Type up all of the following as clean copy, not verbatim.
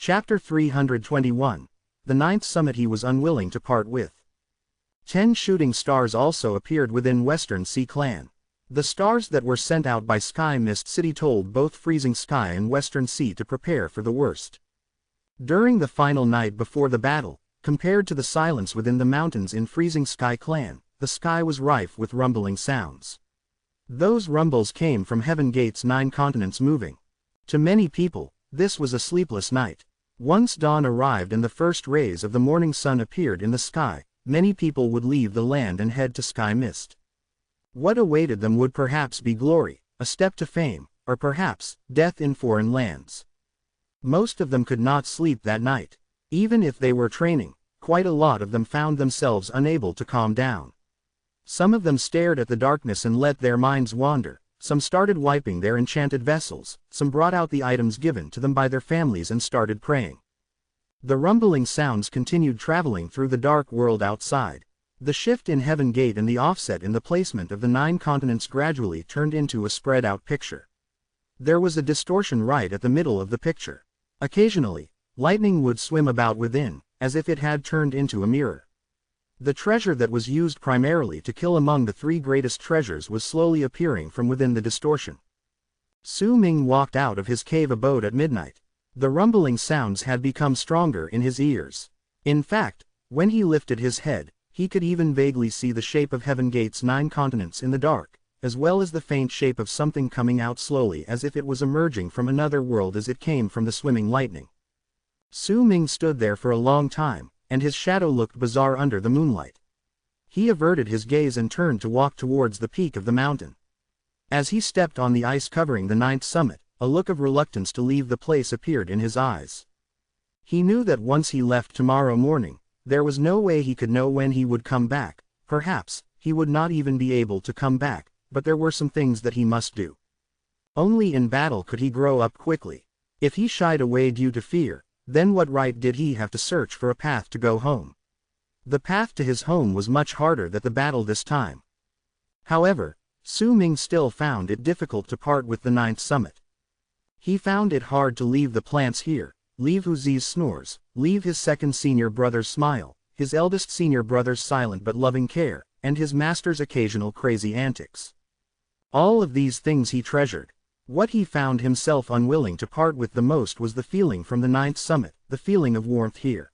Chapter 321. The ninth summit he was unwilling to part with. 10 shooting stars also appeared within Western Sea Clan. The stars that were sent out by Sky Mist City told both Freezing Sky and Western Sea to prepare for the worst. During the final night before the battle, compared to the silence within the mountains in Freezing Sky Clan, the sky was rife with rumbling sounds. Those rumbles came from Heaven Gate's 9 continents moving. To many people, this was a sleepless night. Once dawn arrived and the first rays of the morning sun appeared in the sky, many people would leave the land and head to Sky Mist. What awaited them would perhaps be glory, a step to fame, or perhaps, death in foreign lands. Most of them could not sleep that night. Even if they were training, quite a lot of them found themselves unable to calm down. Some of them stared at the darkness and let their minds wander. Some started wiping their enchanted vessels, some brought out the items given to them by their families and started praying. The rumbling sounds continued traveling through the dark world outside. The shift in Heaven Gate and the offset in the placement of the 9 continents gradually turned into a spread-out picture. There was a distortion right at the middle of the picture. Occasionally, lightning would swim about within, as if it had turned into a mirror. The treasure that was used primarily to kill among the 3 greatest treasures was slowly appearing from within the distortion. Su Ming walked out of his cave abode at midnight. The rumbling sounds had become stronger in his ears. In fact, when he lifted his head, he could even vaguely see the shape of Heaven Gate's 9 continents in the dark, as well as the faint shape of something coming out slowly as if it was emerging from another world as it came from the swimming lightning. Su Ming stood there for a long time, and his shadow looked bizarre under the moonlight. He averted his gaze and turned to walk towards the peak of the mountain. As he stepped on the ice covering the 9th summit, a look of reluctance to leave the place appeared in his eyes. He knew that once he left tomorrow morning, there was no way he could know when he would come back. Perhaps, he would not even be able to come back, but there were some things that he must do. Only in battle could he grow up quickly. If he shied away due to fear, then what right did he have to search for a path to go home? The path to his home was much harder than the battle this time. However, Su Ming still found it difficult to part with the 9th summit. He found it hard to leave the plants here, leave Huzi's snores, leave his second senior brother's smile, his eldest senior brother's silent but loving care, and his master's occasional crazy antics. All of these things he treasured. What he found himself unwilling to part with the most was the feeling from the 9th summit, the feeling of warmth here.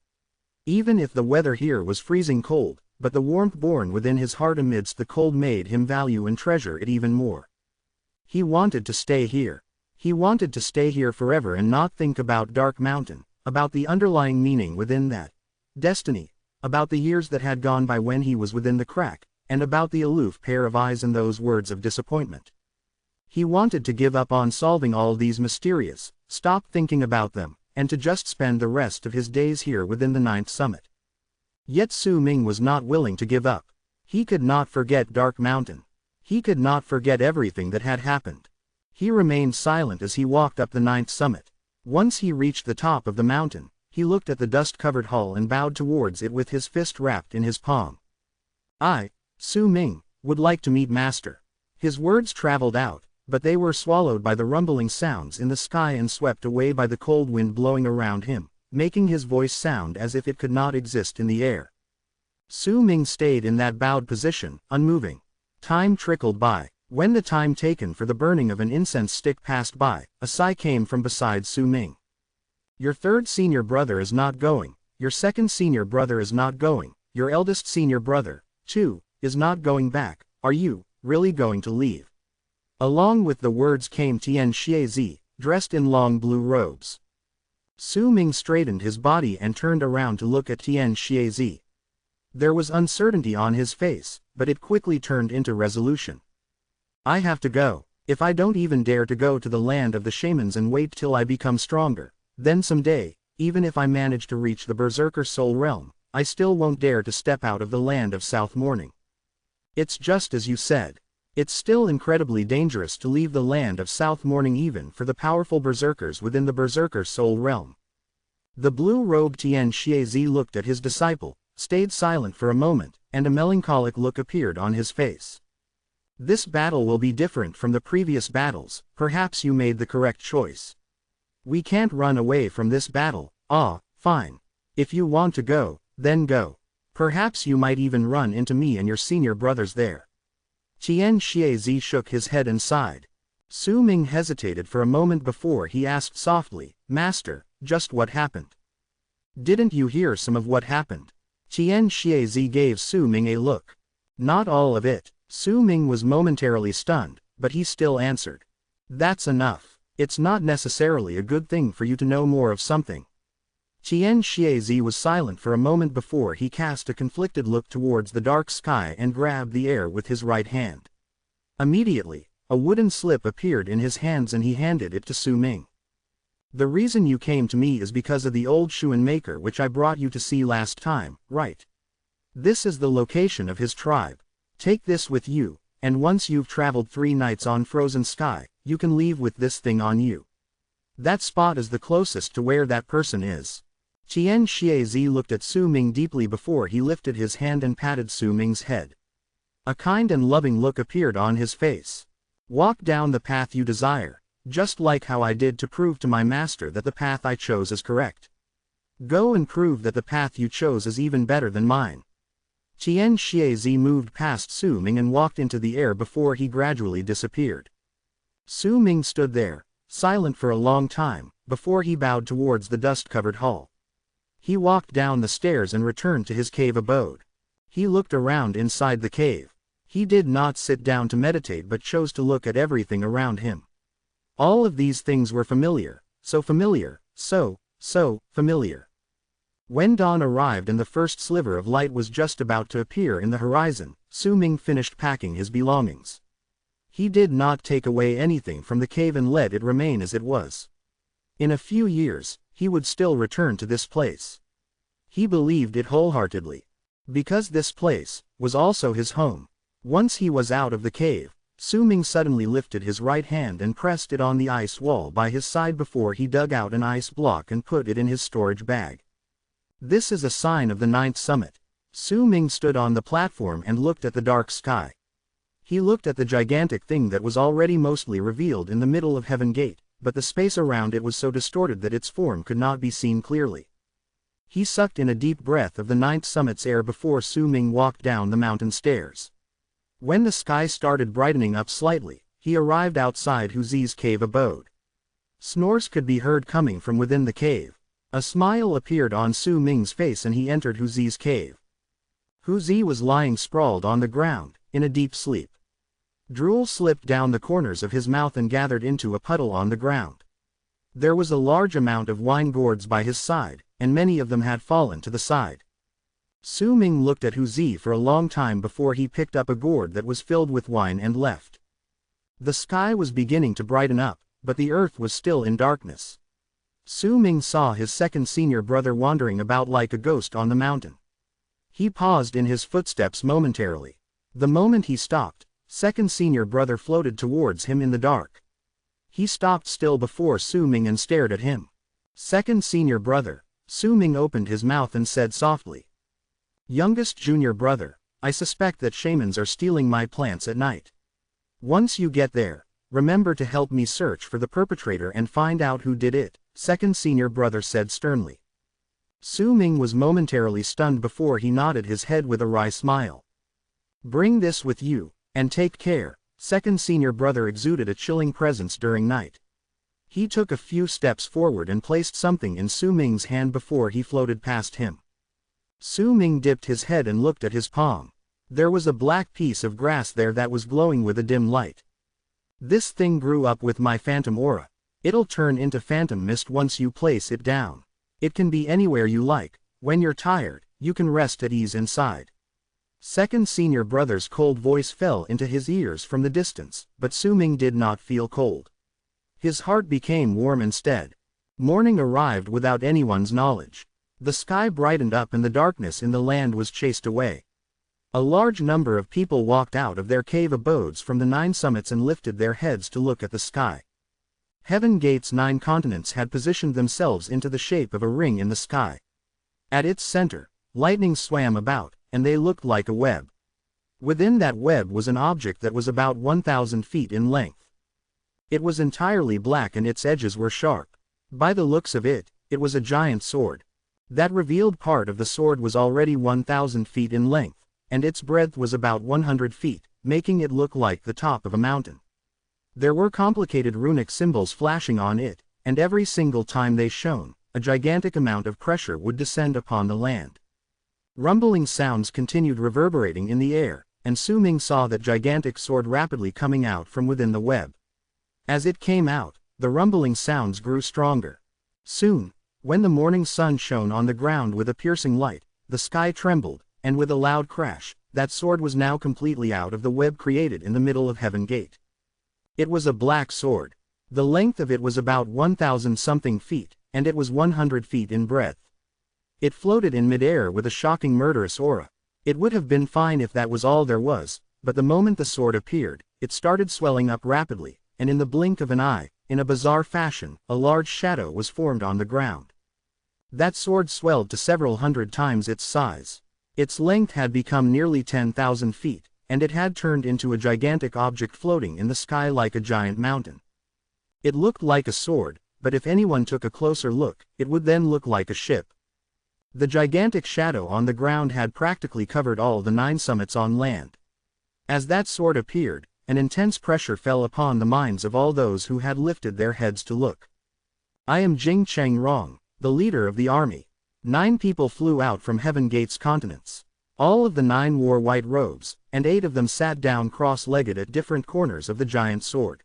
Even if the weather here was freezing cold, but the warmth born within his heart amidst the cold made him value and treasure it even more. He wanted to stay here. He wanted to stay here forever and not think about Dark Mountain, about the underlying meaning within that destiny, about the years that had gone by when he was within the crack, and about the aloof pair of eyes and those words of disappointment. He wanted to give up on solving all these mysterious, stop thinking about them, and to just spend the rest of his days here within the 9th summit. Yet Su Ming was not willing to give up. He could not forget Dark Mountain. He could not forget everything that had happened. He remained silent as he walked up the 9th summit. Once he reached the top of the mountain, he looked at the dust-covered hull and bowed towards it with his fist wrapped in his palm. I, Su Ming, would like to meet Master. His words traveled out, but they were swallowed by the rumbling sounds in the sky and swept away by the cold wind blowing around him, making his voice sound as if it could not exist in the air. Su Ming stayed in that bowed position, unmoving. Time trickled by. When the time taken for the burning of an incense stick passed by, a sigh came from beside Su Ming. Your 3rd senior brother is not going, your 2nd senior brother is not going, your eldest senior brother, too, is not going back. Are you really going to leave? Along with the words came Tian Xiezi, dressed in long blue robes. Su Ming straightened his body and turned around to look at Tian Xiezi. There was uncertainty on his face, but it quickly turned into resolution. I have to go. If I don't even dare to go to the land of the shamans and wait till I become stronger, then someday, even if I manage to reach the Berserker Soul Realm, I still won't dare to step out of the land of South Morning. It's just as you said. It's still incredibly dangerous to leave the land of South Morning even for the powerful berserkers within the Berserker Soul Realm. The blue-robed Tian Xiezi looked at his disciple, stayed silent for a moment, and a melancholic look appeared on his face. This battle will be different from the previous battles. Perhaps you made the correct choice. We can't run away from this battle, Ah, fine. If you want to go, then go. Perhaps you might even run into me and your senior brothers there. Qian Shiezi shook his head and sighed. Su Ming hesitated for a moment before he asked softly, Master, just what happened? Didn't you hear some of what happened? Qian Shiezi gave Su Ming a look. Not all of it. Su Ming was momentarily stunned, but he still answered. That's enough. It's not necessarily a good thing for you to know more of something. Qian Shiezi was silent for a moment before he cast a conflicted look towards the dark sky and grabbed the air with his right hand. Immediately, a wooden slip appeared in his hands and he handed it to Su Ming. The reason you came to me is because of the old Shuan maker which I brought you to see last time, right? This is the location of his tribe. Take this with you, and once you've traveled 3 nights on frozen sky, you can leave with this thing on you. That spot is the closest to where that person is. Qian Shiezi looked at Su Ming deeply before he lifted his hand and patted Su Ming's head. A kind and loving look appeared on his face. Walk down the path you desire, just like how I did to prove to my master that the path I chose is correct. Go and prove that the path you chose is even better than mine. Qian Shiezi moved past Su Ming and walked into the air before he gradually disappeared. Su Ming stood there, silent for a long time, before he bowed towards the dust-covered hall. He walked down the stairs and returned to his cave abode. He looked around inside the cave. He did not sit down to meditate but chose to look at everything around him. All of these things were familiar, so familiar. When dawn arrived and the first sliver of light was just about to appear in the horizon, Su Ming finished packing his belongings. He did not take away anything from the cave and let it remain as it was. In a few years, he would still return to this place. He believed it wholeheartedly. Because this place was also his home. Once he was out of the cave, Su Ming suddenly lifted his right hand and pressed it on the ice wall by his side before he dug out an ice block and put it in his storage bag. This is a sign of the 9th summit. Su Ming stood on the platform and looked at the dark sky. He looked at the gigantic thing that was already mostly revealed in the middle of Heaven Gate, but the space around it was so distorted that its form could not be seen clearly. He sucked in a deep breath of the 9th summit's air before Su Ming walked down the mountain stairs. When the sky started brightening up slightly, he arrived outside Huzi's cave abode. Snores could be heard coming from within the cave. A smile appeared on Su Ming's face and he entered Huzi's cave. Huzi was lying sprawled on the ground, in a deep sleep. Drool slipped down the corners of his mouth and gathered into a puddle on the ground. There was a large amount of wine gourds by his side, and many of them had fallen to the side. Su Ming looked at Huzi for a long time before he picked up a gourd that was filled with wine and left. The sky was beginning to brighten up, but the earth was still in darkness. Su Ming saw his second senior brother wandering about like a ghost on the mountain. He paused in his footsteps momentarily. The moment he stopped, second senior brother floated towards him in the dark. He stopped still before Su Ming and stared at him. Second senior brother. Su Ming opened his mouth and said softly. Youngest junior brother, I suspect that shamans are stealing my plants at night. Once you get there, remember to help me search for the perpetrator and find out who did it, second senior brother said sternly. Su Ming was momentarily stunned before he nodded his head with a wry smile. Bring this with you, and take care, second senior brother exuded a chilling presence during night. He took a few steps forward and placed something in Su Ming's hand before he floated past him. Su Ming dipped his head and looked at his palm. There was a black piece of grass there that was glowing with a dim light. This thing grew up with my phantom aura. It'll turn into phantom mist once you place it down. It can be anywhere you like. When you're tired, you can rest at ease inside. Second senior brother's cold voice fell into his ears from the distance, but Su Ming did not feel cold. His heart became warm instead. Morning arrived without anyone's knowledge. The sky brightened up and the darkness in the land was chased away. A large number of people walked out of their cave abodes from the 9 summits and lifted their heads to look at the sky. Heaven Gate's 9 continents had positioned themselves into the shape of a ring in the sky. At its center, lightning swam about, and they looked like a web. Within that web was an object that was about 1,000 feet in length. It was entirely black and its edges were sharp. By the looks of it, it was a giant sword. That revealed part of the sword was already 1,000 feet in length, and its breadth was about 100 feet, making it look like the top of a mountain. There were complicated runic symbols flashing on it, and every single time they shone, a gigantic amount of pressure would descend upon the land. Rumbling sounds continued reverberating in the air, and Su Ming saw that gigantic sword rapidly coming out from within the web. As it came out, the rumbling sounds grew stronger. Soon, when the morning sun shone on the ground with a piercing light, the sky trembled, and with a loud crash, that sword was now completely out of the web created in the middle of Heaven Gate. It was a black sword. The length of it was about 1,000-something feet, and it was 100 feet in breadth. It floated in midair with a shocking murderous aura. It would have been fine if that was all there was, but the moment the sword appeared, it started swelling up rapidly, and in the blink of an eye, in a bizarre fashion, a large shadow was formed on the ground. That sword swelled to several hundred times its size. Its length had become nearly 10,000 feet, and it had turned into a gigantic object floating in the sky like a giant mountain. It looked like a sword, but if anyone took a closer look, it would then look like a ship. The gigantic shadow on the ground had practically covered all the 9 summits on land. As that sword appeared, an intense pressure fell upon the minds of all those who had lifted their heads to look. "I am Jing Cheng Rong, the leader of the army." 9 people flew out from Heaven Gate's continents. All of the 9 wore white robes, and 8 of them sat down cross-legged at different corners of the giant sword.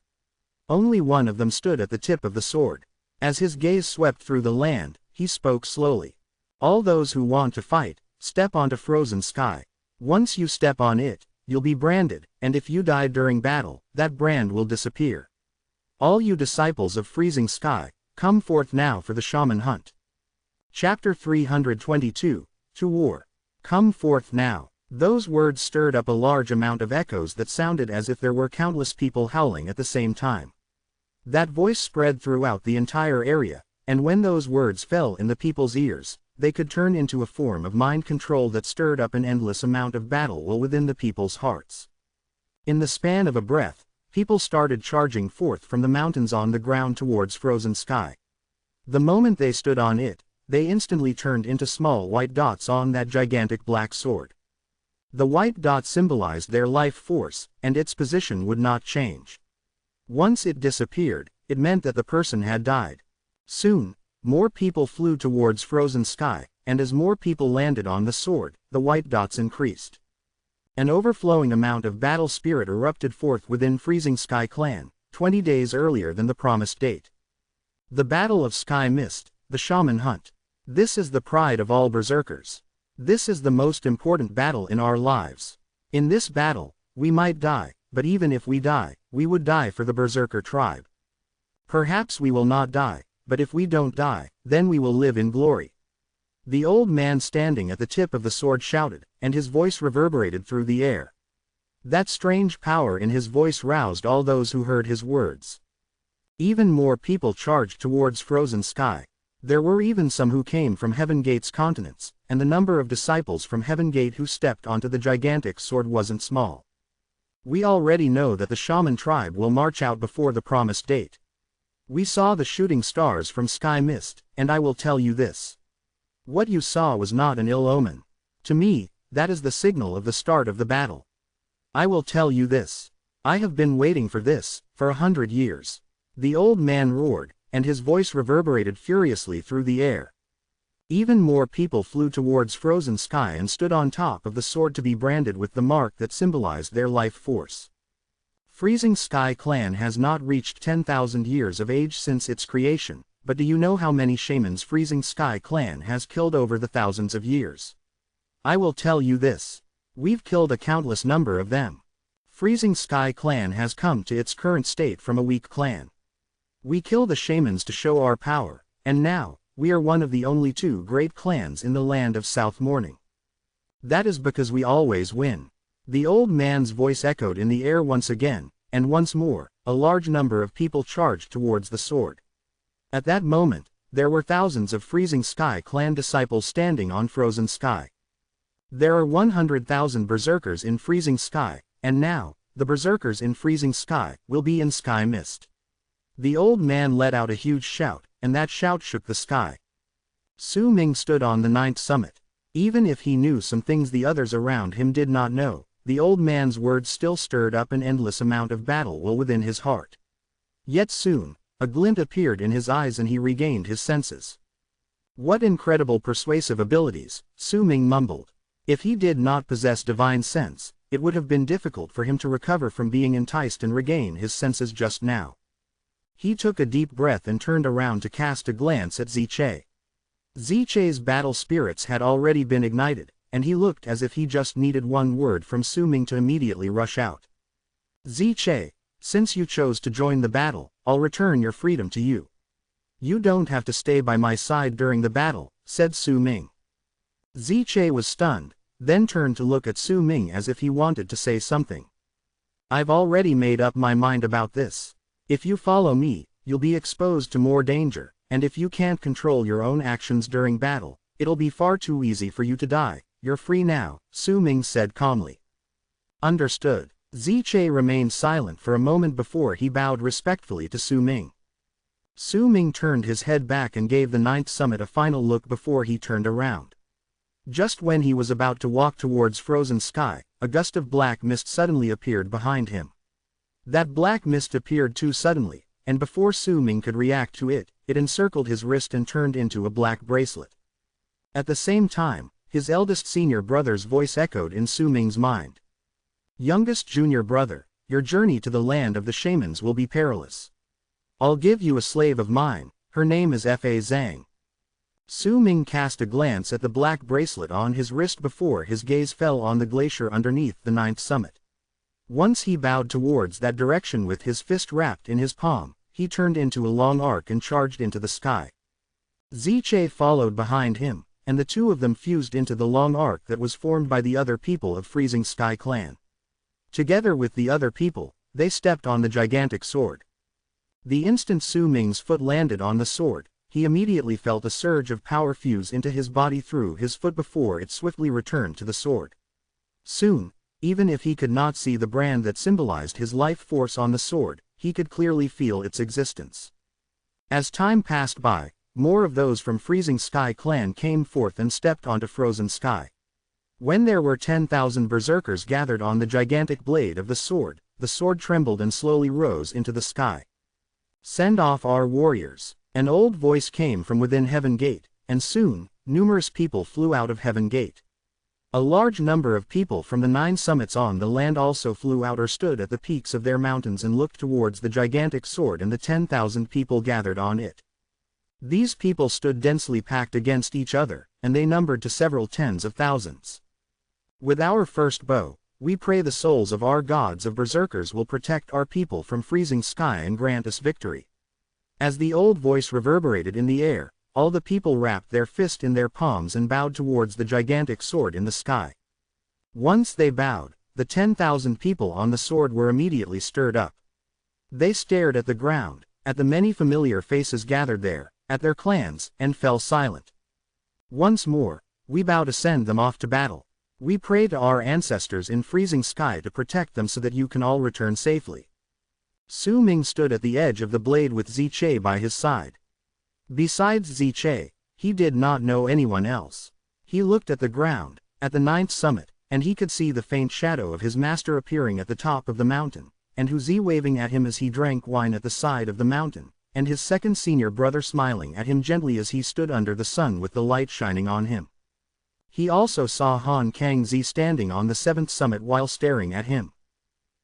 Only one of them stood at the tip of the sword. As his gaze swept through the land, he spoke slowly. "All those who want to fight, step onto Frozen Sky. Once you step on it, you'll be branded, and if you die during battle, that brand will disappear. All you disciples of Freezing Sky, come forth now for the shaman hunt." Chapter 322, To War. Come forth now. Those words stirred up a large amount of echoes that sounded as if there were countless people howling at the same time. That voice spread throughout the entire area, and when those words fell in the people's ears, they could turn into a form of mind control that stirred up an endless amount of battle will within the people's hearts. In the span of a breath, people started charging forth from the mountains on the ground towards Frozen Sky. The moment they stood on it, they instantly turned into small white dots on that gigantic black sword. The white dot symbolized their life force, and its position would not change. Once it disappeared, it meant that the person had died. Soon, more people flew towards Frozen Sky, and as more people landed on the sword, the white dots increased. An overflowing amount of battle spirit erupted forth within Freezing Sky Clan, 20 days earlier than the promised date. The Battle of Sky Mist, the Shaman Hunt. This is the pride of all berserkers. This is the most important battle in our lives. In this battle, we might die, but even if we die, we would die for the berserker tribe. Perhaps we will not die, but if we don't die, then we will live in glory. The old man standing at the tip of the sword shouted, and his voice reverberated through the air. That strange power in his voice roused all those who heard his words. Even more people charged towards Frozen Sky. There were even some who came from Heaven Gate's continents, and the number of disciples from Heaven Gate who stepped onto the gigantic sword wasn't small. We already know that the shaman tribe will march out before the promised date. We saw the shooting stars from Sky Mist, and I will tell you this. What you saw was not an ill omen. To me, that is the signal of the start of the battle. I will tell you this. I have been waiting for this, for 100 years. The old man roared, and his voice reverberated furiously through the air. Even more people flew towards Frozen Sky and stood on top of the sword to be branded with the mark that symbolized their life force. Freezing Sky Clan has not reached 10,000 years of age since its creation, but do you know how many shamans Freezing Sky Clan has killed over the thousands of years? I will tell you this. We've killed a countless number of them. Freezing Sky Clan has come to its current state from a weak clan. We kill the shamans to show our power, and now, we are one of the only 2 great clans in the land of South Morning. That is because we always win. The old man's voice echoed in the air once again, and once more, a large number of people charged towards the sword. At that moment, there were thousands of Freezing Sky Clan disciples standing on Frozen Sky. There are 100,000 berserkers in Freezing Sky, and now, the berserkers in Freezing Sky will be in Sky Mist. The old man let out a huge shout, and that shout shook the sky. Su Ming stood on the ninth summit. Even if he knew some things the others around him did not know, the old man's words still stirred up an endless amount of battle will within his heart. Yet soon, a glint appeared in his eyes and he regained his senses. What incredible persuasive abilities, Su Ming mumbled. If he did not possess divine sense, it would have been difficult for him to recover from being enticed and regain his senses just now. He took a deep breath and turned around to cast a glance at Ziche. Ziche's battle spirits had already been ignited, and he looked as if he just needed one word from Su Ming to immediately rush out. Ziche, since you chose to join the battle, I'll return your freedom to you. You don't have to stay by my side during the battle, said Su Ming. Ziche was stunned, then turned to look at Su Ming as if he wanted to say something. I've already made up my mind about this. If you follow me, you'll be exposed to more danger, and if you can't control your own actions during battle, it'll be far too easy for you to die. You're free now, Su Ming said calmly. Understood. Ziche remained silent for a moment before he bowed respectfully to Su Ming. Su Ming turned his head back and gave the ninth summit a final look before he turned around. Just when he was about to walk towards frozen sky, a gust of black mist suddenly appeared behind him. That black mist appeared too suddenly, and before Su Ming could react to it, it encircled his wrist and turned into a black bracelet. At the same time, his eldest senior brother's voice echoed in Su Ming's mind. Youngest junior brother, your journey to the land of the shamans will be perilous. I'll give you a slave of mine, her name is Fa Zhang. Su Ming cast a glance at the black bracelet on his wrist before his gaze fell on the glacier underneath the ninth summit. Once he bowed towards that direction with his fist wrapped in his palm, he turned into a long arc and charged into the sky. Ziche followed behind him, and the two of them fused into the long arc that was formed by the other people of Freezing Sky Clan. Together with the other people, they stepped on the gigantic sword. The instant Su Ming's foot landed on the sword, he immediately felt a surge of power fuse into his body through his foot before it swiftly returned to the sword. Soon, even if he could not see the brand that symbolized his life force on the sword, he could clearly feel its existence. As time passed by, more of those from Freezing Sky Clan came forth and stepped onto Frozen Sky. When there were 10,000 berserkers gathered on the gigantic blade of the sword trembled and slowly rose into the sky. Send off our warriors. An old voice came from within Heaven Gate, and soon, numerous people flew out of Heaven Gate. A large number of people from the 9 summits on the land also flew out or stood at the peaks of their mountains and looked towards the gigantic sword and the 10,000 people gathered on it. These people stood densely packed against each other, and they numbered to several tens of thousands. With our first bow, we pray the souls of our gods of berserkers will protect our people from Freezing Sky and grant us victory. As the old voice reverberated in the air, all the people wrapped their fist in their palms and bowed towards the gigantic sword in the sky. Once they bowed, the 10,000 people on the sword were immediately stirred up. They stared at the ground, at the many familiar faces gathered there, at their clans, and fell silent. Once more, we bow to send them off to battle. We pray to our ancestors in Freezing Sky to protect them so that you can all return safely. Su Ming stood at the edge of the blade with Ziche by his side. Besides Ziche, he did not know anyone else. He looked at the ground, at the 9th summit, and he could see the faint shadow of his master appearing at the top of the mountain, and Huzi waving at him as he drank wine at the side of the mountain, and his second senior brother smiling at him gently as he stood under the sun with the light shining on him. He also saw Han Kangzi standing on the 7th summit while staring at him.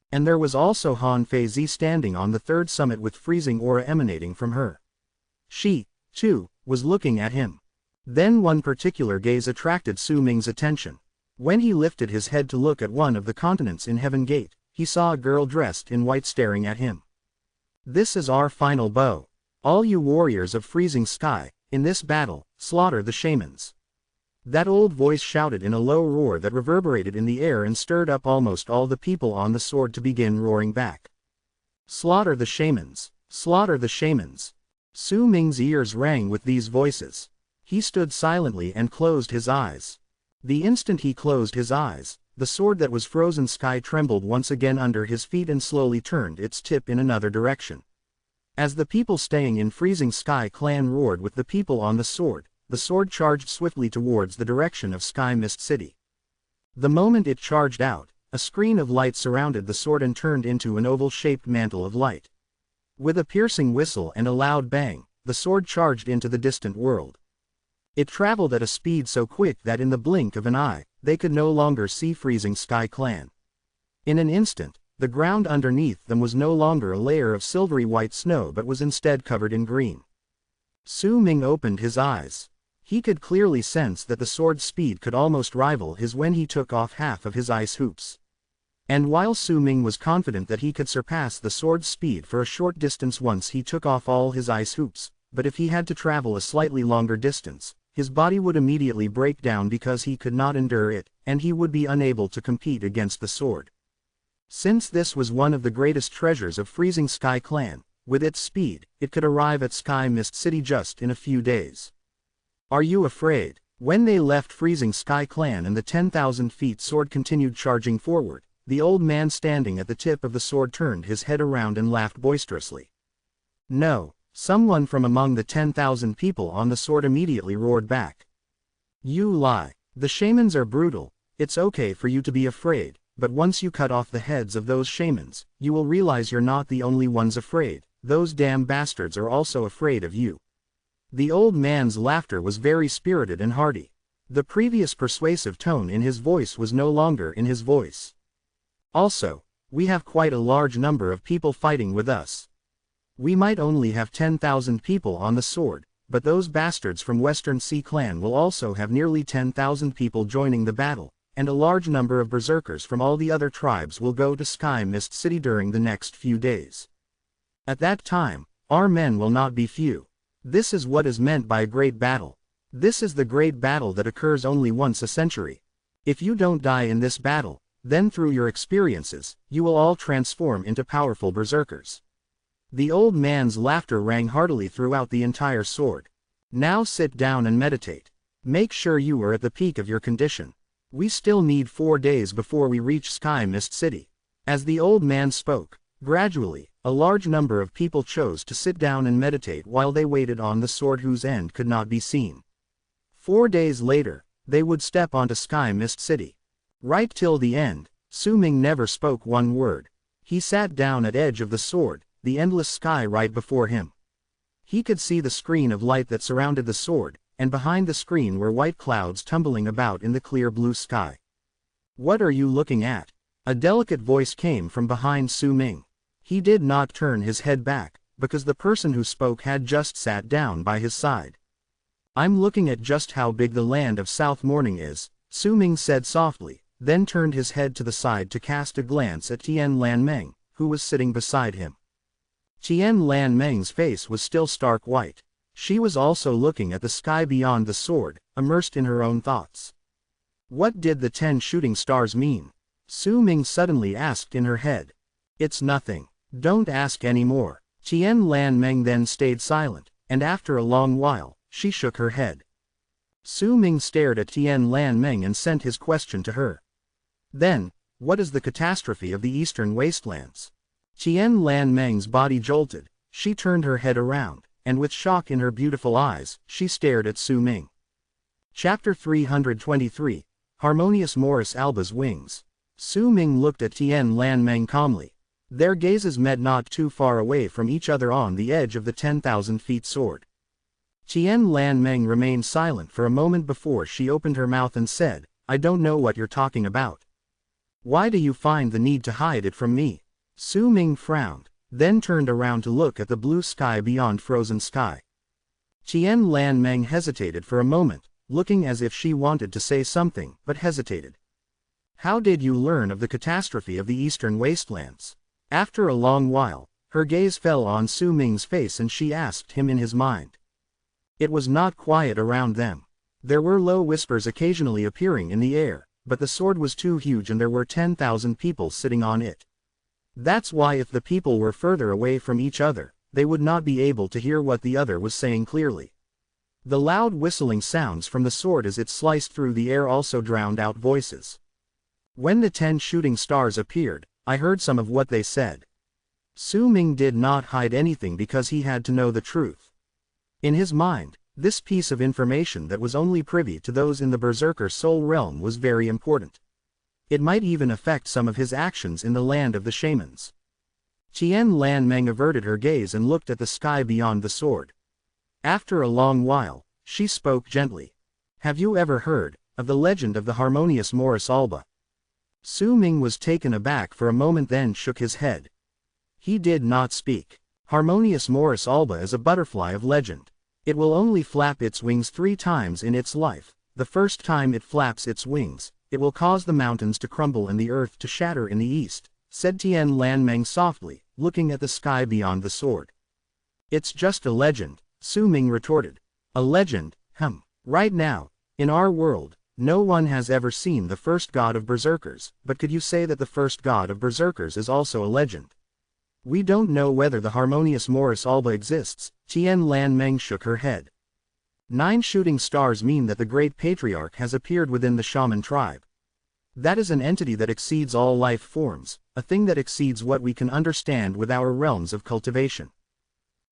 And there was also Han Feizi standing on the 3rd summit with freezing aura emanating from her. She, too, was looking at him. Then one particular gaze attracted Su Ming's attention. When he lifted his head to look at one of the continents in Heaven Gate, he saw a girl dressed in white staring at him. This is our final bow. All you warriors of Freezing Sky, in this battle, slaughter the shamans. That old voice shouted in a low roar that reverberated in the air and stirred up almost all the people on the sword to begin roaring back. Slaughter the shamans! Slaughter the shamans! Su Ming's ears rang with these voices. He stood silently and closed his eyes. The instant he closed his eyes, the sword that was Frozen Sky trembled once again under his feet and slowly turned its tip in another direction. As the people staying in Freezing Sky Clan roared with the people on the sword, the sword charged swiftly towards the direction of Sky Mist City. The moment it charged out, a screen of light surrounded the sword and turned into an oval-shaped mantle of light. With a piercing whistle and a loud bang, the sword charged into the distant world. It traveled at a speed so quick that in the blink of an eye, they could no longer see Freezing Sky Clan. In an instant, the ground underneath them was no longer a layer of silvery white snow but was instead covered in green. Su Ming opened his eyes. He could clearly sense that the sword's speed could almost rival his when he took off half of his ice hoops. And while Su Ming was confident that he could surpass the sword's speed for a short distance once he took off all his ice hoops, but if he had to travel a slightly longer distance, his body would immediately break down because he could not endure it, and he would be unable to compete against the sword. Since this was one of the greatest treasures of Freezing Sky Clan, with its speed, it could arrive at Sky Mist City just in a few days. Are you afraid? When they left Freezing Sky Clan and the 10,000 feet sword continued charging forward, the old man standing at the tip of the sword turned his head around and laughed boisterously. No, someone from among the 10,000 people on the sword immediately roared back. You lie. The shamans are brutal. It's okay for you to be afraid, but once you cut off the heads of those shamans, you will realize you're not the only ones afraid. Those damn bastards are also afraid of you. The old man's laughter was very spirited and hearty. The previous persuasive tone in his voice was no longer in his voice. Also, we have quite a large number of people fighting with us. We might only have 10,000 people on the sword, but those bastards from Western Sea Clan will also have nearly 10,000 people joining the battle, and a large number of berserkers from all the other tribes will go to Sky Mist City during the next few days. At that time, our men will not be few. This is what is meant by a great battle. This is the great battle that occurs only once a century. If you don't die in this battle, then through your experiences, you will all transform into powerful berserkers. The old man's laughter rang heartily throughout the entire sword. Now sit down and meditate. Make sure you are at the peak of your condition. We still need 4 days before we reach Sky Mist City. As the old man spoke, gradually, a large number of people chose to sit down and meditate while they waited on the sword whose end could not be seen. 4 days later, they would step onto Sky Mist City. Right till the end, Su Ming never spoke one word. He sat down at edge of the sword, the endless sky right before him. He could see the screen of light that surrounded the sword, and behind the screen were white clouds tumbling about in the clear blue sky. What are you looking at? A delicate voice came from behind Su Ming. He did not turn his head back, because the person who spoke had just sat down by his side. I'm looking at just how big the land of South Morning is, Su Ming said softly, then turned his head to the side to cast a glance at Tian Lan Meng, who was sitting beside him. Tian Lan Meng's face was still stark white. She was also looking at the sky beyond the sword, immersed in her own thoughts. What did the 10 shooting stars mean? Su Ming suddenly asked in her head. It's nothing. Don't ask any more. Tian Lan Meng then stayed silent, and after a long while, she shook her head. Su Ming stared at Tian Lan Meng and sent his question to her. Then, what is the catastrophe of the Eastern Wastelands? Tian Lan Meng's body jolted. She turned her head around, and with shock in her beautiful eyes, she stared at Su Ming. Chapter 323, Harmonious Morris Alba's Wings. Su Ming looked at Tian Lan Meng calmly. Their gazes met not too far away from each other on the edge of the 10,000 feet sword. Tian Lan Meng remained silent for a moment before she opened her mouth and said, I don't know what you're talking about. Why do you find the need to hide it from me? Su Ming frowned, then turned around to look at the blue sky beyond frozen sky. Tian Lan Meng hesitated for a moment, looking as if she wanted to say something, but hesitated. How did you learn of the catastrophe of the Eastern Wastelands? After a long while, her gaze fell on Su Ming's face and she asked him in his mind. It was not quiet around them. There were low whispers occasionally appearing in the air, but the sword was too huge and there were 10,000 people sitting on it. That's why if the people were further away from each other, they would not be able to hear what the other was saying clearly. The loud whistling sounds from the sword as it sliced through the air also drowned out voices. When the 10 shooting stars appeared, I heard some of what they said. Su Ming did not hide anything because he had to know the truth. In his mind, This piece of information that was only privy to those in the Berserker soul realm was very important. It might even affect some of his actions in the land of the shamans. Tian Lan Meng averted her gaze and looked at the sky beyond the sword. After a long while, she spoke gently. Have you ever heard of the legend of the harmonious Morris Alba? Su Ming was taken aback for a moment, then shook his head. He did not speak. Harmonious Morris Alba is a butterfly of legend. It will only flap its wings 3 times in its life. The first time it flaps its wings, it will cause the mountains to crumble and the earth to shatter in the east, said Tian Lan Meng softly, looking at the sky beyond the sword. It's just a legend, Su Ming retorted. A legend, Right now, in our world, no one has ever seen the first god of berserkers, but could you say that the first god of berserkers is also a legend? We don't know whether the harmonious Morris Alba exists, Tian Lan Meng shook her head. 9 shooting stars mean that the great patriarch has appeared within the shaman tribe. That is an entity that exceeds all life forms, a thing that exceeds what we can understand with our realms of cultivation.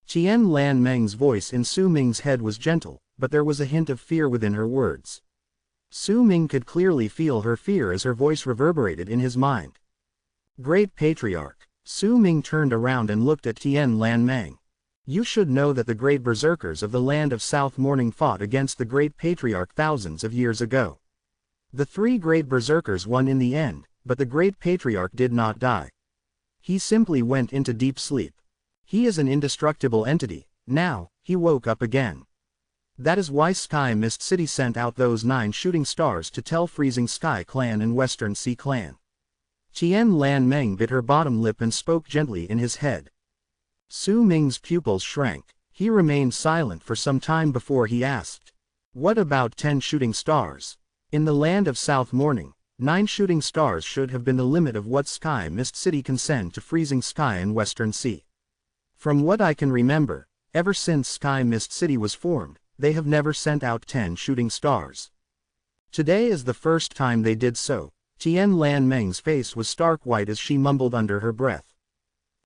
Tian Lan Meng's voice in Su Ming's head was gentle, but there was a hint of fear within her words. Su Ming could clearly feel her fear as her voice reverberated in his mind. Great Patriarch. Su Ming turned around and looked at Tian Lan Meng. You should know that the great berserkers of the land of South Morning fought against the great patriarch thousands of years ago. The 3 great berserkers won in the end, but the great patriarch did not die. He simply went into deep sleep. He is an indestructible entity. Now, he woke up again. That is why Sky Mist City sent out those 9 shooting stars to tell Freezing Sky Clan and Western Sea Clan. Tian Lan Meng bit her bottom lip and spoke gently in his head. Su Ming's pupils shrank. He remained silent for some time before he asked. What about 10 shooting stars? In the land of South Morning, 9 shooting stars should have been the limit of what Sky Mist City can send to Freezing Sky and Western Sea. From what I can remember, ever since Sky Mist City was formed, they have never sent out 10 shooting stars. Today is the first time they did so. Tian Lan Meng's face was stark white as she mumbled under her breath.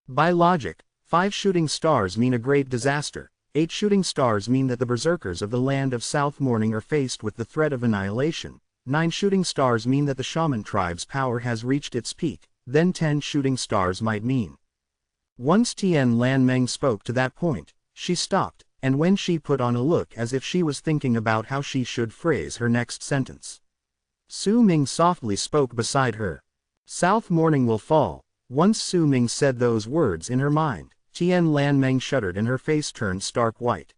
By logic, 5 shooting stars mean a great disaster. 8 shooting stars mean that the berserkers of the land of South Morning are faced with the threat of annihilation. 9 shooting stars mean that the shaman tribe's power has reached its peak. Then 10 shooting stars might mean. Once Tian Lan Meng spoke to that point, she stopped, and when she put on a look as if she was thinking about how she should phrase her next sentence. Su Ming softly spoke beside her. South Morning will fall. Once Su Ming said those words in her mind, Tian Lan Meng shuddered and her face turned stark white.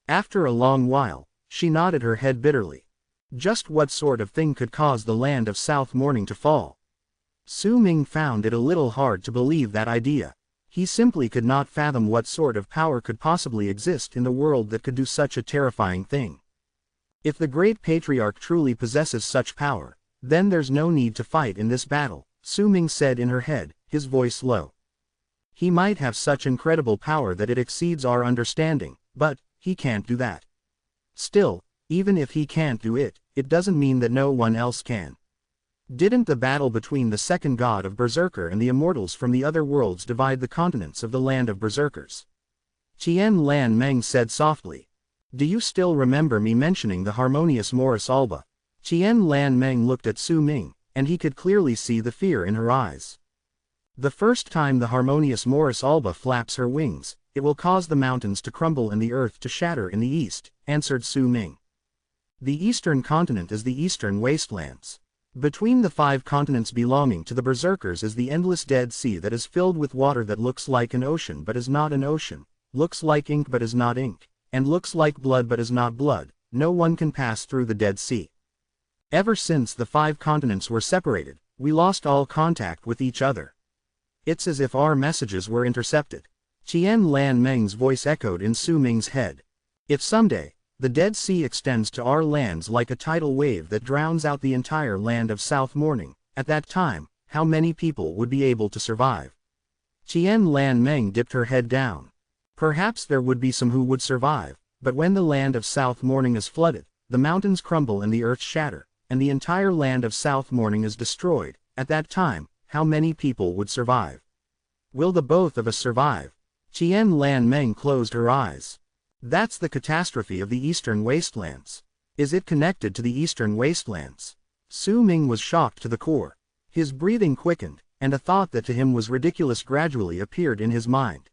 After a long while, she nodded her head bitterly. Just what sort of thing could cause the land of South Morning to fall? Su Ming found it a little hard to believe that idea. He simply could not fathom what sort of power could possibly exist in the world that could do such a terrifying thing. If the great patriarch truly possesses such power, then there's no need to fight in this battle, Su Ming said in her head, his voice low. He might have such incredible power that it exceeds our understanding, but he can't do that. Still, even if he can't do it, it doesn't mean that no one else can. Didn't the battle between the second god of Berserker and the immortals from the other worlds divide the continents of the land of Berserkers? Tian Lan Meng said softly. Do you still remember me mentioning the harmonious Morris Alba? Tian Lan Meng looked at Su Ming, and he could clearly see the fear in her eyes. The first time the harmonious Morris Alba flaps her wings, it will cause the mountains to crumble and the earth to shatter in the east, answered Su Ming. The eastern continent is the eastern wastelands. Between the 5 continents belonging to the Berserkers is the endless Dead Sea that is filled with water that looks like an ocean but is not an ocean, looks like ink but is not ink, and looks like blood but is not blood. No one can pass through the Dead Sea. Ever since the 5 continents were separated, we lost all contact with each other. It's as if our messages were intercepted. Tian Lan Meng's voice echoed in Su Ming's head. If someday, the Dead Sea extends to our lands like a tidal wave that drowns out the entire land of South Morning, at that time, how many people would be able to survive? Tian Lan Meng dipped her head down. Perhaps there would be some who would survive, but when the land of South Morning is flooded, the mountains crumble and the earth shatter, and the entire land of South Morning is destroyed, at that time, how many people would survive? Will the both of us survive? Tian Lan Meng closed her eyes. That's the catastrophe of the Eastern Wastelands. Is it connected to the Eastern Wastelands? Su Ming was shocked to the core. His breathing quickened, and a thought that to him was ridiculous gradually appeared in his mind.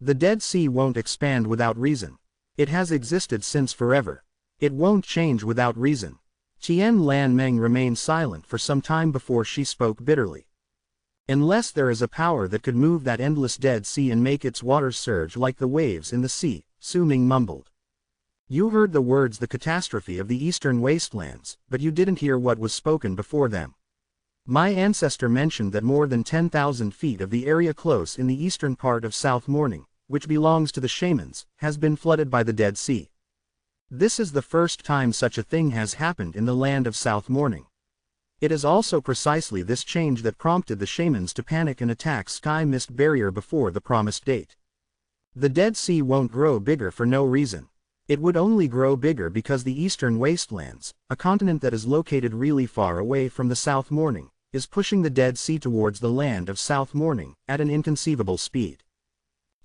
The Dead Sea won't expand without reason. It has existed since forever. It won't change without reason. Tian Lan Meng remained silent for some time before she spoke bitterly. Unless there is a power that could move that endless Dead Sea and make its waters surge like the waves in the sea, Su Ming mumbled. You heard the words the catastrophe of the Eastern Wastelands, but you didn't hear what was spoken before them. My ancestor mentioned that more than 10,000 feet of the area close in the eastern part of South Morning, which belongs to the shamans, has been flooded by the Dead Sea. This is the first time such a thing has happened in the land of South Morning. It is also precisely this change that prompted the shamans to panic and attack Sky Mist Barrier before the promised date. The Dead Sea won't grow bigger for no reason. It would only grow bigger because the Eastern Wastelands, a continent that is located really far away from the South Morning, is pushing the Dead Sea towards the land of South Morning at an inconceivable speed.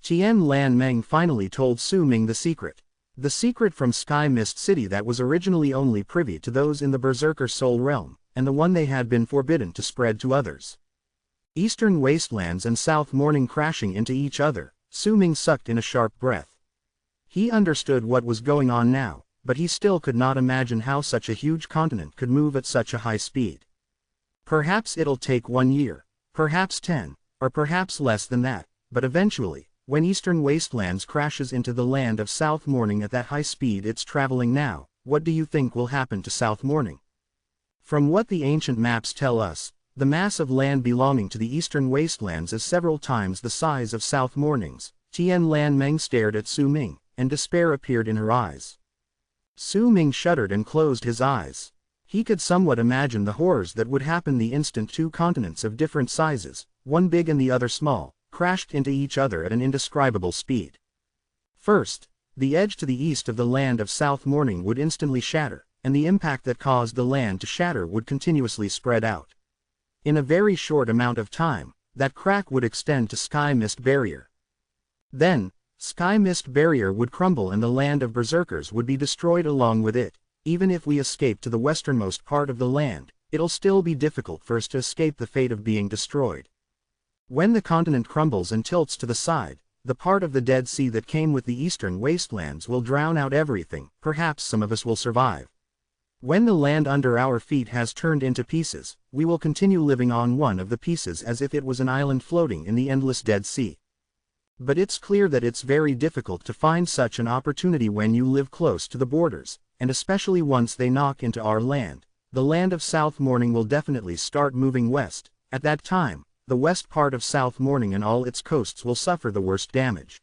Tian Lan Meng finally told Su Ming the secret. The secret from Sky Mist City that was originally only privy to those in the Berserker Soul Realm, and the one they had been forbidden to spread to others. Eastern Wastelands and South Morning crashing into each other, Su Ming sucked in a sharp breath. He understood what was going on now, but he still could not imagine how such a huge continent could move at such a high speed. Perhaps it'll take 1 year, perhaps 10, or perhaps less than that, but eventually, when Eastern Wastelands crashes into the land of South Morning at that high speed it's traveling now, what do you think will happen to South Morning? From what the ancient maps tell us, the mass of land belonging to the Eastern Wastelands is several times the size of South Morning's. Tian Lan Meng stared at Su Ming, and despair appeared in her eyes. Su Ming shuddered and closed his eyes. He could somewhat imagine the horrors that would happen the instant two continents of different sizes, one big and the other small, crashed into each other at an indescribable speed. First, the edge to the east of the land of South Morning would instantly shatter, and the impact that caused the land to shatter would continuously spread out. In a very short amount of time, that crack would extend to Sky Mist Barrier. Then, Sky Mist Barrier would crumble and the land of Berserkers would be destroyed along with it. Even if we escape to the westernmost part of the land, it'll still be difficult for us to escape the fate of being destroyed. When the continent crumbles and tilts to the side, the part of the Dead Sea that came with the Eastern Wastelands will drown out everything. Perhaps some of us will survive. When the land under our feet has turned into pieces, we will continue living on one of the pieces as if it was an island floating in the endless Dead Sea. But it's clear that it's very difficult to find such an opportunity when you live close to the borders, and especially once they knock into our land. The land of South Morning will definitely start moving west. At that time, the west part of South Morning and all its coasts will suffer the worst damage.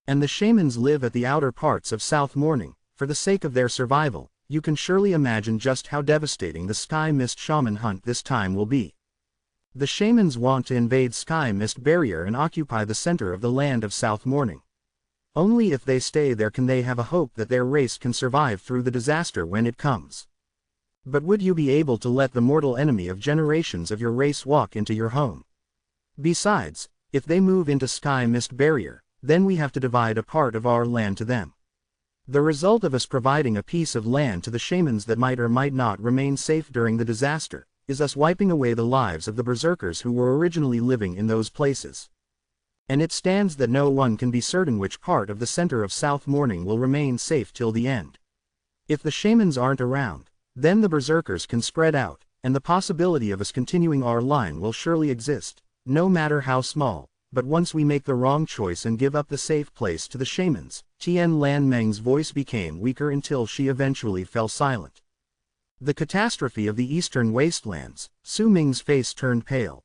And the shamans live at the outer parts of South Morning. For the sake of their survival, you can surely imagine just how devastating the Sky Mist Shaman hunt this time will be. The shamans want to invade Sky Mist Barrier and occupy the center of the land of South Morning. Only if they stay there can they have a hope that their race can survive through the disaster when it comes. But would you be able to let the mortal enemy of generations of your race walk into your home? Besides, if they move into Sky Mist Barrier, then we have to divide a part of our land to them. The result of us providing a piece of land to the shamans that might or might not remain safe during the disaster, is us wiping away the lives of the berserkers who were originally living in those places. And it stands that no one can be certain which part of the center of South Morning will remain safe till the end. If the shamans aren't around, then the berserkers can spread out, and the possibility of us continuing our line will surely exist, no matter how small. But once we make the wrong choice and give up the safe place to the shamans, Tian Lan Meng's voice became weaker until she eventually fell silent. The catastrophe of the Eastern Wastelands, Su Ming's face turned pale.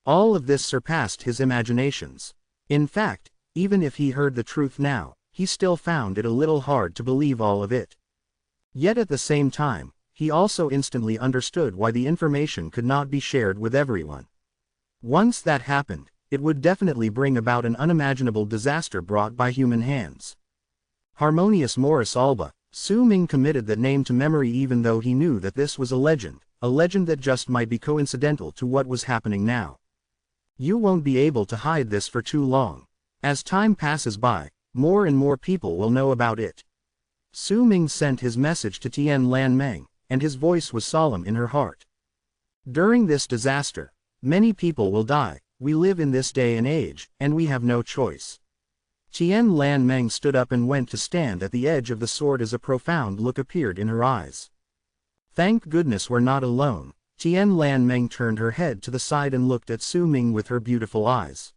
All of this surpassed his imaginations. In fact, even if he heard the truth now, he still found it a little hard to believe all of it. Yet at the same time, he also instantly understood why the information could not be shared with everyone. Once that happened, it would definitely bring about an unimaginable disaster brought by human hands. Harmonious Morris Alba, Su Ming committed that name to memory even though he knew that this was a legend that just might be coincidental to what was happening now. You won't be able to hide this for too long. As time passes by, more and more people will know about it. Su Ming sent his message to Tian Lan Meng, and his voice was solemn in her heart. During this disaster, many people will die. We live in this day and age, and we have no choice. Tian Lan Meng stood up and went to stand at the edge of the sword as a profound look appeared in her eyes. Thank goodness we're not alone. Tian Lan Meng turned her head to the side and looked at Su Ming with her beautiful eyes.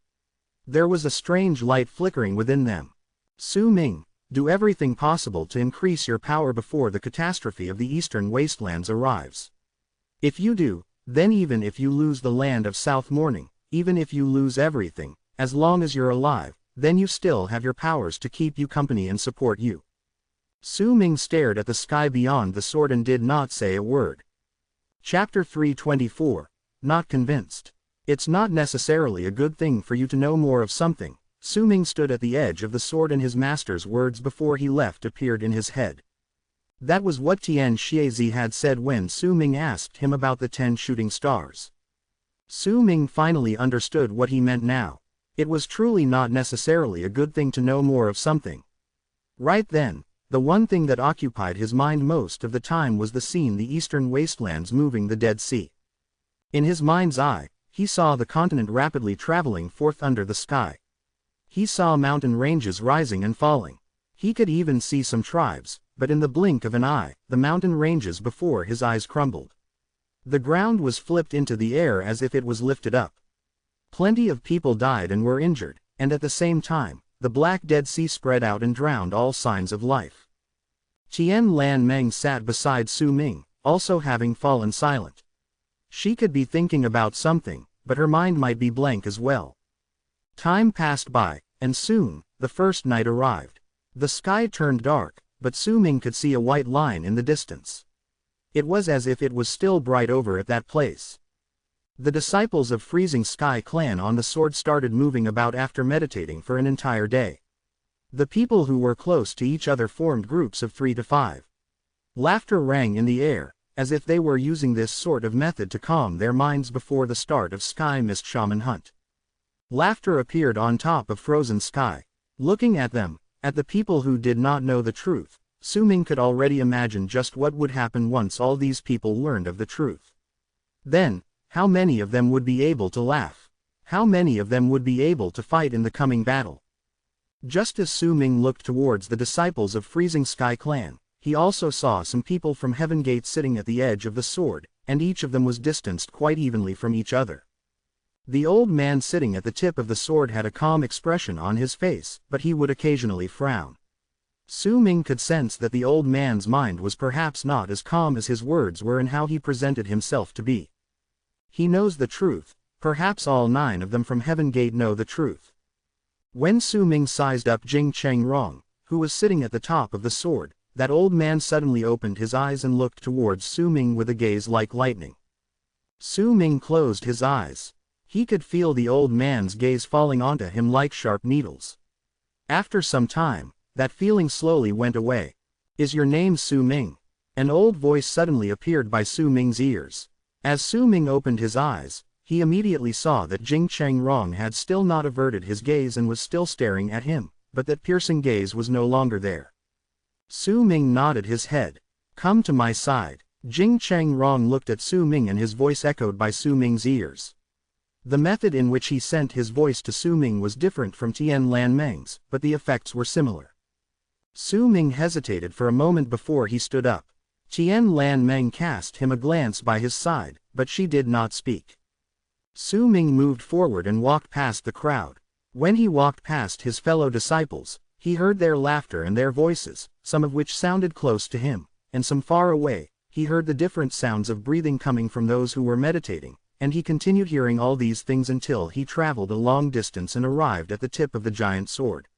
There was a strange light flickering within them. Su Ming, do everything possible to increase your power before the catastrophe of the eastern wastelands arrives. If you do, then even if you lose the land of South Morning, even if you lose everything, as long as you're alive, then you still have your powers to keep you company and support you. Su Ming stared at the sky beyond the sword and did not say a word. Chapter 324. Not convinced. It's not necessarily a good thing for you to know more of something. Su Ming stood at the edge of the sword and his master's words before he left appeared in his head. That was what Tian Shiezi had said when Su Ming asked him about the 10 shooting stars. Su Ming finally understood what he meant now. It was truly not necessarily a good thing to know more of something. Right then, the one thing that occupied his mind most of the time was the scene, the eastern wastelands moving the Dead Sea. In his mind's eye, he saw the continent rapidly traveling forth under the sky. He saw mountain ranges rising and falling. He could even see some tribes, but in the blink of an eye, the mountain ranges before his eyes crumbled. The ground was flipped into the air as if it was lifted up. Plenty of people died and were injured, and at the same time, the Black Dead Sea spread out and drowned all signs of life. Tian Lan Meng sat beside Su Ming, also having fallen silent. She could be thinking about something, but her mind might be blank as well. Time passed by, and soon, the first night arrived. The sky turned dark, but Su Ming could see a white line in the distance. It was as if it was still bright over at that place. The disciples of Freezing Sky Clan on the sword started moving about after meditating for an entire day. The people who were close to each other formed groups of 3 to 5. Laughter rang in the air, as if they were using this sort of method to calm their minds before the start of Sky Mist Shaman Hunt. Laughter appeared on top of frozen sky. Looking at them, at the people who did not know the truth, Su Ming could already imagine just what would happen once all these people learned of the truth. Then, how many of them would be able to laugh? How many of them would be able to fight in the coming battle? Just as Su Ming looked towards the disciples of Freezing Sky Clan, he also saw some people from Heaven Gate sitting at the edge of the sword, and each of them was distanced quite evenly from each other. The old man sitting at the tip of the sword had a calm expression on his face, but he would occasionally frown. Su Ming could sense that the old man's mind was perhaps not as calm as his words were and how he presented himself to be. He knows the truth, perhaps all 9 of them from Heaven Gate know the truth. When Su Ming sized up Jing Cheng Rong, who was sitting at the top of the sword, that old man suddenly opened his eyes and looked towards Su Ming with a gaze like lightning. Su Ming closed his eyes. He could feel the old man's gaze falling onto him like sharp needles. After some time, that feeling slowly went away. Is your name Su Ming? An old voice suddenly appeared by Su Ming's ears. As Su Ming opened his eyes, he immediately saw that Jing Cheng Rong had still not averted his gaze and was still staring at him, but that piercing gaze was no longer there. Su Ming nodded his head. Come to my side. Jing Cheng Rong looked at Su Ming and his voice echoed by Su Ming's ears. The method in which he sent his voice to Su Ming was different from Tian Lan Meng's, but the effects were similar. Su Ming hesitated for a moment before he stood up. Tian Lan Meng cast him a glance by his side, but she did not speak. Su Ming moved forward and walked past the crowd. When he walked past his fellow disciples, he heard their laughter and their voices, some of which sounded close to him, and some far away. He heard the different sounds of breathing coming from those who were meditating, and he continued hearing all these things until he traveled a long distance and arrived at the tip of the giant sword.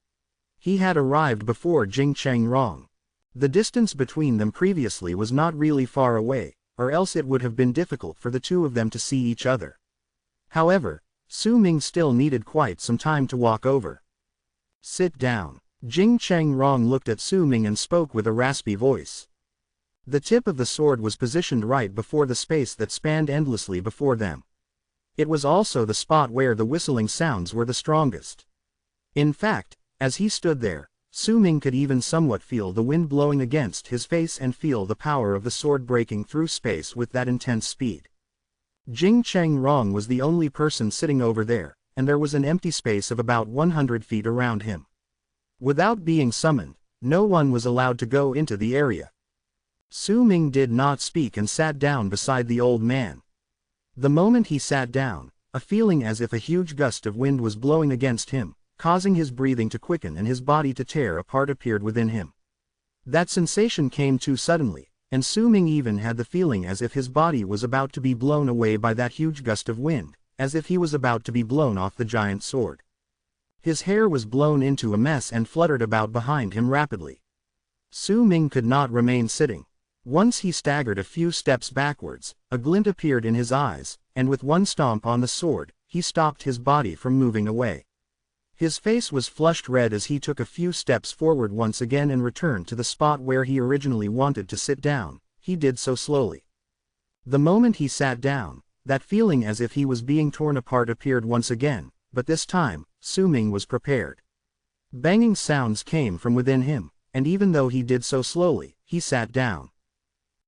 He had arrived before Jing Cheng Rong. The distance between them previously was not really far away, or else it would have been difficult for the two of them to see each other. However, Su Ming still needed quite some time to walk over. Sit down. Jing Cheng Rong looked at Su Ming and spoke with a raspy voice. The tip of the sword was positioned right before the space that spanned endlessly before them. It was also the spot where the whistling sounds were the strongest. In fact, As he stood there, Su Ming could even somewhat feel the wind blowing against his face and feel the power of the sword breaking through space with that intense speed. Jing Cheng Rong was the only person sitting over there, and there was an empty space of about 100 feet around him. Without being summoned, no one was allowed to go into the area. Su Ming did not speak and sat down beside the old man. The moment he sat down, a feeling as if a huge gust of wind was blowing against him, causing his breathing to quicken and his body to tear apart, appeared within him. That sensation came too suddenly, and Su Ming even had the feeling as if his body was about to be blown away by that huge gust of wind, as if he was about to be blown off the giant sword. His hair was blown into a mess and fluttered about behind him rapidly. Su Ming could not remain sitting. Once he staggered a few steps backwards, a glint appeared in his eyes, and with one stomp on the sword, he stopped his body from moving away. His face was flushed red as he took a few steps forward once again and returned to the spot where he originally wanted to sit down. He did so slowly. The moment he sat down, that feeling as if he was being torn apart appeared once again, but this time, Su Ming was prepared. Banging sounds came from within him, and even though he did so slowly, he sat down.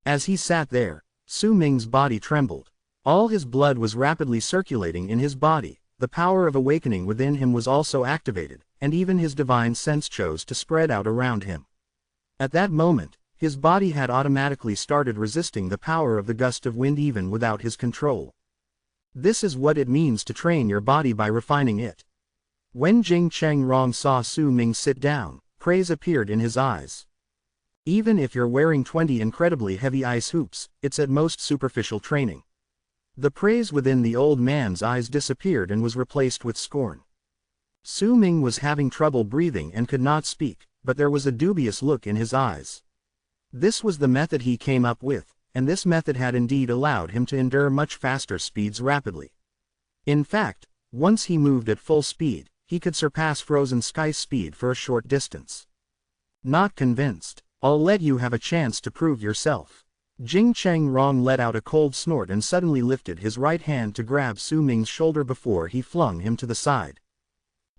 As he sat there, Su Ming's body trembled. All his blood was rapidly circulating in his body, the power of awakening within him was also activated, and even his divine sense chose to spread out around him. At that moment, his body had automatically started resisting the power of the gust of wind even without his control. This is what it means to train your body by refining it. When Jing Cheng Rong saw Su Ming sit down, praise appeared in his eyes. Even if you're wearing 20 incredibly heavy ice hoops, it's at most superficial training. The praise within the old man's eyes disappeared and was replaced with scorn. Su Ming was having trouble breathing and could not speak, but there was a dubious look in his eyes. This was the method he came up with, and this method had indeed allowed him to endure much faster speeds rapidly. In fact, once he moved at full speed, he could surpass Frozen Sky's speed for a short distance. Not convinced? I'll let you have a chance to prove yourself. Jing Cheng Rong let out a cold snort and suddenly lifted his right hand to grab Su Ming's shoulder before he flung him to the side.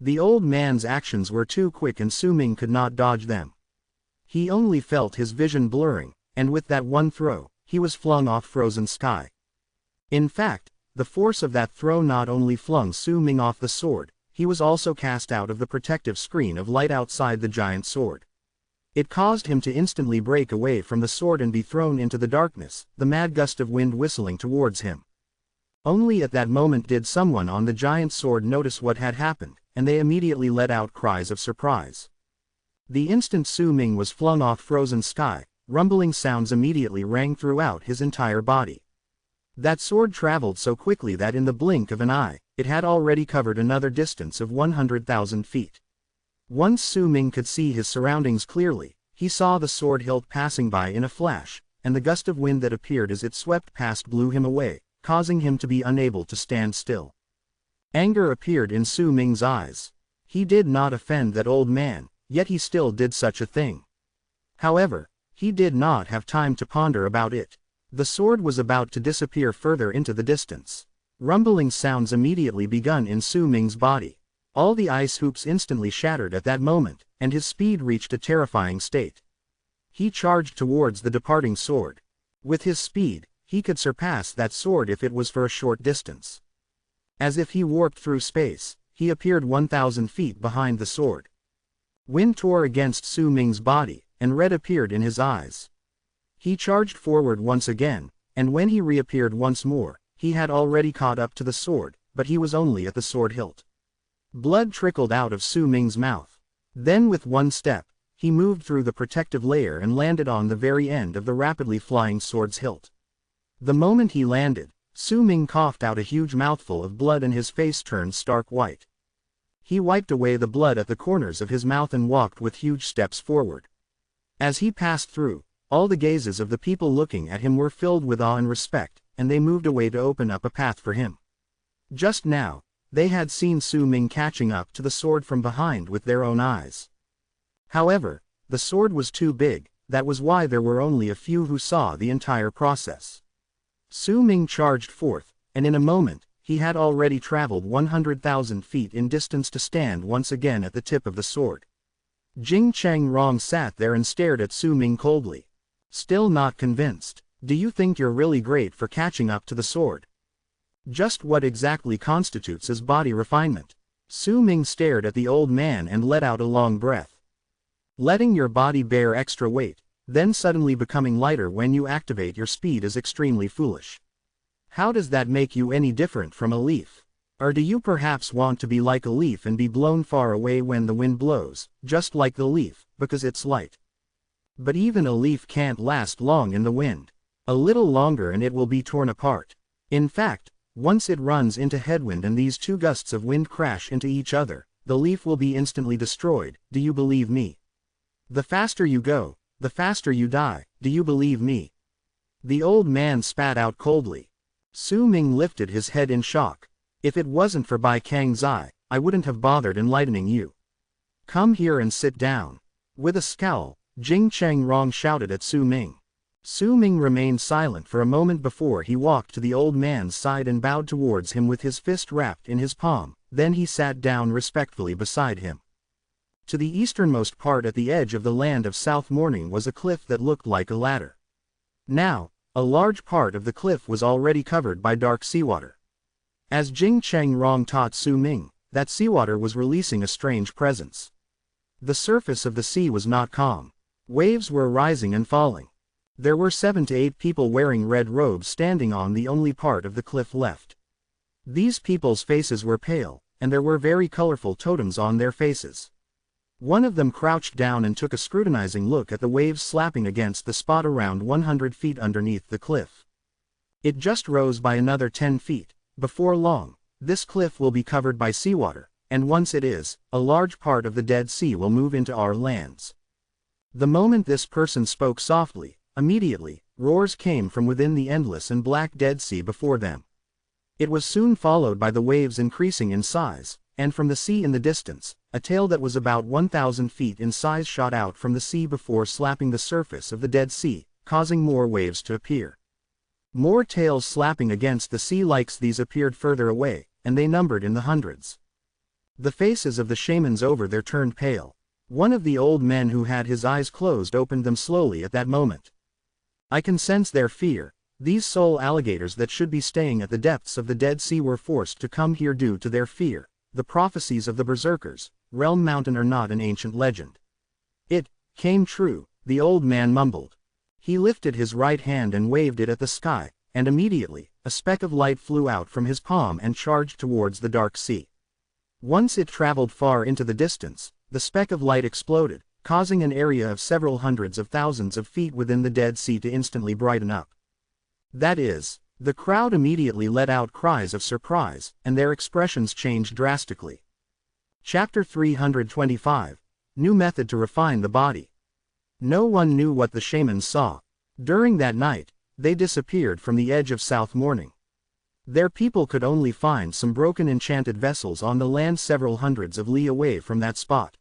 The old man's actions were too quick and Su Ming could not dodge them. He only felt his vision blurring, and with that one throw, he was flung off Frozen Sky. In fact, the force of that throw not only flung Su Ming off the sword, he was also cast out of the protective screen of light outside the giant sword. It caused him to instantly break away from the sword and be thrown into the darkness, the mad gust of wind whistling towards him. Only at that moment did someone on the giant sword notice what had happened, and they immediately let out cries of surprise. The instant Su Ming was flung off Frozen Sky, rumbling sounds immediately rang throughout his entire body. That sword traveled so quickly that in the blink of an eye, it had already covered another distance of 100,000 feet. Once Su Ming could see his surroundings clearly, he saw the sword hilt passing by in a flash, and the gust of wind that appeared as it swept past blew him away, causing him to be unable to stand still. Anger appeared in Su Ming's eyes. He did not offend that old man, yet he still did such a thing. However, he did not have time to ponder about it. The sword was about to disappear further into the distance. Rumbling sounds immediately begun in Su Ming's body. All the ice hoops instantly shattered at that moment, and his speed reached a terrifying state. He charged towards the departing sword. With his speed, he could surpass that sword if it was for a short distance. As if he warped through space, he appeared 1,000 feet behind the sword. Wind tore against Su Ming's body, and red appeared in his eyes. He charged forward once again, and when he reappeared once more, he had already caught up to the sword, but he was only at the sword hilt. Blood trickled out of Su Ming's mouth. Then with one step, he moved through the protective layer and landed on the very end of the rapidly flying sword's hilt. The moment he landed, Su Ming coughed out a huge mouthful of blood and his face turned stark white. He wiped away the blood at the corners of his mouth and walked with huge steps forward. As he passed through, all the gazes of the people looking at him were filled with awe and respect, and they moved away to open up a path for him. Just now, they had seen Su Ming catching up to the sword from behind with their own eyes. However, the sword was too big, that was why there were only a few who saw the entire process. Su Ming charged forth, and in a moment, he had already traveled 100,000 feet in distance to stand once again at the tip of the sword. Jing Cheng Rong sat there and stared at Su Ming coldly. Still not convinced. Do you think you're really great for catching up to the sword? Just what exactly constitutes as body refinement? Su Ming stared at the old man and let out a long breath. Letting your body bear extra weight, then suddenly becoming lighter when you activate your speed is extremely foolish. How does that make you any different from a leaf? Or do you perhaps want to be like a leaf and be blown far away when the wind blows, just like the leaf, because it's light? But even a leaf can't last long in the wind. A little longer and it will be torn apart. In fact, once it runs into headwind and these two gusts of wind crash into each other, the leaf will be instantly destroyed. Do you believe me? The faster you go, the faster you die. Do you believe me? The old man spat out coldly. Su Ming lifted his head in shock. If it wasn't for Bai Kang Zai, I wouldn't have bothered enlightening you. Come here and sit down. With a scowl, Jing Cheng Rong shouted at Su Ming. Su Ming remained silent for a moment before he walked to the old man's side and bowed towards him with his fist wrapped in his palm, then he sat down respectfully beside him. To the easternmost part at the edge of the land of South Morning was a cliff that looked like a ladder. Now, a large part of the cliff was already covered by dark seawater. As Jing Cheng Rong taught Su Ming, that seawater was releasing a strange presence. The surface of the sea was not calm. Waves were rising and falling. There were 7 to 8 people wearing red robes standing on the only part of the cliff left. These people's faces were pale, and there were very colorful totems on their faces. One of them crouched down and took a scrutinizing look at the waves slapping against the spot around 100 feet underneath the cliff. It just rose by another 10 feet. Before long, this cliff will be covered by seawater, and once it is, a large part of the Dead Sea will move into our lands. The moment this person spoke softly, immediately, roars came from within the endless and black Dead Sea before them. It was soon followed by the waves increasing in size, and from the sea in the distance, a tail that was about 1,000 feet in size shot out from the sea before slapping the surface of the Dead Sea, causing more waves to appear. More tails slapping against the sea like these appeared further away, and they numbered in the hundreds. The faces of the shamans over there turned pale. One of the old men who had his eyes closed opened them slowly at that moment. I can sense their fear. These soul alligators that should be staying at the depths of the Dead Sea were forced to come here due to their fear. The prophecies of the berserkers, Realm Mountain are not an ancient legend. It came true, the old man mumbled. He lifted his right hand and waved it at the sky, and immediately, a speck of light flew out from his palm and charged towards the dark sea. Once it traveled far into the distance, the speck of light exploded, causing an area of several hundreds of thousands of feet within the Dead Sea to instantly brighten up. That is, the crowd immediately let out cries of surprise, and their expressions changed drastically. Chapter 325. New Method to Refine the Body. No one knew what the shamans saw. During that night, they disappeared from the edge of South Morning. Their people could only find some broken enchanted vessels on the land several hundreds of li away from that spot.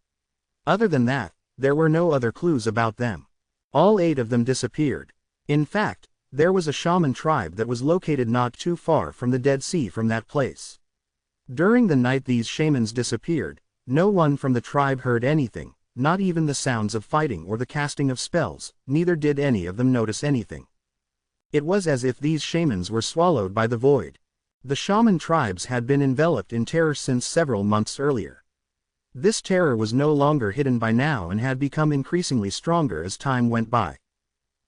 Other than that, there were no other clues about them. All 8 of them disappeared. In fact, there was a shaman tribe that was located not too far from the Dead Sea from that place. During the night these shamans disappeared, no one from the tribe heard anything. Not even the sounds of fighting or the casting of spells, neither did any of them notice anything. It was as if these shamans were swallowed by the void. The shaman tribes had been enveloped in terror since several months earlier. This terror was no longer hidden by now and had become increasingly stronger as time went by.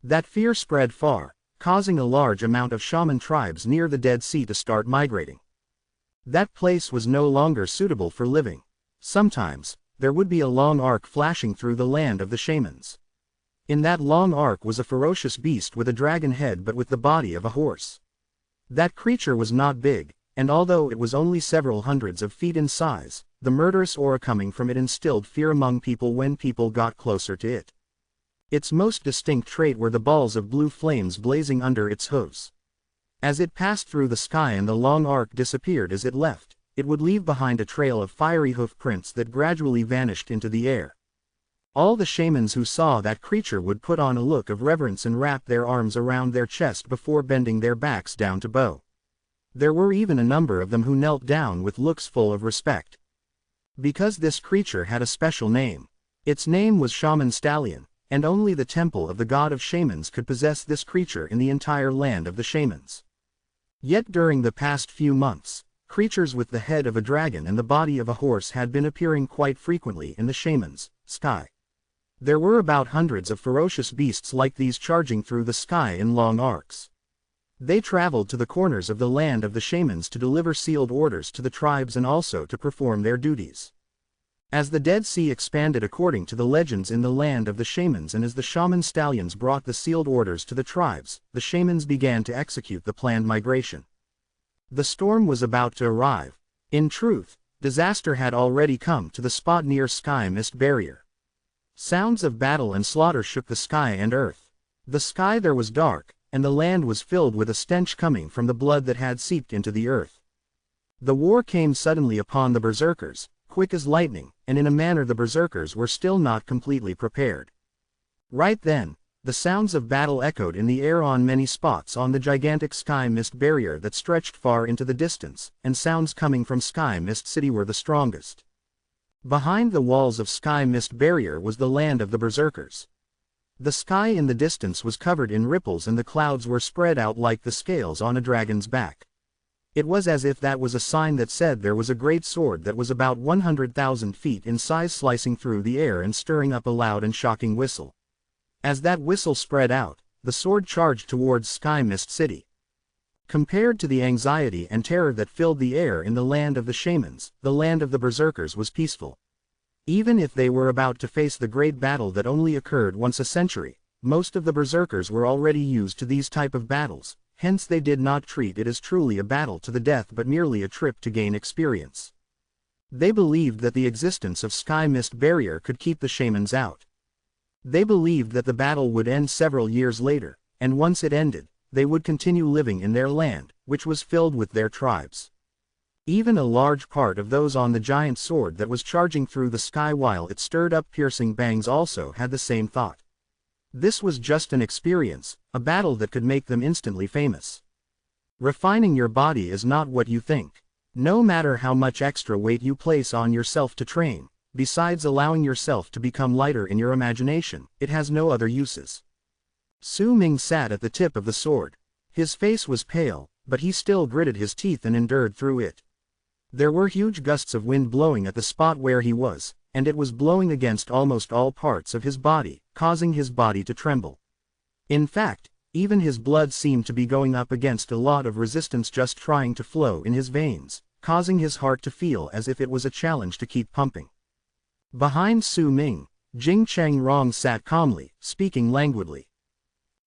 That fear spread far, causing a large amount of shaman tribes near the Dead Sea to start migrating. That place was no longer suitable for living. Sometimes, there would be a long arc flashing through the land of the shamans. In that long arc was a ferocious beast with a dragon head but with the body of a horse. That creature was not big, and although it was only several hundreds of feet in size, the murderous aura coming from it instilled fear among people when people got closer to it. Its most distinct trait were the balls of blue flames blazing under its hooves. As it passed through the sky and the long arc disappeared as it left, it would leave behind a trail of fiery hoof prints that gradually vanished into the air. All the shamans who saw that creature would put on a look of reverence and wrap their arms around their chest before bending their backs down to bow. There were even a number of them who knelt down with looks full of respect. Because this creature had a special name. Its name was Shaman Stallion, and only the temple of the god of shamans could possess this creature in the entire land of the shamans. Yet during the past few months, creatures with the head of a dragon and the body of a horse had been appearing quite frequently in the shamans' sky. There were about hundreds of ferocious beasts like these charging through the sky in long arcs. They traveled to the corners of the land of the shamans to deliver sealed orders to the tribes and also to perform their duties. As the Dead Sea expanded according to the legends in the land of the shamans, and as the shaman stallions brought the sealed orders to the tribes, the shamans began to execute the planned migration. The storm was about to arrive. In truth, disaster had already come to the spot near Sky Mist Barrier. Sounds of battle and slaughter shook the sky and earth. The sky there was dark, and the land was filled with a stench coming from the blood that had seeped into the earth. The war came suddenly upon the berserkers, quick as lightning, and in a manner the berserkers were still not completely prepared. Right then, the sounds of battle echoed in the air on many spots on the gigantic Sky Mist Barrier that stretched far into the distance, and sounds coming from Sky Mist City were the strongest. Behind the walls of Sky Mist Barrier was the land of the berserkers. The sky in the distance was covered in ripples and the clouds were spread out like the scales on a dragon's back. It was as if that was a sign that said there was a great sword that was about 100,000 feet in size slicing through the air and stirring up a loud and shocking whistle. As that whistle spread out, the sword charged towards Sky Mist City. Compared to the anxiety and terror that filled the air in the land of the shamans, the land of the berserkers was peaceful. Even if they were about to face the great battle that only occurred once a century, most of the berserkers were already used to these type of battles. Hence they did not treat it as truly a battle to the death but merely a trip to gain experience. They believed that the existence of Sky Mist Barrier could keep the shamans out. They believed that the battle would end several years later, and once it ended, they would continue living in their land, which was filled with their tribes. Even a large part of those on the giant sword that was charging through the sky while it stirred up piercing bangs also had the same thought. This was just an experience, a battle that could make them instantly famous. Refining your body is not what you think. No matter how much extra weight you place on yourself to train, besides allowing yourself to become lighter in your imagination, it has no other uses. Su Ming sat at the tip of the sword. His face was pale, but he still gritted his teeth and endured through it. There were huge gusts of wind blowing at the spot where he was, and it was blowing against almost all parts of his body, causing his body to tremble. In fact, even his blood seemed to be going up against a lot of resistance just trying to flow in his veins, causing his heart to feel as if it was a challenge to keep pumping. Behind Su Ming, Jing Cheng Rong sat calmly, speaking languidly.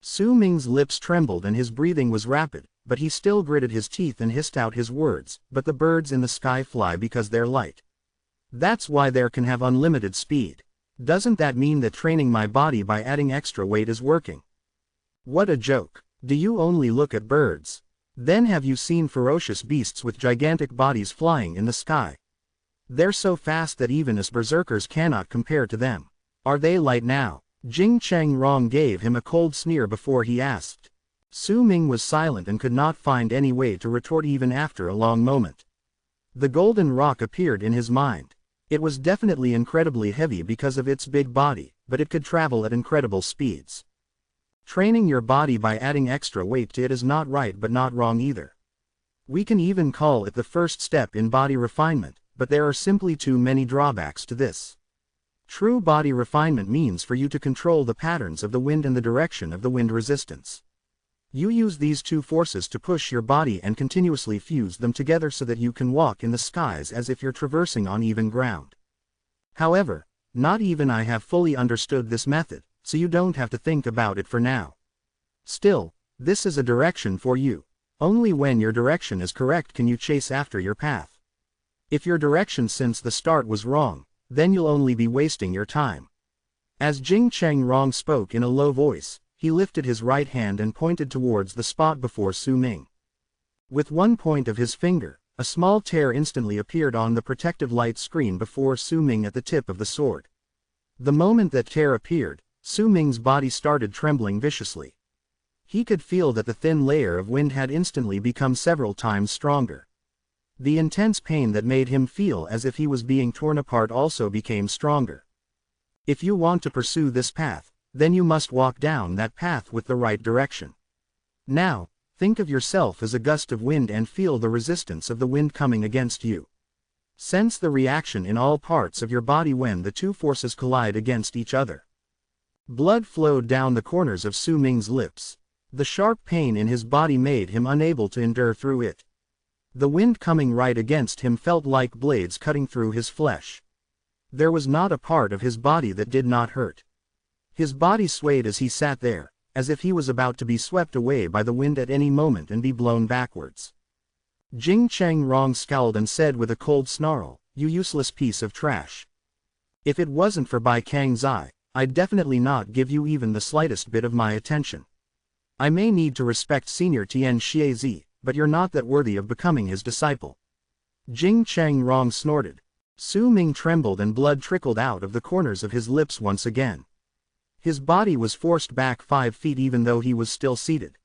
Su Ming's lips trembled and his breathing was rapid, but he still gritted his teeth and hissed out his words, "But the birds in the sky fly because they're light. That's why they can have unlimited speed. Doesn't that mean that training my body by adding extra weight is working? What a joke. Do you only look at birds? Then have you seen ferocious beasts with gigantic bodies flying in the sky? They're so fast that even us berserkers cannot compare to them. Are they light now?" Jing Cheng Rong gave him a cold sneer before he asked. Su Ming was silent and could not find any way to retort even after a long moment. The golden rock appeared in his mind. It was definitely incredibly heavy because of its big body, but it could travel at incredible speeds. Training your body by adding extra weight to it is not right but not wrong either. We can even call it the first step in body refinement, but there are simply too many drawbacks to this. True body refinement means for you to control the patterns of the wind and the direction of the wind resistance. You use these two forces to push your body and continuously fuse them together so that you can walk in the skies as if you're traversing on even ground. However, not even I have fully understood this method, so you don't have to think about it for now. Still, this is a direction for you. Only when your direction is correct can you chase after your path. If your direction since the start was wrong, then you'll only be wasting your time. As Jing Cheng Rong spoke in a low voice, he lifted his right hand and pointed towards the spot before Su Ming. With one point of his finger, a small tear instantly appeared on the protective light screen before Su Ming at the tip of the sword. The moment that tear appeared, Su Ming's body started trembling viciously. He could feel that the thin layer of wind had instantly become several times stronger. The intense pain that made him feel as if he was being torn apart also became stronger. If you want to pursue this path, then you must walk down that path with the right direction. Now, think of yourself as a gust of wind and feel the resistance of the wind coming against you. Sense the reaction in all parts of your body when the two forces collide against each other. Blood flowed down the corners of Su Ming's lips. The sharp pain in his body made him unable to endure through it. The wind coming right against him felt like blades cutting through his flesh. There was not a part of his body that did not hurt. His body swayed as he sat there, as if he was about to be swept away by the wind at any moment and be blown backwards. Jing Cheng Rong scowled and said with a cold snarl, "You useless piece of trash. If it wasn't for Bai Kang's eye, I'd definitely not give you even the slightest bit of my attention. I may need to respect Senior Tian Xiezi, but you're not that worthy of becoming his disciple." Jing Cheng Rong snorted. Su Ming trembled and blood trickled out of the corners of his lips once again. His body was forced back 5 feet even though he was still seated.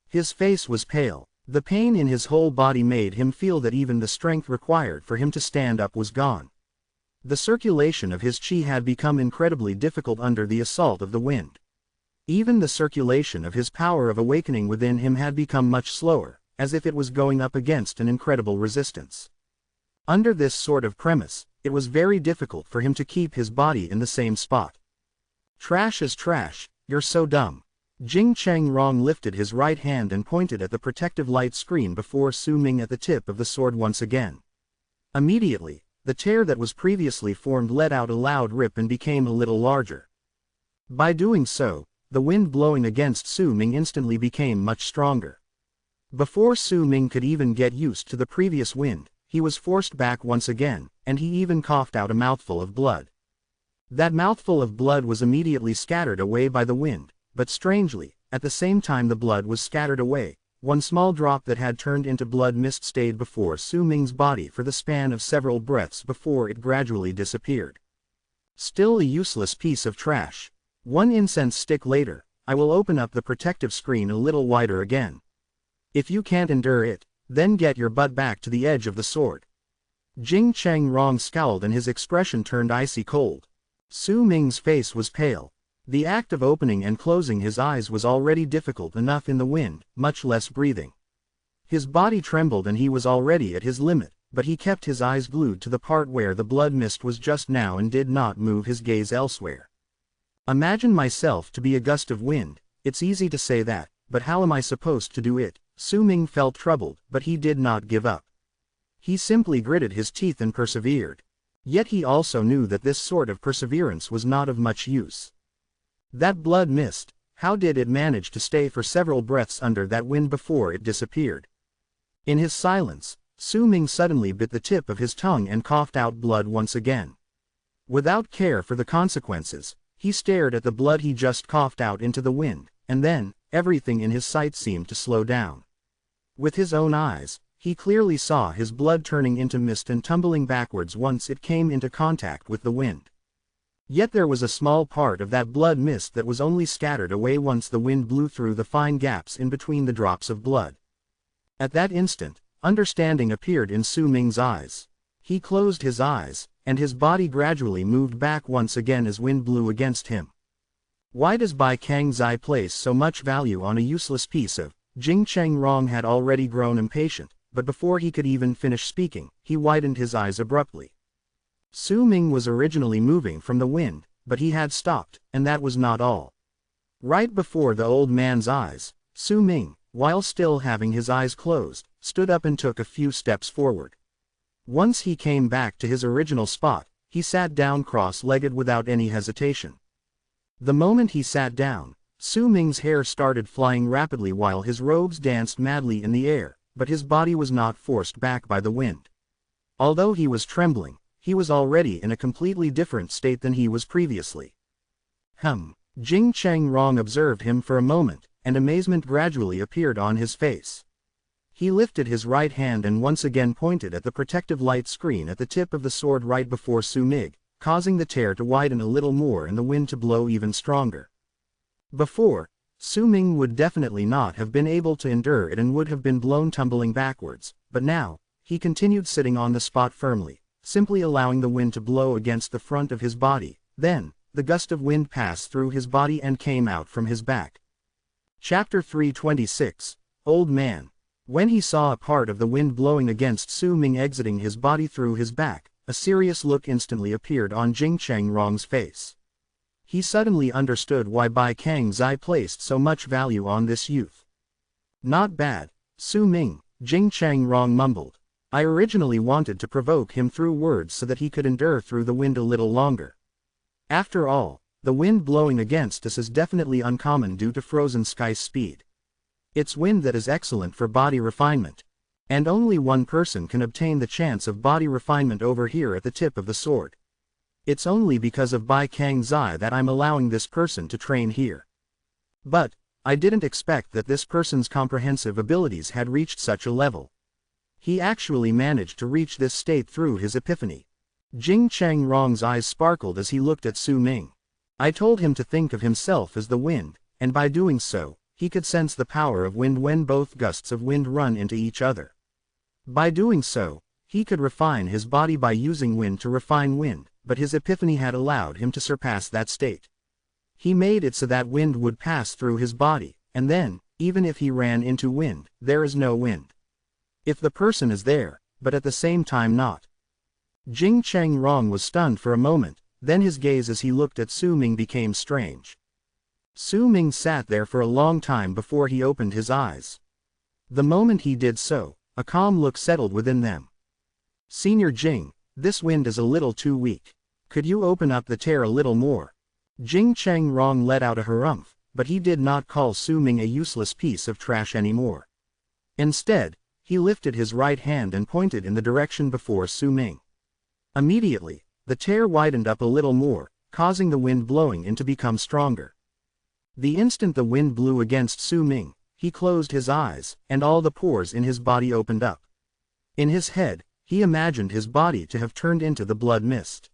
His face was pale. The pain in his whole body made him feel that even the strength required for him to stand up was gone. The circulation of his qi had become incredibly difficult under the assault of the wind. Even the circulation of his power of awakening within him had become much slower, as if it was going up against an incredible resistance. Under this sort of premise, it was very difficult for him to keep his body in the same spot. "Trash is trash, you're so dumb." Jing Cheng Rong lifted his right hand and pointed at the protective light screen before Su Ming at the tip of the sword once again. Immediately, the tear that was previously formed let out a loud rip and became a little larger. By doing so, the wind blowing against Su Ming instantly became much stronger. Before Su Ming could even get used to the previous wind, he was forced back once again, and he even coughed out a mouthful of blood. That mouthful of blood was immediately scattered away by the wind. But strangely, at the same time the blood was scattered away, one small drop that had turned into blood mist stayed before Su Ming's body for the span of several breaths before it gradually disappeared. Still a useless piece of trash. One incense stick later, I will open up the protective screen a little wider again. If you can't endure it, then get your butt back to the edge of the sword. Jing Cheng Rong scowled and his expression turned icy cold. Su Ming's face was pale. The act of opening and closing his eyes was already difficult enough in the wind, much less breathing. His body trembled and he was already at his limit, but he kept his eyes glued to the part where the blood mist was just now and did not move his gaze elsewhere. Imagine myself to be a gust of wind, it's easy to say that, but how am I supposed to do it? Su Ming felt troubled, but he did not give up. He simply gritted his teeth and persevered. Yet he also knew that this sort of perseverance was not of much use. That blood mist, how did it manage to stay for several breaths under that wind before it disappeared? In his silence, Su Ming suddenly bit the tip of his tongue and coughed out blood once again. Without care for the consequences, he stared at the blood he just coughed out into the wind, and then, everything in his sight seemed to slow down. With his own eyes, he clearly saw his blood turning into mist and tumbling backwards once it came into contact with the wind. Yet there was a small part of that blood mist that was only scattered away once the wind blew through the fine gaps in between the drops of blood. At that instant, understanding appeared in Su Ming's eyes. He closed his eyes, and his body gradually moved back once again as wind blew against him. Why does Bai Kang Zai place so much value on a useless piece of? Jing Cheng Rong had already grown impatient, but before he could even finish speaking, he widened his eyes abruptly. Su Ming was originally moving from the wind, but he had stopped, and that was not all. Right before the old man's eyes, Su Ming, while still having his eyes closed, stood up and took a few steps forward. Once he came back to his original spot, he sat down cross-legged without any hesitation. The moment he sat down, Su Ming's hair started flying rapidly while his robes danced madly in the air, but his body was not forced back by the wind. Although he was trembling, he was already in a completely different state than he was previously. Jing Cheng Rong observed him for a moment, and amazement gradually appeared on his face. He lifted his right hand and once again pointed at the protective light screen at the tip of the sword right before Su Ming, causing the tear to widen a little more and the wind to blow even stronger. Before, Su Ming would definitely not have been able to endure it and would have been blown tumbling backwards, but now, he continued sitting on the spot firmly, simply allowing the wind to blow against the front of his body. Then, the gust of wind passed through his body and came out from his back. Chapter 326, Old Man. When he saw a part of the wind blowing against Su Ming exiting his body through his back, a serious look instantly appeared on Jing Changrong's face. He suddenly understood why Bai Kang Zai placed so much value on this youth. Not bad, Su Ming, Jing Changrong mumbled. I originally wanted to provoke him through words so that he could endure through the wind a little longer. After all, the wind blowing against us is definitely uncommon due to frozen sky's speed. It's wind that is excellent for body refinement. And only one person can obtain the chance of body refinement over here at the tip of the sword. It's only because of Bai Kang Zai that I'm allowing this person to train here. But, I didn't expect that this person's comprehensive abilities had reached such a level. He actually managed to reach this state through his epiphany. Jing Changrong's eyes sparkled as he looked at Su Ming. I told him to think of himself as the wind, and by doing so, he could sense the power of wind when both gusts of wind run into each other. By doing so, he could refine his body by using wind to refine wind, but his epiphany had allowed him to surpass that state. He made it so that wind would pass through his body, and then, even if he ran into wind, there is no wind. If the person is there, but at the same time not. Jing Changrong was stunned for a moment, then his gaze as he looked at Su Ming became strange. Su Ming sat there for a long time before he opened his eyes. The moment he did so, a calm look settled within them. Senior Jing, this wind is a little too weak. Could you open up the tear a little more? Jing Changrong let out a harumph, but he did not call Su Ming a useless piece of trash anymore. Instead, he lifted his right hand and pointed in the direction before Su Ming. Immediately, the tear widened up a little more, causing the wind blowing in to become stronger. The instant the wind blew against Su Ming, he closed his eyes, and all the pores in his body opened up. In his head, he imagined his body to have turned into the blood mist.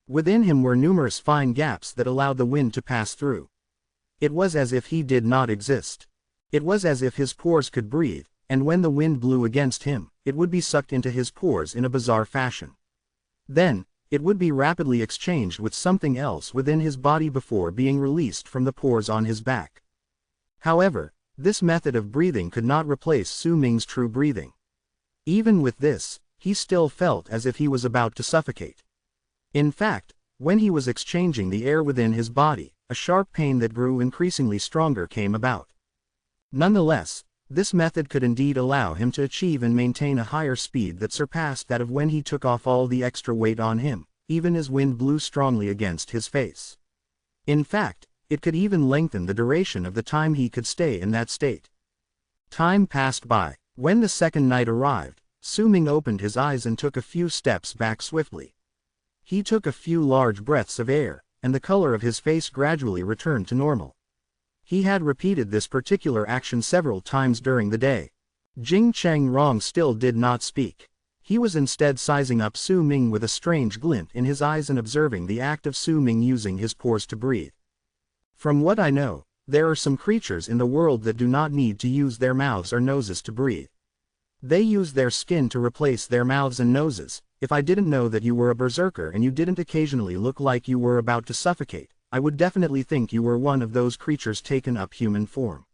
Within him were numerous fine gaps that allowed the wind to pass through. It was as if he did not exist. It was as if his pores could breathe, and when the wind blew against him, it would be sucked into his pores in a bizarre fashion. Then, it would be rapidly exchanged with something else within his body before being released from the pores on his back. However, this method of breathing could not replace Su Ming's true breathing. Even with this, he still felt as if he was about to suffocate. In fact, when he was exchanging the air within his body, a sharp pain that grew increasingly stronger came about. Nonetheless, this method could indeed allow him to achieve and maintain a higher speed that surpassed that of when he took off all the extra weight on him, even as wind blew strongly against his face. In fact, it could even lengthen the duration of the time he could stay in that state. Time passed by. When the second night arrived, Su Ming opened his eyes and took a few steps back swiftly. He took a few large breaths of air, and the color of his face gradually returned to normal. He had repeated this particular action several times during the day. Jing Changrong still did not speak. He was instead sizing up Su Ming with a strange glint in his eyes and observing the act of Su Ming using his pores to breathe. From what I know, there are some creatures in the world that do not need to use their mouths or noses to breathe. They use their skin to replace their mouths and noses. If I didn't know that you were a berserker and you didn't occasionally look like you were about to suffocate, I would definitely think you were one of those creatures taken up human form.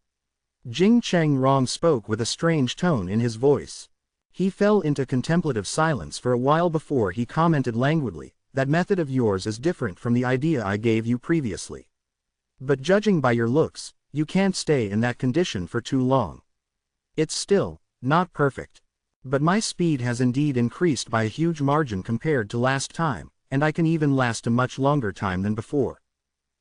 Jing Changrong spoke with a strange tone in his voice. He fell into contemplative silence for a while before he commented languidly, "That method of yours is different from the idea I gave you previously. But judging by your looks, you can't stay in that condition for too long. It's still not perfect. But my speed has indeed increased by a huge margin compared to last time, and I can even last a much longer time than before.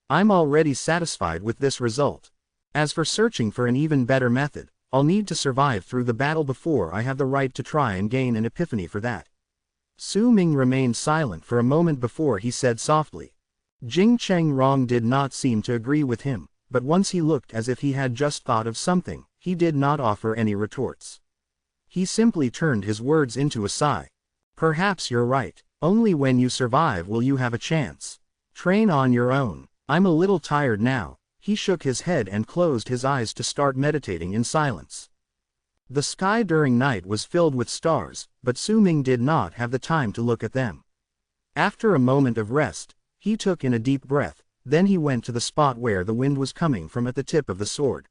I'm already satisfied with this result. As for searching for an even better method, I'll need to survive through the battle before I have the right to try and gain an epiphany for that." Su Ming remained silent for a moment before he said softly. Jing Changrong did not seem to agree with him, but once he looked as if he had just thought of something, he did not offer any retorts. He simply turned his words into a sigh. "Perhaps you're right. Only when you survive will you have a chance. Train on your own. I'm a little tired now." He shook his head and closed his eyes to start meditating in silence. The sky during night was filled with stars, but Su Ming did not have the time to look at them. After a moment of rest, He took in a deep breath, then he went to the spot where the wind was coming from at the tip of the sword.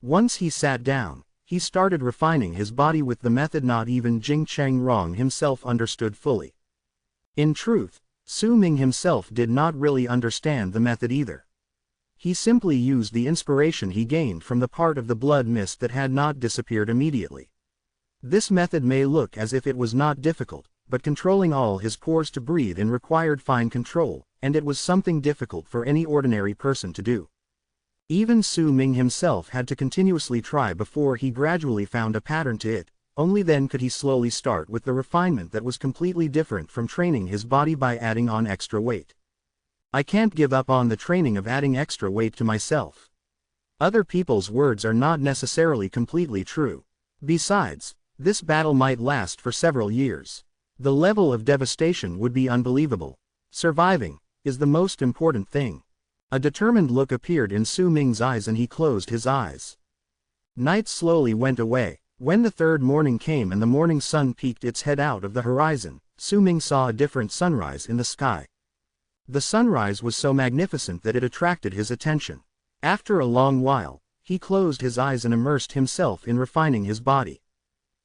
Once he sat down, he started refining his body with the method not even Jing Changrong himself understood fully. In truth, Su Ming himself did not really understand the method either. He simply used the inspiration he gained from the part of the blood mist that had not disappeared immediately. This method may look as if it was not difficult, but controlling all his pores to breathe in required fine control, and it was something difficult for any ordinary person to do. Even Su Ming himself had to continuously try before he gradually found a pattern to it. Only then could he slowly start with the refinement that was completely different from training his body by adding on extra weight. I can't give up on the training of adding extra weight to myself. Other people's words are not necessarily completely true. Besides, this battle might last for several years. The level of devastation would be unbelievable. Surviving is the most important thing. A determined look appeared in Su Ming's eyes and he closed his eyes. Night slowly went away. When the third morning came and the morning sun peeked its head out of the horizon, Su Ming saw a different sunrise in the sky. The sunrise was so magnificent that it attracted his attention. After a long while, he closed his eyes and immersed himself in refining his body.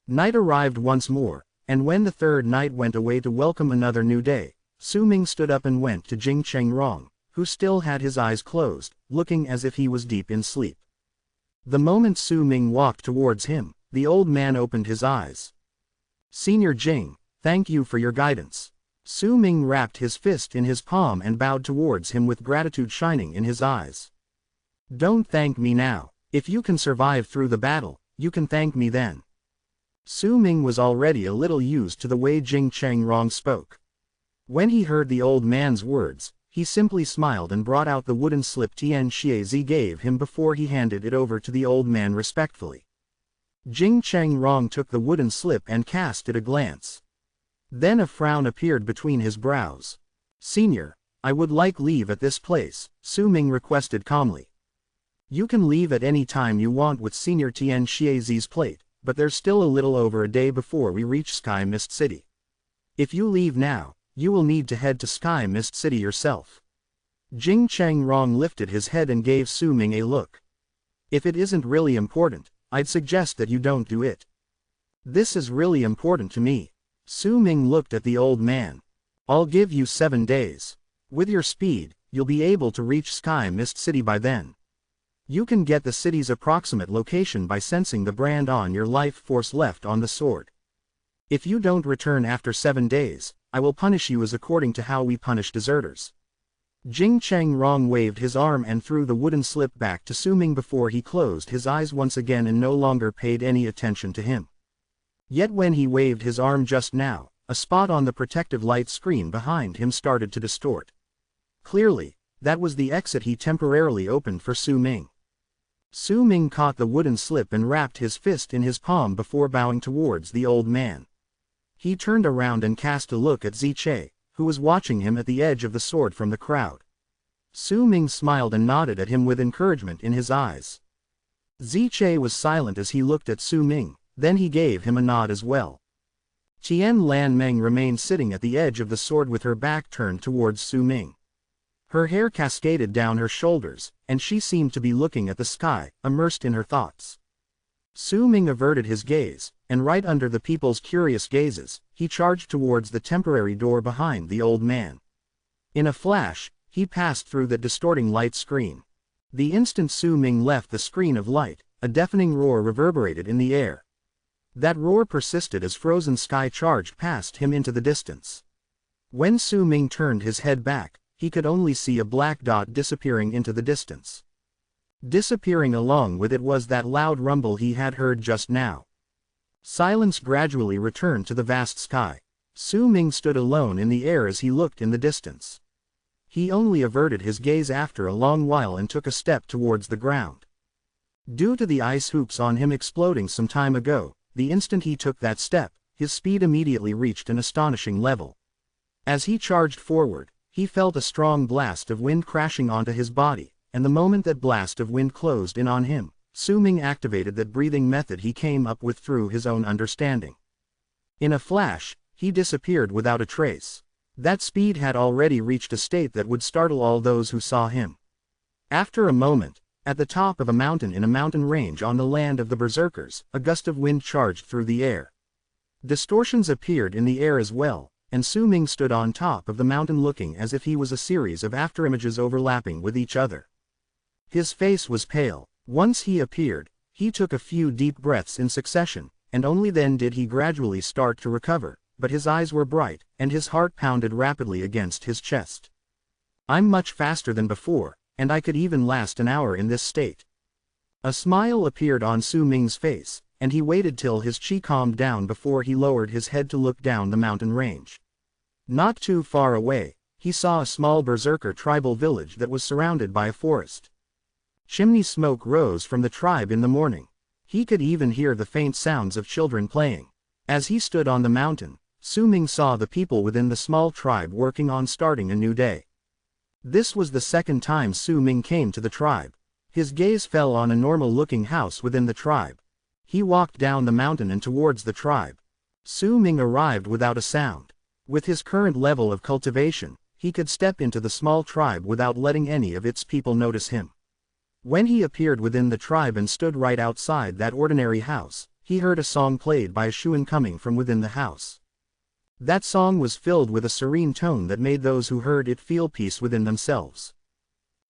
Night arrived once more, and when the third night went away to welcome another new day, Su Ming stood up and went to Jing Changrong, who still had his eyes closed, looking as if he was deep in sleep. The moment Su Ming walked towards him, the old man opened his eyes. "Senior Jing, thank you for your guidance." Su Ming wrapped his fist in his palm and bowed towards him with gratitude shining in his eyes. "Don't thank me now. If you can survive through the battle, you can thank me then." Su Ming was already a little used to the way Jing Changrong spoke. When he heard the old man's words, he simply smiled and brought out the wooden slip Tian Shiezi gave him before he handed it over to the old man respectfully. Jing Changrong took the wooden slip and cast it a glance. Then a frown appeared between his brows. "Senior, I would like leave at this place," Su Ming requested calmly. "You can leave at any time you want with Senior Tian Shiezi's plate, but there's still a little over a day before we reach Sky Mist City. If you leave now, you will need to head to Sky Mist City yourself." Jing Changrong lifted his head and gave Su Ming a look. "If it isn't really important, I'd suggest that you don't do it." "This is really important to me." Su Ming looked at the old man. "I'll give you 7 days. With your speed, you'll be able to reach Sky Mist City by then. You can get the city's approximate location by sensing the brand on your life force left on the sword. If you don't return after 7 days, I will punish you as according to how we punish deserters." Jing Changrong waved his arm and threw the wooden slip back to Su Ming before he closed his eyes once again and no longer paid any attention to him. Yet when he waved his arm just now, a spot on the protective light screen behind him started to distort. Clearly, that was the exit he temporarily opened for Su Ming. Su Ming caught the wooden slip and wrapped his fist in his palm before bowing towards the old man. He turned around and cast a look at Ziche, who was watching him at the edge of the sword from the crowd. Su Ming smiled and nodded at him with encouragement in his eyes. Ziche was silent as he looked at Su Ming, then he gave him a nod as well. Tian Lan Meng remained sitting at the edge of the sword with her back turned towards Su Ming. Her hair cascaded down her shoulders, and she seemed to be looking at the sky, immersed in her thoughts. Su Ming averted his gaze, and right under the people's curious gazes, he charged towards the temporary door behind the old man. In a flash, he passed through the distorting light screen. The instant Su Ming left the screen of light, a deafening roar reverberated in the air. That roar persisted as frozen sky charged past him into the distance. When Su Ming turned his head back, he could only see a black dot disappearing into the distance. Disappearing along with it was that loud rumble he had heard just now. Silence gradually returned to the vast sky. Su Ming stood alone in the air as he looked in the distance. He only averted his gaze after a long while and took a step towards the ground. Due to the ice hoops on him exploding some time ago, the instant he took that step, his speed immediately reached an astonishing level. As he charged forward, he felt a strong blast of wind crashing onto his body, and the moment that blast of wind closed in on him, Su Ming activated that breathing method he came up with through his own understanding. In a flash, he disappeared without a trace. That speed had already reached a state that would startle all those who saw him. After a moment, at the top of a mountain in a mountain range on the land of the berserkers, a gust of wind charged through the air. Distortions appeared in the air as well, and Su Ming stood on top of the mountain looking as if he was a series of afterimages overlapping with each other. His face was pale. Once he appeared, he took a few deep breaths in succession, and only then did he gradually start to recover, but his eyes were bright, and his heart pounded rapidly against his chest. I'm much faster than before, and I could even last an hour in this state. A smile appeared on Su Ming's face, and he waited till his chi calmed down before he lowered his head to look down the mountain range. Not too far away, he saw a small berserker tribal village that was surrounded by a forest. Chimney smoke rose from the tribe in the morning. He could even hear the faint sounds of children playing. As he stood on the mountain, Su Ming saw the people within the small tribe working on starting a new day. This was the second time Su Ming came to the tribe. His gaze fell on a normal-looking house within the tribe. He walked down the mountain and towards the tribe. Su Ming arrived without a sound. With his current level of cultivation, he could step into the small tribe without letting any of its people notice him. When he appeared within the tribe and stood right outside that ordinary house, he heard a song played by a Shuan coming from within the house. That song was filled with a serene tone that made those who heard it feel peace within themselves.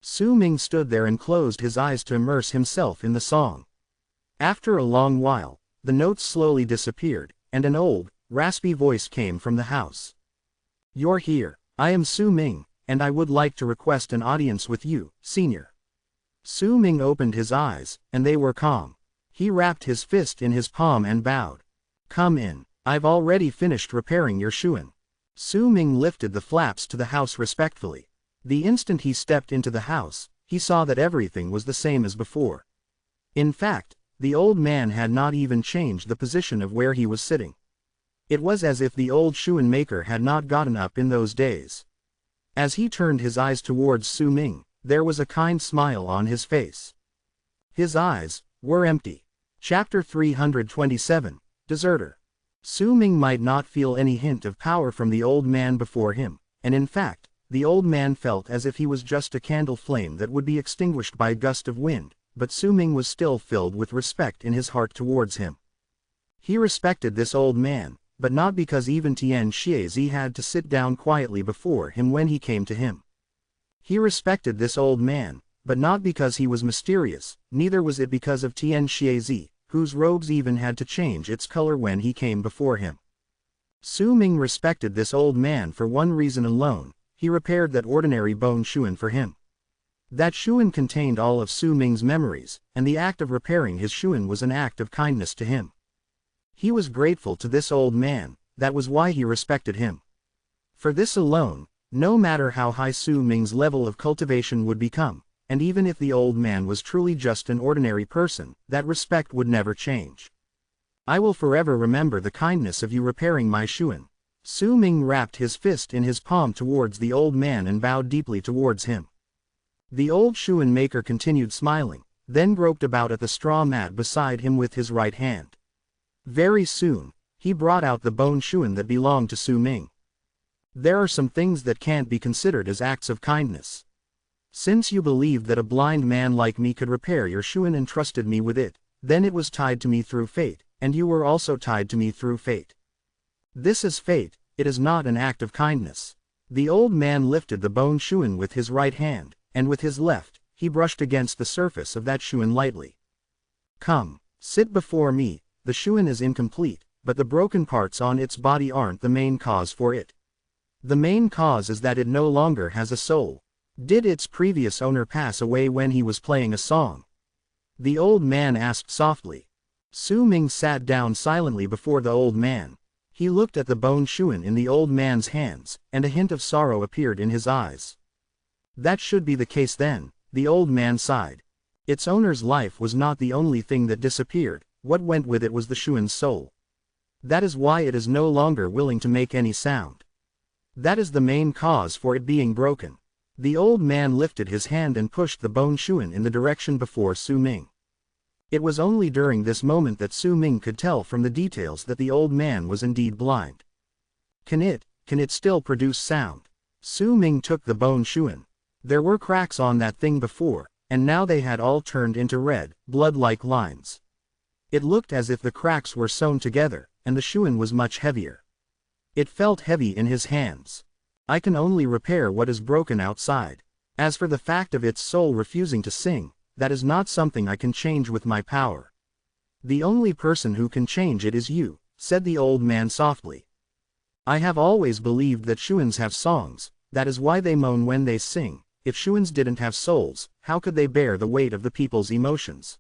Su Ming stood there and closed his eyes to immerse himself in the song. After a long while, the notes slowly disappeared, and an old, raspy voice came from the house. "You're here. I am Su Ming, and I would like to request an audience with you, Senior." Su Ming opened his eyes, and they were calm. He wrapped his fist in his palm and bowed. "Come in. I've already finished repairing your Shuan." Su Ming lifted the flaps to the house respectfully. The instant he stepped into the house, he saw that everything was the same as before. In fact, the old man had not even changed the position of where he was sitting. It was as if the old Shuan maker had not gotten up in those days. As he turned his eyes towards Su Ming, there was a kind smile on his face. His eyes were empty. Chapter 327, Deserter. Su Ming might not feel any hint of power from the old man before him, and in fact, the old man felt as if he was just a candle flame that would be extinguished by a gust of wind, but Su Ming was still filled with respect in his heart towards him. He respected this old man, but not because even Tian Shiezi had to sit down quietly before him when he came to him. He respected this old man, but not because he was mysterious, neither was it because of Tian Shiezi, whose robes even had to change its color when he came before him. Su Ming respected this old man for one reason alone: he repaired that ordinary bone Shuan for him. That Shuan contained all of Su Ming's memories, and the act of repairing his Shuan was an act of kindness to him. He was grateful to this old man, that was why he respected him. For this alone, no matter how high Su Ming's level of cultivation would become, and even if the old man was truly just an ordinary person, that respect would never change. "I will forever remember the kindness of you repairing my Shuan." Su Ming wrapped his fist in his palm towards the old man and bowed deeply towards him. The old Shuan maker continued smiling, then groped about at the straw mat beside him with his right hand. Very soon, he brought out the bone Shuan that belonged to Su Ming. "There are some things that can't be considered as acts of kindness. Since you believed that a blind man like me could repair your Shuan and trusted me with it, then it was tied to me through fate, and you were also tied to me through fate. This is fate, it is not an act of kindness." The old man lifted the bone Shuan with his right hand, and with his left, he brushed against the surface of that Shuan lightly. "Come, sit before me. The Shuan is incomplete, but the broken parts on its body aren't the main cause for it. The main cause is that it no longer has a soul. Did its previous owner pass away when he was playing a song?" the old man asked softly. Su Ming sat down silently before the old man. He looked at the bone Shuan in the old man's hands, and a hint of sorrow appeared in his eyes. "That should be the case then," the old man sighed. "Its owner's life was not the only thing that disappeared, what went with it was the Shuan's soul. That is why it is no longer willing to make any sound. That is the main cause for it being broken." The old man lifted his hand and pushed the bone Shuan in the direction before Su Ming. It was only during this moment that Su Ming could tell from the details that the old man was indeed blind. "Can it Can it still produce sound? Su Ming took the bone Shuan. There were cracks on that thing before, and now they had all turned into red, blood-like lines. It looked as if the cracks were sewn together, and the Shuan was much heavier. It felt heavy in his hands. I can only repair what is broken outside. As for the fact of its soul refusing to sing, that is not something I can change with my power. The only person who can change it is you, said the old man softly. I have always believed that Shuans have songs, that is why they moan when they sing. If Shuans didn't have souls, how could they bear the weight of the people's emotions?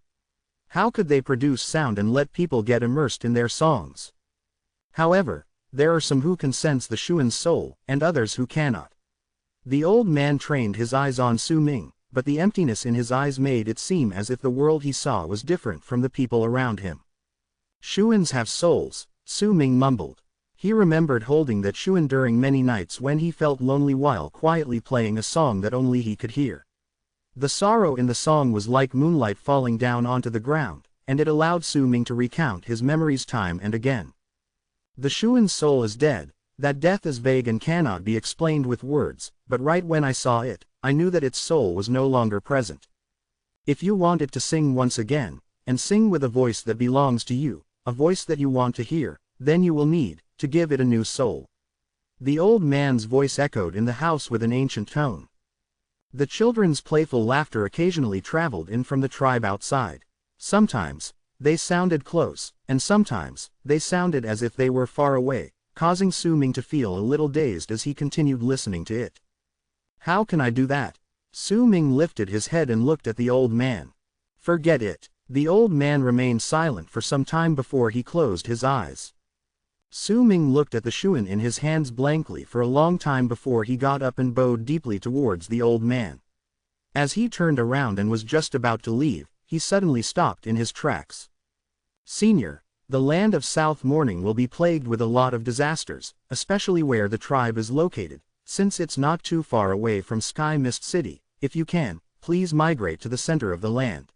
How could they produce sound and let people get immersed in their songs? However, there are some who can sense the Shuan's soul, and others who cannot. The old man trained his eyes on Su Ming, but the emptiness in his eyes made it seem as if the world he saw was different from the people around him. Shuans have souls, Su Ming mumbled. He remembered holding that Shuan during many nights when he felt lonely while quietly playing a song that only he could hear. The sorrow in the song was like moonlight falling down onto the ground, and it allowed Su Ming to recount his memories time and again. The Shuan's soul is dead, that death is vague and cannot be explained with words, but right when I saw it, I knew that its soul was no longer present. If you want it to sing once again, and sing with a voice that belongs to you, a voice that you want to hear, then you will need to give it a new soul. The old man's voice echoed in the house with an ancient tone. The children's playful laughter occasionally traveled in from the tribe outside. Sometimes, they sounded close, and sometimes, they sounded as if they were far away, causing Su Ming to feel a little dazed as he continued listening to it. How can I do that? Su Ming lifted his head and looked at the old man. Forget it. The old man remained silent for some time before he closed his eyes. Su Ming looked at the Shuan in his hands blankly for a long time before he got up and bowed deeply towards the old man. As he turned around and was just about to leave, he suddenly stopped in his tracks. Senior, the land of South Morning will be plagued with a lot of disasters, especially where the tribe is located, since it's not too far away from Sky Mist City. If you can, please migrate to the center of the land.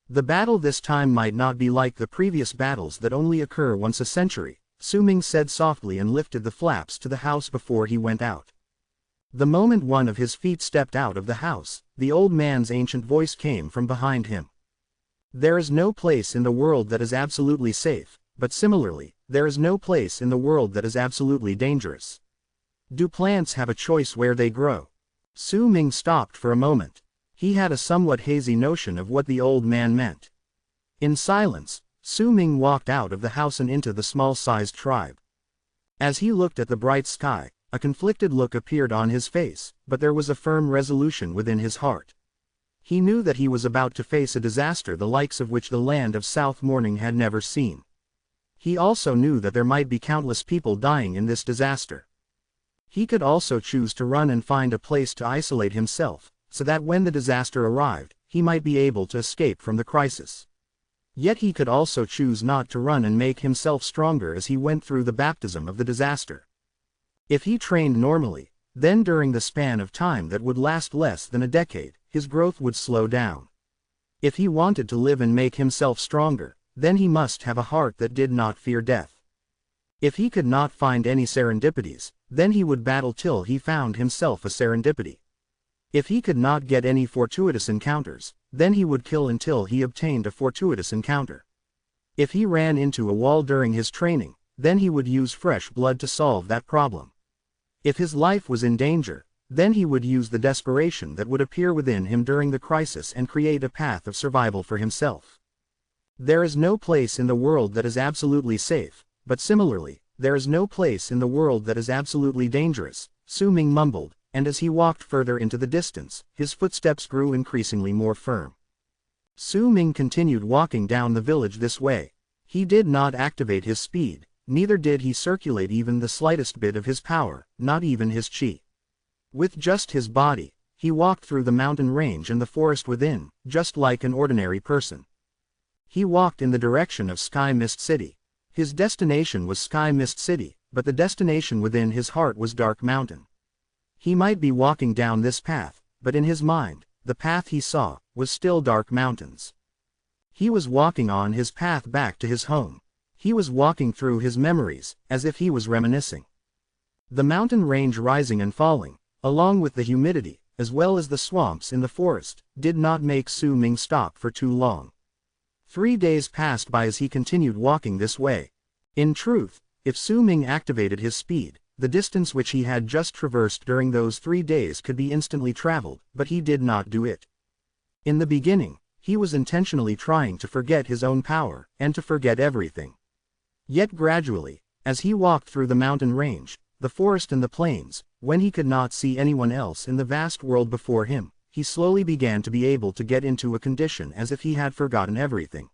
The battle this time might not be like the previous battles that only occur once a century, Su Ming said softly and lifted the flaps to the house before he went out. The moment one of his feet stepped out of the house, the old man's ancient voice came from behind him. There is no place in the world that is absolutely safe, but similarly, there is no place in the world that is absolutely dangerous. Do plants have a choice where they grow? Su Ming stopped for a moment. He had a somewhat hazy notion of what the old man meant. In silence, Su Ming walked out of the house and into the small-sized tribe. As he looked at the bright sky, a conflicted look appeared on his face, but there was a firm resolution within his heart. He knew that he was about to face a disaster the likes of which the land of South Morning had never seen. He also knew that there might be countless people dying in this disaster. He could also choose to run and find a place to isolate himself, so that when the disaster arrived, he might be able to escape from the crisis. Yet he could also choose not to run and make himself stronger as he went through the baptism of the disaster. If he trained normally, then during the span of time that would last less than a decade, his growth would slow down. If he wanted to live and make himself stronger, then he must have a heart that did not fear death. If he could not find any serendipities, then he would battle till he found himself a serendipity. If he could not get any fortuitous encounters, then he would kill until he obtained a fortuitous encounter. If he ran into a wall during his training, then he would use fresh blood to solve that problem. If his life was in danger, then he would use the desperation that would appear within him during the crisis and create a path of survival for himself. There is no place in the world that is absolutely safe, but similarly, there is no place in the world that is absolutely dangerous, Su Ming mumbled, and as he walked further into the distance, his footsteps grew increasingly more firm. Su Ming continued walking down the village this way. He did not activate his speed, neither did he circulate even the slightest bit of his power, not even his chi. With just his body, he walked through the mountain range and the forest within, just like an ordinary person. He walked in the direction of Sky Mist City. His destination was Sky Mist City, but the destination within his heart was Dark Mountain. He might be walking down this path, but in his mind, the path he saw was still Dark Mountains. He was walking on his path back to his home. He was walking through his memories, as if he was reminiscing. The mountain range rising and falling, along with the humidity, as well as the swamps in the forest, did not make Su Ming stop for too long. 3 days passed by as he continued walking this way. In truth, if Su Ming activated his speed, the distance which he had just traversed during those 3 days could be instantly traveled, but he did not do it. In the beginning, he was intentionally trying to forget his own power, and to forget everything. Yet gradually, as he walked through the mountain range, the forest and the plains, when he could not see anyone else in the vast world before him, he slowly began to be able to get into a condition as if he had forgotten everything.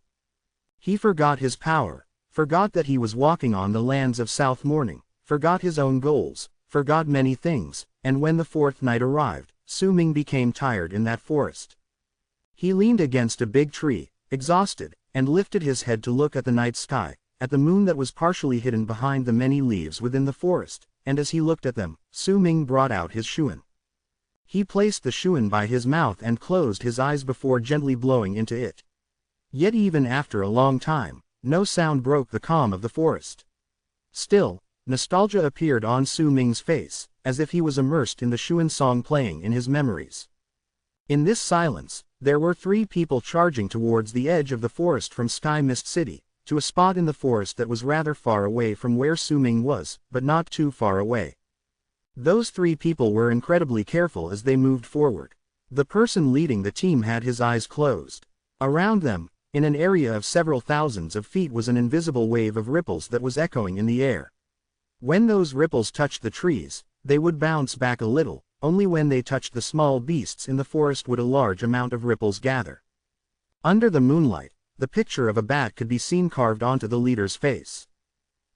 He forgot his power, forgot that he was walking on the lands of South Morning, forgot his own goals, forgot many things, and when the 4th night arrived, Su Ming became tired in that forest. He leaned against a big tree, exhausted, and lifted his head to look at the night sky, at the moon that was partially hidden behind the many leaves within the forest, and as he looked at them, Su Ming brought out his shuan. He placed the shuan by his mouth and closed his eyes before gently blowing into it. Yet even after a long time, no sound broke the calm of the forest. Still, nostalgia appeared on Su Ming's face, as if he was immersed in the shuan song playing in his memories. In this silence, there were 3 people charging towards the edge of the forest from Sky Mist City, to a spot in the forest that was rather far away from where Su Ming was, but not too far away. Those 3 people were incredibly careful as they moved forward. The person leading the team had his eyes closed. Around them, in an area of several thousands of feet, was an invisible wave of ripples that was echoing in the air. When those ripples touched the trees, they would bounce back a little, only when they touched the small beasts in the forest would a large amount of ripples gather. Under the moonlight, the picture of a bat could be seen carved onto the leader's face.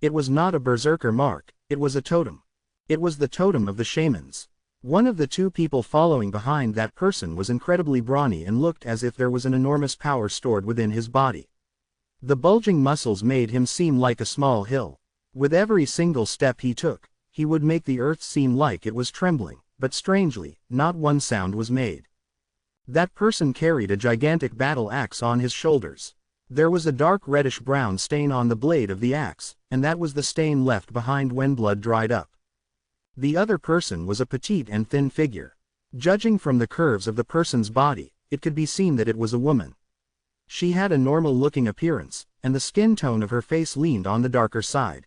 It was not a berserker mark, it was a totem. It was the totem of the shamans. One of the 2 people following behind that person was incredibly brawny and looked as if there was an enormous power stored within his body. The bulging muscles made him seem like a small hill. With every single step he took, he would make the earth seem like it was trembling, but strangely, not one sound was made. That person carried a gigantic battle axe on his shoulders. There was a dark reddish-brown stain on the blade of the axe, and that was the stain left behind when blood dried up. The other person was a petite and thin figure. Judging from the curves of the person's body, it could be seen that it was a woman. She had a normal-looking appearance, and the skin tone of her face leaned on the darker side.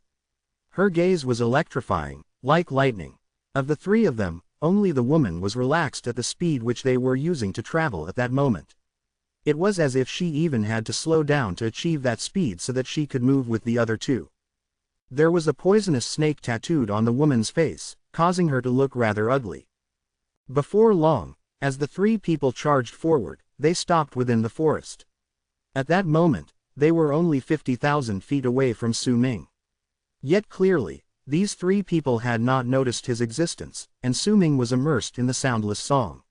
Her gaze was electrifying, like lightning. Of the 3 of them, only the woman was relaxed at the speed which they were using to travel at that moment. It was as if she even had to slow down to achieve that speed so that she could move with the other 2. There was a poisonous snake tattooed on the woman's face, causing her to look rather ugly. Before long, as the 3 people charged forward, they stopped within the forest. At that moment, they were only 50,000 feet away from Su Ming. Yet clearly, these 3 people had not noticed his existence, and Su Ming was immersed in the soundless song.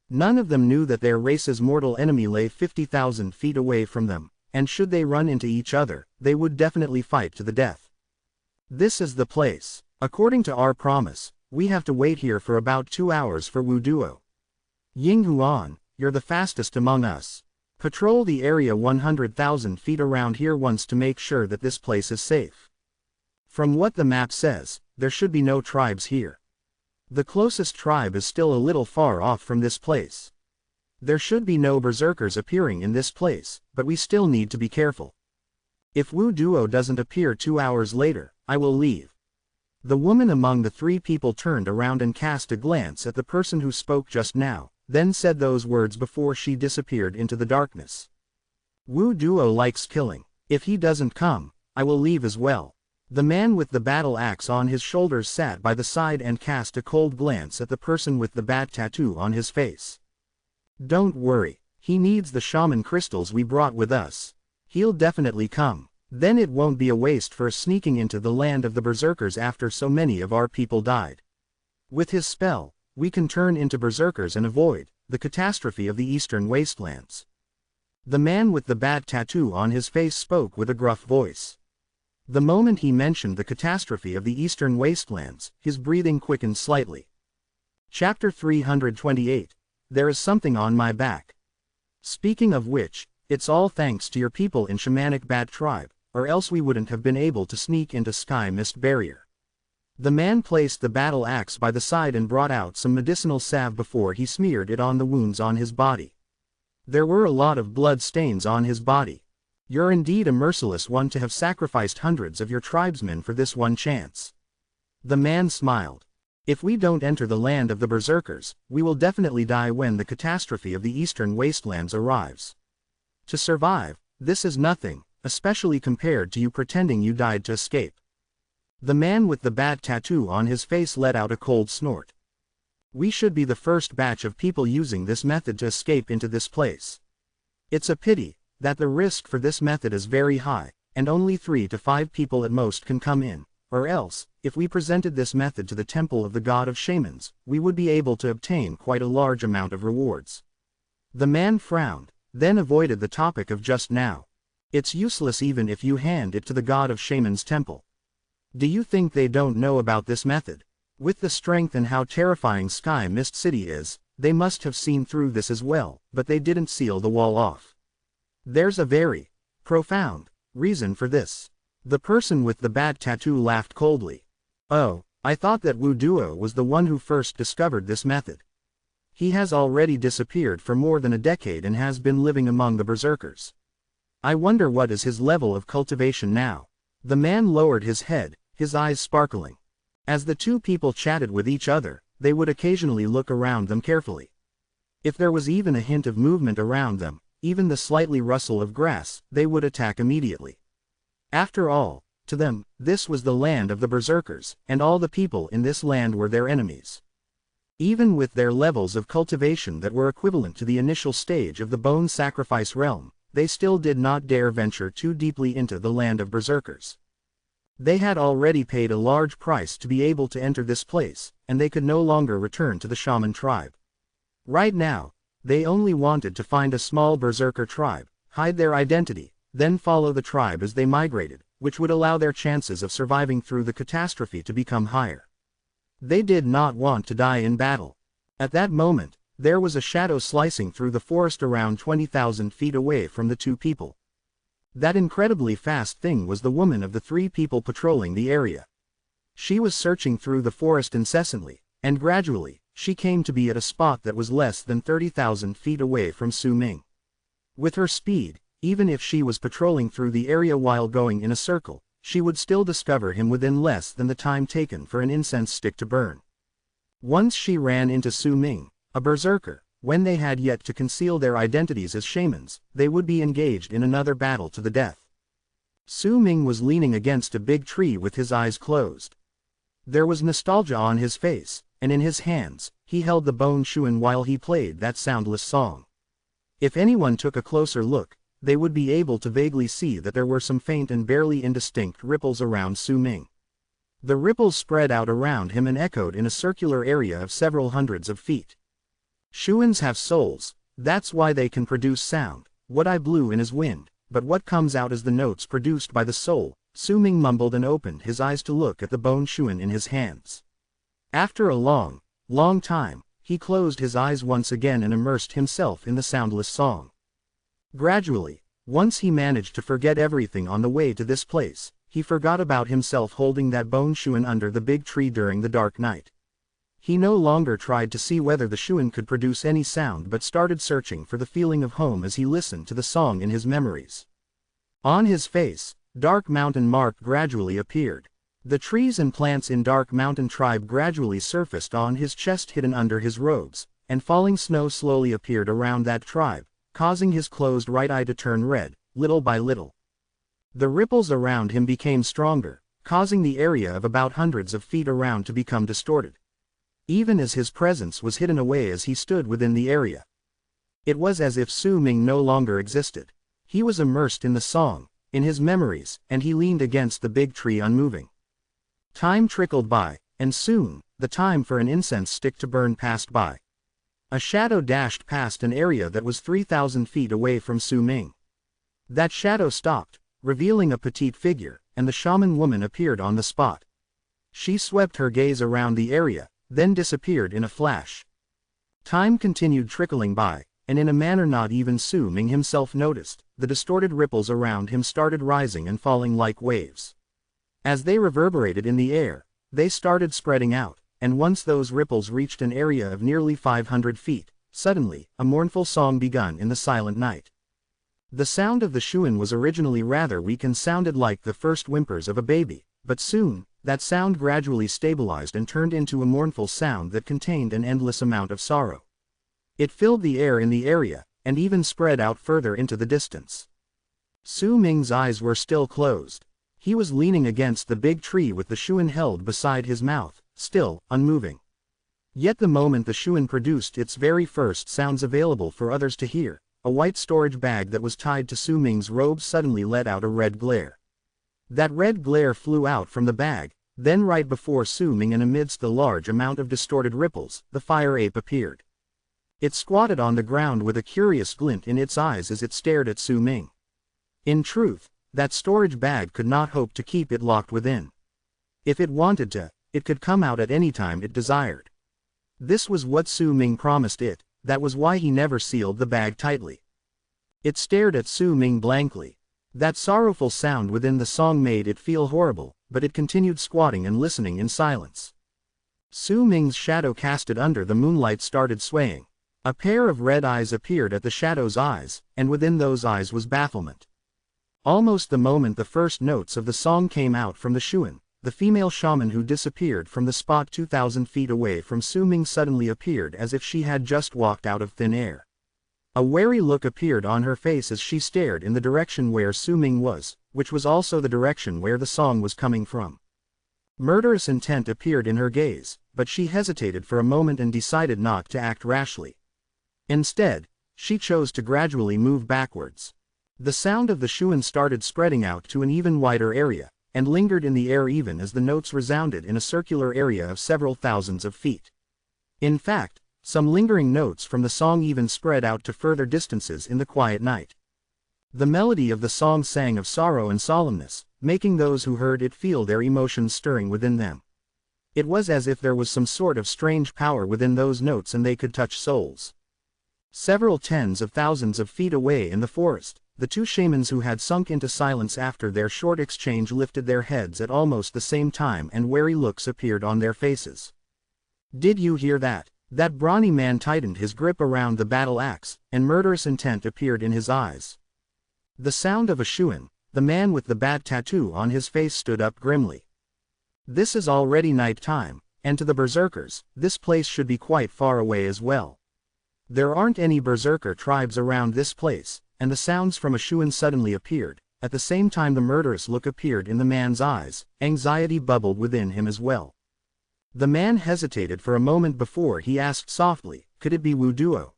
None of them knew that their race's mortal enemy lay 50,000 feet away from them, and should they run into each other, they would definitely fight to the death. This is the place. According to our promise, we have to wait here for about 2 hours for Wu Duo. Ying Huan, you're the fastest among us. Patrol the area 100,000 feet around here once to make sure that this place is safe. From what the map says, there should be no tribes here. The closest tribe is still a little far off from this place. There should be no berserkers appearing in this place, but we still need to be careful. If Wu Duo doesn't appear 2 hours later, I will leave. The woman among the 3 people turned around and cast a glance at the person who spoke just now, then said those words before she disappeared into the darkness. Wu Duo likes killing. If he doesn't come, I will leave as well. The man with the battle axe on his shoulders sat by the side and cast a cold glance at the person with the bat tattoo on his face. Don't worry, he needs the shaman crystals we brought with us. He'll definitely come. Then it won't be a waste for sneaking into the land of the berserkers after so many of our people died. With his spell, we can turn into berserkers and avoid the catastrophe of the eastern wastelands. The man with the bat tattoo on his face spoke with a gruff voice. The moment he mentioned the catastrophe of the eastern wastelands, his breathing quickened slightly. Chapter 328. There is something on my back. Speaking of which, it's all thanks to your people in Shamanic Bat Tribe, or else we wouldn't have been able to sneak into Sky Mist Barrier. The man placed the battle axe by the side and brought out some medicinal salve before he smeared it on the wounds on his body. There were a lot of blood stains on his body. You're indeed a merciless one to have sacrificed hundreds of your tribesmen for this one chance. The man smiled. If we don't enter the land of the berserkers, we will definitely die when the catastrophe of the eastern wastelands arrives. To survive, this is nothing, especially compared to you pretending you died to escape. The man with the bat tattoo on his face let out a cold snort. We should be the first batch of people using this method to escape into this place. It's a pity that the risk for this method is very high, and only 3 to 5 people at most can come in, or else, if we presented this method to the temple of the god of shamans, we would be able to obtain quite a large amount of rewards. The man frowned, then avoided the topic of just now. It's useless even if you hand it to the god of shamans' temple. Do you think they don't know about this method? With the strength and how terrifying Sky Mist City is, they must have seen through this as well, but they didn't seal the wall off. There's a very profound reason for this. The person with the bat tattoo laughed coldly. Oh, I thought that Wu Duo was the one who first discovered this method. He has already disappeared for more than a decade and has been living among the berserkers. I wonder what is his level of cultivation now. The man lowered his head, his eyes sparkling. As the two people chatted with each other, they would occasionally look around them carefully. If there was even a hint of movement around them, even the slightly rustle of grass, they would attack immediately. After all, to them, this was the land of the berserkers, and all the people in this land were their enemies. Even with their levels of cultivation that were equivalent to the initial stage of the bone sacrifice realm, they still did not dare venture too deeply into the land of berserkers. They had already paid a large price to be able to enter this place, and they could no longer return to the shaman tribe. Right now, they only wanted to find a small berserker tribe, hide their identity, then follow the tribe as they migrated, which would allow their chances of surviving through the catastrophe to become higher. They did not want to die in battle. At that moment, there was a shadow slicing through the forest around 20,000 feet away from the two people. That incredibly fast thing was the woman of the 3 people patrolling the area. She was searching through the forest incessantly, and gradually, she came to be at a spot that was less than 30,000 feet away from Su Ming. With her speed, even if she was patrolling through the area while going in a circle, she would still discover him within less than the time taken for an incense stick to burn. Once she ran into Su Ming, a berserker. When they had yet to conceal their identities as shamans, they would be engaged in another battle to the death. Su Ming was leaning against a big tree with his eyes closed. There was nostalgia on his face, and in his hands, he held the bone shuan while he played that soundless song. If anyone took a closer look, they would be able to vaguely see that there were some faint and barely indistinct ripples around Su Ming. The ripples spread out around him and echoed in a circular area of several hundreds of feet. Shuans have souls, that's why they can produce sound. What I blew in is wind, but what comes out is the notes produced by the soul. Su Ming mumbled and opened his eyes to look at the bone shuan in his hands. After a long time, he closed his eyes once again and immersed himself in the soundless song. Gradually, once he managed to forget everything on the way to this place, he forgot about himself holding that bone shuan under the big tree during the dark night. He no longer tried to see whether the shuan could produce any sound but started searching for the feeling of home as he listened to the song in his memories. On his face, Dark Mountain Mark gradually appeared. The trees and plants in Dark Mountain Tribe gradually surfaced on his chest hidden under his robes, and falling snow slowly appeared around that tribe, causing his closed right eye to turn red, little by little. The ripples around him became stronger, causing the area of about hundreds of feet around to become distorted. Even as his presence was hidden away as he stood within the area. It was as if Su Ming no longer existed. He was immersed in the song, in his memories, and he leaned against the big tree unmoving. Time trickled by, and soon, the time for an incense stick to burn passed by. A shadow dashed past an area that was 3,000 feet away from Su Ming. That shadow stopped, revealing a petite figure, and the shaman woman appeared on the spot. She swept her gaze around the area, then disappeared in a flash. Time continued trickling by, and in a manner not even Su Ming himself noticed, the distorted ripples around him started rising and falling like waves. As they reverberated in the air, They started spreading out, and once those ripples reached an area of nearly 500 feet, suddenly, a mournful song begun in the silent night. The sound of the shuin was originally rather weak and sounded like the first whimpers of a baby, but soon, that sound gradually stabilized and turned into a mournful sound that contained an endless amount of sorrow. It filled the air in the area, and even spread out further into the distance. Su Ming's eyes were still closed. He was leaning against the big tree with the shuin held beside his mouth, still, unmoving. Yet the moment the shuin produced its very first sounds available for others to hear, a white storage bag that was tied to Su Ming's robe suddenly let out a red glare. That red glare flew out from the bag, then right before Su Ming and amidst the large amount of distorted ripples, the fire ape appeared. It squatted on the ground with a curious glint in its eyes as it stared at Su Ming. In truth, that storage bag could not hope to keep it locked within. If it wanted to, it could come out at any time it desired. This was what Su Ming promised it, that was why he never sealed the bag tightly. It stared at Su Ming blankly. That sorrowful sound within the song made it feel horrible, but it continued squatting and listening in silence. Su Ming's shadow casted under the moonlight started swaying. A pair of red eyes appeared at the shadow's eyes, and within those eyes was bafflement. Almost the moment the first notes of the song came out from the shuin, the female shaman who disappeared from the spot 2,000 feet away from Su Ming suddenly appeared as if she had just walked out of thin air. A wary look appeared on her face as she stared in the direction where Su Ming was, which was also the direction where the song was coming from. Murderous intent appeared in her gaze, but she hesitated for a moment and decided not to act rashly. Instead, she chose to gradually move backwards. The sound of the shuin started spreading out to an even wider area, and lingered in the air even as the notes resounded in a circular area of several thousands of feet. In fact, some lingering notes from the song even spread out to further distances in the quiet night. The melody of the song sang of sorrow and solemnness, making those who heard it feel their emotions stirring within them. It was as if there was some sort of strange power within those notes and they could touch souls. Several tens of thousands of feet away in the forest, the two shamans who had sunk into silence after their short exchange lifted their heads at almost the same time and wary looks appeared on their faces. "Did you hear that?" That brawny man tightened his grip around the battle axe, and murderous intent appeared in his eyes. The sound of a shuin, the man with the bat tattoo on his face stood up grimly. "This is already night time, and to the berserkers, this place should be quite far away as well. There aren't any berserker tribes around this place," and the sounds from a shuin suddenly appeared. At the same time the murderous look appeared in the man's eyes, anxiety bubbled within him as well. The man hesitated for a moment before he asked softly, "Could it be Wu Duo?"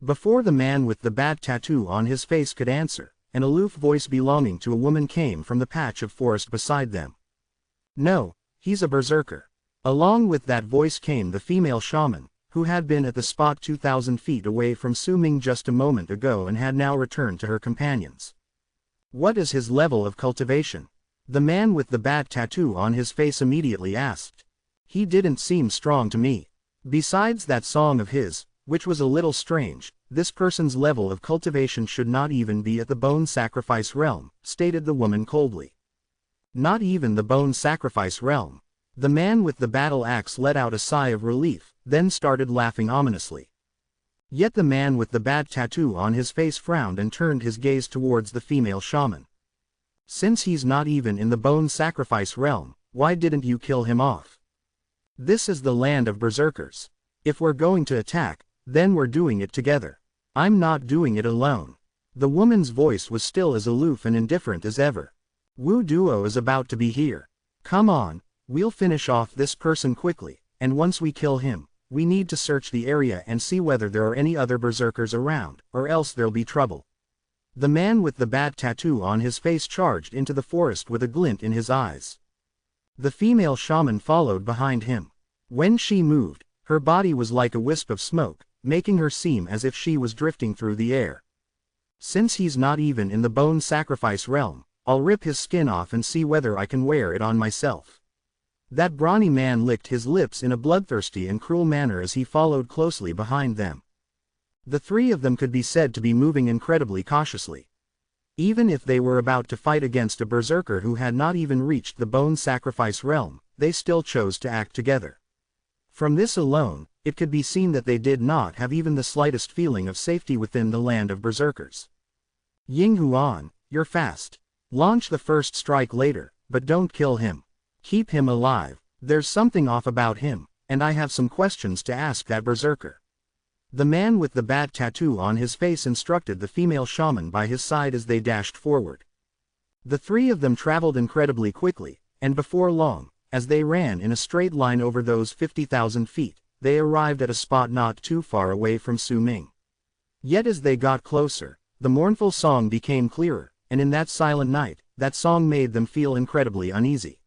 Before the man with the bat tattoo on his face could answer, an aloof voice belonging to a woman came from the patch of forest beside them. "No, he's a berserker." Along with that voice came the female shaman, who had been at the spot 2,000 feet away from Su Ming just a moment ago and had now returned to her companions. "What is his level of cultivation?" the man with the bat tattoo on his face immediately asked. "He didn't seem strong to me. Besides that song of his, which was a little strange, this person's level of cultivation should not even be at the bone sacrifice realm," stated the woman coldly. "Not even the bone sacrifice realm." The man with the battle axe let out a sigh of relief, then started laughing ominously. Yet the man with the bat tattoo on his face frowned and turned his gaze towards the female shaman. "Since he's not even in the bone sacrifice realm, why didn't you kill him off? This is the land of berserkers. If we're going to attack, then we're doing it together. I'm not doing it alone." The woman's voice was still as aloof and indifferent as ever. "Wu Duo is about to be here. Come on. We'll finish off this person quickly, and once we kill him, we need to search the area and see whether there are any other berserkers around, or else there'll be trouble." The man with the bat tattoo on his face charged into the forest with a glint in his eyes. The female shaman followed behind him. When she moved, her body was like a wisp of smoke, making her seem as if she was drifting through the air. "Since he's not even in the bone sacrifice realm, I'll rip his skin off and see whether I can wear it on myself." That brawny man licked his lips in a bloodthirsty and cruel manner as he followed closely behind them. The three of them could be said to be moving incredibly cautiously. Even if they were about to fight against a berserker who had not even reached the bone sacrifice realm, they still chose to act together. From this alone, it could be seen that they did not have even the slightest feeling of safety within the land of berserkers. Ying Huan, you're fast. Launch the first strike later, but don't kill him. Keep him alive. There's something off about him, and I have some questions to ask that berserker. The man with the bat tattoo on his face instructed the female shaman by his side as they dashed forward. The three of them traveled incredibly quickly, and before long, as they ran in a straight line over those 50,000 feet, they arrived at a spot not too far away from Su Ming. Yet as they got closer, the mournful song became clearer, and in that silent night, that song made them feel incredibly uneasy.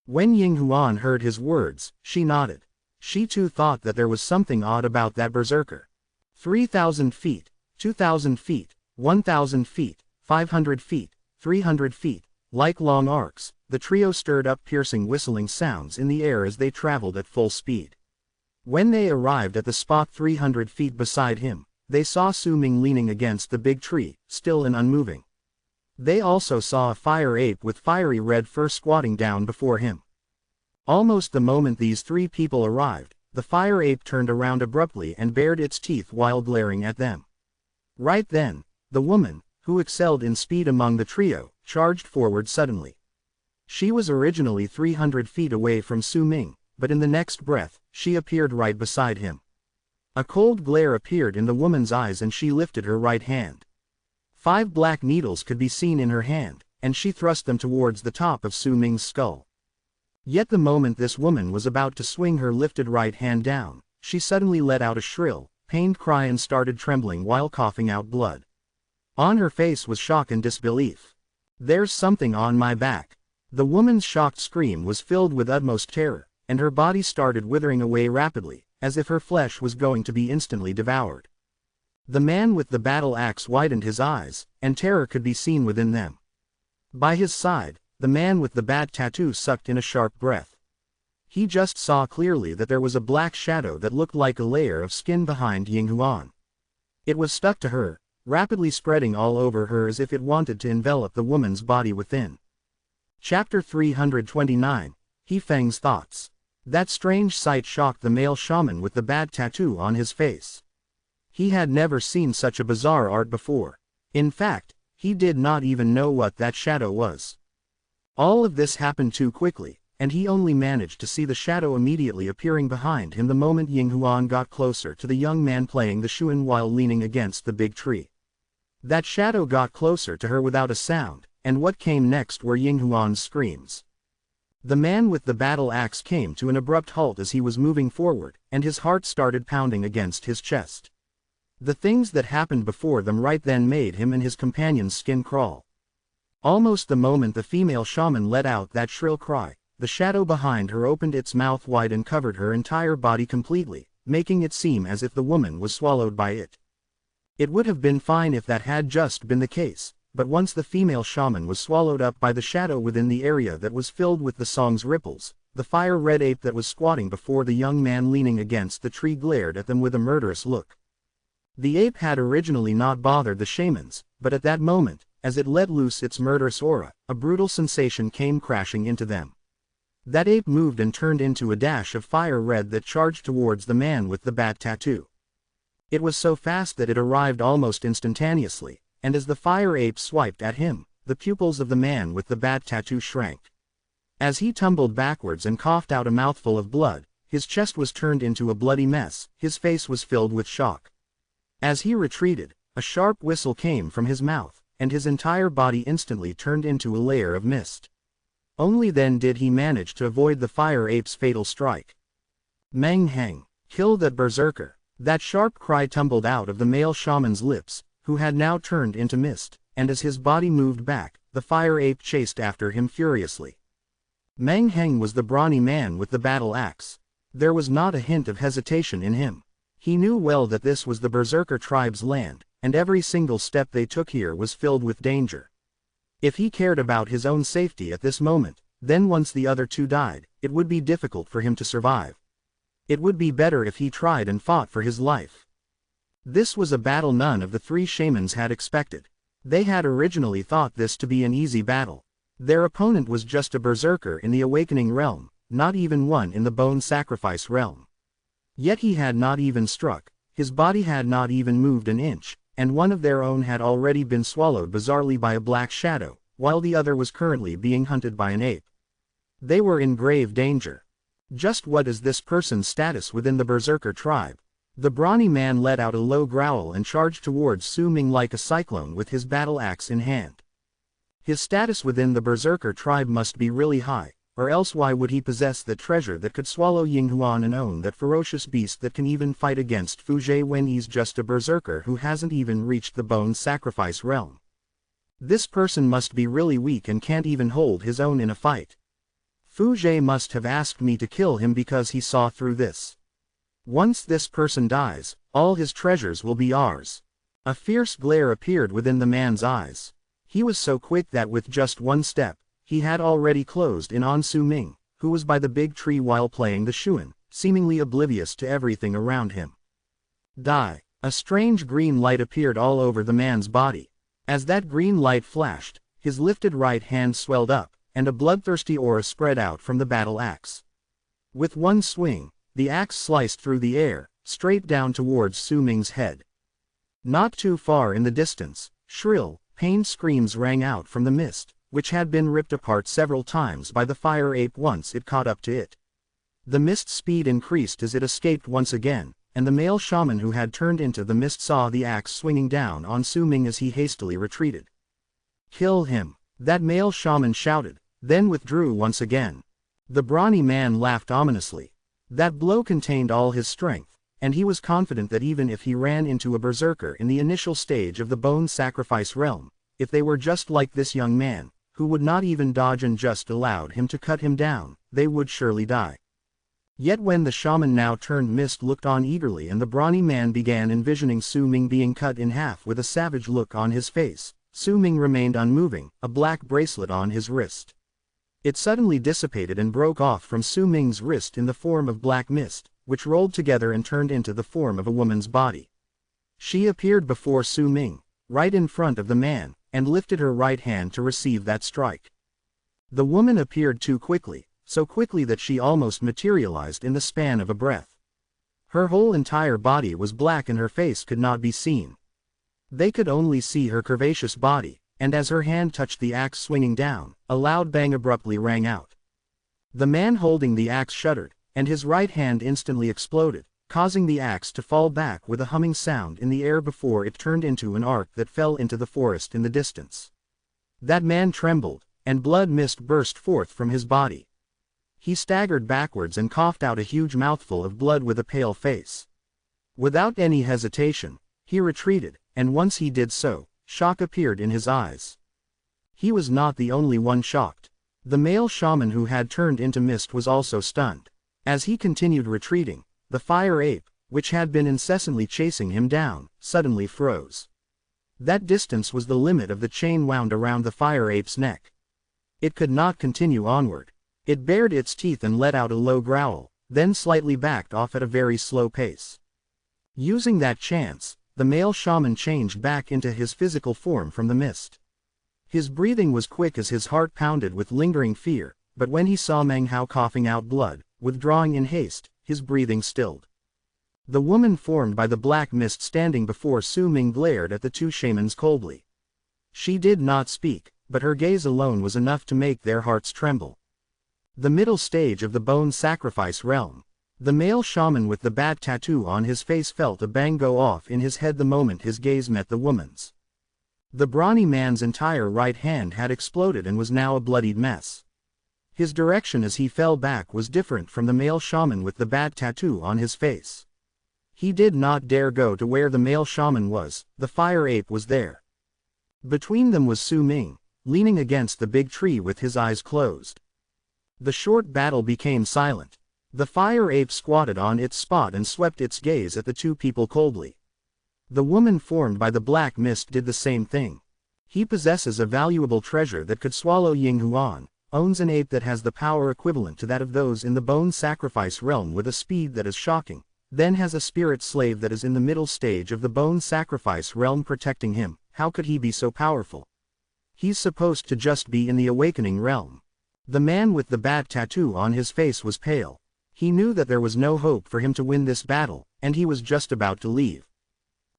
When Ying Huan heard his words, she nodded. She too thought that there was something odd about that berserker. 3,000 feet, 2,000 feet, 1,000 feet, 500 feet, 300 feet, like long arcs, the trio stirred up piercing whistling sounds in the air as they traveled at full speed. When they arrived at the spot 300 feet beside him, they saw Su Ming leaning against the big tree, still and unmoving. They also saw a fire ape with fiery red fur squatting down before him. Almost the moment these three people arrived, the fire ape turned around abruptly and bared its teeth while glaring at them. Right then, the woman, who excelled in speed among the trio, charged forward suddenly. She was originally 300 feet away from Su Ming, but in the next breath, she appeared right beside him. A cold glare appeared in the woman's eyes and she lifted her right hand. 5 black needles could be seen in her hand, and she thrust them towards the top of Su Ming's skull. Yet the moment this woman was about to swing her lifted right hand down, she suddenly let out a shrill, pained cry and started trembling while coughing out blood. On her face was shock and disbelief. "There's something on my back." The woman's shocked scream was filled with utmost terror, and her body started withering away rapidly, as if her flesh was going to be instantly devoured. The man with the battle axe widened his eyes, and terror could be seen within them. By his side, the man with the bat tattoo sucked in a sharp breath. He just saw clearly that there was a black shadow that looked like a layer of skin behind Ying Huan. It was stuck to her, rapidly spreading all over her as if it wanted to envelop the woman's body within. Chapter 329, He Feng's Thoughts. That strange sight shocked the male shaman with the bat tattoo on his face. He had never seen such a bizarre art before. In fact, he did not even know what that shadow was. All of this happened too quickly, and he only managed to see the shadow immediately appearing behind him the moment Ying Huan got closer to the young man playing the shuan while leaning against the big tree. That shadow got closer to her without a sound, and what came next were Ying Huan's screams. The man with the battle axe came to an abrupt halt as he was moving forward, and his heart started pounding against his chest. The things that happened before them right then made him and his companion's skin crawl. Almost the moment the female shaman let out that shrill cry, the shadow behind her opened its mouth wide and covered her entire body completely, making it seem as if the woman was swallowed by it. It would have been fine if that had just been the case, but once the female shaman was swallowed up by the shadow within the area that was filled with the song's ripples, the fire-red ape that was squatting before the young man leaning against the tree glared at them with a murderous look. The ape had originally not bothered the shamans, but at that moment, as it let loose its murderous aura, a brutal sensation came crashing into them. That ape moved and turned into a dash of fire red that charged towards the man with the bat tattoo. It was so fast that it arrived almost instantaneously, and as the fire ape swiped at him, the pupils of the man with the bat tattoo shrank. As he tumbled backwards and coughed out a mouthful of blood, his chest was turned into a bloody mess, his face was filled with shock. As he retreated, a sharp whistle came from his mouth, and his entire body instantly turned into a layer of mist. Only then did he manage to avoid the fire ape's fatal strike. Meng Heng, kill that berserker. That sharp cry tumbled out of the male shaman's lips, who had now turned into mist, and as his body moved back, the fire ape chased after him furiously. Meng Heng was the brawny man with the battle axe. There was not a hint of hesitation in him. He knew well that this was the berserker tribe's land, and every single step they took here was filled with danger. If he cared about his own safety at this moment, then once the other two died, it would be difficult for him to survive. It would be better if he tried and fought for his life. This was a battle none of the three shamans had expected. They had originally thought this to be an easy battle. Their opponent was just a berserker in the awakening realm, not even one in the bone sacrifice realm. Yet he had not even struck, his body had not even moved an inch, and one of their own had already been swallowed bizarrely by a black shadow, while the other was currently being hunted by an ape. They were in grave danger. Just what is this person's status within the Berserker tribe? The brawny man let out a low growl and charged towards Su Ming like a cyclone with his battle axe in hand. His status within the Berserker tribe must be really high, or else why would he possess the treasure that could swallow Ying Huan and own that ferocious beast that can even fight against Fu Zhe when he's just a Berserker who hasn't even reached the bone sacrifice realm? This person must be really weak and can't even hold his own in a fight. Fu Zhe must have asked me to kill him because he saw through this. Once this person dies, all his treasures will be ours. A fierce glare appeared within the man's eyes. He was so quick that with just one step, he had already closed in on Su Ming, who was by the big tree while playing the Xuan, seemingly oblivious to everything around him. Die! A strange green light appeared all over the man's body. As that green light flashed, his lifted right hand swelled up, and a bloodthirsty aura spread out from the battle axe. With one swing, the axe sliced through the air, straight down towards Su Ming's head. Not too far in the distance, shrill, pained screams rang out from the mist, which had been ripped apart several times by the fire ape once it caught up to it. The mist's speed increased as it escaped once again, and the male shaman who had turned into the mist saw the axe swinging down on Su Ming as he hastily retreated. "Kill him!" that male shaman shouted, then withdrew once again. The brawny man laughed ominously. That blow contained all his strength, and he was confident that even if he ran into a berserker in the initial stage of the bone sacrifice realm, if they were just like this young man, who would not even dodge and just allowed him to cut him down, they would surely die. Yet when the shaman now turned mist looked on eagerly and the brawny man began envisioning Su Ming being cut in half with a savage look on his face, Su Ming remained unmoving, a black bracelet on his wrist. It suddenly dissipated and broke off from Su Ming's wrist in the form of black mist, which rolled together and turned into the form of a woman's body. She appeared before Su Ming, right in front of the man, and lifted her right hand to receive that strike. The woman appeared too quickly, so quickly that she almost materialized in the span of a breath. Her whole entire body was black and her face could not be seen. They could only see her curvaceous body, and as her hand touched the axe swinging down, a loud bang abruptly rang out. The man holding the axe shuddered, and his right hand instantly exploded, causing the axe to fall back with a humming sound in the air before it turned into an arc that fell into the forest in the distance. That man trembled, and blood mist burst forth from his body. He staggered backwards and coughed out a huge mouthful of blood with a pale face. Without any hesitation, he retreated, and once he did so, shock appeared in his eyes. He was not the only one shocked. The male shaman who had turned into mist was also stunned. As he continued retreating, the fire ape, which had been incessantly chasing him down, suddenly froze. That distance was the limit of the chain wound around the fire ape's neck. It could not continue onward. It bared its teeth and let out a low growl, then slightly backed off at a very slow pace. Using that chance, the male shaman changed back into his physical form from the mist. His breathing was quick as his heart pounded with lingering fear, but when he saw Meng Hao coughing out blood, withdrawing in haste, his breathing stilled. The woman formed by the black mist standing before Su Ming glared at the two shamans coldly. She did not speak, but her gaze alone was enough to make their hearts tremble. The middle stage of the bone sacrifice realm. The male shaman with the bat tattoo on his face felt a bang go off in his head the moment his gaze met the woman's. The brawny man's entire right hand had exploded and was now a bloodied mess. His direction as he fell back was different from the male shaman with the bat tattoo on his face. He did not dare go to where the male shaman was, the fire ape was there. Between them was Su Ming, leaning against the big tree with his eyes closed. The short battle became silent. The fire ape squatted on its spot and swept its gaze at the two people coldly. The woman formed by the black mist did the same thing. He possesses a valuable treasure that could swallow Ying Huan, owns an ape that has the power equivalent to that of those in the bone sacrifice realm with a speed that is shocking, then has a spirit slave that is in the middle stage of the bone sacrifice realm protecting him. How could he be so powerful? He's supposed to just be in the awakening realm. The man with the bat tattoo on his face was pale. He knew that there was no hope for him to win this battle, and he was just about to leave.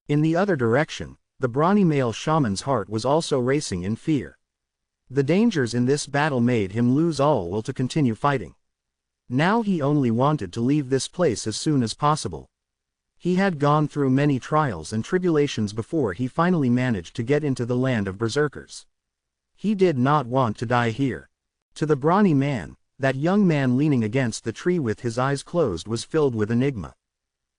In the other direction, the brawny male shaman's heart was also racing in fear. The dangers in this battle made him lose all will to continue fighting. Now he only wanted to leave this place as soon as possible. He had gone through many trials and tribulations before he finally managed to get into the land of berserkers. He did not want to die here. To the brawny man, that young man leaning against the tree with his eyes closed was filled with enigma.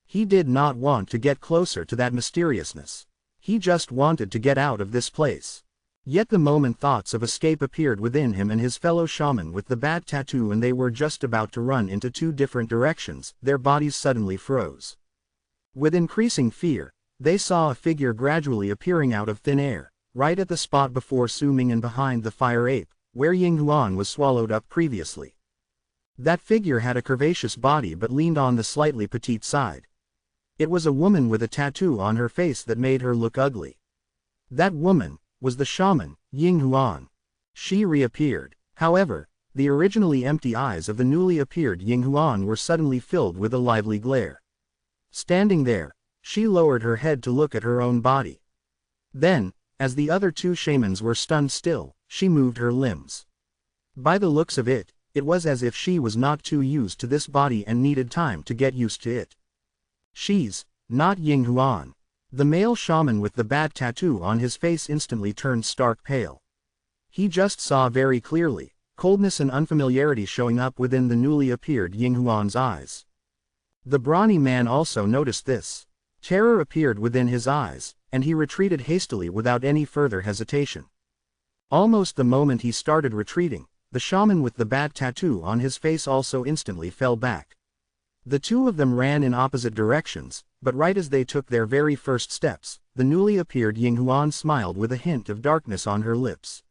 He did not want to get closer to that mysteriousness. He just wanted to get out of this place. Yet the moment thoughts of escape appeared within him and his fellow shaman with the bat tattoo, and they were just about to run into two different directions, their bodies suddenly froze. With increasing fear, they saw a figure gradually appearing out of thin air, right at the spot before Su Ming and behind the fire ape, where Ying Huan was swallowed up previously. That figure had a curvaceous body but leaned on the slightly petite side. It was a woman with a tattoo on her face that made her look ugly. That woman was the shaman, Ying Huan. She reappeared. However, the originally empty eyes of the newly appeared Ying Huan were suddenly filled with a lively glare. Standing there, she lowered her head to look at her own body. Then, as the other two shamans were stunned still, she moved her limbs. By the looks of it, it was as if she was not too used to this body and needed time to get used to it. She's not Ying Huan. The male shaman with the bat tattoo on his face instantly turned stark pale. He just saw very clearly, coldness and unfamiliarity showing up within the newly appeared Ying Huan's eyes. The brawny man also noticed this. Terror appeared within his eyes, and he retreated hastily without any further hesitation. Almost the moment he started retreating, the shaman with the bat tattoo on his face also instantly fell back. The two of them ran in opposite directions, but right as they took their very first steps, the newly appeared Ying Huan smiled with a hint of darkness on her lips.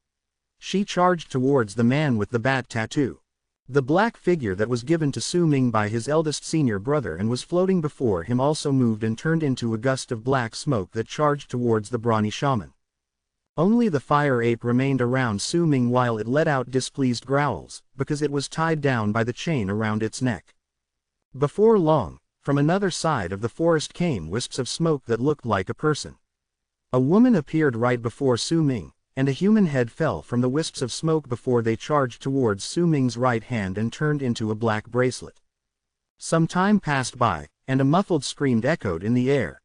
She charged towards the man with the bat tattoo. The black figure that was given to Su Ming by his eldest senior brother and was floating before him also moved and turned into a gust of black smoke that charged towards the brawny shaman. Only the fire ape remained around Su Ming while it let out displeased growls, because it was tied down by the chain around its neck. Before long, from another side of the forest came wisps of smoke that looked like a person. A woman appeared right before Su Ming, and a human head fell from the wisps of smoke before they charged towards Su Ming's right hand and turned into a black bracelet. Some time passed by, and a muffled scream echoed in the air.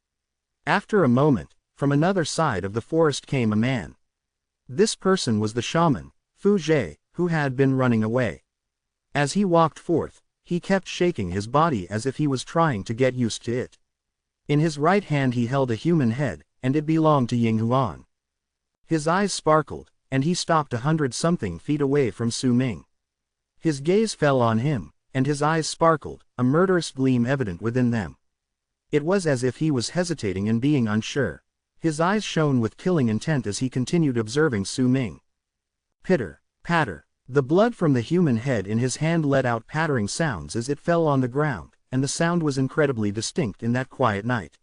After a moment, from another side of the forest came a man. This person was the shaman, Fu Zhe, who had been running away. As he walked forth, he kept shaking his body as if he was trying to get used to it. In his right hand he held a human head, and it belonged to Ying Huan. His eyes sparkled, and he stopped 100-something feet away from Su Ming. His gaze fell on him, and his eyes sparkled, a murderous gleam evident within them. It was as if he was hesitating and being unsure. His eyes shone with killing intent as he continued observing Su Ming. Pitter, patter. The blood from the human head in his hand let out pattering sounds as it fell on the ground, and the sound was incredibly distinct in that quiet night.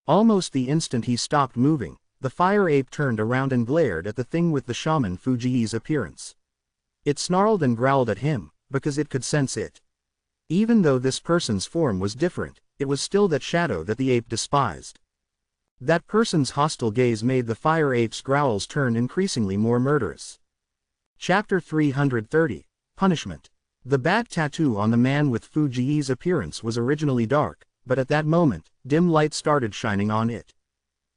Almost the instant he stopped moving, the fire ape turned around and glared at the thing with the shaman Fu Zhe's appearance. It snarled and growled at him, because it could sense it. Even though this person's form was different, it was still that shadow that the ape despised. That person's hostile gaze made the fire ape's growls turn increasingly more murderous. Chapter 330, Punishment. The bat tattoo on the man with Fu Zhe's appearance was originally dark, but at that moment, dim light started shining on it.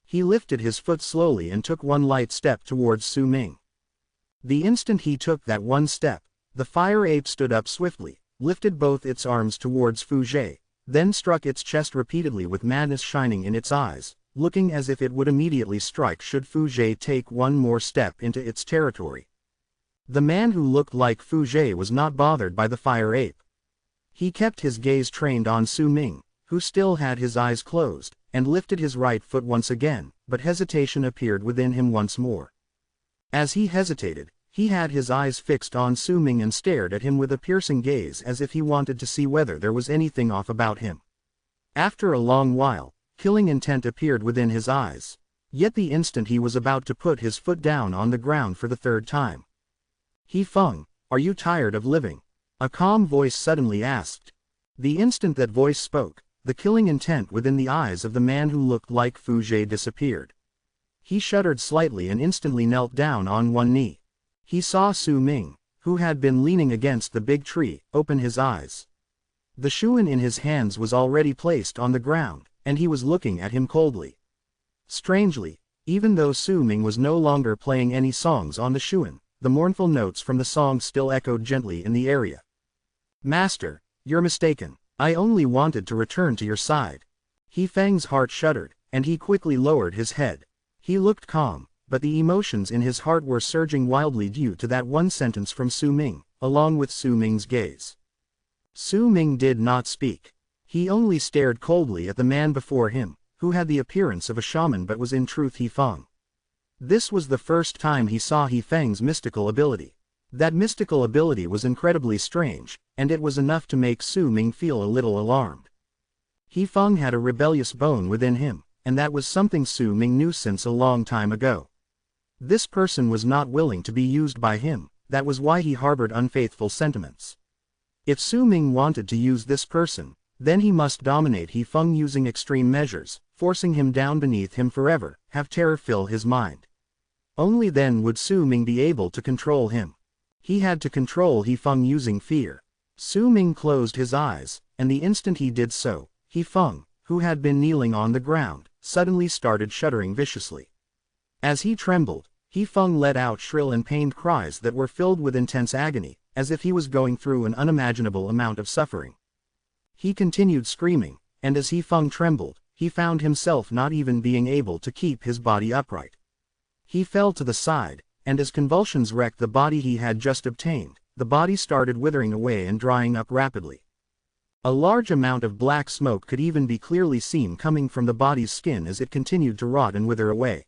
He lifted his foot slowly and took one light step towards Su Ming. The instant he took that one step, the fire ape stood up swiftly, lifted both its arms towards Fu Zhe, then struck its chest repeatedly with madness shining in its eyes, looking as if it would immediately strike should Fu Zhe take one more step into its territory. The man who looked like Fu Zhe was not bothered by the fire ape. He kept his gaze trained on Su Ming, who still had his eyes closed, and lifted his right foot once again, but hesitation appeared within him once more. As he hesitated, he had his eyes fixed on Su Ming and stared at him with a piercing gaze as if he wanted to see whether there was anything off about him. After a long while, killing intent appeared within his eyes. Yet the instant he was about to put his foot down on the ground for the third time, he flung Are you tired of living? A calm voice suddenly asked. The instant that voice spoke, the killing intent within the eyes of the man who looked like Fugé disappeared. He shuddered slightly and instantly knelt down on one knee. He saw Su Ming, who had been leaning against the big tree, open his eyes. The shuan in his hands was already placed on the ground, and he was looking at him coldly. Strangely, even though Su Ming was no longer playing any songs on the shuan, the mournful notes from the song still echoed gently in the area. Master, you're mistaken. I only wanted to return to your side. He Feng's heart shuddered, and he quickly lowered his head. He looked calm, but the emotions in his heart were surging wildly due to that one sentence from Su Ming, along with Su Ming's gaze. Su Ming did not speak. He only stared coldly at the man before him, who had the appearance of a shaman but was in truth He Feng. This was the first time he saw He Feng's mystical ability. That mystical ability was incredibly strange, and it was enough to make Su Ming feel a little alarmed. He Feng had a rebellious bone within him, and that was something Su Ming knew since a long time ago. This person was not willing to be used by him, that was why he harbored unfaithful sentiments. If Su Ming wanted to use this person, then he must dominate He Feng using extreme measures, forcing him down beneath him forever, have terror fill his mind. Only then would Su Ming be able to control him. He had to control He Feng using fear. Su Ming closed his eyes, and the instant he did so, He Feng, who had been kneeling on the ground, suddenly started shuddering viciously. As he trembled, He Feng let out shrill and pained cries that were filled with intense agony, as if he was going through an unimaginable amount of suffering. He continued screaming, and as He Feng trembled, he found himself not even being able to keep his body upright. He fell to the side, and as convulsions wrecked the body he had just obtained, the body started withering away and drying up rapidly. A large amount of black smoke could even be clearly seen coming from the body's skin as it continued to rot and wither away.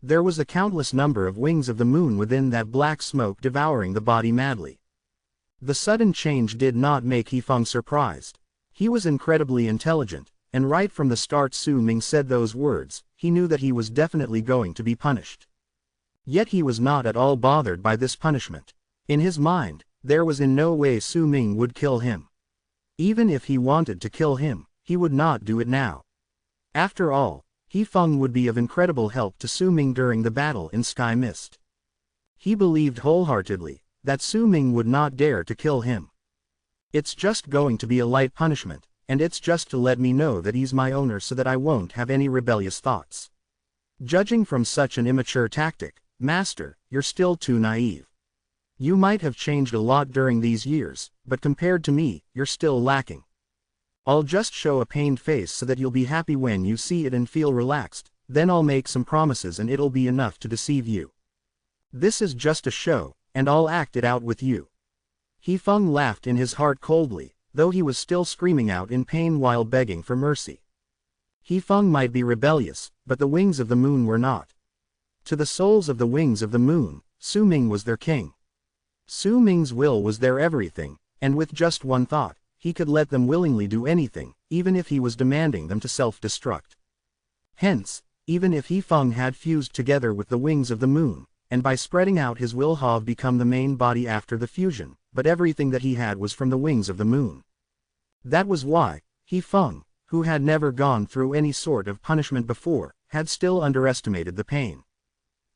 There was a countless number of wings of the moon within that black smoke devouring the body madly. The sudden change did not make He Feng surprised. He was incredibly intelligent, and right from the start Su Ming said those words, he knew that he was definitely going to be punished. Yet he was not at all bothered by this punishment. In his mind, there was in no way Su Ming would kill him. Even if he wanted to kill him, he would not do it now. After all, He Feng would be of incredible help to Su Ming during the battle in Sky Mist. He believed wholeheartedly that Su Ming would not dare to kill him. It's just going to be a light punishment, and it's just to let me know that he's my owner so that I won't have any rebellious thoughts. Judging from such an immature tactic, Master, you're still too naive. You might have changed a lot during these years, but compared to me, you're still lacking. I'll just show a pained face so that you'll be happy when you see it and feel relaxed, then I'll make some promises and it'll be enough to deceive you. This is just a show, and I'll act it out with you. He Feng laughed in his heart coldly, though he was still screaming out in pain while begging for mercy. He Feng might be rebellious, but the wings of the moon were not. To the souls of the wings of the moon, Su Ming was their king. Su Ming's will was their everything, and with just one thought, he could let them willingly do anything, even if he was demanding them to self-destruct. Hence, even if He Feng had fused together with the wings of the moon, and by spreading out his will have become the main body after the fusion, but everything that he had was from the wings of the moon. That was why, He Feng, who had never gone through any sort of punishment before, had still underestimated the pain.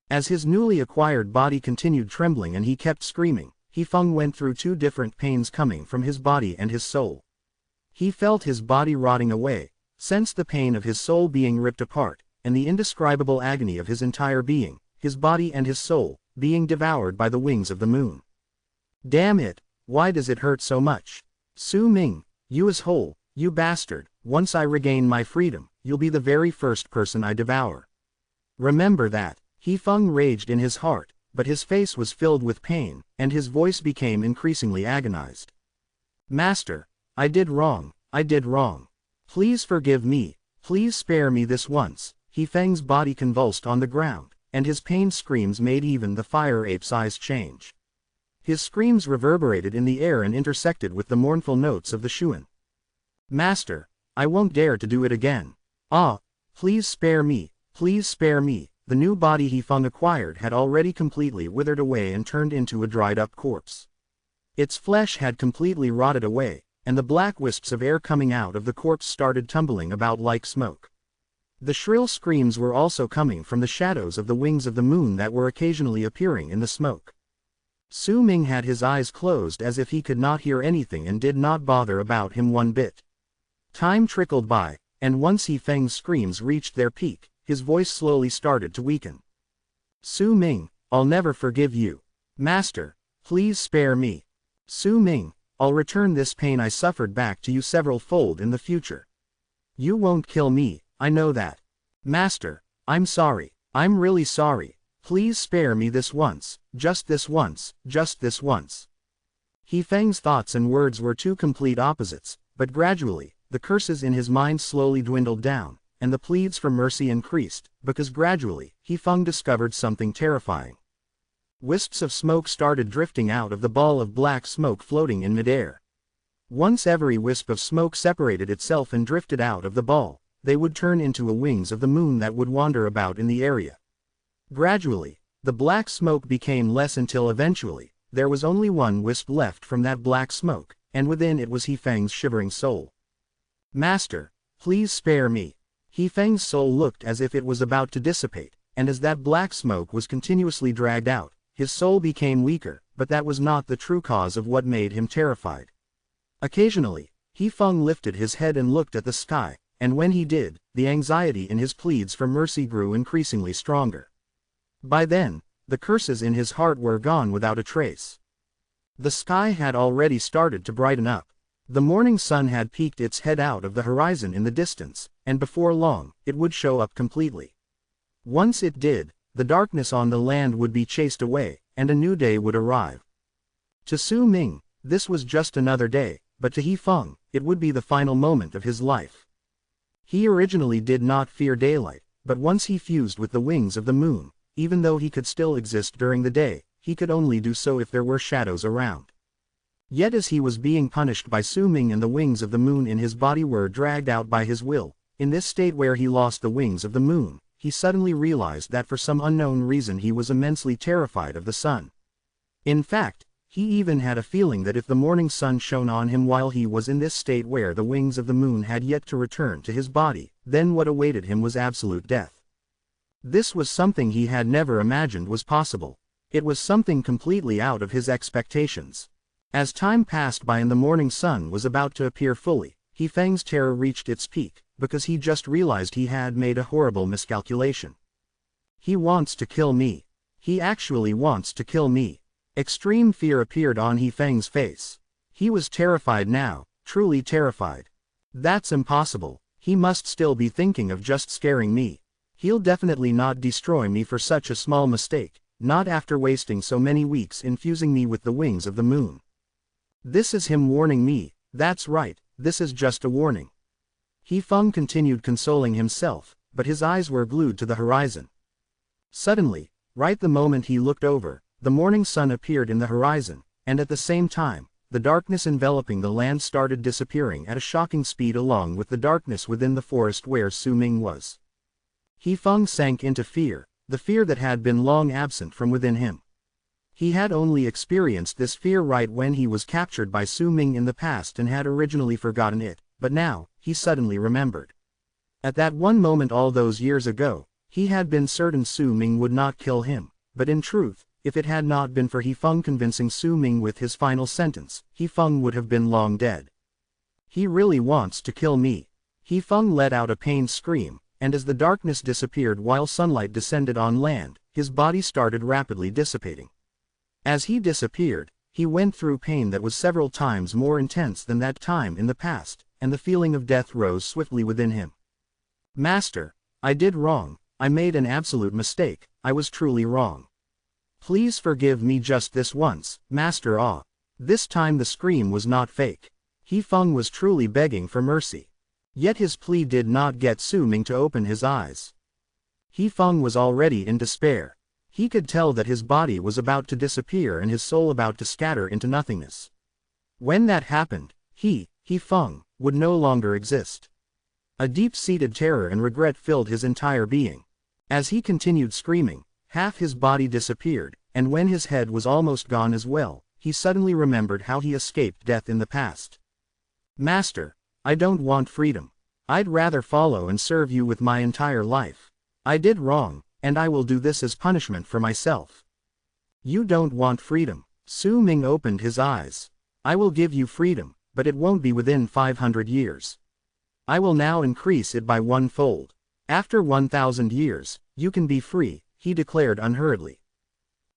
As his newly acquired body continued trembling and he kept screaming, He Feng went through two different pains coming from his body and his soul. He felt his body rotting away, sensed the pain of his soul being ripped apart, and the indescribable agony of his entire being, his body and his soul, being devoured by the wings of the moon. Damn it, why does it hurt so much? Su Ming, you as whole, you bastard, once I regain my freedom, you'll be the very first person I devour. Remember that. He Feng raged in his heart, but his face was filled with pain, and his voice became increasingly agonized. Master, I did wrong, I did wrong. Please forgive me, please spare me this once. He Feng's body convulsed on the ground, and his pained screams made even the fire ape's eyes change. His screams reverberated in the air and intersected with the mournful notes of the shuan. Master, I won't dare to do it again. Ah, please spare me, please spare me. The new body He Feng acquired had already completely withered away and turned into a dried-up corpse. Its flesh had completely rotted away, and the black wisps of air coming out of the corpse started tumbling about like smoke. The shrill screams were also coming from the shadows of the wings of the moon that were occasionally appearing in the smoke. Su Ming had his eyes closed as if he could not hear anything and did not bother about him one bit. Time trickled by, and once He Feng's screams reached their peak, his voice slowly started to weaken. Su Ming, I'll never forgive you. Master, please spare me. Su Ming, I'll return this pain I suffered back to you several-fold in the future. You won't kill me, I know that. Master, I'm sorry, I'm really sorry, please spare me this once, just this once, just this once. He Feng's thoughts and words were two complete opposites, but gradually, the curses in his mind slowly dwindled down, and the pleas for mercy increased, because gradually, He Feng discovered something terrifying. Wisps of smoke started drifting out of the ball of black smoke floating in midair. Once every wisp of smoke separated itself and drifted out of the ball, they would turn into wings of the moon that would wander about in the area. Gradually, the black smoke became less until eventually, there was only one wisp left from that black smoke, and within it was He Feng's shivering soul. Master, please spare me. He Feng's soul looked as if it was about to dissipate, and as that black smoke was continuously dragged out, his soul became weaker, but that was not the true cause of what made him terrified. Occasionally, He Feng lifted his head and looked at the sky, and when he did, the anxiety in his pleads for mercy grew increasingly stronger. By then, the curses in his heart were gone without a trace. The sky had already started to brighten up. The morning sun had peeked its head out of the horizon in the distance, and before long, it would show up completely. Once it did, the darkness on the land would be chased away, and a new day would arrive. To Su Ming, this was just another day, but to He Feng, it would be the final moment of his life. He originally did not fear daylight, but once he fused with the wings of the moon, even though he could still exist during the day, he could only do so if there were shadows around. Yet as he was being punished by Su Ming and the wings of the moon in his body were dragged out by his will, in this state where he lost the wings of the moon, he suddenly realized that for some unknown reason he was immensely terrified of the sun. In fact, he even had a feeling that if the morning sun shone on him while he was in this state where the wings of the moon had yet to return to his body, then what awaited him was absolute death. This was something he had never imagined was possible. It was something completely out of his expectations. As time passed by and the morning sun was about to appear fully, He Feng's terror reached its peak, because he just realized he had made a horrible miscalculation. He wants to kill me. He actually wants to kill me. Extreme fear appeared on He Feng's face. He was terrified now, truly terrified. That's impossible, he must still be thinking of just scaring me. He'll definitely not destroy me for such a small mistake, not after wasting so many weeks infusing me with the wings of the moon. This is him warning me, that's right, this is just a warning. He Feng continued consoling himself, but his eyes were glued to the horizon. Suddenly, right the moment he looked over, the morning sun appeared in the horizon, and at the same time, the darkness enveloping the land started disappearing at a shocking speed along with the darkness within the forest where Su Ming was. He Feng sank into fear, the fear that had been long absent from within him. He had only experienced this fear right when he was captured by Su Ming in the past and had originally forgotten it, but now, he suddenly remembered. At that one moment all those years ago, he had been certain Su Ming would not kill him, but in truth, if it had not been for He Feng convincing Su Ming with his final sentence, He Feng would have been long dead. He really wants to kill me. He Feng let out a pained scream, and as the darkness disappeared while sunlight descended on land, his body started rapidly dissipating. As he disappeared, he went through pain that was several times more intense than that time in the past, and the feeling of death rose swiftly within him. Master, I did wrong, I made an absolute mistake, I was truly wrong. Please forgive me just this once, Master Ah. This time the scream was not fake. He Feng was truly begging for mercy. Yet his plea did not get Su Ming to open his eyes. He Feng was already in despair. He could tell that his body was about to disappear and his soul about to scatter into nothingness. When that happened, He Feng, would no longer exist. A deep-seated terror and regret filled his entire being. As he continued screaming, half his body disappeared, and when his head was almost gone as well, he suddenly remembered how he escaped death in the past. "Master, I don't want freedom. I'd rather follow and serve you with my entire life. I did wrong, and I will do this as punishment for myself." "You don't want freedom." Su Ming opened his eyes. "I will give you freedom, but it won't be within 500 years. I will now increase it by 1-fold. After 1,000 years, you can be free," he declared unhurriedly.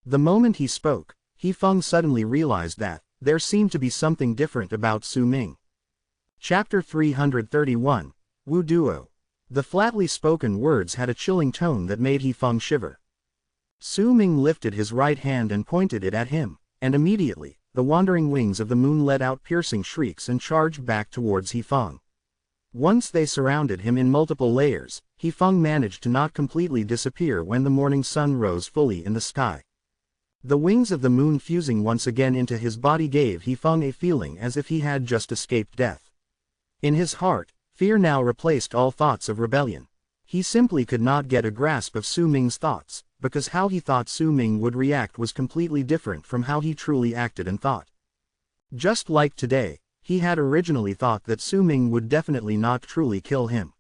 The moment he spoke, He Feng suddenly realized that there seemed to be something different about Su Ming. Chapter 331, Wu Duo. The flatly spoken words had a chilling tone that made He Feng shiver. Su Ming lifted his right hand and pointed it at him, and immediately, the wandering wings of the moon let out piercing shrieks and charged back towards He Feng. Once they surrounded him in multiple layers, He Feng managed to not completely disappear when the morning sun rose fully in the sky. The wings of the moon fusing once again into his body gave He Feng a feeling as if he had just escaped death. In his heart, fear now replaced all thoughts of rebellion. He simply could not get a grasp of Su Ming's thoughts, because how he thought Su Ming would react was completely different from how he truly acted and thought. Just like today, he had originally thought that Su Ming would definitely not truly kill him.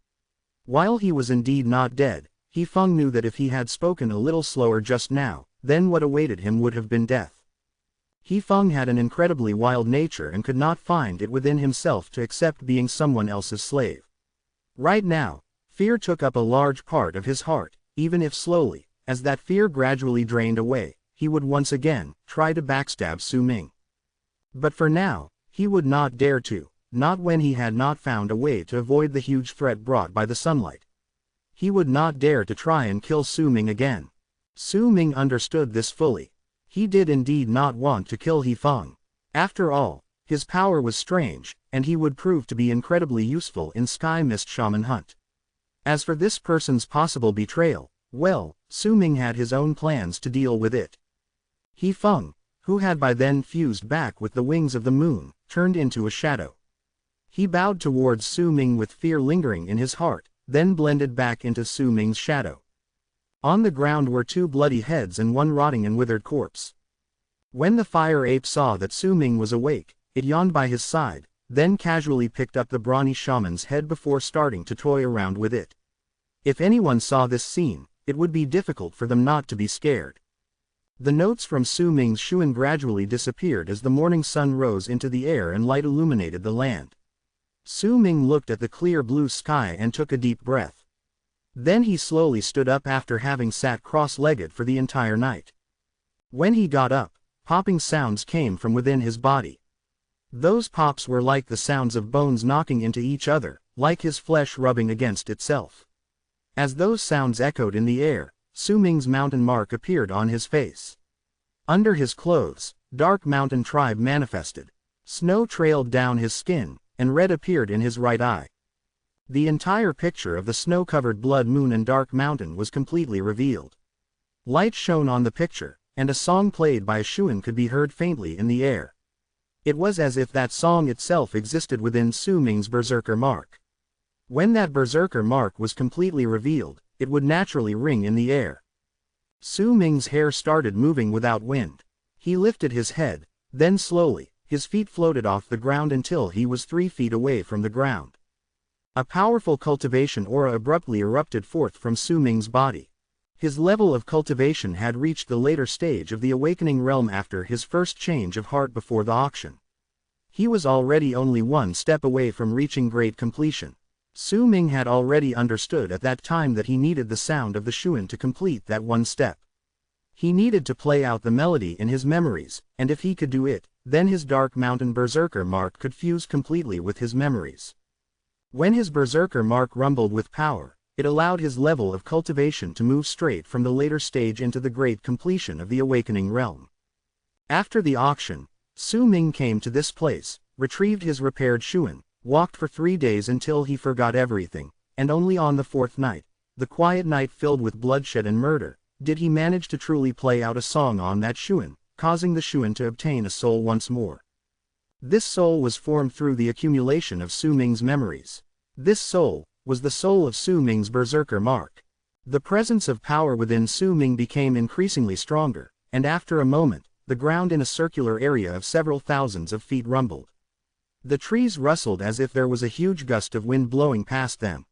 While he was indeed not dead, He Feng knew that if he had spoken a little slower just now, then what awaited him would have been death. He Feng had an incredibly wild nature and could not find it within himself to accept being someone else's slave. Right now, fear took up a large part of his heart, even if slowly. As that fear gradually drained away, he would once again try to backstab Su Ming. But for now, he would not dare to, not when he had not found a way to avoid the huge threat brought by the sunlight. He would not dare to try and kill Su Ming again. Su Ming understood this fully. He did indeed not want to kill He Feng. After all, his power was strange, and he would prove to be incredibly useful in Sky Mist Shaman hunt. As for this person's possible betrayal, well, Su Ming had his own plans to deal with it. He Feng, who had by then fused back with the wings of the moon, turned into a shadow. He bowed towards Su Ming with fear lingering in his heart, then blended back into Su Ming's shadow. On the ground were 2 bloody heads and 1 rotting and withered corpse. When the fire ape saw that Su Ming was awake, it yawned by his side, then casually picked up the brawny shaman's head before starting to toy around with it. If anyone saw this scene, it would be difficult for them not to be scared. The notes from Su Ming's shuan gradually disappeared as the morning sun rose into the air and light illuminated the land. Su Ming looked at the clear blue sky and took a deep breath. Then he slowly stood up after having sat cross-legged for the entire night. When he got up, popping sounds came from within his body. Those pops were like the sounds of bones knocking into each other, like his flesh rubbing against itself. As those sounds echoed in the air, Su Ming's mountain mark appeared on his face. Under his clothes, dark mountain tribe manifested. Snow trailed down his skin, and red appeared in his right eye. The entire picture of the snow-covered blood moon and dark mountain was completely revealed. Light shone on the picture, and a song played by a shuan could be heard faintly in the air. It was as if that song itself existed within Su Ming's berserker mark. When that berserker mark was completely revealed, it would naturally ring in the air. Su Ming's hair started moving without wind. He lifted his head, then slowly, his feet floated off the ground until he was 3 feet away from the ground. A powerful cultivation aura abruptly erupted forth from Su Ming's body. His level of cultivation had reached the later stage of the awakening realm after his first change of heart before the auction. He was already only 1 step away from reaching great completion. Su Ming had already understood at that time that he needed the sound of the shuan to complete that 1 step. He needed to play out the melody in his memories, and if he could do it, then his dark mountain berserker mark could fuse completely with his memories. When his berserker mark rumbled with power, it allowed his level of cultivation to move straight from the later stage into the great completion of the awakening realm. After the auction, Su Ming came to this place, retrieved his repaired shuan, walked for 3 days until he forgot everything, and only on the 4th night, the quiet night filled with bloodshed and murder, did he manage to truly play out a song on that shuan, causing the shuan to obtain a soul once more. This soul was formed through the accumulation of Su Ming's memories. This soul was the soul of Su Ming's berserker mark. The presence of power within Su Ming became increasingly stronger, and after a moment, the ground in a circular area of several thousands of feet rumbled. The trees rustled as if there was a huge gust of wind blowing past them.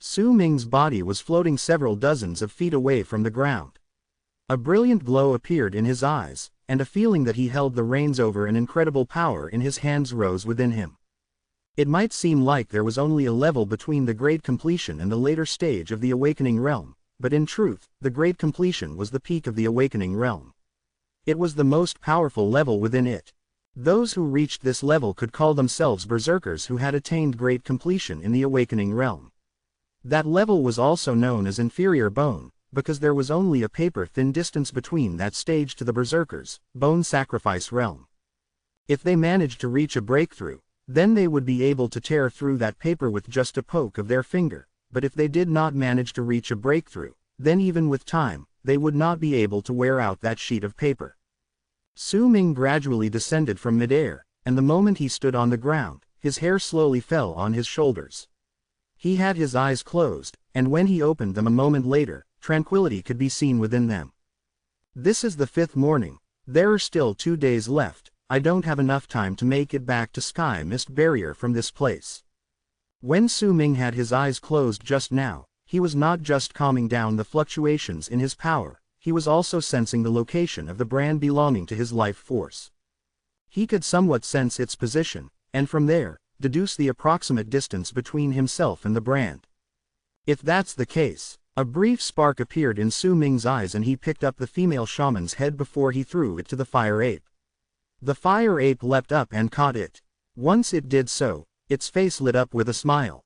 Su Ming's body was floating several dozens of feet away from the ground. A brilliant glow appeared in his eyes, and a feeling that he held the reins over an incredible power in his hands rose within him. It might seem like there was only a level between the Great Completion and the later stage of the Awakening Realm, but in truth, the Great Completion was the peak of the Awakening Realm. It was the most powerful level within it. Those who reached this level could call themselves berserkers who had attained Great Completion in the Awakening Realm. That level was also known as Inferior Bone, because there was only a paper-thin distance between that stage to the berserkers' bone sacrifice realm. If they managed to reach a breakthrough, then they would be able to tear through that paper with just a poke of their finger, but if they did not manage to reach a breakthrough, then even with time, they would not be able to wear out that sheet of paper. Su Ming gradually descended from midair, and the moment he stood on the ground, his hair slowly fell on his shoulders. He had his eyes closed, and when he opened them a moment later, tranquility could be seen within them. This is the 5th morning. There are still 2 days left. I don't have enough time to make it back to Sky Mist Barrier from this place. When Su Ming had his eyes closed just now, he was not just calming down the fluctuations in his power, he was also sensing the location of the brand belonging to his life force. He could somewhat sense its position, and from there, deduce the approximate distance between himself and the brand. If that's the case, a brief spark appeared in Su Ming's eyes and he picked up the female shaman's head before he threw it to the fire ape. The fire ape leapt up and caught it. Once it did so, its face lit up with a smile.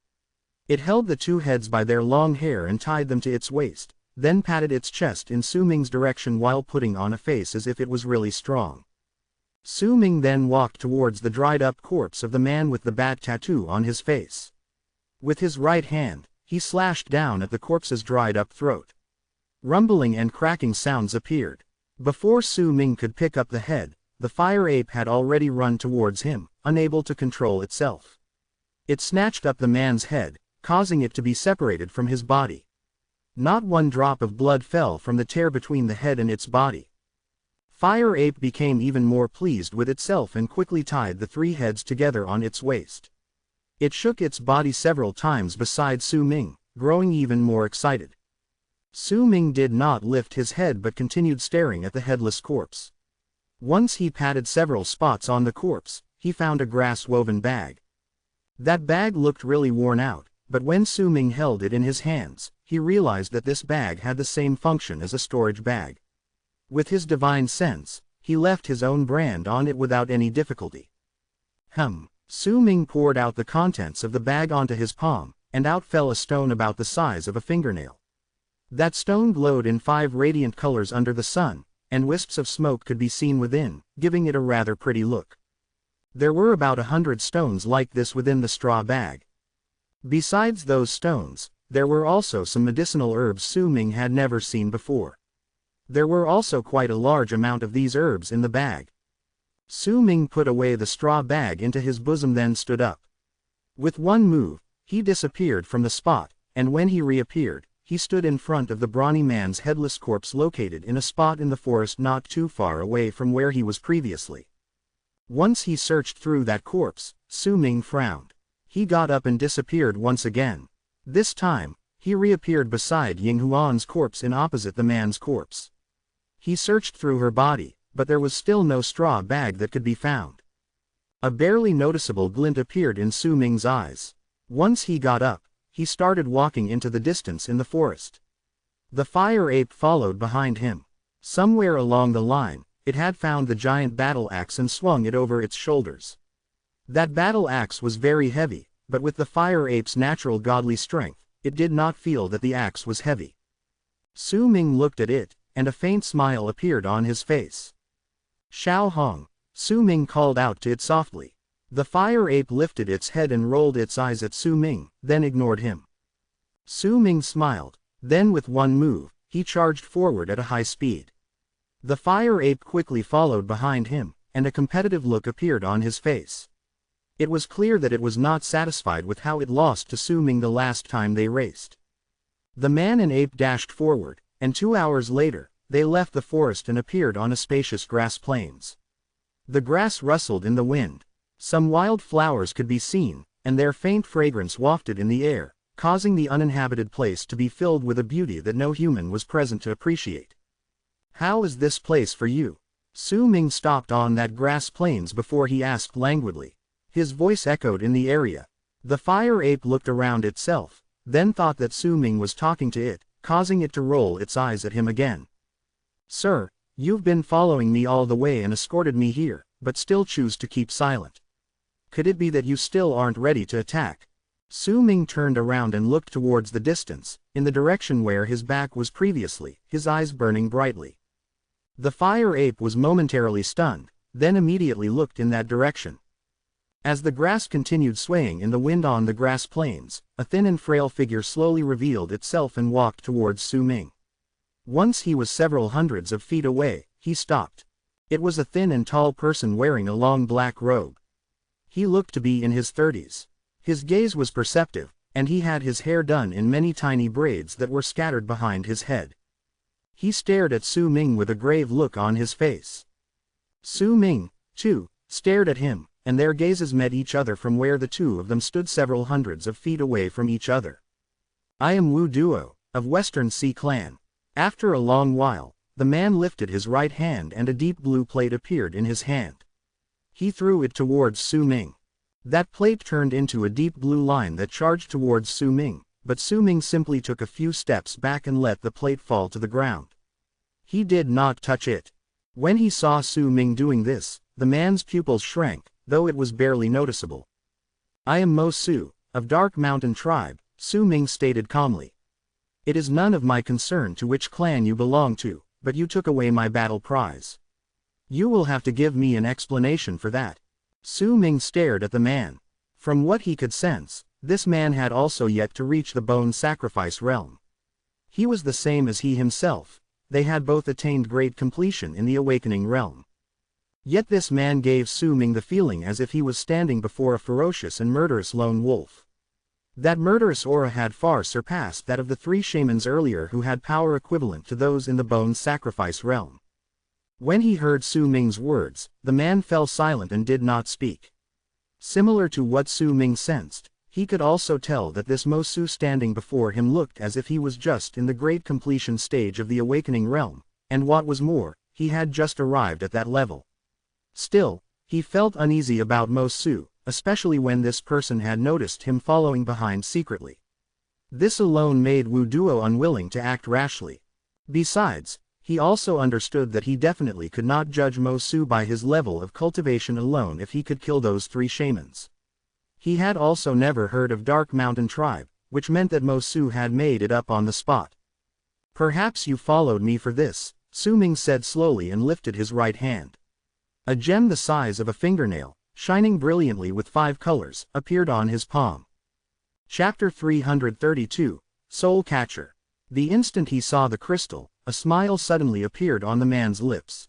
It held the 2 heads by their long hair and tied them to its waist, then patted its chest in Su Ming's direction while putting on a face as if it was really strong. Su Ming then walked towards the dried-up corpse of the man with the bat tattoo on his face. With his right hand, he slashed down at the corpse's dried-up throat. Rumbling and cracking sounds appeared. Before Su Ming could pick up the head, the fire ape had already run towards him, unable to control itself. It snatched up the man's head, causing it to be separated from his body. Not one drop of blood fell from the tear between the head and its body. Fire ape became even more pleased with itself and quickly tied the 3 heads together on its waist. It shook its body several times beside Su Ming, growing even more excited. Su Ming did not lift his head but continued staring at the headless corpse. Once he patted several spots on the corpse, he found a grass-woven bag. That bag looked really worn out, but when Su Ming held it in his hands, he realized that this bag had the same function as a storage bag. With his divine sense, he left his own brand on it without any difficulty. Su Ming poured out the contents of the bag onto his palm, and out fell a stone about the size of a fingernail. That stone glowed in 5 radiant colors under the sun, and wisps of smoke could be seen within, giving it a rather pretty look. There were about 100 stones like this within the straw bag. Besides those stones, there were also some medicinal herbs Su Ming had never seen before. There were also quite a large amount of these herbs in the bag. Su Ming put away the straw bag into his bosom then stood up. With one move, he disappeared from the spot, and when he reappeared, he stood in front of the brawny man's headless corpse located in a spot in the forest not too far away from where he was previously. Once he searched through that corpse, Su Ming frowned. He got up and disappeared once again. This time, he reappeared beside Ying Huan's corpse in opposite the man's corpse. He searched through her body, but there was still no straw bag that could be found. A barely noticeable glint appeared in Su Ming's eyes. Once he got up, he started walking into the distance in the forest. The fire ape followed behind him. Somewhere along the line, it had found the giant battle axe and swung it over its shoulders. That battle axe was very heavy, but with the fire ape's natural godly strength, it did not feel that the axe was heavy. Su Ming looked at it, and a faint smile appeared on his face. Xiao Hong, Su Ming called out to it softly. The fire ape lifted its head and rolled its eyes at Su Ming, then ignored him. Su Ming smiled, then with one move, he charged forward at a high speed. The fire ape quickly followed behind him, and a competitive look appeared on his face. It was clear that it was not satisfied with how it lost to Su Ming the last time they raced. The man and ape dashed forward, and 2 hours later, they left the forest and appeared on a spacious grass plains. The grass rustled in the wind. Some wild flowers could be seen, and their faint fragrance wafted in the air, causing the uninhabited place to be filled with a beauty that no human was present to appreciate. "How is this place for you?" Su Ming stopped on that grass plains before he asked languidly. His voice echoed in the area. The fire ape looked around itself, then thought that Su Ming was talking to it, causing it to roll its eyes at him again. "Sir, you've been following me all the way and escorted me here, but still choose to keep silent. Could it be that you still aren't ready to attack?" Su Ming turned around and looked towards the distance, in the direction where his back was previously, his eyes burning brightly. The fire ape was momentarily stunned, then immediately looked in that direction. As the grass continued swaying in the wind on the grass plains, a thin and frail figure slowly revealed itself and walked towards Su Ming. Once he was several hundreds of feet away, he stopped. It was a thin and tall person wearing a long black robe. He looked to be in his 30s. His gaze was perceptive, and he had his hair done in many tiny braids that were scattered behind his head. He stared at Su Ming with a grave look on his face. Su Ming, too, stared at him, and their gazes met each other from where the two of them stood several hundreds of feet away from each other. "I am Wu Duo, of Western Sea Clan." After a long while, the man lifted his right hand and a deep blue plate appeared in his hand. He threw it towards Su Ming. That plate turned into a deep blue line that charged towards Su Ming, but Su Ming simply took a few steps back and let the plate fall to the ground. He did not touch it. When he saw Su Ming doing this, the man's pupils shrank, though it was barely noticeable. "I am Mo Su, of Dark Mountain Tribe," Su Ming stated calmly. "It is none of my concern to which clan you belong to, but you took away my battle prize. You will have to give me an explanation for that." Su Ming stared at the man. From what he could sense, this man had also yet to reach the bone sacrifice realm. He was the same as he himself. They had both attained great completion in the awakening realm. Yet this man gave Su Ming the feeling as if he was standing before a ferocious and murderous lone wolf. That murderous aura had far surpassed that of the 3 shamans earlier who had power equivalent to those in the bone sacrifice realm. When he heard Su Ming's words, the man fell silent and did not speak. Similar to what Su Ming sensed, he could also tell that this Mo Su standing before him looked as if he was just in the great completion stage of the awakening realm, and what was more, he had just arrived at that level. Still, he felt uneasy about Mo Su, especially when this person had noticed him following behind secretly. This alone made Wu Duo unwilling to act rashly. Besides, he also understood that he definitely could not judge Mo Su by his level of cultivation alone if he could kill those 3 shamans. He had also never heard of Dark Mountain Tribe, which meant that Mo Su had made it up on the spot. "Perhaps you followed me for this," Su Ming said slowly and lifted his right hand. A gem the size of a fingernail, shining brilliantly with 5 colors, appeared on his palm. Chapter 332, Soul Catcher. The instant he saw the crystal, a smile suddenly appeared on the man's lips.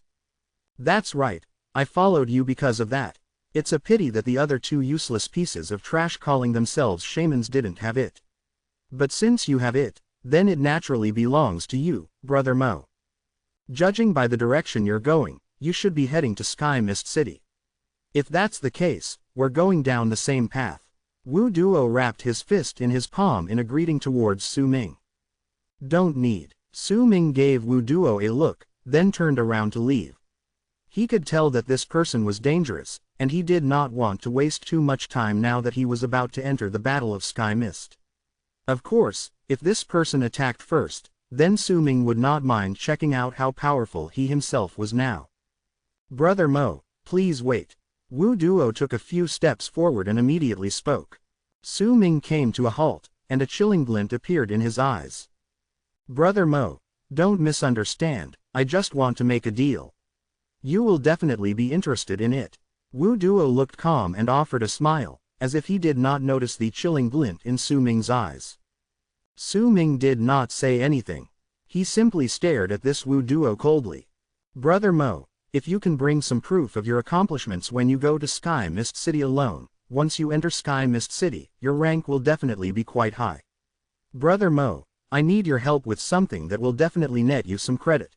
"That's right, I followed you because of that. It's a pity that the other 2 useless pieces of trash calling themselves shamans didn't have it. But since you have it, then it naturally belongs to you, Brother Mo. Judging by the direction you're going, you should be heading to Sky Mist City. If that's the case, we're going down the same path." Wu Duo wrapped his fist in his palm in a greeting towards Su Ming. "Don't need." Su Ming gave Wu Duo a look, then turned around to leave. He could tell that this person was dangerous, and he did not want to waste too much time now that he was about to enter the Battle of Sky Mist. Of course, if this person attacked first, then Su Ming would not mind checking out how powerful he himself was now. "Brother Mo, please wait." Wu Duo took a few steps forward and immediately spoke. Su Ming came to a halt, and a chilling glint appeared in his eyes. "Brother Mo, don't misunderstand, I just want to make a deal. You will definitely be interested in it." Wu Duo looked calm and offered a smile, as if he did not notice the chilling glint in Su Ming's eyes. Su Ming did not say anything. He simply stared at this Wu Duo coldly. "Brother Mo, if you can bring some proof of your accomplishments when you go to Sky Mist City alone, once you enter Sky Mist City, your rank will definitely be quite high. 'Brother Mo, I need your help with something that will definitely net you some credit.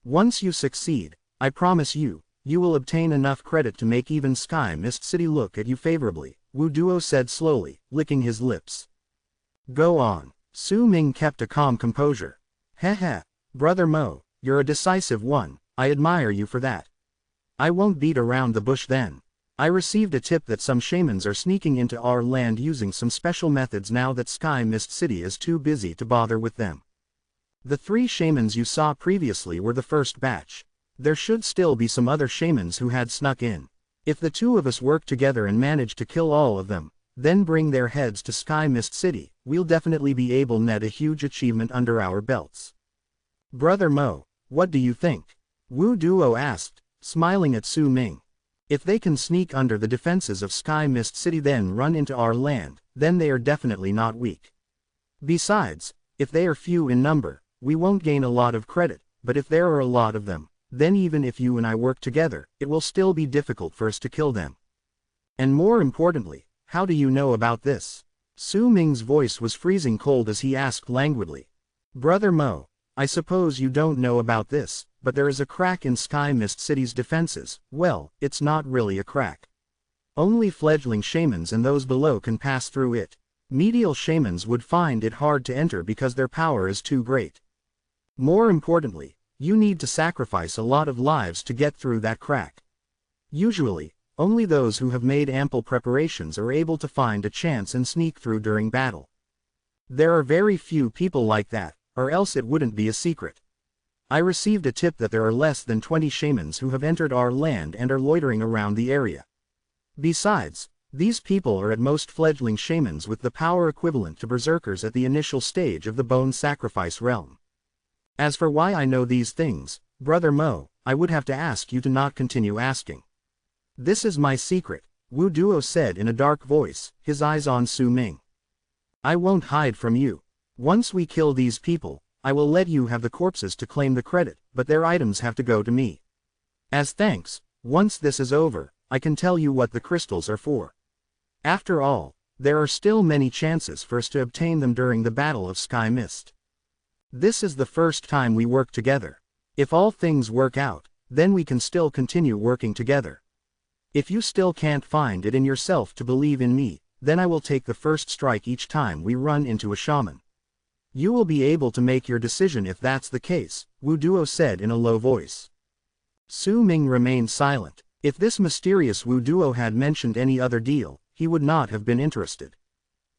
Once you succeed, I promise you, you will obtain enough credit to make even Sky Mist City look at you favorably, Wu Duo said slowly, licking his lips. Go on. Su Ming kept a calm composure. Heh, Brother Mo, you're a decisive one, I admire you for that. I won't beat around the bush then. I received a tip that some shamans are sneaking into our land using some special methods now that Sky Mist City is too busy to bother with them. The 3 shamans you saw previously were the first batch. There should still be some other shamans who had snuck in. If the 2 of us work together and manage to kill all of them, then bring their heads to Sky Mist City, we'll definitely be able to net a huge achievement under our belts. Brother Mo, what do you think? Wu Duo asked, smiling at Su Ming. If they can sneak under the defenses of Sky Mist City then run into our land, then they are definitely not weak. Besides, if they are few in number, we won't gain a lot of credit, but if there are a lot of them, then even if you and I work together, it will still be difficult for us to kill them. And more importantly, how do you know about this? Su Ming's voice was freezing cold as he asked languidly. Brother Mo, I suppose you don't know about this, but there is a crack in Sky Mist City's defenses. Well, it's not really a crack. Only fledgling shamans and those below can pass through it. Medial shamans would find it hard to enter because their power is too great. More importantly, you need to sacrifice a lot of lives to get through that crack. Usually, only those who have made ample preparations are able to find a chance and sneak through during battle. There are very few people like that, or else it wouldn't be a secret. I received a tip that there are less than 20 shamans who have entered our land and are loitering around the area. Besides, these people are at most fledgling shamans with the power equivalent to berserkers at the initial stage of the bone sacrifice realm. As for why I know these things, Brother Mo, I would have to ask you to not continue asking. This is my secret, Wu Duo said in a dark voice, his eyes on Su Ming. I won't hide from you. Once we kill these people, I will let you have the corpses to claim the credit, but their items have to go to me. As thanks, once this is over, I can tell you what the crystals are for. After all, there are still many chances for us to obtain them during the Battle of Sky Mist. This is the first time we work together. If all things work out, then we can still continue working together. If you still can't find it in yourself to believe in me, then I will take the first strike each time we run into a shaman. You will be able to make your decision if that's the case, Wu Duo said in a low voice. Su Ming remained silent. If this mysterious Wu Duo had mentioned any other deal, he would not have been interested.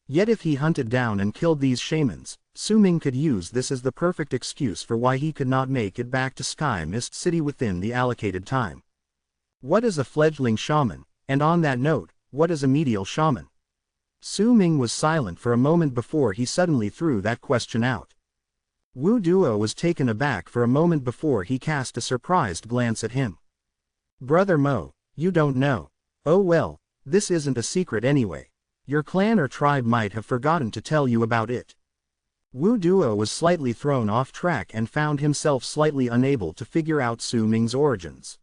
Yet if he hunted down and killed these shamans, Su Ming could use this as the perfect excuse for why he could not make it back to Sky Mist City within the allocated time. What is a fledgling shaman, and on that note, what is a medial shaman? Su Ming was silent for a moment before he suddenly threw that question out. Wu Duo was taken aback for a moment before he cast a surprised glance at him. Brother Mo, you don't know. Oh well, this isn't a secret anyway. Your clan or tribe might have forgotten to tell you about it. Wu Duo was slightly thrown off track and found himself slightly unable to figure out Su Ming's origins.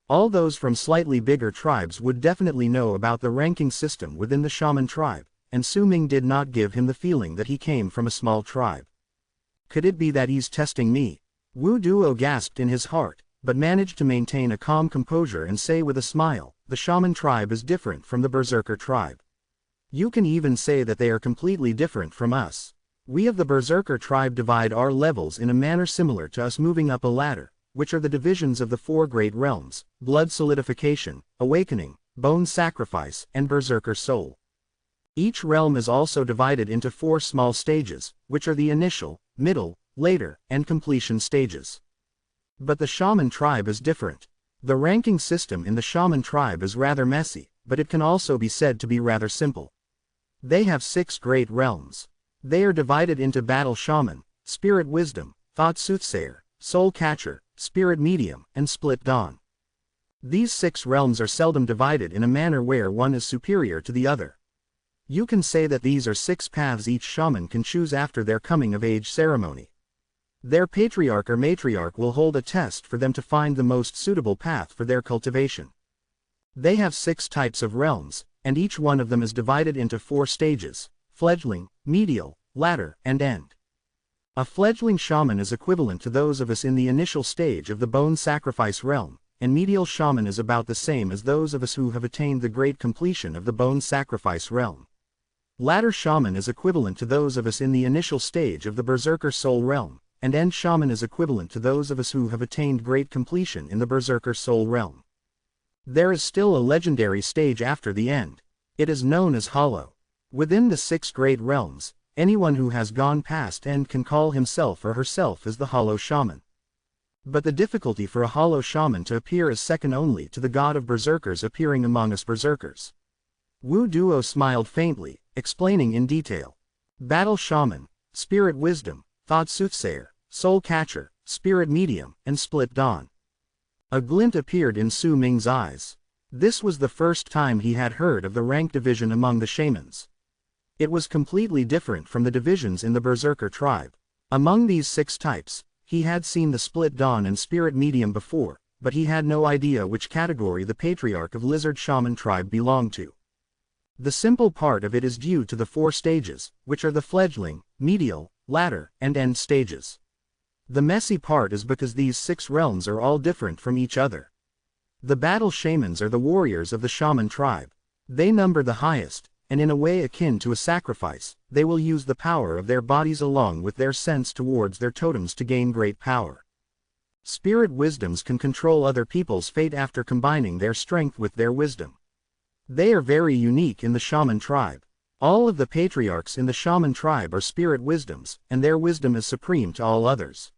All those from slightly bigger tribes would definitely know about the ranking system within the shaman tribe, and Su Ming did not give him the feeling that he came from a small tribe. Could it be that he's testing me? Wu Duo gasped in his heart, but managed to maintain a calm composure and say with a smile, the shaman tribe is different from the berserker tribe. You can even say that they are completely different from us. We of the berserker tribe divide our levels in a manner similar to us moving up a ladder, which are the divisions of the 4 great realms: blood solidification, awakening, bone sacrifice, and berserker soul. Each realm is also divided into 4 small stages, which are the initial, middle, later, and completion stages. But the shaman tribe is different. The ranking system in the shaman tribe is rather messy, but it can also be said to be rather simple. They have 6 great realms. They are divided into battle shaman, spirit wisdom, thought soothsayer, soul catcher, spirit medium, and split dawn. These 6 realms are seldom divided in a manner where one is superior to the other. You can say that these are 6 paths each shaman can choose after their coming of age ceremony. Their patriarch or matriarch will hold a test for them to find the most suitable path for their cultivation. They have 6 types of realms, and each one of them is divided into 4 stages: fledgling, medial, ladder, and end. A fledgling shaman is equivalent to those of us in the initial stage of the bone sacrifice realm, and medial shaman is about the same as those of us who have attained the great completion of the bone sacrifice realm. Latter shaman is equivalent to those of us in the initial stage of the berserker soul realm, and end shaman is equivalent to those of us who have attained great completion in the berserker soul realm. There is still a legendary stage after the end. It is known as hollow. Within the 6 great realms, anyone who has gone past end can call himself or herself as the hollow shaman. But the difficulty for a hollow shaman to appear is second only to the god of berserkers appearing among us berserkers. Wu Duo smiled faintly, explaining in detail. Battle shaman, spirit wisdom, thought soothsayer, soul catcher, spirit medium, and split dawn. A glint appeared in Su Ming's eyes. This was the first time he had heard of the rank division among the shamans. It was completely different from the divisions in the berserker tribe. Among these 6 types, he had seen the split dawn and spirit medium before, but he had no idea which category the patriarch of lizard shaman tribe belonged to. The simple part of it is due to the 4 stages, which are the fledgling, medial, latter, and end stages. The messy part is because these 6 realms are all different from each other. The battle shamans are the warriors of the shaman tribe. They number the highest, and in a way akin to a sacrifice, they will use the power of their bodies along with their sense towards their totems to gain great power. Spirit wisdoms can control other people's fate after combining their strength with their wisdom. They are very unique in the shaman tribe. All of the patriarchs in the shaman tribe are spirit wisdoms, and their wisdom is supreme to all others.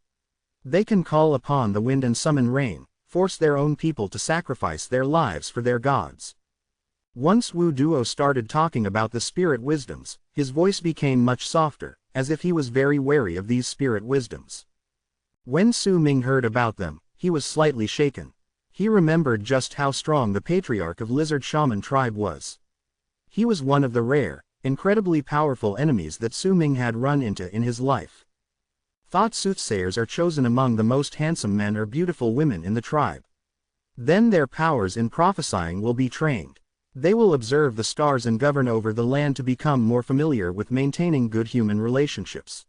They can call upon the wind and summon rain, force their own people to sacrifice their lives for their gods. Once Wu Duo started talking about the spirit wisdoms, his voice became much softer, as if he was very wary of these spirit wisdoms. When Su Ming heard about them, he was slightly shaken. He remembered just how strong the patriarch of lizard shaman tribe was. He was one of the rare, incredibly powerful enemies that Su Ming had run into in his life. Thought soothsayers are chosen among the most handsome men or beautiful women in the tribe. Then their powers in prophesying will be trained. They will observe the stars and govern over the land to become more familiar with maintaining good human relationships.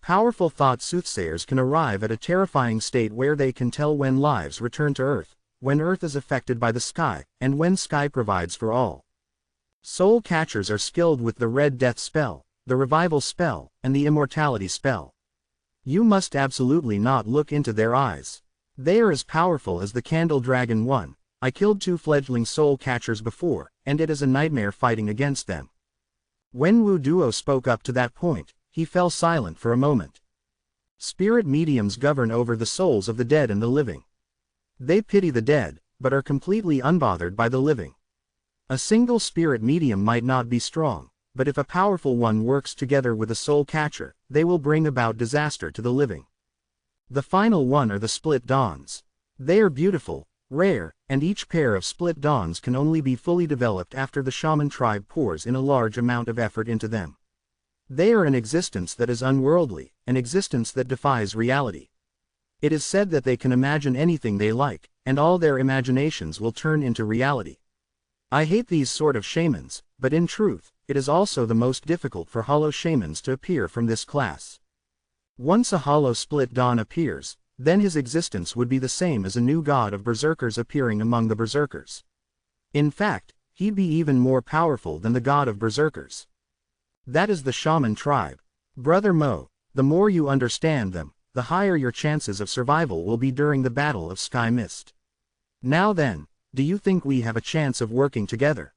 Powerful thought soothsayers can arrive at a terrifying state where they can tell when lives return to Earth, when Earth is affected by the sky, and when sky provides for all. Soul catchers are skilled with the Red Death spell, the Revival spell, and the Immortality spell. You must absolutely not look into their eyes. They are as powerful as the Candle Dragon one. I killed 2 fledgling soul catchers before, and it is a nightmare fighting against them. When Wu Duo spoke up to that point, he fell silent for a moment. Spirit mediums govern over the souls of the dead and the living. They pity the dead, but are completely unbothered by the living. A single spirit medium might not be strong, but if a powerful one works together with a soul catcher, they will bring about disaster to the living. The final one are the split dawns. They are beautiful, rare, and each pair of split dawns can only be fully developed after the shaman tribe pours in a large amount of effort into them. They are an existence that is unworldly, an existence that defies reality. It is said that they can imagine anything they like, and all their imaginations will turn into reality. I hate these sort of shamans, but in truth, it is also the most difficult for hollow shamans to appear from this class. Once a hollow split dawn appears, then his existence would be the same as a new god of berserkers appearing among the berserkers. In fact, he'd be even more powerful than the god of berserkers. That is the shaman tribe. Brother Mo, the more you understand them, the higher your chances of survival will be during the Battle of Sky Mist. Now then, do you think we have a chance of working together?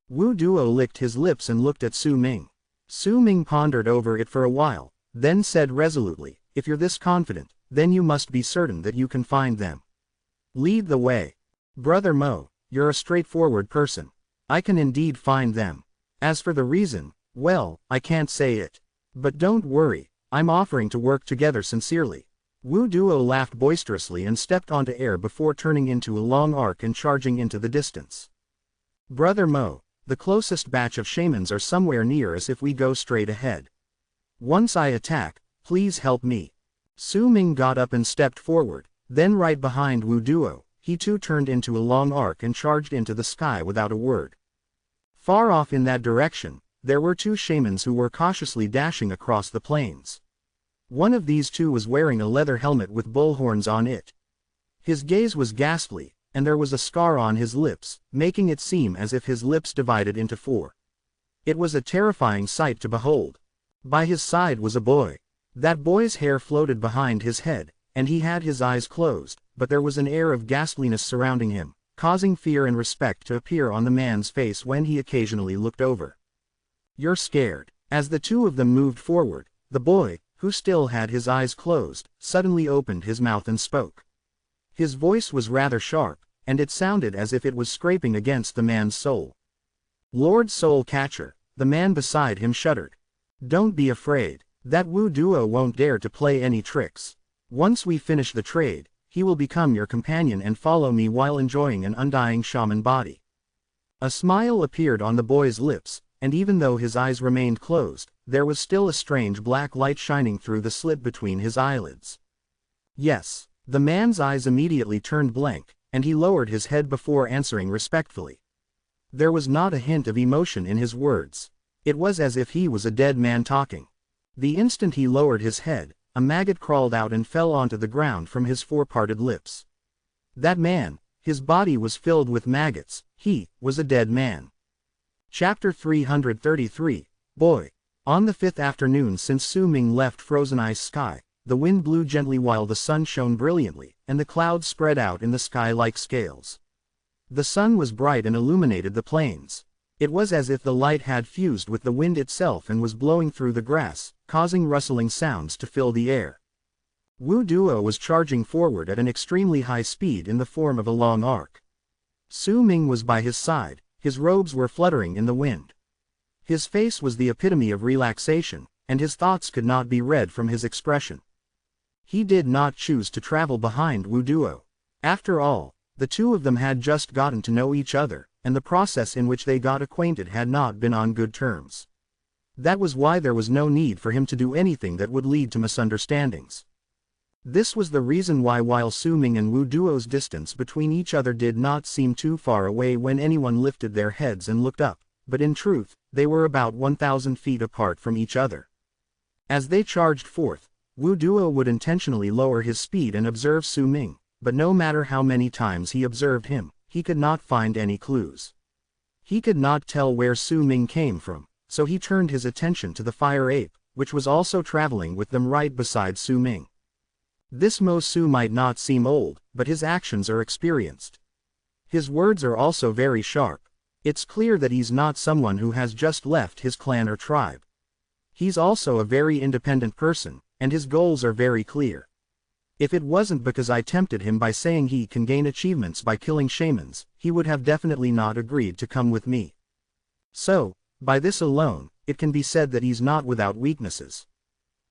Wu Duo licked his lips and looked at Su Ming. Su Ming pondered over it for a while, then said resolutely, if you're this confident, then you must be certain that you can find them. Lead the way. Brother Mo, you're a straightforward person. I can indeed find them. As for the reason, well, I can't say it. But don't worry, I'm offering to work together sincerely. Wu Duo laughed boisterously and stepped onto air before turning into a long arc and charging into the distance. Brother Mo, the closest batch of shamans are somewhere near us if we go straight ahead. Once I attack, please help me. Su Ming got up and stepped forward, then right behind Wu Duo, he too turned into a long arc and charged into the sky without a word. Far off in that direction, there were 2 shamans who were cautiously dashing across the plains. One of these two was wearing a leather helmet with bullhorns on it. His gaze was ghastly, and there was a scar on his lips, making it seem as if his lips divided into four. It was a terrifying sight to behold. By his side was a boy. That boy's hair floated behind his head, and he had his eyes closed, but there was an air of ghastliness surrounding him, causing fear and respect to appear on the man's face when he occasionally looked over. "You're scared." As the two of them moved forward, the boy, who still had his eyes closed, suddenly opened his mouth and spoke. His voice was rather sharp, and it sounded as if it was scraping against the man's soul. "Lord Soul Catcher," the man beside him shuddered. "Don't be afraid. That Wu Duo won't dare to play any tricks. Once we finish the trade, he will become your companion and follow me while enjoying an undying shaman body." A smile appeared on the boy's lips, and even though his eyes remained closed, there was still a strange black light shining through the slit between his eyelids. "Yes." The man's eyes immediately turned blank, and he lowered his head before answering respectfully. There was not a hint of emotion in his words. It was as if he was a dead man talking. The instant he lowered his head, a maggot crawled out and fell onto the ground from his four-parted lips. That man, his body was filled with maggots, he was a dead man. Chapter 333, Boy. On the fifth afternoon since Su Ming left Frozen Ice Sky, the wind blew gently while the sun shone brilliantly, and the clouds spread out in the sky like scales. The sun was bright and illuminated the plains. It was as if the light had fused with the wind itself and was blowing through the grass, causing rustling sounds to fill the air. Wu Duo was charging forward at an extremely high speed in the form of a long arc. Su Ming was by his side, his robes were fluttering in the wind. His face was the epitome of relaxation, and his thoughts could not be read from his expression. He did not choose to travel behind Wu Duo. After all, the two of them had just gotten to know each other, and the process in which they got acquainted had not been on good terms. That was why there was no need for him to do anything that would lead to misunderstandings. This was the reason why while Su Ming and Wu Duo's distance between each other did not seem too far away when anyone lifted their heads and looked up, but in truth, they were about 1,000 feet apart from each other. As they charged forth, Wu Duo would intentionally lower his speed and observe Su Ming, but no matter how many times he observed him, he could not find any clues. He could not tell where Su Ming came from, so he turned his attention to the fire ape, which was also traveling with them right beside Su Ming. This Mo Su might not seem old, but his actions are experienced. His words are also very sharp. It's clear that he's not someone who has just left his clan or tribe. He's also a very independent person, and his goals are very clear. If it wasn't because I tempted him by saying he can gain achievements by killing shamans, he would have definitely not agreed to come with me. So, by this alone, it can be said that he's not without weaknesses.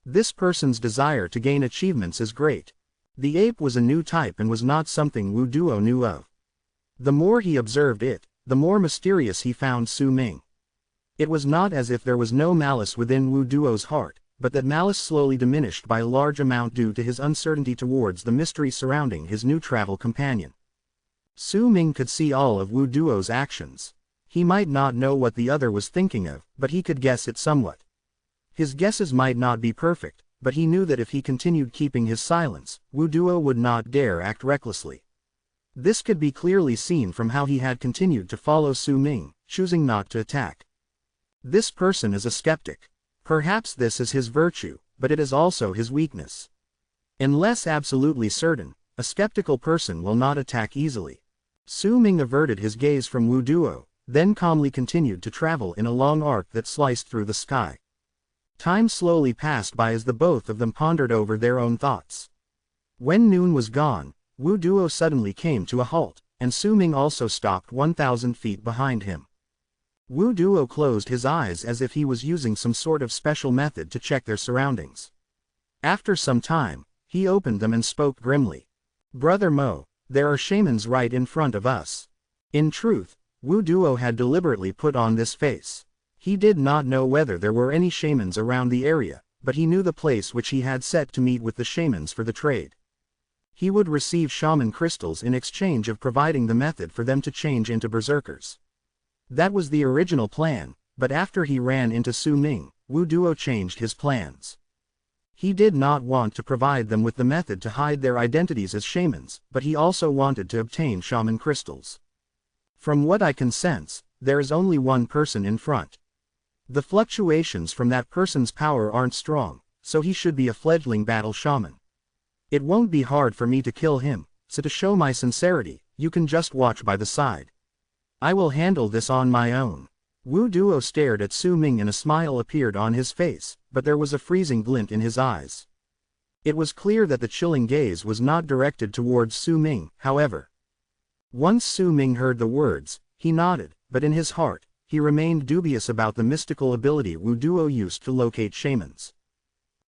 This person's desire to gain achievements is great. The ape was a new type and was not something Wu Duo knew of. The more he observed it, the more mysterious he found Su Ming. It was not as if there was no malice within Wu Duo's heart, but that malice slowly diminished by a large amount due to his uncertainty towards the mystery surrounding his new travel companion. Su Ming could see all of Wu Duo's actions. He might not know what the other was thinking of, but he could guess it somewhat. His guesses might not be perfect, but he knew that if he continued keeping his silence, Wu Duo would not dare act recklessly. This could be clearly seen from how he had continued to follow Su Ming, choosing not to attack. This person is a skeptic. Perhaps this is his virtue, but it is also his weakness. Unless absolutely certain, a skeptical person will not attack easily. Su Ming averted his gaze from Wu Duo, then calmly continued to travel in a long arc that sliced through the sky. Time slowly passed by as the both of them pondered over their own thoughts. When noon was gone, Wu Duo suddenly came to a halt, and Su Ming also stopped 1,000 feet behind him. Wu Duo closed his eyes as if he was using some sort of special method to check their surroundings. After some time, he opened them and spoke grimly. "Brother Mo, there are shamans right in front of us." In truth, Wu Duo had deliberately put on this face. He did not know whether there were any shamans around the area, but he knew the place which he had set to meet with the shamans for the trade. He would receive shaman crystals in exchange of providing the method for them to change into berserkers. That was the original plan, but after he ran into Su Ming, Wu Duo changed his plans. He did not want to provide them with the method to hide their identities as shamans, but he also wanted to obtain shaman crystals. From what I can sense, there is only one person in front. The fluctuations from that person's power aren't strong, so he should be a fledgling battle shaman. It won't be hard for me to kill him, so to show my sincerity, you can just watch by the side. I will handle this on my own. Wu Duo stared at Su Ming and a smile appeared on his face, but there was a freezing glint in his eyes. It was clear that the chilling gaze was not directed towards Su Ming, however. Once Su Ming heard the words, he nodded, but in his heart, he remained dubious about the mystical ability Wu Duo used to locate shamans.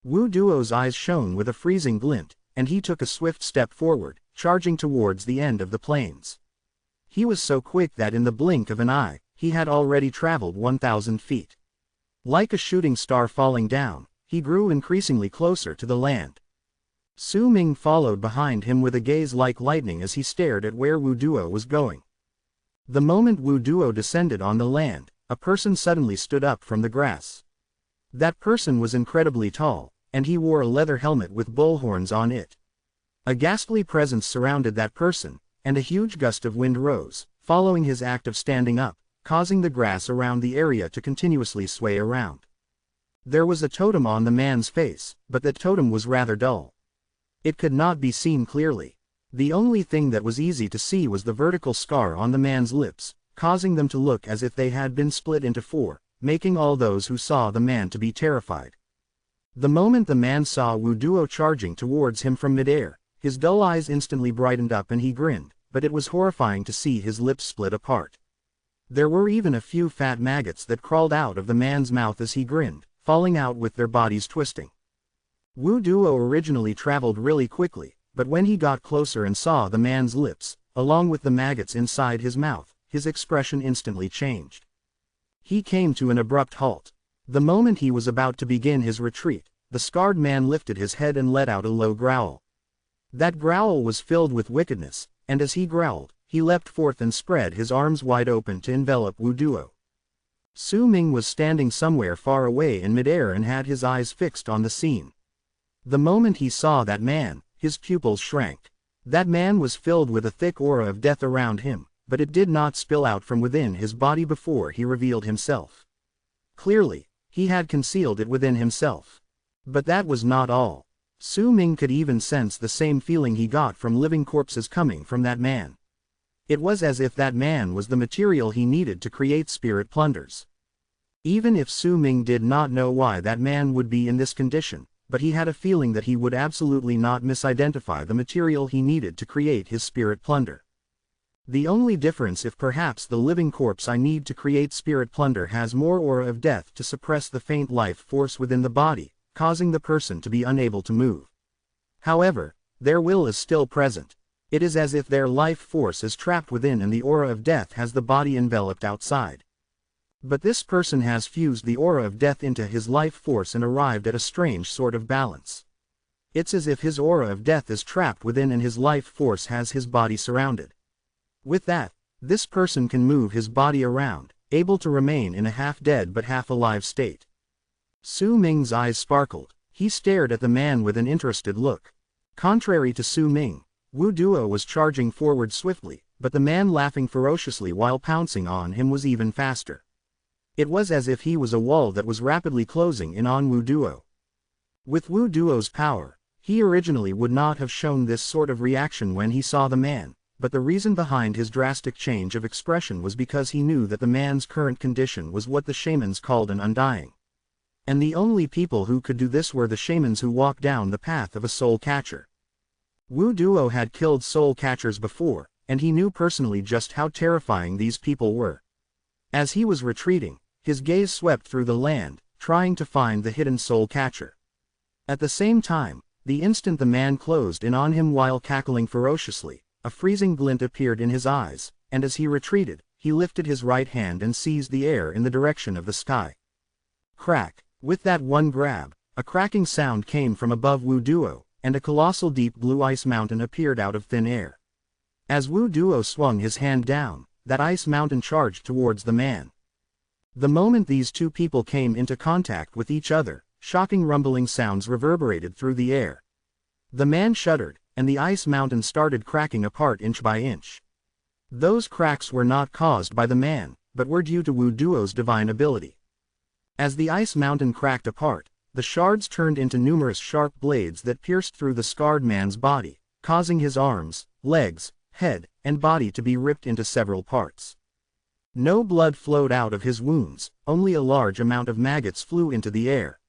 Wu Duo's eyes shone with a freezing glint, and he took a swift step forward, charging towards the end of the plains. He was so quick that in the blink of an eye, he had already traveled 1,000 feet. Like a shooting star falling down, he grew increasingly closer to the land. Su Ming followed behind him with a gaze like lightning as he stared at where Wu Duo was going. The moment Wu Duo descended on the land, a person suddenly stood up from the grass. That person was incredibly tall, and he wore a leather helmet with bullhorns on it. A ghastly presence surrounded that person, and a huge gust of wind rose, following his act of standing up, causing the grass around the area to continuously sway around. There was a totem on the man's face, but that totem was rather dull. It could not be seen clearly. The only thing that was easy to see was the vertical scar on the man's lips, causing them to look as if they had been split into four, making all those who saw the man to be terrified. The moment the man saw Wu Duo charging towards him from midair, his dull eyes instantly brightened up and he grinned, but it was horrifying to see his lips split apart. There were even a few fat maggots that crawled out of the man's mouth as he grinned, falling out with their bodies twisting. Wu Duo originally traveled really quickly, but when he got closer and saw the man's lips, along with the maggots inside his mouth, his expression instantly changed. He came to an abrupt halt. The moment he was about to begin his retreat, the scarred man lifted his head and let out a low growl. That growl was filled with wickedness, and as he growled, he leapt forth and spread his arms wide open to envelop Wu Duo. Su Ming was standing somewhere far away in midair and had his eyes fixed on the scene. The moment he saw that man, his pupils shrank. That man was filled with a thick aura of death around him, but it did not spill out from within his body before he revealed himself. Clearly, he had concealed it within himself. But that was not all. Su Ming could even sense the same feeling he got from living corpses coming from that man. It was as if that man was the material he needed to create spirit plunders. Even if Su Ming did not know why that man would be in this condition, but he had a feeling that he would absolutely not misidentify the material he needed to create his spirit plunder. The only difference if perhaps the living corpse I need to create spirit plunder has more aura of death to suppress the faint life force within the body, causing the person to be unable to move. However, their will is still present. It is as if their life force is trapped within and the aura of death has the body enveloped outside. But this person has fused the aura of death into his life force and arrived at a strange sort of balance. It's as if his aura of death is trapped within and his life force has his body surrounded. With that, this person can move his body around, able to remain in a half-dead but half-alive state. Su Ming's eyes sparkled. He stared at the man with an interested look. Contrary to Su Ming, Wu Duo was charging forward swiftly, but the man laughing ferociously while pouncing on him was even faster. It was as if he was a wall that was rapidly closing in on Wu Duo. With Wu Duo's power, he originally would not have shown this sort of reaction when he saw the man, but the reason behind his drastic change of expression was because he knew that the man's current condition was what the shamans called an undying. And the only people who could do this were the shamans who walk down the path of a soul catcher. Wu Duo had killed soul catchers before, and he knew personally just how terrifying these people were. As he was retreating, his gaze swept through the land, trying to find the hidden soul catcher. At the same time, the instant the man closed in on him while cackling ferociously, a freezing glint appeared in his eyes, and as he retreated, he lifted his right hand and seized the air in the direction of the sky. Crack! With that one grab, a cracking sound came from above Wu Duo, and a colossal deep blue ice mountain appeared out of thin air. As Wu Duo swung his hand down, that ice mountain charged towards the man. The moment these two people came into contact with each other, shocking rumbling sounds reverberated through the air. The man shuddered, and the ice mountain started cracking apart inch by inch. Those cracks were not caused by the man, but were due to Wu Duo's divine ability. As the ice mountain cracked apart, the shards turned into numerous sharp blades that pierced through the scarred man's body, causing his arms, legs, head, and body to be ripped into several parts. No blood flowed out of his wounds, only a large amount of maggots flew into the air.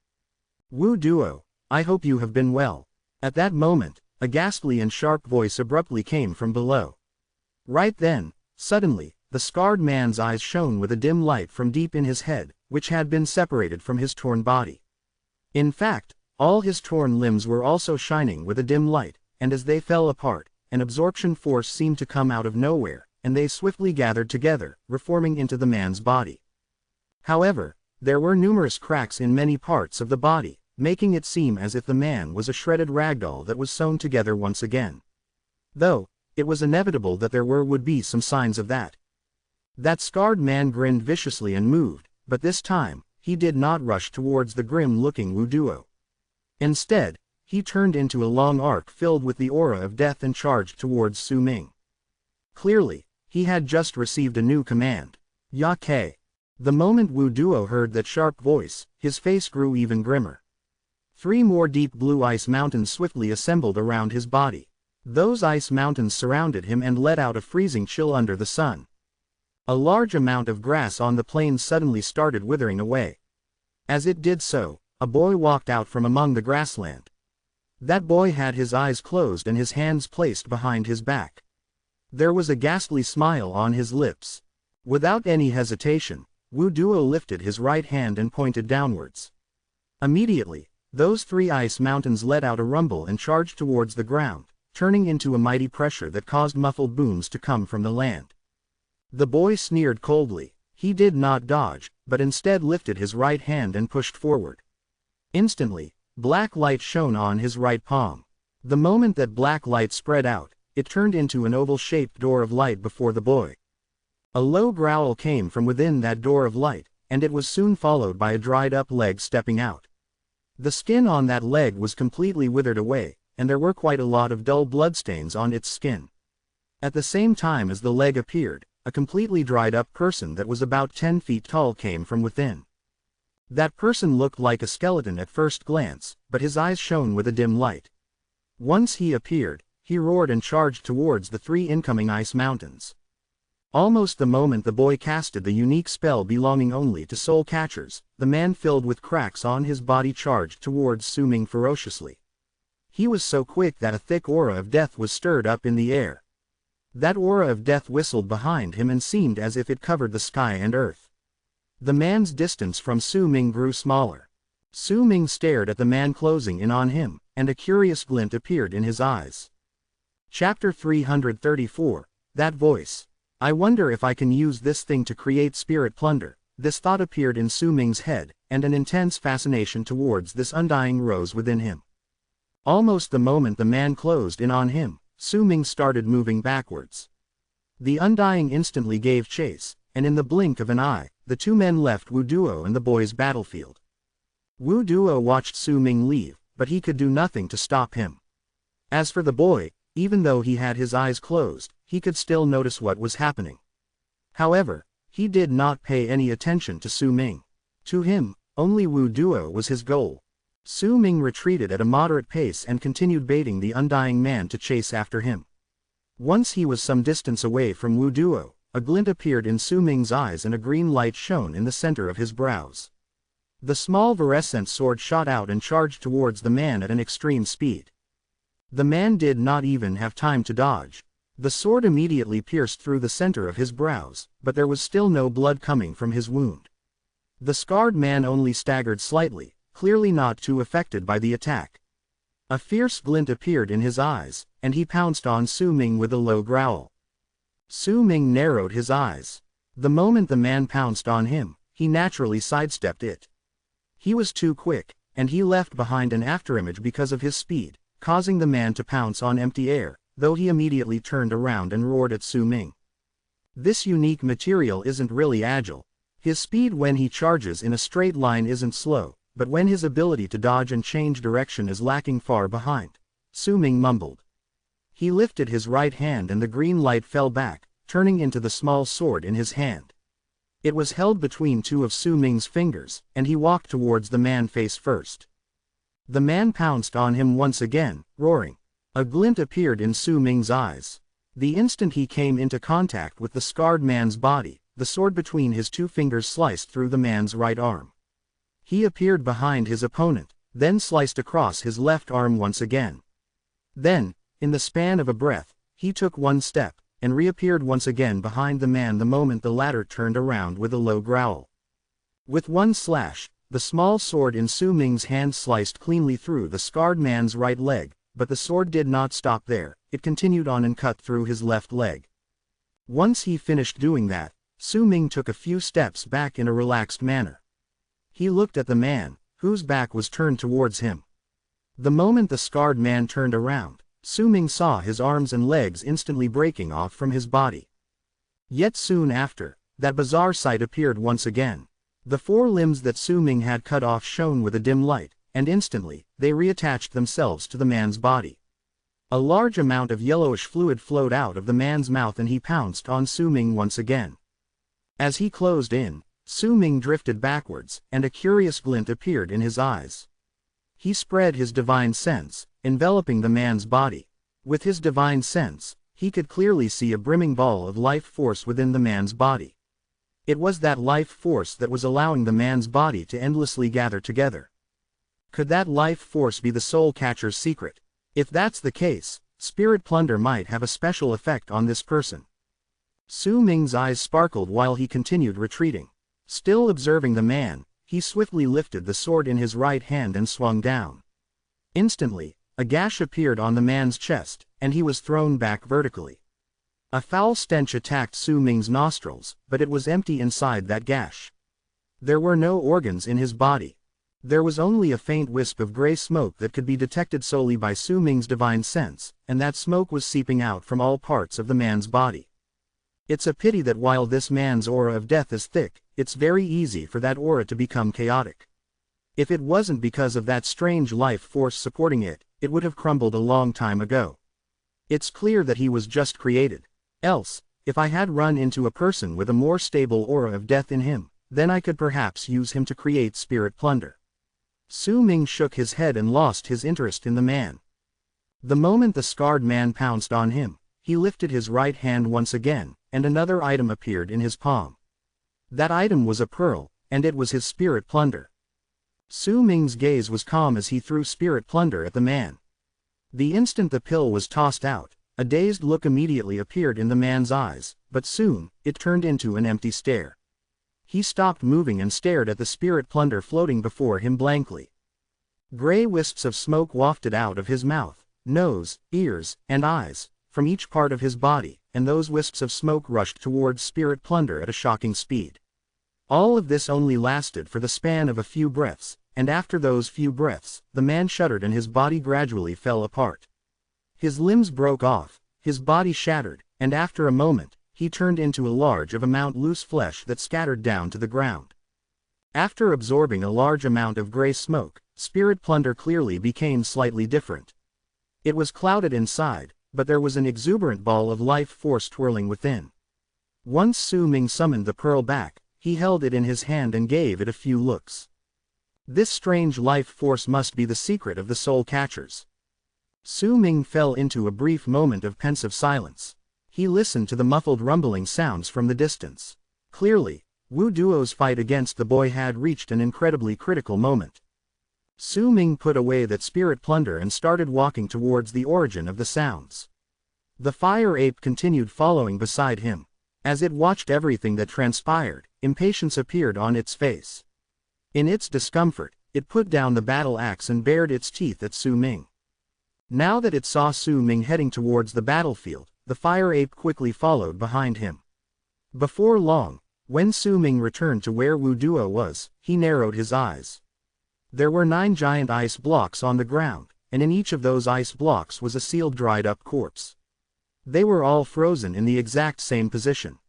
Wu Duo, I hope you have been well. At that moment, a ghastly and sharp voice abruptly came from below. Right then, suddenly, the scarred man's eyes shone with a dim light from deep in his head, which had been separated from his torn body. In fact, all his torn limbs were also shining with a dim light, and as they fell apart, an absorption force seemed to come out of nowhere, and they swiftly gathered together, reforming into the man's body. However, there were numerous cracks in many parts of the body, making it seem as if the man was a shredded ragdoll that was sewn together once again. Though, it was inevitable that there would be some signs of that. That scarred man grinned viciously and moved, but this time, he did not rush towards the grim-looking Wu Duo. Instead, he turned into a long arc filled with the aura of death and charged towards Su Ming. Clearly, he had just received a new command. Ya Ke. The moment Wu Duo heard that sharp voice, his face grew even grimmer. 3 more deep blue ice mountains swiftly assembled around his body. Those ice mountains surrounded him and let out a freezing chill under the sun. A large amount of grass on the plains suddenly started withering away. As it did so, a boy walked out from among the grassland. That boy had his eyes closed and his hands placed behind his back. There was a ghastly smile on his lips. Without any hesitation, Wu Duo lifted his right hand and pointed downwards. Immediately, those 3 ice mountains let out a rumble and charged towards the ground, turning into a mighty pressure that caused muffled booms to come from the land. The boy sneered coldly. He did not dodge, but instead lifted his right hand and pushed forward. Instantly, black light shone on his right palm. The moment that black light spread out, it turned into an oval-shaped door of light before the boy. A low growl came from within that door of light, and it was soon followed by a dried-up leg stepping out. The skin on that leg was completely withered away, and there were quite a lot of dull bloodstains on its skin. At the same time as the leg appeared, a completely dried-up person that was about 10 feet tall came from within. That person looked like a skeleton at first glance, but his eyes shone with a dim light. Once he appeared, he roared and charged towards the 3 incoming ice mountains. Almost the moment the boy casted the unique spell belonging only to soul catchers, the man filled with cracks on his body charged towards Su Ming ferociously. He was so quick that a thick aura of death was stirred up in the air. That aura of death whistled behind him and seemed as if it covered the sky and earth. The man's distance from Su Ming grew smaller. Su Ming stared at the man closing in on him, and a curious glint appeared in his eyes. Chapter 334, That Voice. I wonder if I can use this thing to create spirit plunder. This thought appeared in Su Ming's head, and an intense fascination towards this undying rose within him. Almost the moment the man closed in on him, Su Ming started moving backwards. The undying instantly gave chase, and in the blink of an eye, the 2 men left Wu Duo and the boy's battlefield. Wu Duo watched Su Ming leave, but he could do nothing to stop him. As for the boy, even though he had his eyes closed, he could still notice what was happening. However, he did not pay any attention to Su Ming. To him, only Wu Duo was his goal. Su Ming retreated at a moderate pace and continued baiting the undying man to chase after him. Once he was some distance away from Wu Duo, a glint appeared in Su Ming's eyes and a green light shone in the center of his brows. The small virescent sword shot out and charged towards the man at an extreme speed. The man did not even have time to dodge. The sword immediately pierced through the center of his brows, but there was still no blood coming from his wound. The scarred man only staggered slightly, clearly not too affected by the attack. A fierce glint appeared in his eyes, and he pounced on Su Ming with a low growl. Su Ming narrowed his eyes. The moment the man pounced on him, he naturally sidestepped it. He was too quick, and he left behind an afterimage because of his speed, causing the man to pounce on empty air, though he immediately turned around and roared at Su Ming. This unique material isn't really agile. His speed when he charges in a straight line isn't slow, but when his ability to dodge and change direction is lacking far behind. Su Ming mumbled. He lifted his right hand and the green light fell back, turning into the small sword in his hand. It was held between two of Su Ming's fingers, and he walked towards the man face first. The man pounced on him once again, roaring. A glint appeared in Su Ming's eyes. The instant he came into contact with the scarred man's body, the sword between his two fingers sliced through the man's right arm. He appeared behind his opponent, then sliced across his left arm once again. Then, in the span of a breath, he took one step, and reappeared once again behind the man the moment the latter turned around with a low growl. With one slash, the small sword in Su Ming's hand sliced cleanly through the scarred man's right leg, but the sword did not stop there, it continued on and cut through his left leg. Once he finished doing that, Su Ming took a few steps back in a relaxed manner. He looked at the man, whose back was turned towards him. The moment the scarred man turned around, Su Ming saw his arms and legs instantly breaking off from his body. Yet soon after, that bizarre sight appeared once again. The four limbs that Su Ming had cut off shone with a dim light, and instantly, they reattached themselves to the man's body. A large amount of yellowish fluid flowed out of the man's mouth and he pounced on Su Ming once again. As he closed in, Su Ming drifted backwards, and a curious glint appeared in his eyes. He spread his divine sense, enveloping the man's body. With his divine sense, he could clearly see a brimming ball of life force within the man's body. It was that life force that was allowing the man's body to endlessly gather together. Could that life force be the soul catcher's secret? If that's the case, spirit plunder might have a special effect on this person. Su Ming's eyes sparkled while he continued retreating. Still observing the man, he swiftly lifted the sword in his right hand and swung down. Instantly, a gash appeared on the man's chest, and he was thrown back vertically. A foul stench attacked Su Ming's nostrils, but it was empty inside that gash. There were no organs in his body. There was only a faint wisp of gray smoke that could be detected solely by Su Ming's divine sense, and that smoke was seeping out from all parts of the man's body. It's a pity that while this man's aura of death is thick, it's very easy for that aura to become chaotic. If it wasn't because of that strange life force supporting it, it would have crumbled a long time ago. It's clear that he was just created. Else, if I had run into a person with a more stable aura of death in him, then I could perhaps use him to create spirit plunder. Su Ming shook his head and lost his interest in the man. The moment the scarred man pounced on him, he lifted his right hand once again, and another item appeared in his palm. That item was a pearl, and it was his spirit plunder. Su Ming's gaze was calm as he threw spirit plunder at the man. The instant the pill was tossed out, a dazed look immediately appeared in the man's eyes, but soon, it turned into an empty stare. He stopped moving and stared at the spirit plunder floating before him blankly. Gray wisps of smoke wafted out of his mouth, nose, ears, and eyes, from each part of his body, and those wisps of smoke rushed towards spirit plunder at a shocking speed. All of this only lasted for the span of a few breaths, and after those few breaths, the man shuddered and his body gradually fell apart. His limbs broke off, his body shattered, and after a moment, he turned into a large amount of loose flesh that scattered down to the ground. After absorbing a large amount of gray smoke, spirit plunder clearly became slightly different. It was clouded inside, but there was an exuberant ball of life force twirling within. Once Su Ming summoned the pearl back, he held it in his hand and gave it a few looks. This strange life force must be the secret of the soul catchers. Su Ming fell into a brief moment of pensive silence. He listened to the muffled rumbling sounds from the distance. Clearly, Wu Duo's fight against the boy had reached an incredibly critical moment. Su Ming put away that spirit plunder and started walking towards the origin of the sounds. The fire ape continued following beside him. As it watched everything that transpired, impatience appeared on its face. In its discomfort, it put down the battle axe and bared its teeth at Su Ming. Now that it saw Su Ming heading towards the battlefield, the fire ape quickly followed behind him. Before long, when Su Ming returned to where Wu Duo was, he narrowed his eyes. There were 9 giant ice blocks on the ground, and in each of those ice blocks was a sealed dried-up corpse. They were all frozen in the exact same position.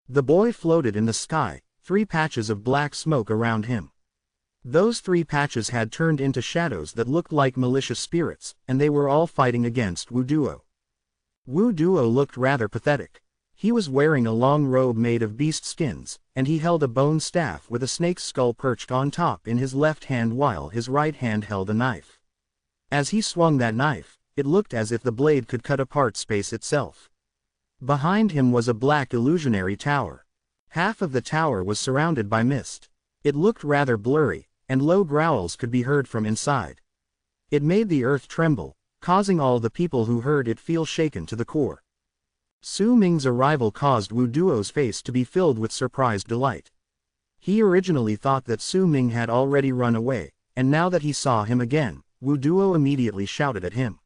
The boy floated in the sky, 3 patches of black smoke around him. Those 3 patches had turned into shadows that looked like malicious spirits, and they were all fighting against Wu Duo. Wu Duo looked rather pathetic. He was wearing a long robe made of beast skins, and he held a bone staff with a snake's skull perched on top in his left hand while his right hand held a knife. As he swung that knife, it looked as if the blade could cut apart space itself. Behind him was a black illusionary tower. Half of the tower was surrounded by mist. It looked rather blurry, and low growls could be heard from inside. It made the earth tremble, causing all the people who heard it feel shaken to the core. Su Ming's arrival caused Wu Duo's face to be filled with surprised delight. He originally thought that Su Ming had already run away, and now that he saw him again, Wu Duo immediately shouted at him.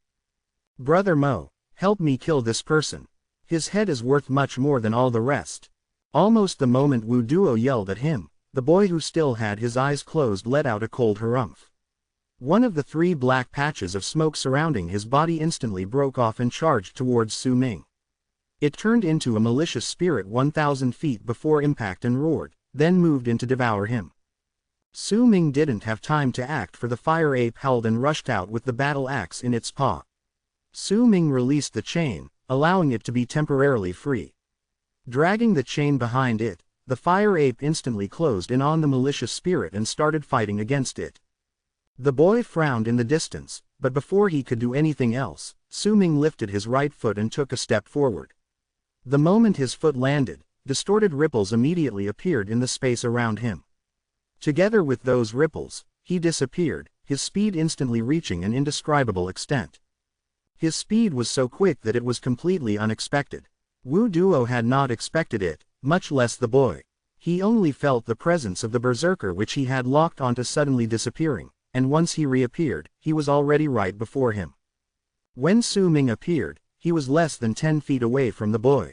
"Brother Mo, help me kill this person. His head is worth much more than all the rest." Almost the moment Wu Duo yelled at him, the boy who still had his eyes closed let out a cold harumph. One of the 3 black patches of smoke surrounding his body instantly broke off and charged towards Su Ming. It turned into a malicious spirit 1,000 feet before impact and roared, then moved in to devour him. Su Ming didn't have time to act, for the fire ape howled and rushed out with the battle axe in its paw. Su Ming released the chain, allowing it to be temporarily free. Dragging the chain behind it, the fire ape instantly closed in on the malicious spirit and started fighting against it. The boy frowned in the distance, but before he could do anything else, Su Ming lifted his right foot and took a step forward. The moment his foot landed, distorted ripples immediately appeared in the space around him. Together with those ripples, he disappeared, his speed instantly reaching an indescribable extent. His speed was so quick that it was completely unexpected. Wu Duo had not expected it, much less the boy. He only felt the presence of the berserker which he had locked onto suddenly disappearing, and once he reappeared, he was already right before him. When Su Ming appeared, he was less than 10 feet away from the boy.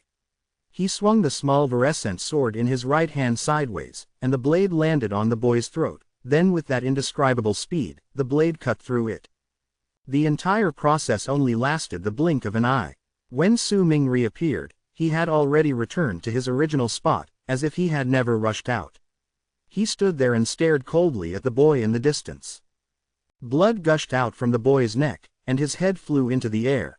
He swung the small virescent sword in his right hand sideways, and the blade landed on the boy's throat, then with that indescribable speed, the blade cut through it. The entire process only lasted the blink of an eye. When Su Ming reappeared, he had already returned to his original spot, as if he had never rushed out. He stood there and stared coldly at the boy in the distance. Blood gushed out from the boy's neck, and his head flew into the air.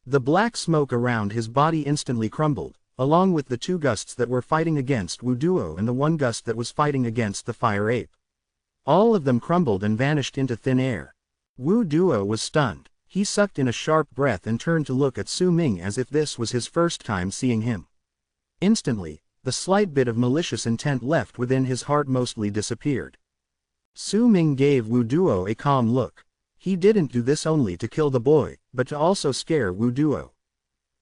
The black smoke around his body instantly crumbled, along with the 2 gusts that were fighting against Wu Duo and the 1 gust that was fighting against the fire ape. All of them crumbled and vanished into thin air. Wu Duo was stunned. He sucked in a sharp breath and turned to look at Su Ming as if this was his first time seeing him. Instantly, the slight bit of malicious intent left within his heart mostly disappeared. Su Ming gave Wu Duo a calm look. He didn't do this only to kill the boy, but to also scare Wu Duo.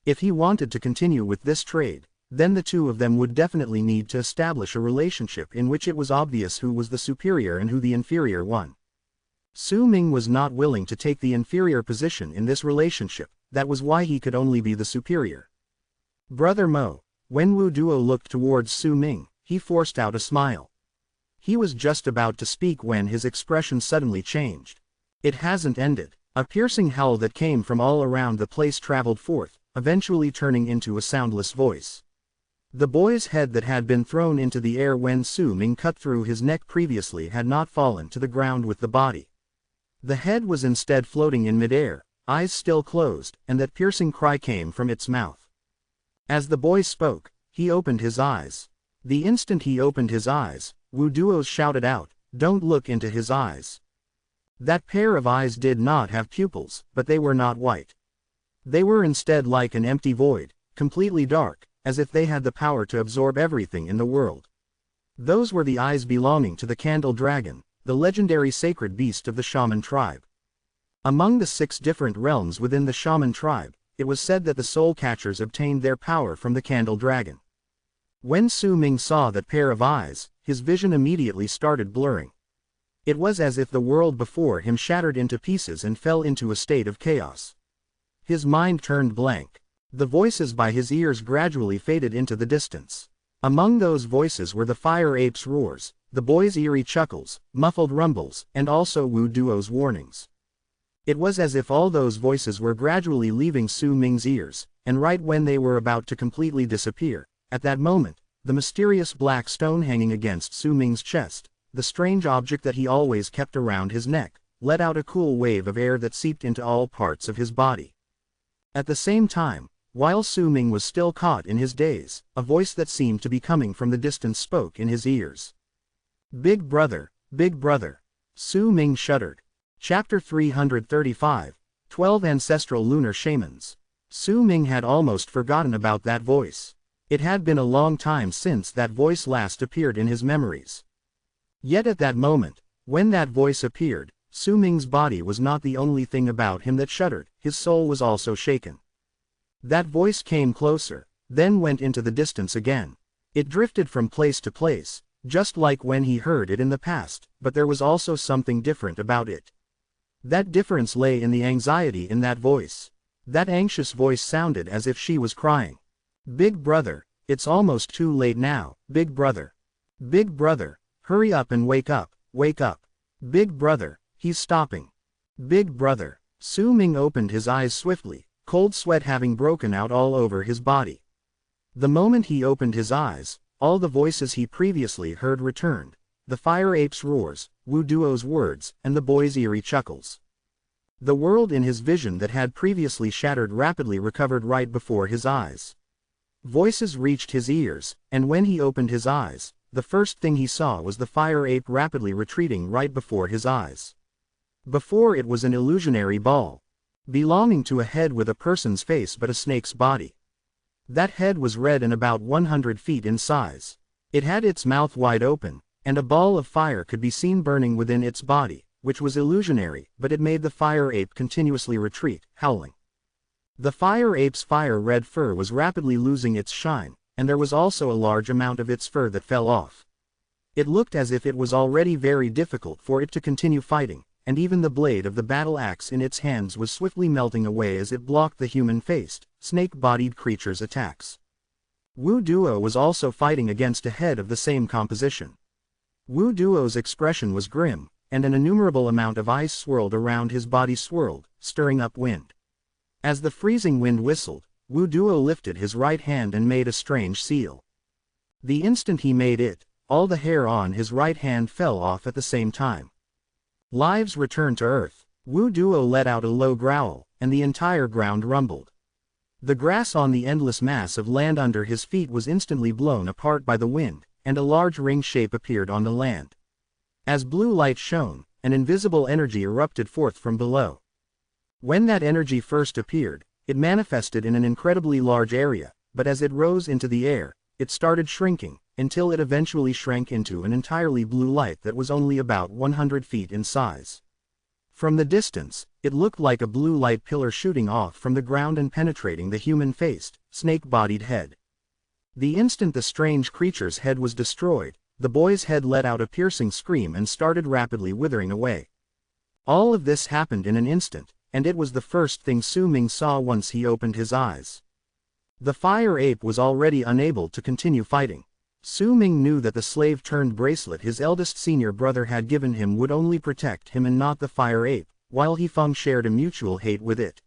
If he wanted to continue with this trade, then the 2 of them would definitely need to establish a relationship in which it was obvious who was the superior and who the inferior one. Su Ming was not willing to take the inferior position in this relationship, that was why he could only be the superior. "Brother Mo." When Wu Duo looked towards Su Ming, he forced out a smile. He was just about to speak when his expression suddenly changed. It hasn't ended. A piercing howl that came from all around the place traveled forth, eventually turning into a soundless voice. The boy's head that had been thrown into the air when Su Ming cut through his neck previously had not fallen to the ground with the body. The head was instead floating in midair, eyes still closed, and that piercing cry came from its mouth. As the boy spoke, he opened his eyes. The instant he opened his eyes, Wu Duo shouted out, "Don't look into his eyes." That pair of eyes did not have pupils, but they were not white. They were instead like an empty void, completely dark, as if they had the power to absorb everything in the world. Those were the eyes belonging to the Candle Dragon, the legendary sacred beast of the Shaman tribe. Among the 6 different realms within the Shaman tribe, it was said that the soul catchers obtained their power from the Candle Dragon. When Su Ming saw that pair of eyes, his vision immediately started blurring. It was as if the world before him shattered into pieces and fell into a state of chaos. His mind turned blank. The voices by his ears gradually faded into the distance. Among those voices were the fire ape's roars, the boy's eerie chuckles, muffled rumbles, and also Wu Duo's warnings. It was as if all those voices were gradually leaving Su Ming's ears, and right when they were about to completely disappear, at that moment, the mysterious black stone hanging against Su Ming's chest, the strange object that he always kept around his neck, let out a cool wave of air that seeped into all parts of his body. At the same time, while Su Ming was still caught in his daze, a voice that seemed to be coming from the distance spoke in his ears. Big brother, big brother. Su Ming shuddered. Chapter 335, 12 Ancestral Lunar Shamans. Su Ming had almost forgotten about that voice. It had been a long time since that voice last appeared in his memories. Yet at that moment, when that voice appeared, Su Ming's body was not the only thing about him that shuddered, his soul was also shaken. That voice came closer, then went into the distance again. It drifted from place to place, just like when he heard it in the past, but there was also something different about it. That difference lay in the anxiety in that voice. That anxious voice sounded as if she was crying. Big brother, it's almost too late now, big brother. Big brother, hurry up and wake up, wake up. Big brother, he's stopping. Big brother. Su Ming opened his eyes swiftly, cold sweat having broken out all over his body. The moment he opened his eyes, all the voices he previously heard returned, the fire ape's roars, Wu Duo's words, and the boy's eerie chuckles. The world in his vision that had previously shattered rapidly recovered right before his eyes. Voices reached his ears, and when he opened his eyes, the first thing he saw was the fire ape rapidly retreating right before his eyes. Before it was an illusionary ball, belonging to a head with a person's face but a snake's body. That head was red and about 100 feet in size. It had its mouth wide open, and a ball of fire could be seen burning within its body, which was illusionary, but it made the fire ape continuously retreat, howling. The fire ape's fire-red fur was rapidly losing its shine, and there was also a large amount of its fur that fell off. It looked as if it was already very difficult for it to continue fighting, and even the blade of the battle axe in its hands was swiftly melting away as it blocked the human-faced, snake-bodied creature's attacks. Wu Duo was also fighting against a head of the same composition. Wu Duo's expression was grim, and an innumerable amount of ice swirled around his body, stirring up wind. As the freezing wind whistled, Wu Duo lifted his right hand and made a strange seal. The instant he made it, all the hair on his right hand fell off at the same time. Lives returned to earth. Wu Duo let out a low growl, and the entire ground rumbled. The grass on the endless mass of land under his feet was instantly blown apart by the wind, and a large ring shape appeared on the land. As blue light shone, an invisible energy erupted forth from below. When that energy first appeared, it manifested in an incredibly large area, but as it rose into the air, it started shrinking, until it eventually shrank into an entirely blue light that was only about 100 feet in size. From the distance, it looked like a blue light pillar shooting off from the ground and penetrating the human-faced, snake-bodied head. The instant the strange creature's head was destroyed, the boy's head let out a piercing scream and started rapidly withering away. All of this happened in an instant, and it was the first thing Su Ming saw once he opened his eyes. The fire ape was already unable to continue fighting. Su Ming knew that the slave-turned bracelet his eldest senior brother had given him would only protect him and not the fire ape, while He Feng shared a mutual hate with it.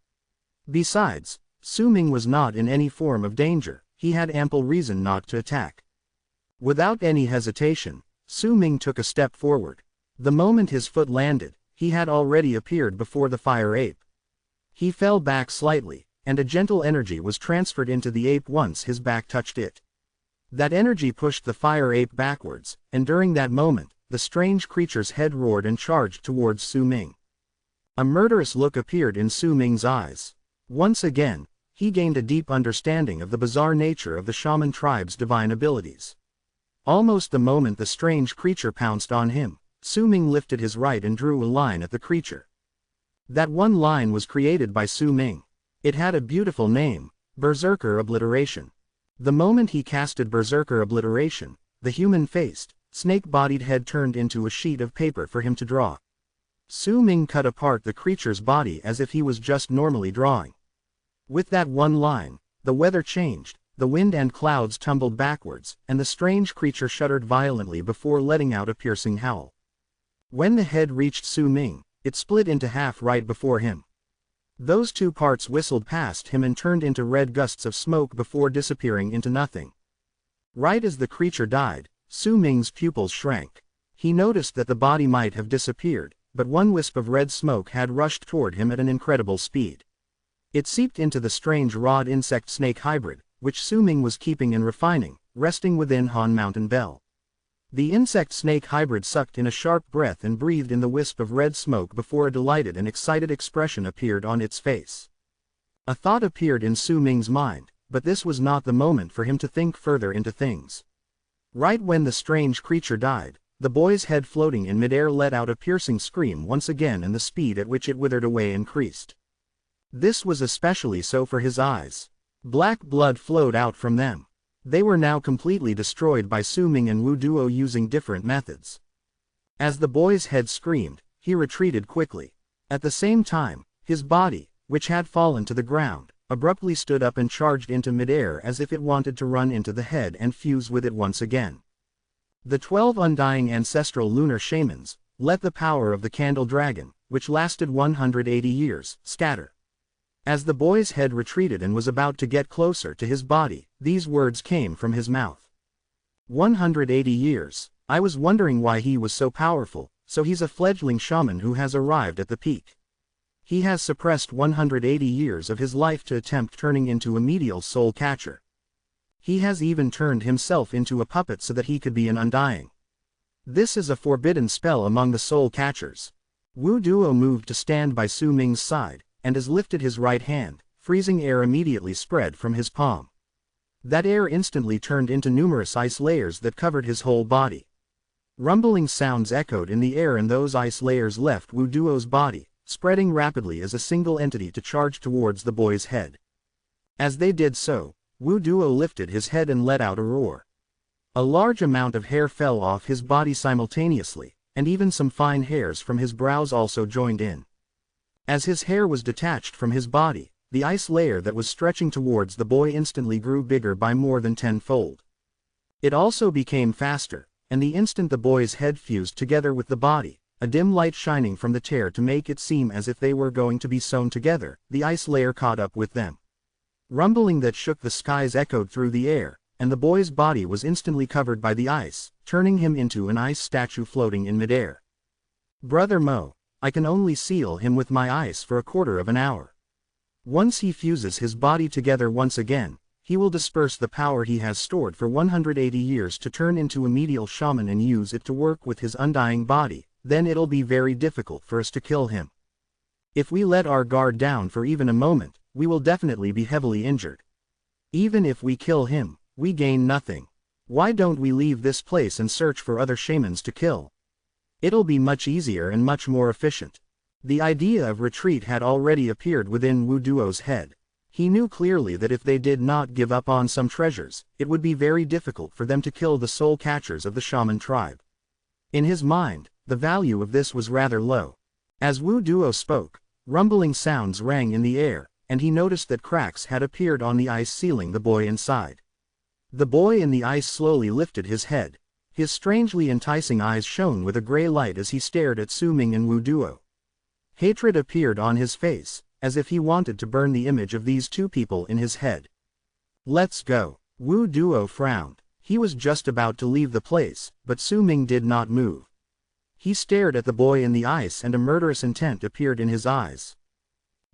Besides, Su Ming was not in any form of danger, he had ample reason not to attack. Without any hesitation, Su Ming took a step forward. The moment his foot landed, he had already appeared before the fire ape. He fell back slightly, and a gentle energy was transferred into the ape once his back touched it. That energy pushed the fire ape backwards, and during that moment, the strange creature's head roared and charged towards Su Ming. A murderous look appeared in Su Ming's eyes. Once again, he gained a deep understanding of the bizarre nature of the shaman tribe's divine abilities. Almost the moment the strange creature pounced on him, Su Ming lifted his right and drew a line at the creature. That one line was created by Su Ming. It had a beautiful name, Berserker Obliteration. The moment he casted Berserker Obliteration, the human-faced, snake-bodied head turned into a sheet of paper for him to draw. Su Ming cut apart the creature's body as if he was just normally drawing. With that one line, the weather changed, the wind and clouds tumbled backwards, and the strange creature shuddered violently before letting out a piercing howl. When the head reached Su Ming, it split into half right before him. Those two parts whistled past him and turned into red gusts of smoke before disappearing into nothing. Right as the creature died, Su Ming's pupils shrank. He noticed that the body might have disappeared, but one wisp of red smoke had rushed toward him at an incredible speed. It seeped into the strange rod insect-snake hybrid, which Su Ming was keeping and refining, resting within Han Mountain Bell. The insect-snake hybrid sucked in a sharp breath and breathed in the wisp of red smoke before a delighted and excited expression appeared on its face. A thought appeared in Su Ming's mind, but this was not the moment for him to think further into things. Right when the strange creature died, the boy's head floating in midair let out a piercing scream once again, and the speed at which it withered away increased. This was especially so for his eyes. Black blood flowed out from them. They were now completely destroyed by Su Ming and Wu Duo using different methods. As the boy's head screamed, he retreated quickly. At the same time, his body, which had fallen to the ground, abruptly stood up and charged into midair as if it wanted to run into the head and fuse with it once again. The 12 undying ancestral lunar shamans let the power of the candle dragon, which lasted 180 years, scatter. As the boy's head retreated and was about to get closer to his body, these words came from his mouth. 180 years. I was wondering why he was so powerful, so he's a fledgling shaman who has arrived at the peak. He has suppressed 180 years of his life to attempt turning into a medial soul catcher. He has even turned himself into a puppet so that he could be an undying. This is a forbidden spell among the soul catchers. Wu Duo moved to stand by Su Ming's side, and as lifted his right hand, freezing air immediately spread from his palm. That air instantly turned into numerous ice layers that covered his whole body. Rumbling sounds echoed in the air, and those ice layers left Wu Duo's body, spreading rapidly as a single entity to charge towards the boy's head. As they did so, Wu Duo lifted his head and let out a roar. A large amount of hair fell off his body simultaneously, and even some fine hairs from his brows also joined in. As his hair was detached from his body, the ice layer that was stretching towards the boy instantly grew bigger by more than 10-fold. It also became faster, and the instant the boy's head fused together with the body, a dim light shining from the tear to make it seem as if they were going to be sewn together, the ice layer caught up with them. Rumbling that shook the skies echoed through the air, and the boy's body was instantly covered by the ice, turning him into an ice statue floating in midair. Brother Mo, I can only seal him with my ice for a quarter of an hour. Once he fuses his body together once again, he will disperse the power he has stored for 180 years to turn into a medial shaman and use it to work with his undying body, then it'll be very difficult for us to kill him. If we let our guard down for even a moment, we will definitely be heavily injured. Even if we kill him, we gain nothing. Why don't we leave this place and search for other shamans to kill? It'll be much easier and much more efficient. The idea of retreat had already appeared within Wu Duo's head. He knew clearly that if they did not give up on some treasures, it would be very difficult for them to kill the soul catchers of the shaman tribe. In his mind, the value of this was rather low. As Wu Duo spoke, rumbling sounds rang in the air, and he noticed that cracks had appeared on the ice sealing the boy inside. The boy in the ice slowly lifted his head. His strangely enticing eyes shone with a gray light as he stared at Su Ming and Wu Duo. Hatred appeared on his face, as if he wanted to burn the image of these two people in his head. Let's go. Wu Duo frowned. He was just about to leave the place, but Su Ming did not move. He stared at the boy in the ice, and a murderous intent appeared in his eyes.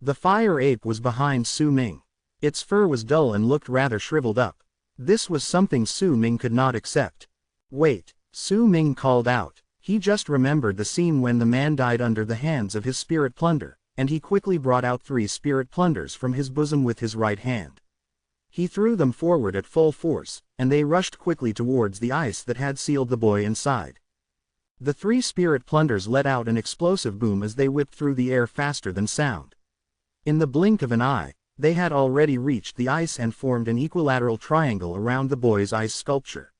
The fire ape was behind Su Ming. Its fur was dull and looked rather shriveled up. This was something Su Ming could not accept. Wait, Su Ming called out. He just remembered the scene when the man died under the hands of his spirit plunder, and he quickly brought out 3 spirit plunders from his bosom with his right hand. He threw them forward at full force, and they rushed quickly towards the ice that had sealed the boy inside. The 3 spirit plunders let out an explosive boom as they whipped through the air faster than sound. In the blink of an eye, they had already reached the ice and formed an equilateral triangle around the boy's ice sculpture.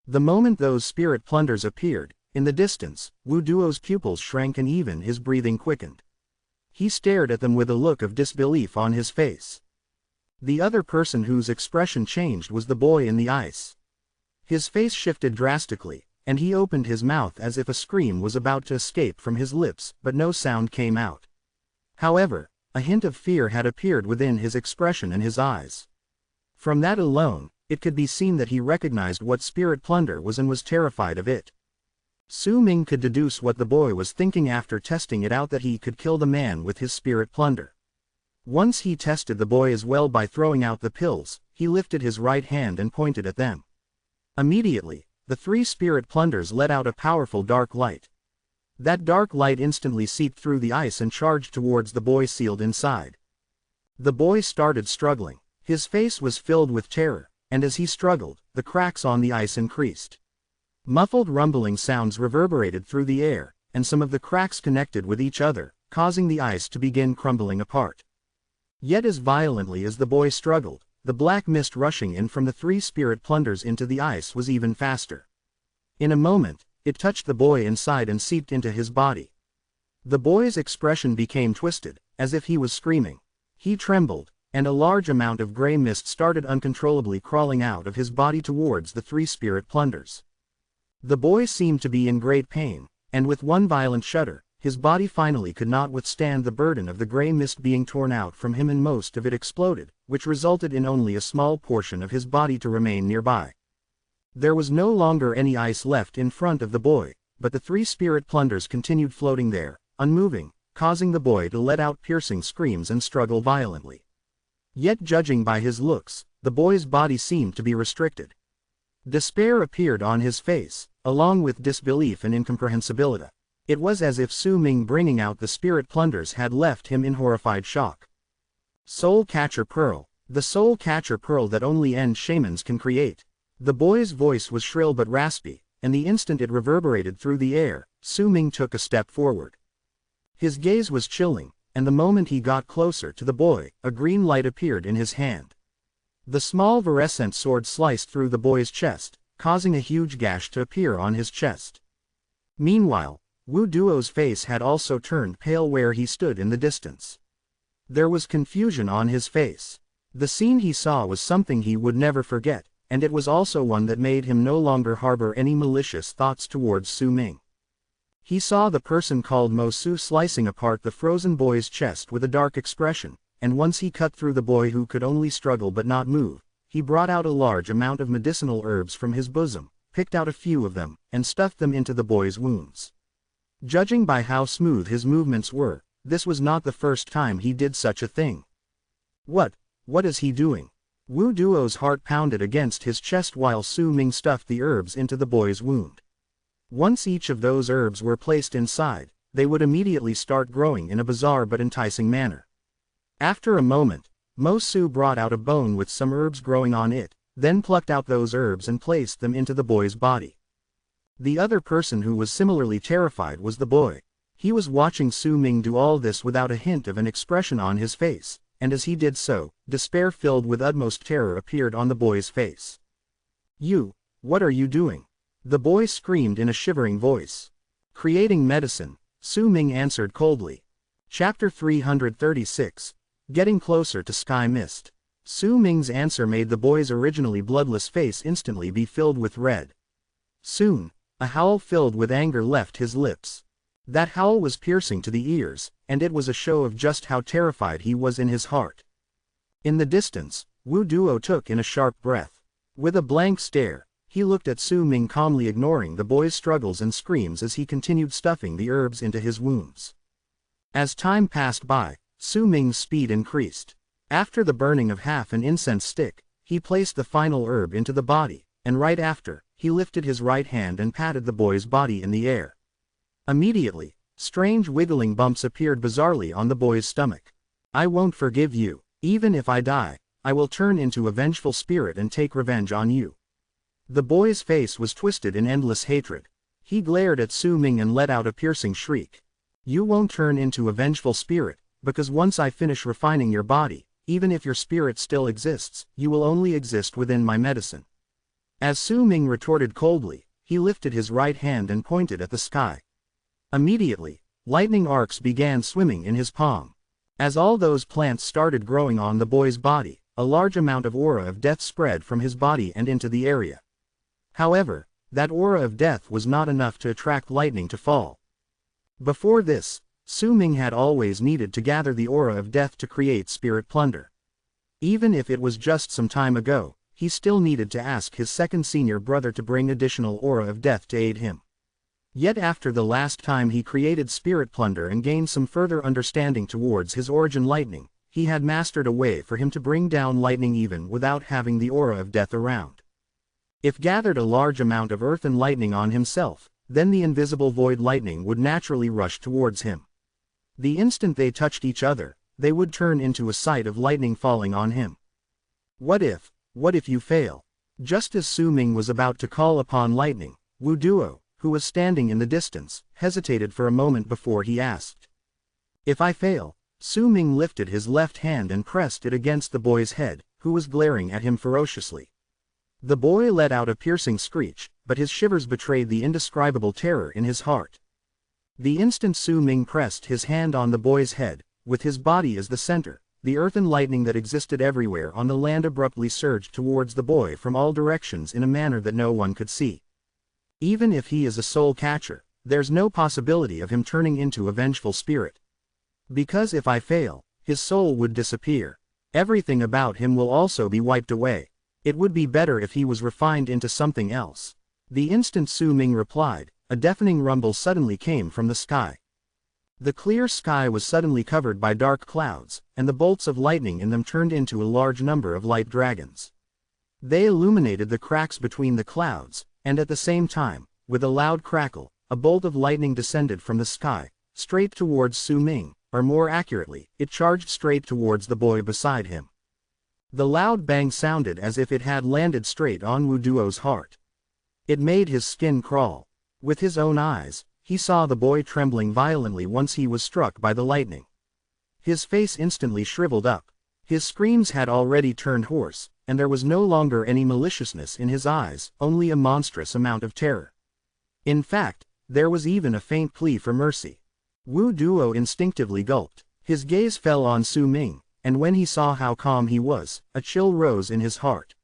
The moment those spirit plunders appeared, in the distance, Wu Duo's pupils shrank and even his breathing quickened. He stared at them with a look of disbelief on his face. The other person whose expression changed was the boy in the ice. His face shifted drastically, and he opened his mouth as if a scream was about to escape from his lips, but no sound came out. However, a hint of fear had appeared within his expression and his eyes. From that alone, it could be seen that he recognized what spirit plunder was and was terrified of it. Su Ming could deduce what the boy was thinking after testing it out, that he could kill the man with his spirit plunder. Once he tested the boy as well by throwing out the pills, he lifted his right hand and pointed at them. Immediately, the 3 spirit plunders let out a powerful dark light. That dark light instantly seeped through the ice and charged towards the boy sealed inside. The boy started struggling. His face was filled with terror, and as he struggled, the cracks on the ice increased. Muffled rumbling sounds reverberated through the air, and some of the cracks connected with each other, causing the ice to begin crumbling apart. Yet as violently as the boy struggled, the black mist rushing in from the 3 spirit plunders into the ice was even faster. In a moment, it touched the boy inside and seeped into his body. The boy's expression became twisted, as if he was screaming. He trembled, and a large amount of gray mist started uncontrollably crawling out of his body towards the 3 spirit plunders. The boy seemed to be in great pain, and with one violent shudder, his body finally could not withstand the burden of the gray mist being torn out from him, and most of it exploded, which resulted in only a small portion of his body to remain nearby. There was no longer any ice left in front of the boy, but the 3 spirit plunders continued floating there, unmoving, causing the boy to let out piercing screams and struggle violently. Yet judging by his looks, the boy's body seemed to be restricted. Despair appeared on his face, along with disbelief and incomprehensibility. It was as if Su Ming bringing out the spirit plunders had left him in horrified shock. Soul Catcher Pearl, the Soul Catcher Pearl that only end shamans can create. The boy's voice was shrill but raspy, and the instant it reverberated through the air, Su Ming took a step forward. His gaze was chilling, and the moment he got closer to the boy, a green light appeared in his hand. The small virescent sword sliced through the boy's chest, causing a huge gash to appear on his chest. Meanwhile, Wu Duo's face had also turned pale where he stood in the distance. There was confusion on his face. The scene he saw was something he would never forget, and it was also one that made him no longer harbor any malicious thoughts towards Su Ming. He saw the person called Mo Su slicing apart the frozen boy's chest with a dark expression, and once he cut through the boy who could only struggle but not move, he brought out a large amount of medicinal herbs from his bosom, picked out a few of them, and stuffed them into the boy's wounds. Judging by how smooth his movements were, this was not the first time he did such a thing. What is he doing? Wu Duo's heart pounded against his chest while Su Ming stuffed the herbs into the boy's wound. Once each of those herbs were placed inside, they would immediately start growing in a bizarre but enticing manner. After a moment, Mo Su brought out a bone with some herbs growing on it, then plucked out those herbs and placed them into the boy's body. The other person who was similarly terrified was the boy. He was watching Su Ming do all this without a hint of an expression on his face, and as he did so, despair filled with utmost terror appeared on the boy's face. "You, what are you doing?" the boy screamed in a shivering voice. "Creating medicine," Su Ming answered coldly. Chapter 336, Getting Closer to Sky Mist. Su Ming's answer made the boy's originally bloodless face instantly be filled with red. Soon, a howl filled with anger left his lips. That howl was piercing to the ears, and it was a show of just how terrified he was in his heart. In the distance, Wu Duo took in a sharp breath. With a blank stare, he looked at Su Ming, calmly ignoring the boy's struggles and screams as he continued stuffing the herbs into his wounds. As time passed by, Su Ming's speed increased. After the burning of half an incense stick, he placed the final herb into the body, and right after, he lifted his right hand and patted the boy's body in the air. Immediately, strange wiggling bumps appeared bizarrely on the boy's stomach. "I won't forgive you. Even if I die, I will turn into a vengeful spirit and take revenge on you." The boy's face was twisted in endless hatred. He glared at Su Ming and let out a piercing shriek. "You won't turn into a vengeful spirit, because once I finish refining your body, even if your spirit still exists, you will only exist within my medicine." As Su Ming retorted coldly, he lifted his right hand and pointed at the sky. Immediately, lightning arcs began swimming in his palm. As all those plants started growing on the boy's body, a large amount of aura of death spread from his body and into the area. However, that aura of death was not enough to attract lightning to fall. Before this, Su Ming had always needed to gather the aura of death to create spirit plunder. Even if it was just some time ago, he still needed to ask his second senior brother to bring additional aura of death to aid him. Yet after the last time he created spirit plunder and gained some further understanding towards his origin lightning, he had mastered a way for him to bring down lightning even without having the aura of death around. If gathered a large amount of earth and lightning on himself, then the invisible void lightning would naturally rush towards him. The instant they touched each other, they would turn into a sight of lightning falling on him. What if you fail? Just as Su Ming was about to call upon lightning, Wu Duo, who was standing in the distance, hesitated for a moment before he asked. If I fail? Su Ming lifted his left hand and pressed it against the boy's head, who was glaring at him ferociously. The boy let out a piercing screech, but his shivers betrayed the indescribable terror in his heart. The instant Su Ming pressed his hand on the boy's head, with his body as the center, the earth and lightning that existed everywhere on the land abruptly surged towards the boy from all directions in a manner that no one could see. Even if he is a soul catcher, there's no possibility of him turning into a vengeful spirit. Because if I fail, his soul would disappear. Everything about him will also be wiped away. It would be better if he was refined into something else. The instant Su Ming replied, a deafening rumble suddenly came from the sky. The clear sky was suddenly covered by dark clouds, and the bolts of lightning in them turned into a large number of light dragons. They illuminated the cracks between the clouds, and at the same time, with a loud crackle, a bolt of lightning descended from the sky, straight towards Su Ming, or more accurately, it charged straight towards the boy beside him. The loud bang sounded as if it had landed straight on Wu Duo's heart. It made his skin crawl. With his own eyes, he saw the boy trembling violently once he was struck by the lightning. His face instantly shriveled up. His screams had already turned hoarse, and there was no longer any maliciousness in his eyes, only a monstrous amount of terror. In fact, there was even a faint plea for mercy. Wu Duo instinctively gulped. His gaze fell on Su Ming, and when he saw how calm he was, a chill rose in his heart.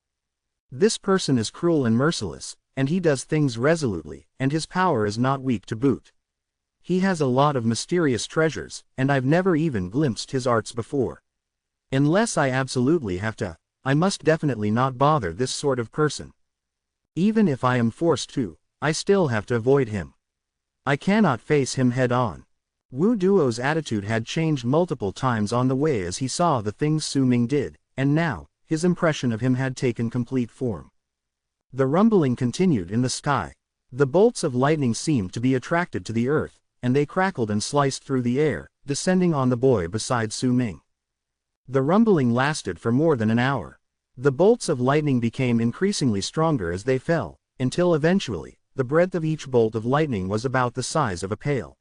This person is cruel and merciless, and he does things resolutely, and his power is not weak to boot. He has a lot of mysterious treasures, and I've never even glimpsed his arts before. Unless I absolutely have to, I must definitely not bother this sort of person. Even if I am forced to, I still have to avoid him. I cannot face him head on. Wu Duo's attitude had changed multiple times on the way as he saw the things Su Ming did, and now, his impression of him had taken complete form. The rumbling continued in the sky. The bolts of lightning seemed to be attracted to the earth, and they crackled and sliced through the air, descending on the boy beside Su Ming. The rumbling lasted for more than an hour. The bolts of lightning became increasingly stronger as they fell, until eventually, the breadth of each bolt of lightning was about the size of a pail.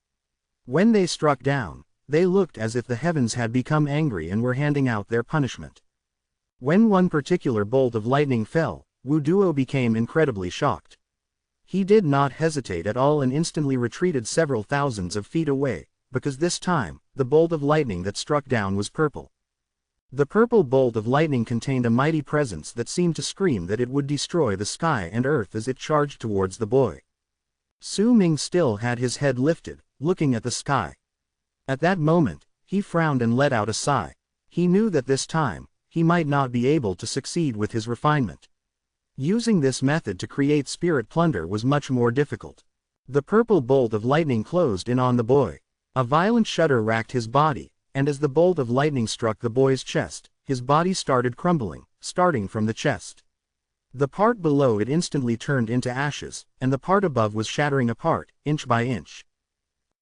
When they struck down, they looked as if the heavens had become angry and were handing out their punishment. When one particular bolt of lightning fell, Wu Duo became incredibly shocked. He did not hesitate at all and instantly retreated several thousands of feet away, because this time, the bolt of lightning that struck down was purple. The purple bolt of lightning contained a mighty presence that seemed to scream that it would destroy the sky and earth as it charged towards the boy. Su Ming still had his head lifted, looking at the sky. At that moment, he frowned and let out a sigh. He knew that this time, he might not be able to succeed with his refinement. Using this method to create spirit plunder was much more difficult. The purple bolt of lightning closed in on the boy. A violent shudder racked his body, and as the bolt of lightning struck the boy's chest, his body started crumbling, starting from the chest. The part below it instantly turned into ashes, and the part above was shattering apart, inch by inch.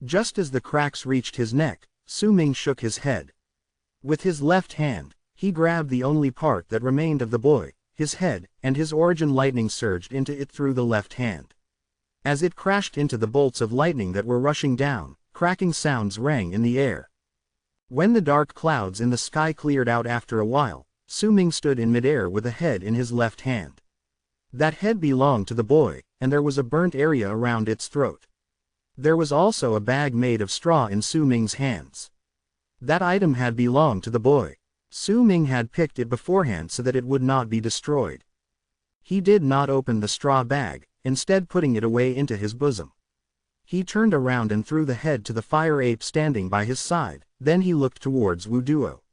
Just as the cracks reached his neck, Su Ming shook his head. With his left hand, he grabbed the only part that remained of the boy, his head, and his origin lightning surged into it through the left hand. As it crashed into the bolts of lightning that were rushing down, cracking sounds rang in the air. When the dark clouds in the sky cleared out after a while, Su Ming stood in midair with a head in his left hand. That head belonged to the boy, and there was a burnt area around its throat. There was also a bag made of straw in Su Ming's hands. That item had belonged to the boy. Su Ming had picked it beforehand so that it would not be destroyed. He did not open the straw bag, instead putting it away into his bosom. He turned around and threw the head to the fire ape standing by his side, then he looked towards Wu Duo.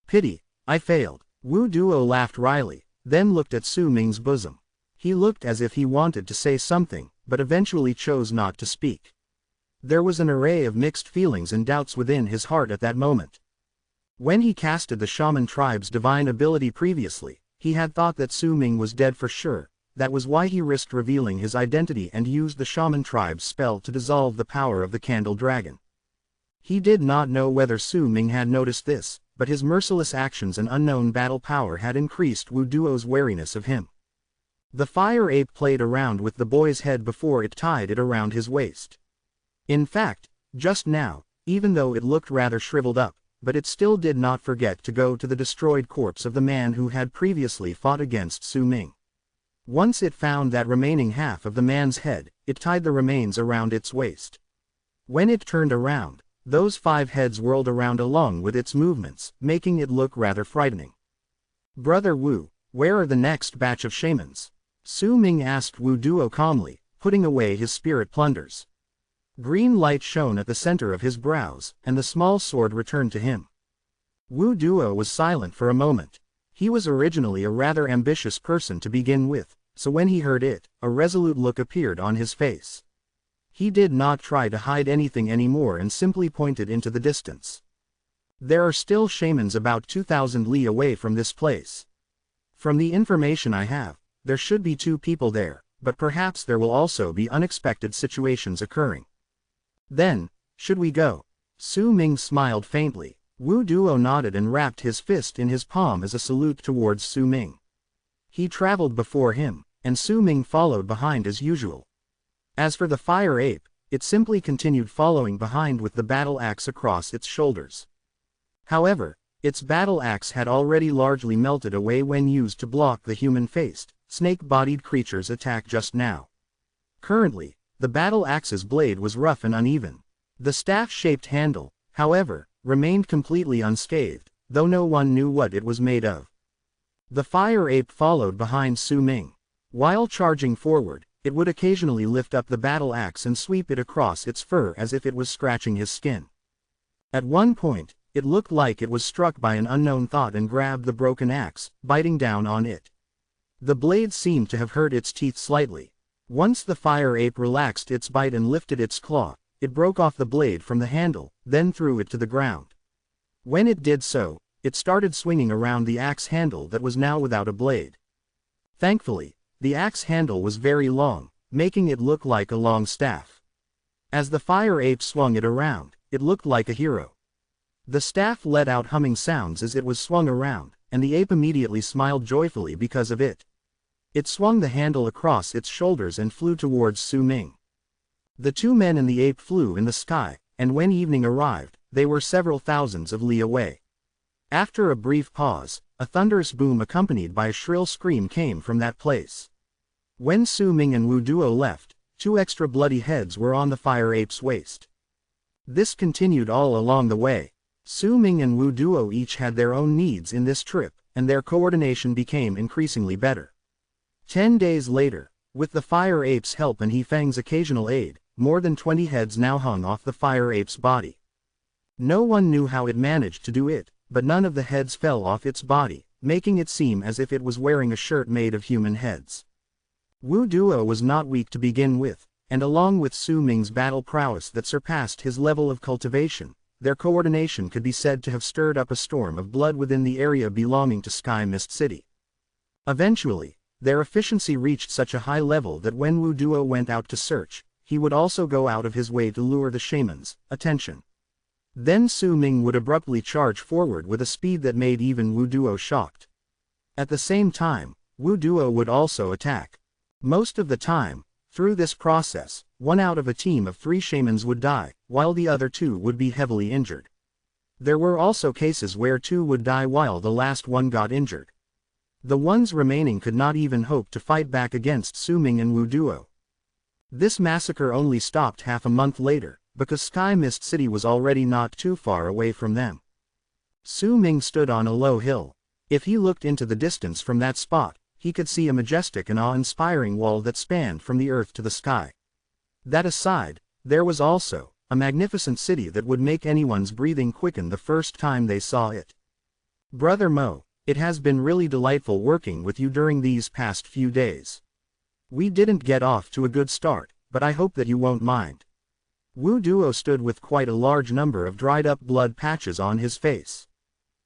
Pity, I failed. Wu Duo laughed wryly, then looked at Su Ming's bosom. He looked as if he wanted to say something, but eventually chose not to speak. There was an array of mixed feelings and doubts within his heart at that moment. When he casted the shaman tribe's divine ability previously, he had thought that Su Ming was dead for sure. That was why he risked revealing his identity and used the shaman tribe's spell to dissolve the power of the candle dragon. He did not know whether Su Ming had noticed this, but his merciless actions and unknown battle power had increased Wu Duo's wariness of him. The fire ape played around with the boy's head before it tied it around his waist. In fact, just now, even though it looked rather shriveled up, but it still did not forget to go to the destroyed corpse of the man who had previously fought against Su Ming. Once it found that remaining half of the man's head, it tied the remains around its waist. When it turned around, those 5 heads whirled around along with its movements, making it look rather frightening. "Brother Wu, where are the next batch of shamans?" Su Ming asked Wu Duo calmly, putting away his spirit plunders. Green light shone at the center of his brows, and the small sword returned to him. Wu Duo was silent for a moment. He was originally a rather ambitious person to begin with, so when he heard it, a resolute look appeared on his face. He did not try to hide anything anymore and simply pointed into the distance. "There are still shamans about 2,000 li away from this place. From the information I have, there should be 2 people there, but perhaps there will also be unexpected situations occurring. Then, should we go?" Su Ming smiled faintly. Wu Duo nodded and wrapped his fist in his palm as a salute towards Su Ming. He traveled before him, and Su Ming followed behind as usual. As for the fire ape, it simply continued following behind with the battle axe across its shoulders. However, its battle axe had already largely melted away when used to block the human-faced, snake-bodied creature's attack just now. Currently, the battle axe's blade was rough and uneven. The staff-shaped handle, however, remained completely unscathed, though no one knew what it was made of. The fire ape followed behind Su Ming. While charging forward, it would occasionally lift up the battle axe and sweep it across its fur as if it was scratching his skin. At one point, it looked like it was struck by an unknown thought and grabbed the broken axe, biting down on it. The blade seemed to have hurt its teeth slightly. Once the fire ape relaxed its bite and lifted its claw, it broke off the blade from the handle, then threw it to the ground. When it did so, it started swinging around the axe handle that was now without a blade. Thankfully, the axe handle was very long, making it look like a long staff. As the fire ape swung it around, it looked like a hero. The staff let out humming sounds as it was swung around, and the ape immediately smiled joyfully because of it. It swung the handle across its shoulders and flew towards Su Ming. The 2 men and the ape flew in the sky, and when evening arrived, they were several thousands of li away. After a brief pause, a thunderous boom accompanied by a shrill scream came from that place. When Su Ming and Wu Duo left, 2 extra bloody heads were on the fire ape's waist. This continued all along the way. Su Ming and Wu Duo each had their own needs in this trip, and their coordination became increasingly better. 10 days later, with the fire ape's help and He Feng's occasional aid, more than 20 heads now hung off the fire ape's body. No one knew how it managed to do it, but none of the heads fell off its body, making it seem as if it was wearing a shirt made of human heads. Wu Duo was not weak to begin with, and along with Su Ming's battle prowess that surpassed his level of cultivation, their coordination could be said to have stirred up a storm of blood within the area belonging to Sky Mist City. Eventually, their efficiency reached such a high level that when Wu Duo went out to search, he would also go out of his way to lure the shaman's attention. Then Su Ming would abruptly charge forward with a speed that made even Wu Duo shocked. At the same time, Wu Duo would also attack. Most of the time, through this process, 1 out of a team of 3 shamans would die, while the other 2 would be heavily injured. There were also cases where 2 would die while the last one got injured. The ones remaining could not even hope to fight back against Su Ming and Wu Duo. This massacre only stopped half a month later, because Sky Mist City was already not too far away from them. Su Ming stood on a low hill. If he looked into the distance from that spot, he could see a majestic and awe-inspiring wall that spanned from the earth to the sky. That aside, there was also a magnificent city that would make anyone's breathing quicken the first time they saw it. "Brother Mo, it has been really delightful working with you during these past few days. We didn't get off to a good start, but I hope that you won't mind. Wu Duo stood with quite a large number of dried-up blood patches on his face.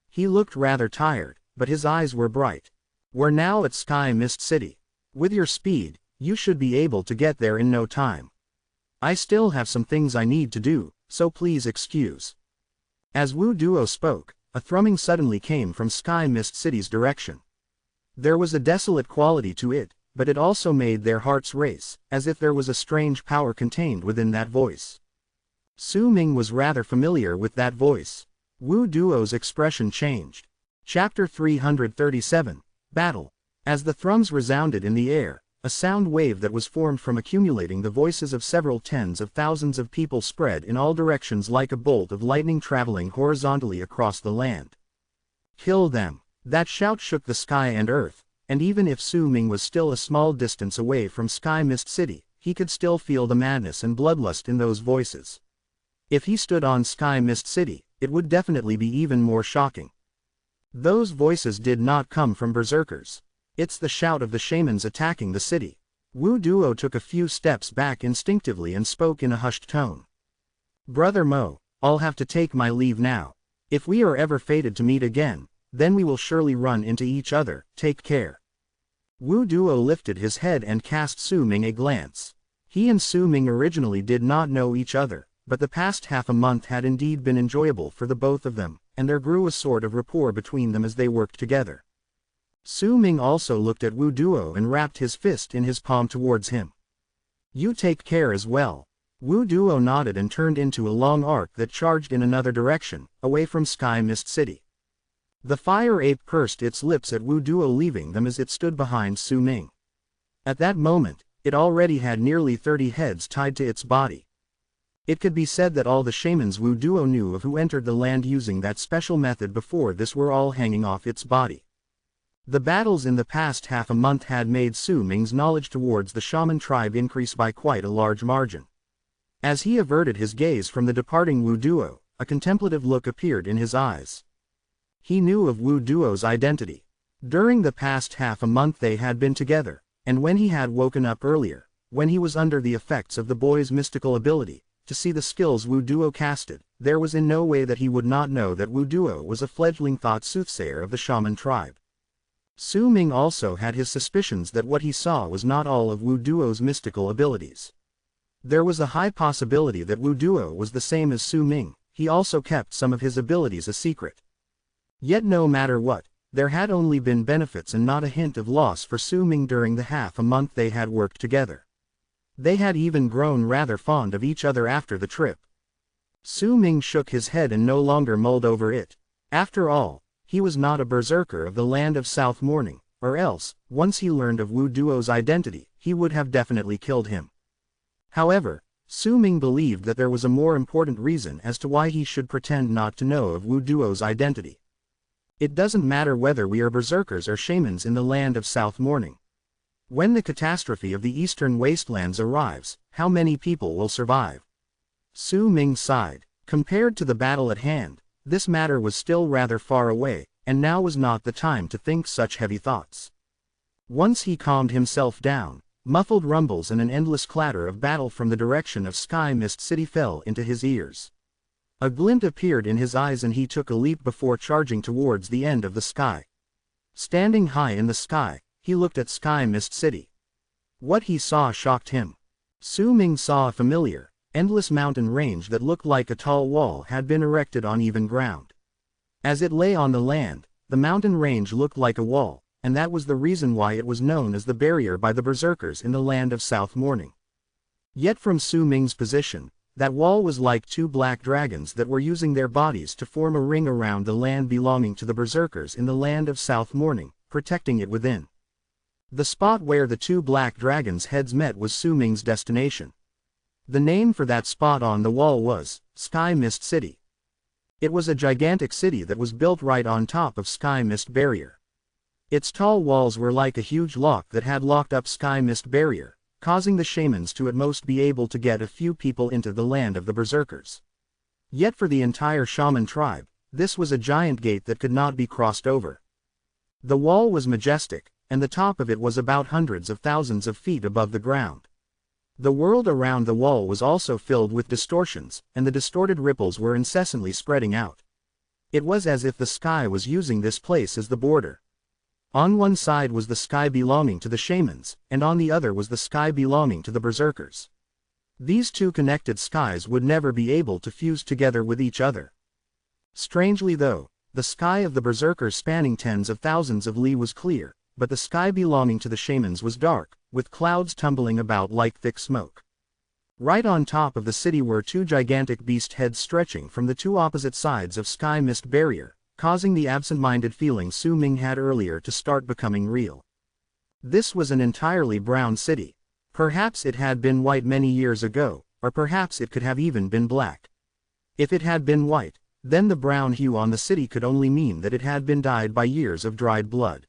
He looked rather tired, but his eyes were bright. We're now at Sky Mist City. With your speed, you should be able to get there in no time. I still have some things I need to do, so please excuse. As Wu Duo spoke, a thrumming suddenly came from Sky Mist City's direction. There was a desolate quality to it, but it also made their hearts race, as if there was a strange power contained within that voice. Su Ming was rather familiar with that voice. Wu Duo's expression changed. Chapter 337, Battle. As the thrums resounded in the air, a sound wave that was formed from accumulating the voices of several tens of thousands of people spread in all directions like a bolt of lightning traveling horizontally across the land. Kill them! That shout shook the sky and earth, and even if Su Ming was still a small distance away from Sky Mist City, he could still feel the madness and bloodlust in those voices. If he stood on Sky Mist City, it would definitely be even more shocking. Those voices did not come from berserkers. It's the shout of the shamans attacking the city. Wu Duo took a few steps back instinctively and spoke in a hushed tone. Brother Mo, I'll have to take my leave now. If we are ever fated to meet again, then we will surely run into each other, take care. Wu Duo lifted his head and cast Su Ming a glance. He and Su Ming originally did not know each other, but the past half a month had indeed been enjoyable for the both of them, and there grew a sort of rapport between them as they worked together. Su Ming also looked at Wu Duo and rapped his fist in his palm towards him. You take care as well. Wu Duo nodded and turned into a long arc that charged in another direction, away from Sky Mist City. The fire ape pursed its lips at Wu Duo leaving them as it stood behind Su Ming. At that moment, it already had nearly 30 heads tied to its body. It could be said that all the shamans Wu Duo knew of who entered the land using that special method before this were all hanging off its body. The battles in the past half a month had made Su Ming's knowledge towards the shaman tribe increase by quite a large margin. As he averted his gaze from the departing Wu Duo, a contemplative look appeared in his eyes. He knew of Wu Duo's identity. During the past half a month they had been together, and when he had woken up earlier, when he was under the effects of the boy's mystical ability, to see the skills Wu Duo casted, there was in no way that he would not know that Wu Duo was a fledgling thought soothsayer of the shaman tribe. Su Ming also had his suspicions that what he saw was not all of Wu Duo's mystical abilities. There was a high possibility that Wu Duo was the same as Su Ming. He also kept some of his abilities a secret. Yet no matter what, there had only been benefits and not a hint of loss for Su Ming during the half a month they had worked together. They had even grown rather fond of each other after the trip. Su Ming shook his head and no longer mulled over it. After all, he was not a berserker of the land of South Morning, or else, once he learned of Wu Duo's identity, he would have definitely killed him. However, Su Ming believed that there was a more important reason as to why he should pretend not to know of Wu Duo's identity. It doesn't matter whether we are berserkers or shamans in the land of South Morning. When the catastrophe of the eastern wastelands arrives, how many people will survive? Su Ming sighed. Compared to the battle at hand, this matter was still rather far away, and now was not the time to think such heavy thoughts. Once he calmed himself down, muffled rumbles and an endless clatter of battle from the direction of Sky Mist City fell into his ears. A glint appeared in his eyes and he took a leap before charging towards the end of the sky. Standing high in the sky, he looked at Sky Mist City. What he saw shocked him. Su Ming saw a familiar, endless mountain range that looked like a tall wall had been erected on even ground. As it lay on the land, the mountain range looked like a wall, and that was the reason why it was known as the barrier by the berserkers in the land of South Morning. Yet from Su Ming's position, that wall was like two black dragons that were using their bodies to form a ring around the land belonging to the berserkers in the land of South Morning, protecting it within. The spot where the two black dragons' heads met was Su Ming's destination. The name for that spot on the wall was Sky Mist City. It was a gigantic city that was built right on top of Sky Mist Barrier. Its tall walls were like a huge lock that had locked up Sky Mist Barrier, causing the shamans to at most be able to get a few people into the land of the berserkers. Yet for the entire shaman tribe, this was a giant gate that could not be crossed over. The wall was majestic, and the top of it was about hundreds of thousands of feet above the ground. The world around the wall was also filled with distortions, and the distorted ripples were incessantly spreading out. It was as if the sky was using this place as the border. On one side was the sky belonging to the shamans, and on the other was the sky belonging to the berserkers. These two connected skies would never be able to fuse together with each other. Strangely though, the sky of the berserkers spanning tens of thousands of li was clear, but the sky belonging to the shamans was dark, with clouds tumbling about like thick smoke. Right on top of the city were two gigantic beast heads stretching from the two opposite sides of sky mist barrier, causing the absent-minded feeling Su Ming had earlier to start becoming real. This was an entirely brown city. Perhaps it had been white many years ago, or perhaps it could have even been black. If it had been white, then the brown hue on the city could only mean that it had been dyed by years of dried blood.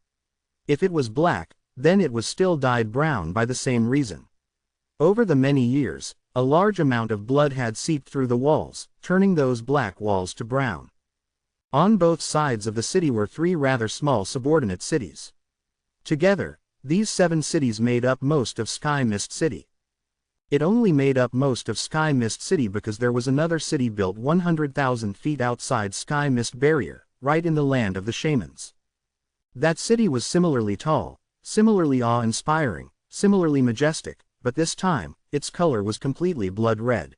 If it was black, then it was still dyed brown by the same reason. Over the many years, a large amount of blood had seeped through the walls, turning those black walls to brown. On both sides of the city were three rather small subordinate cities. Together, these 7 cities made up most of Sky Mist City. It only made up most of Sky Mist City because there was another city built 100,000 feet outside Sky Mist Barrier, right in the land of the shamans. That city was similarly tall, similarly awe-inspiring, similarly majestic, but this time, its color was completely blood red.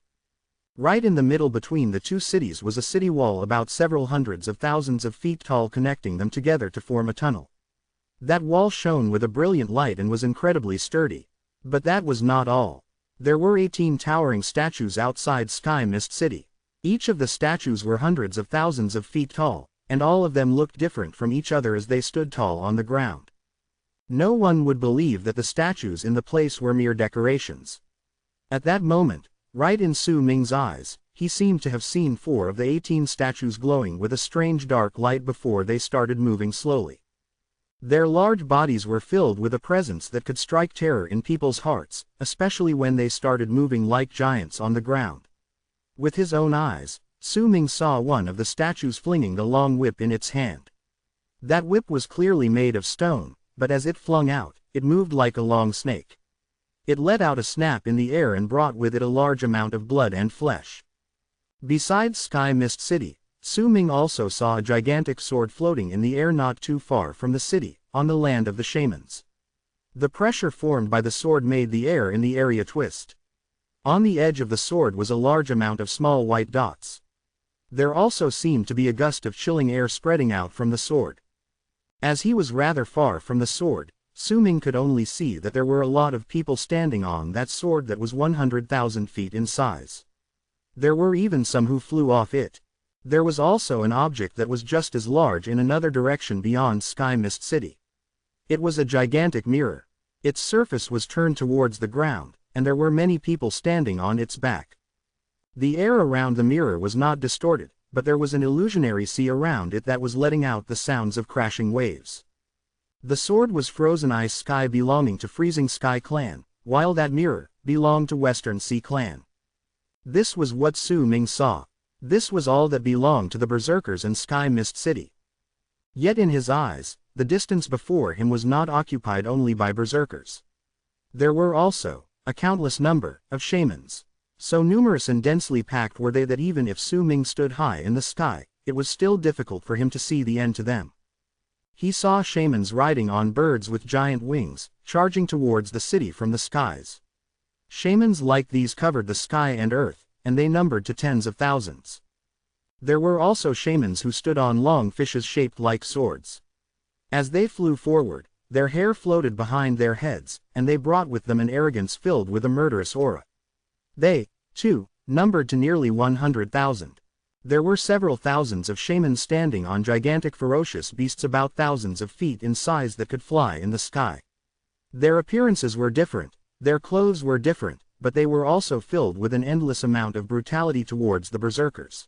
Right in the middle between the two cities was a city wall about several hundreds of thousands of feet tall connecting them together to form a tunnel. That wall shone with a brilliant light and was incredibly sturdy. But that was not all. There were 18 towering statues outside Sky Mist City. Each of the statues were hundreds of thousands of feet tall, and all of them looked different from each other as they stood tall on the ground. No one would believe that the statues in the place were mere decorations. At that moment, right in Su Ming's eyes, he seemed to have seen 4 of the 18 statues glowing with a strange dark light before they started moving slowly. Their large bodies were filled with a presence that could strike terror in people's hearts, especially when they started moving like giants on the ground. With his own eyes, Su Ming saw one of the statues flinging the long whip in its hand. That whip was clearly made of stone, but as it flung out, it moved like a long snake. It let out a snap in the air and brought with it a large amount of blood and flesh. Besides Sky Mist City, Su Ming also saw a gigantic sword floating in the air not too far from the city, on the land of the shamans. The pressure formed by the sword made the air in the area twist. On the edge of the sword was a large amount of small white dots. There also seemed to be a gust of chilling air spreading out from the sword. As he was rather far from the sword, Su Ming could only see that there were a lot of people standing on that sword that was 100,000 feet in size. There were even some who flew off it. There was also an object that was just as large in another direction beyond Sky Mist City. It was a gigantic mirror. Its surface was turned towards the ground, and there were many people standing on its back. The air around the mirror was not distorted, but there was an illusionary sea around it that was letting out the sounds of crashing waves. The sword was Frozen Ice Sky belonging to Freezing Sky Clan, while that mirror belonged to Western Sea Clan. This was what Su Ming saw. This was all that belonged to the Berserkers and Sky Mist City. Yet in his eyes, the distance before him was not occupied only by Berserkers. There were also a countless number of shamans. So numerous and densely packed were they that even if Su Ming stood high in the sky, it was still difficult for him to see the end to them. He saw shamans riding on birds with giant wings, charging towards the city from the skies. Shamans like these covered the sky and earth, and they numbered to tens of thousands. There were also shamans who stood on long fishes shaped like swords. As they flew forward, their hair floated behind their heads, and they brought with them an arrogance filled with a murderous aura. They, too, numbered to nearly 100,000. There were several thousands of shamans standing on gigantic ferocious beasts about thousands of feet in size that could fly in the sky. Their appearances were different, their clothes were different, but they were also filled with an endless amount of brutality towards the berserkers.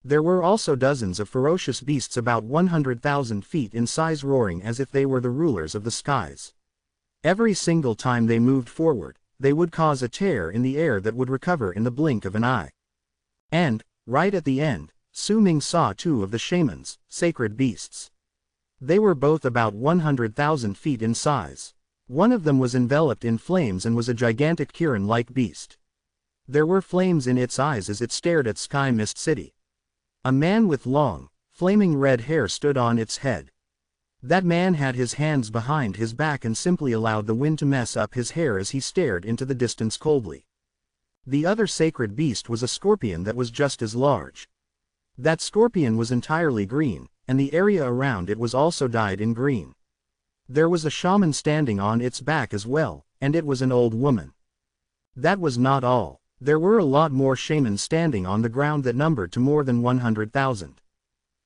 There were also dozens of ferocious beasts about 100,000 feet in size roaring as if they were the rulers of the skies. Every single time they moved forward, they would cause a tear in the air that would recover in the blink of an eye. And, right at the end, Su Ming saw 2 of the shamans, sacred beasts. They were both about 100,000 feet in size. One of them was enveloped in flames and was a gigantic Kirin-like beast. There were flames in its eyes as it stared at Sky Mist City. A man with long, flaming red hair stood on its head. That man had his hands behind his back and simply allowed the wind to mess up his hair as he stared into the distance coldly. The other sacred beast was a scorpion that was just as large. That scorpion was entirely green, and the area around it was also dyed in green. There was a shaman standing on its back as well, and it was an old woman. That was not all. There were a lot more shamans standing on the ground that numbered to more than 100,000.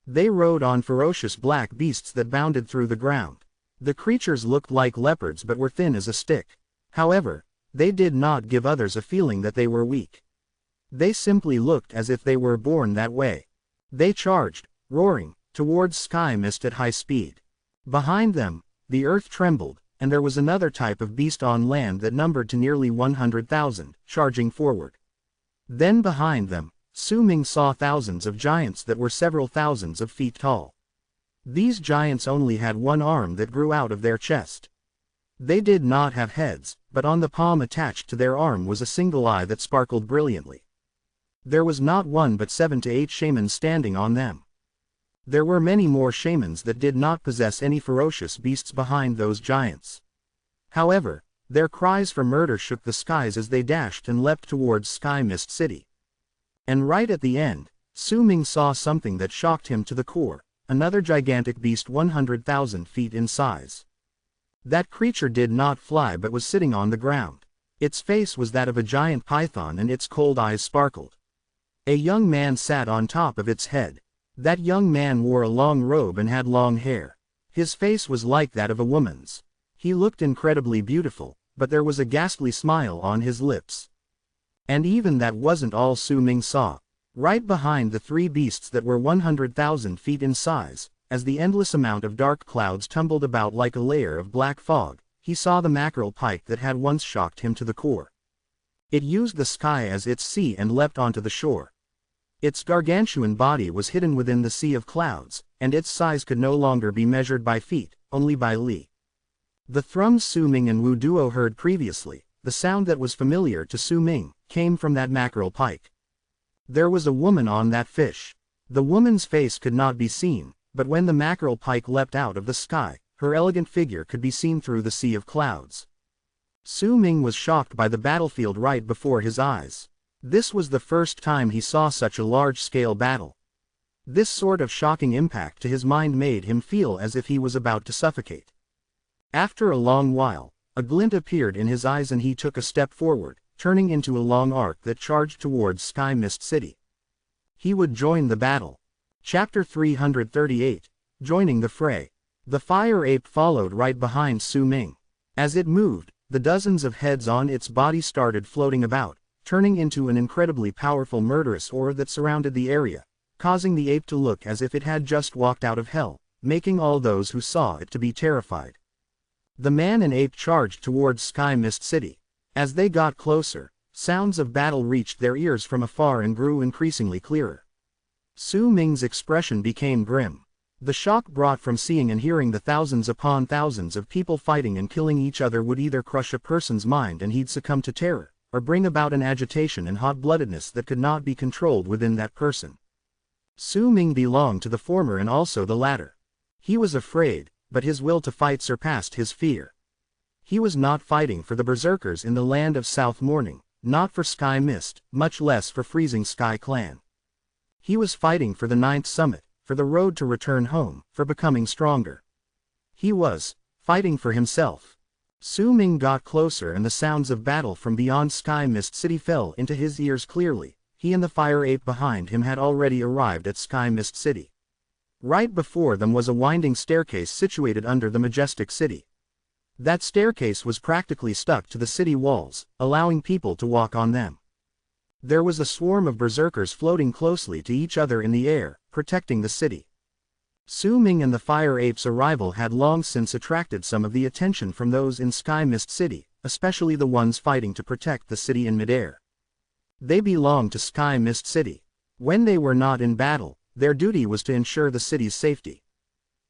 They rode on ferocious black beasts that bounded through the ground. The creatures looked like leopards but were thin as a stick. However, they did not give others a feeling that they were weak. They simply looked as if they were born that way. They charged, roaring, towards Sky Mist at high speed. Behind them, the earth trembled, and there was another type of beast on land that numbered to nearly 100,000, charging forward. Then behind them, Su Ming saw thousands of giants that were several thousands of feet tall. These giants only had one arm that grew out of their chest. They did not have heads, but on the palm attached to their arm was a single eye that sparkled brilliantly. There was not one but 7 to 8 shamans standing on them. There were many more shamans that did not possess any ferocious beasts behind those giants. However, their cries for murder shook the skies as they dashed and leapt towards Sky Mist City. And right at the end, Su Ming saw something that shocked him to the core, another gigantic beast 100,000 feet in size. That creature did not fly but was sitting on the ground. Its face was that of a giant python and its cold eyes sparkled. A young man sat on top of its head. That young man wore a long robe and had long hair. His face was like that of a woman's. He looked incredibly beautiful, but there was a ghastly smile on his lips. And even that wasn't all Su Ming saw. Right behind the 3 beasts that were 100,000 feet in size, as the endless amount of dark clouds tumbled about like a layer of black fog, he saw the mackerel pike that had once shocked him to the core. It used the sky as its sea and leapt onto the shore. Its gargantuan body was hidden within the sea of clouds, and its size could no longer be measured by feet, only by li. The thrums Su Ming and Wu Duo heard previously, the sound that was familiar to Su Ming, came from that mackerel pike. There was a woman on that fish. The woman's face could not be seen, but when the mackerel pike leapt out of the sky, her elegant figure could be seen through the sea of clouds. Su Ming was shocked by the battlefield right before his eyes. This was the first time he saw such a large-scale battle. This sort of shocking impact to his mind made him feel as if he was about to suffocate. After a long while, a glint appeared in his eyes and he took a step forward, turning into a long arc that charged towards Sky Mist City. He would join the battle. Chapter 338, Joining the Fray. The fire ape followed right behind Su Ming. As it moved, the dozens of heads on its body started floating about, turning into an incredibly powerful murderous aura that surrounded the area, causing the ape to look as if it had just walked out of hell, making all those who saw it to be terrified. The man and ape charged towards Sky Mist City. As they got closer, sounds of battle reached their ears from afar and grew increasingly clearer. Su Ming's expression became grim. The shock brought from seeing and hearing the thousands upon thousands of people fighting and killing each other would either crush a person's mind and he'd succumb to terror, or bring about an agitation and hot-bloodedness that could not be controlled within that person. Su Ming belonged to the former and also the latter. He was afraid, but his will to fight surpassed his fear. He was not fighting for the berserkers in the land of South Morning, not for Sky Mist, much less for Freezing Sky Clan. He was fighting for the 9th summit, for the road to return home, for becoming stronger. He was fighting for himself. Su Ming got closer and the sounds of battle from beyond Sky Mist City fell into his ears clearly. He and the fire ape behind him had already arrived at Sky Mist City. Right before them was a winding staircase situated under the majestic city. That staircase was practically stuck to the city walls, allowing people to walk on them. There was a swarm of berserkers floating closely to each other in the air, protecting the city. Su Ming and the fire ape's arrival had long since attracted some of the attention from those in Sky Mist City, especially the ones fighting to protect the city in midair. They belonged to Sky Mist City. When they were not in battle, their duty was to ensure the city's safety.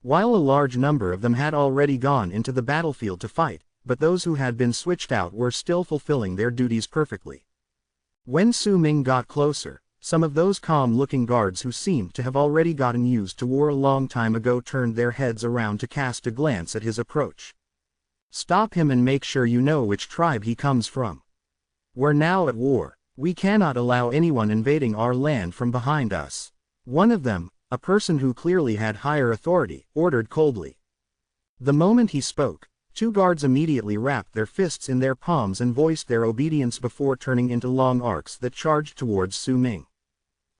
While a large number of them had already gone into the battlefield to fight, but those who had been switched out were still fulfilling their duties perfectly. When Su Ming got closer, some of those calm-looking guards who seemed to have already gotten used to war a long time ago turned their heads around to cast a glance at his approach. "Stop him and make sure you know which tribe he comes from. We're now at war. We cannot allow anyone invading our land from behind us," one of them, a person who clearly had higher authority, ordered coldly. The moment he spoke, 2 guards immediately wrapped their fists in their palms and voiced their obedience before turning into long arcs that charged towards Su Ming.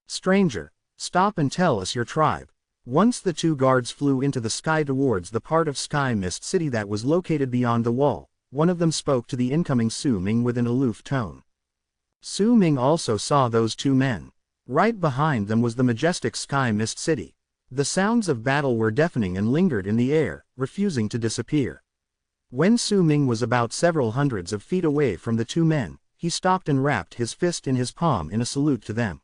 "Stranger, stop and tell us your tribe." Once the 2 guards flew into the sky towards the part of Sky Mist City that was located beyond the wall, one of them spoke to the incoming Su Ming with an aloof tone. Su Ming also saw those 2 men. Right behind them was the majestic Sky Mist City. The sounds of battle were deafening and lingered in the air, refusing to disappear. When Su Ming was about several hundreds of feet away from the 2 men, he stopped and wrapped his fist in his palm in a salute to them.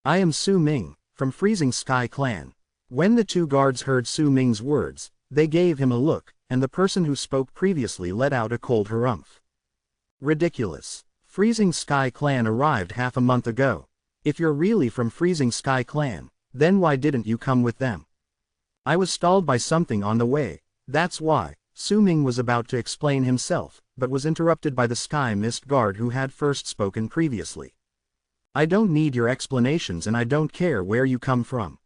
"I am Su Ming, from Freezing Sky Clan." When the 2 guards heard Su Ming's words, they gave him a look, and the person who spoke previously let out a cold harumph. "Ridiculous. Freezing Sky Clan arrived half a month ago. If you're really from Freezing Sky Clan, then why didn't you come with them?" "I was stalled by something on the way, that's why." Su Ming was about to explain himself, but was interrupted by the Sky Mist guard who had first spoken previously. "I don't need your explanations and I don't care where you come from.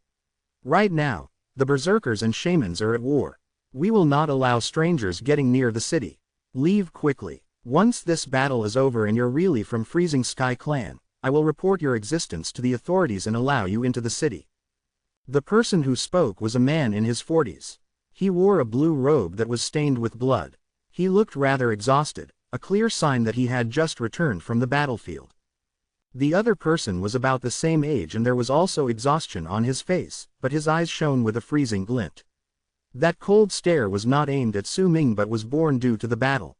Right now, the berserkers and shamans are at war. We will not allow strangers getting near the city. Leave quickly. Once this battle is over and you're really from Freezing Sky Clan, I will report your existence to the authorities and allow you into the city." The person who spoke was a man in his 40s. He wore a blue robe that was stained with blood. He looked rather exhausted, a clear sign that he had just returned from the battlefield. The other person was about the same age and there was also exhaustion on his face, but his eyes shone with a freezing glint. That cold stare was not aimed at Su Ming but was born due to the battle.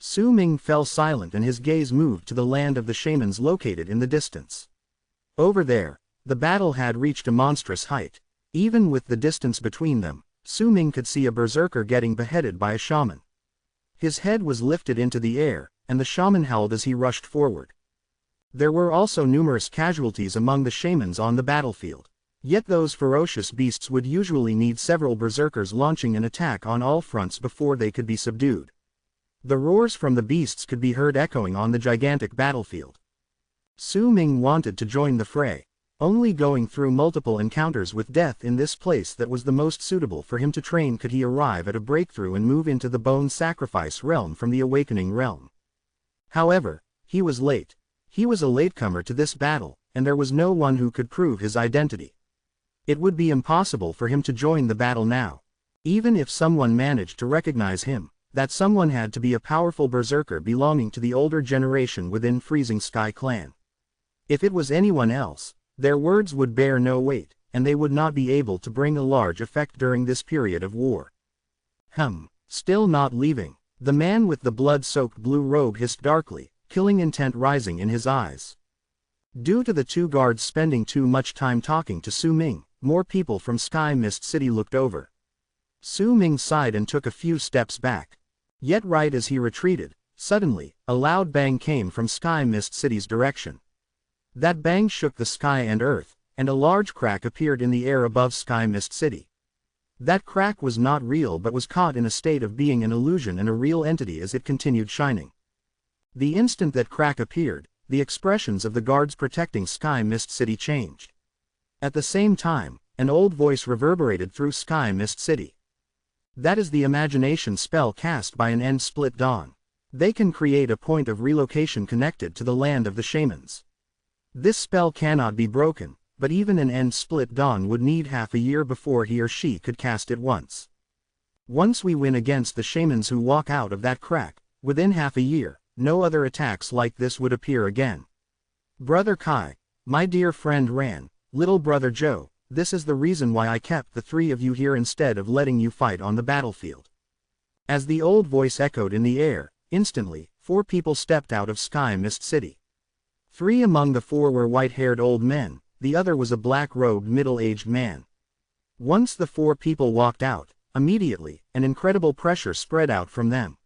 Su Ming fell silent and his gaze moved to the land of the shamans located in the distance. Over there, the battle had reached a monstrous height. Even with the distance between them, Su Ming could see a berserker getting beheaded by a shaman. His head was lifted into the air, and the shaman howled as he rushed forward. There were also numerous casualties among the shamans on the battlefield. Yet those ferocious beasts would usually need several berserkers launching an attack on all fronts before they could be subdued. The roars from the beasts could be heard echoing on the gigantic battlefield. Su Ming wanted to join the fray. Only going through multiple encounters with death in this place that was the most suitable for him to train could he arrive at a breakthrough and move into the bone sacrifice realm from the awakening realm. However, he was late. He was a latecomer to this battle, and there was no one who could prove his identity. It would be impossible for him to join the battle now. Even if someone managed to recognize him, that someone had to be a powerful berserker belonging to the older generation within Freezing Sky Clan. If it was anyone else, their words would bear no weight, and they would not be able to bring a large effect during this period of war. Still not leaving. The man with the blood-soaked blue robe hissed darkly, killing intent rising in his eyes. Due to the 2 guards spending too much time talking to Su Ming, more people from Sky Mist City looked over. Su Ming sighed and took a few steps back. Yet right as he retreated, suddenly, a loud bang came from Sky Mist City's direction. That bang shook the sky and earth, and a large crack appeared in the air above Sky Mist City. That crack was not real but was caught in a state of being an illusion and a real entity as it continued shining. The instant that crack appeared, the expressions of the guards protecting Sky Mist City changed. At the same time, an old voice reverberated through Sky Mist City. That is the imagination spell cast by an end-split dawn. They can create a point of relocation connected to the land of the shamans. This spell cannot be broken, but even an end-split dawn would need half a year before he or she could cast it once. Once we win against the shamans who walk out of that crack, within half a year, no other attacks like this would appear again. Brother Kai, my dear friend Ran, little brother Joe, this is the reason why I kept the 3 of you here instead of letting you fight on the battlefield. As the old voice echoed in the air, instantly, 4 people stepped out of Sky Mist City. 3 among the 4 were white-haired old men, the other was a black-robed middle-aged man. Once the 4 people walked out, immediately, an incredible pressure spread out from them.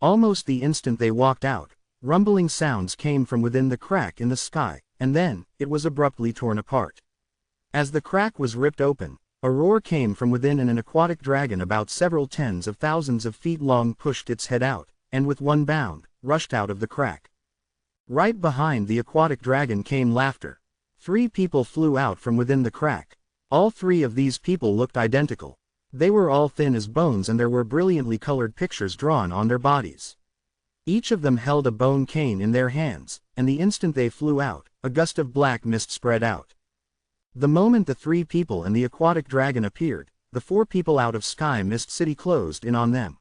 Almost the instant they walked out, rumbling sounds came from within the crack in the sky, and then, it was abruptly torn apart. As the crack was ripped open, a roar came from within and an aquatic dragon about several tens of thousands of feet long pushed its head out, and with one bound, rushed out of the crack. Right behind the aquatic dragon came laughter. 3 people flew out from within the crack. All 3 of these people looked identical. They were all thin as bones and there were brilliantly colored pictures drawn on their bodies. Each of them held a bone cane in their hands, and the instant they flew out, a gust of black mist spread out. The moment the 3 people and the aquatic dragon appeared, the 4 people out of Sky Mist City closed in on them.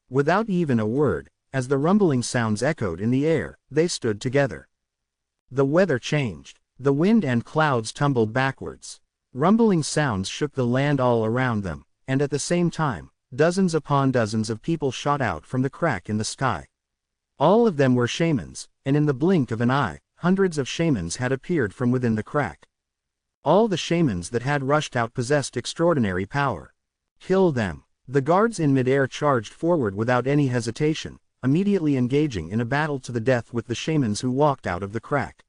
Without even a word, as the rumbling sounds echoed in the air, they stood together. The weather changed. The wind and clouds tumbled backwards. Rumbling sounds shook the land all around them, and at the same time, dozens upon dozens of people shot out from the crack in the sky. All of them were shamans, and in the blink of an eye, hundreds of shamans had appeared from within the crack. All the shamans that had rushed out possessed extraordinary power. Kill them. The guards in midair charged forward without any hesitation, immediately engaging in a battle to the death with the shamans who walked out of the crack.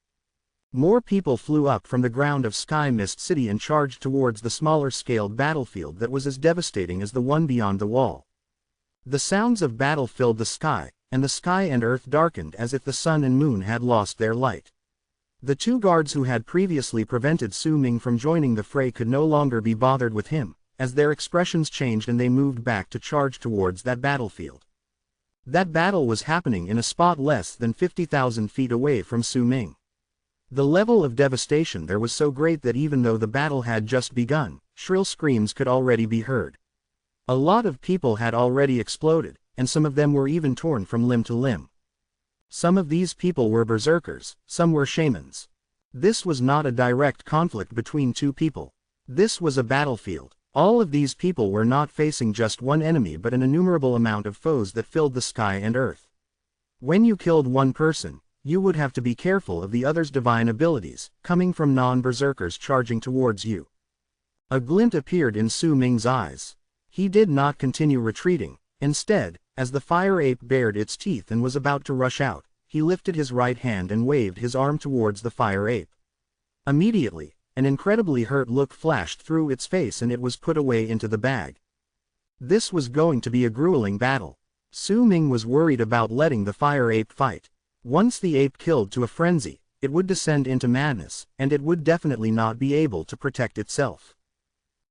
More people flew up from the ground of Sky Mist City and charged towards the smaller-scaled battlefield that was as devastating as the one beyond the wall. The sounds of battle filled the sky, and the sky and earth darkened as if the sun and moon had lost their light. The 2 guards who had previously prevented Su Ming from joining the fray could no longer be bothered with him, as their expressions changed and they moved back to charge towards that battlefield. That battle was happening in a spot less than 50,000 feet away from Su Ming. The level of devastation there was so great that even though the battle had just begun, shrill screams could already be heard. A lot of people had already exploded, and some of them were even torn from limb to limb. Some of these people were berserkers, some were shamans. This was not a direct conflict between 2 people. This was a battlefield. All of these people were not facing just one enemy but an innumerable amount of foes that filled the sky and earth. When you killed one person, you would have to be careful of the other's divine abilities, coming from non-berserkers charging towards you. A glint appeared in Su Ming's eyes. He did not continue retreating. Instead, as the fire ape bared its teeth and was about to rush out, he lifted his right hand and waved his arm towards the fire ape. Immediately, an incredibly hurt look flashed through its face and it was put away into the bag. This was going to be a grueling battle. Su Ming was worried about letting the fire ape fight. Once the ape killed to a frenzy, it would descend into madness, and it would definitely not be able to protect itself.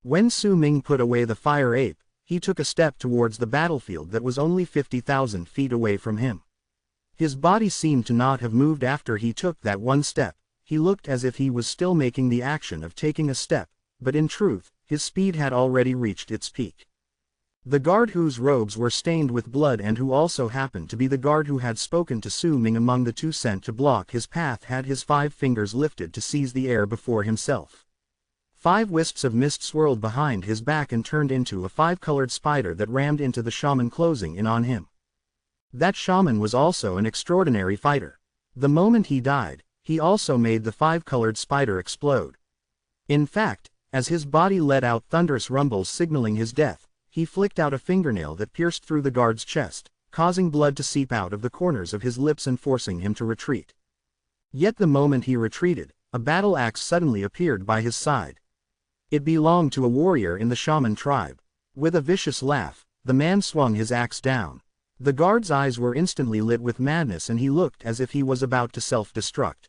When Su Ming put away the fire ape, he took a step towards the battlefield that was only 50,000 feet away from him. His body seemed to not have moved after he took that one step. He looked as if he was still making the action of taking a step, but in truth, his speed had already reached its peak. The guard whose robes were stained with blood and who also happened to be the guard who had spoken to Su Ming among the 2 sent to block his path had his 5 fingers lifted to seize the air before himself. 5 wisps of mist swirled behind his back and turned into a 5-colored spider that rammed into the shaman closing in on him. That shaman was also an extraordinary fighter. The moment he died, he also made the 5-colored spider explode. In fact, as his body let out thunderous rumbles signaling his death, he flicked out a fingernail that pierced through the guard's chest, causing blood to seep out of the corners of his lips and forcing him to retreat. Yet the moment he retreated, a battle axe suddenly appeared by his side. It belonged to a warrior in the shaman tribe. With a vicious laugh, the man swung his axe down. The guard's eyes were instantly lit with madness and he looked as if he was about to self-destruct.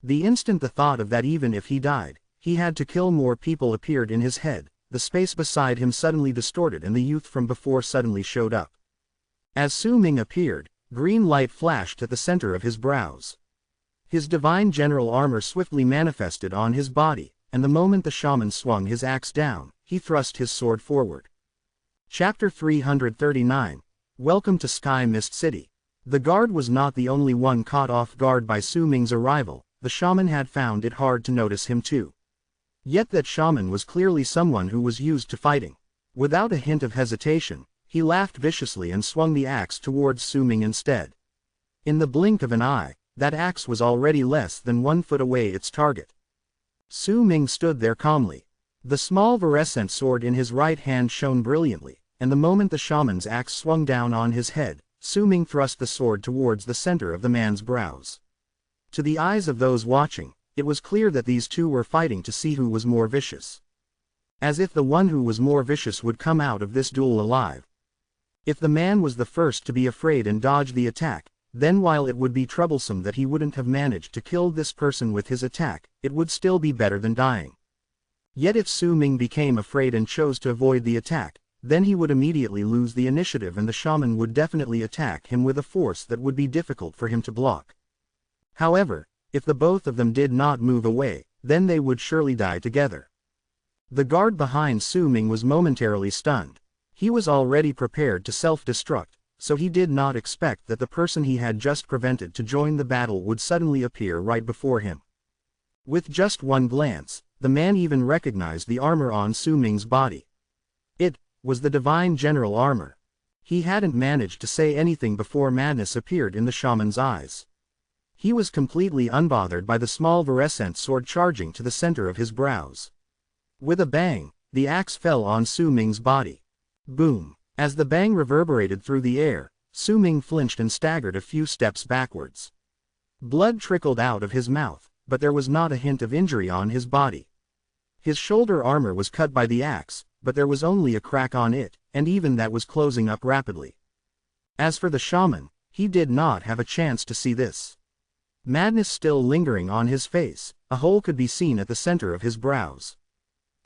The instant the thought of that even if he died, he had to kill more people appeared in his head. The space beside him suddenly distorted and the youth from before suddenly showed up. As Su Ming appeared, green light flashed at the center of his brows. His divine general armor swiftly manifested on his body, and the moment the shaman swung his axe down, he thrust his sword forward. Chapter 339. Welcome to Sky Mist City. The guard was not the only one caught off guard by Su Ming's arrival. The shaman had found it hard to notice him too. Yet that shaman was clearly someone who was used to fighting. Without a hint of hesitation, he laughed viciously and swung the axe towards Su Ming instead. In the blink of an eye, that axe was already less than 1 foot away its target. Su Ming stood there calmly. The small virescent sword in his right hand shone brilliantly, and the moment the shaman's axe swung down on his head, Su Ming thrust the sword towards the center of the man's brows. To the eyes of those watching, it was clear that these two were fighting to see who was more vicious. As if the one who was more vicious would come out of this duel alive. If the man was the first to be afraid and dodge the attack, then while it would be troublesome that he wouldn't have managed to kill this person with his attack, it would still be better than dying. Yet if Su Ming became afraid and chose to avoid the attack, then he would immediately lose the initiative and the shaman would definitely attack him with a force that would be difficult for him to block. However, if the both of them did not move away, then they would surely die together. The guard behind Su Ming was momentarily stunned. He was already prepared to self-destruct, so he did not expect that the person he had just prevented to join the battle would suddenly appear right before him. With just one glance, the man even recognized the armor on Su Ming's body. It was the divine general armor. He hadn't managed to say anything before madness appeared in the shaman's eyes. He was completely unbothered by the small virescent sword charging to the center of his brows. With a bang, the axe fell on Su Ming's body. Boom! As the bang reverberated through the air, Su Ming flinched and staggered a few steps backwards. Blood trickled out of his mouth, but there was not a hint of injury on his body. His shoulder armor was cut by the axe, but there was only a crack on it, and even that was closing up rapidly. As for the shaman, he did not have a chance to see this. Madness still lingering on his face, a hole could be seen at the center of his brows.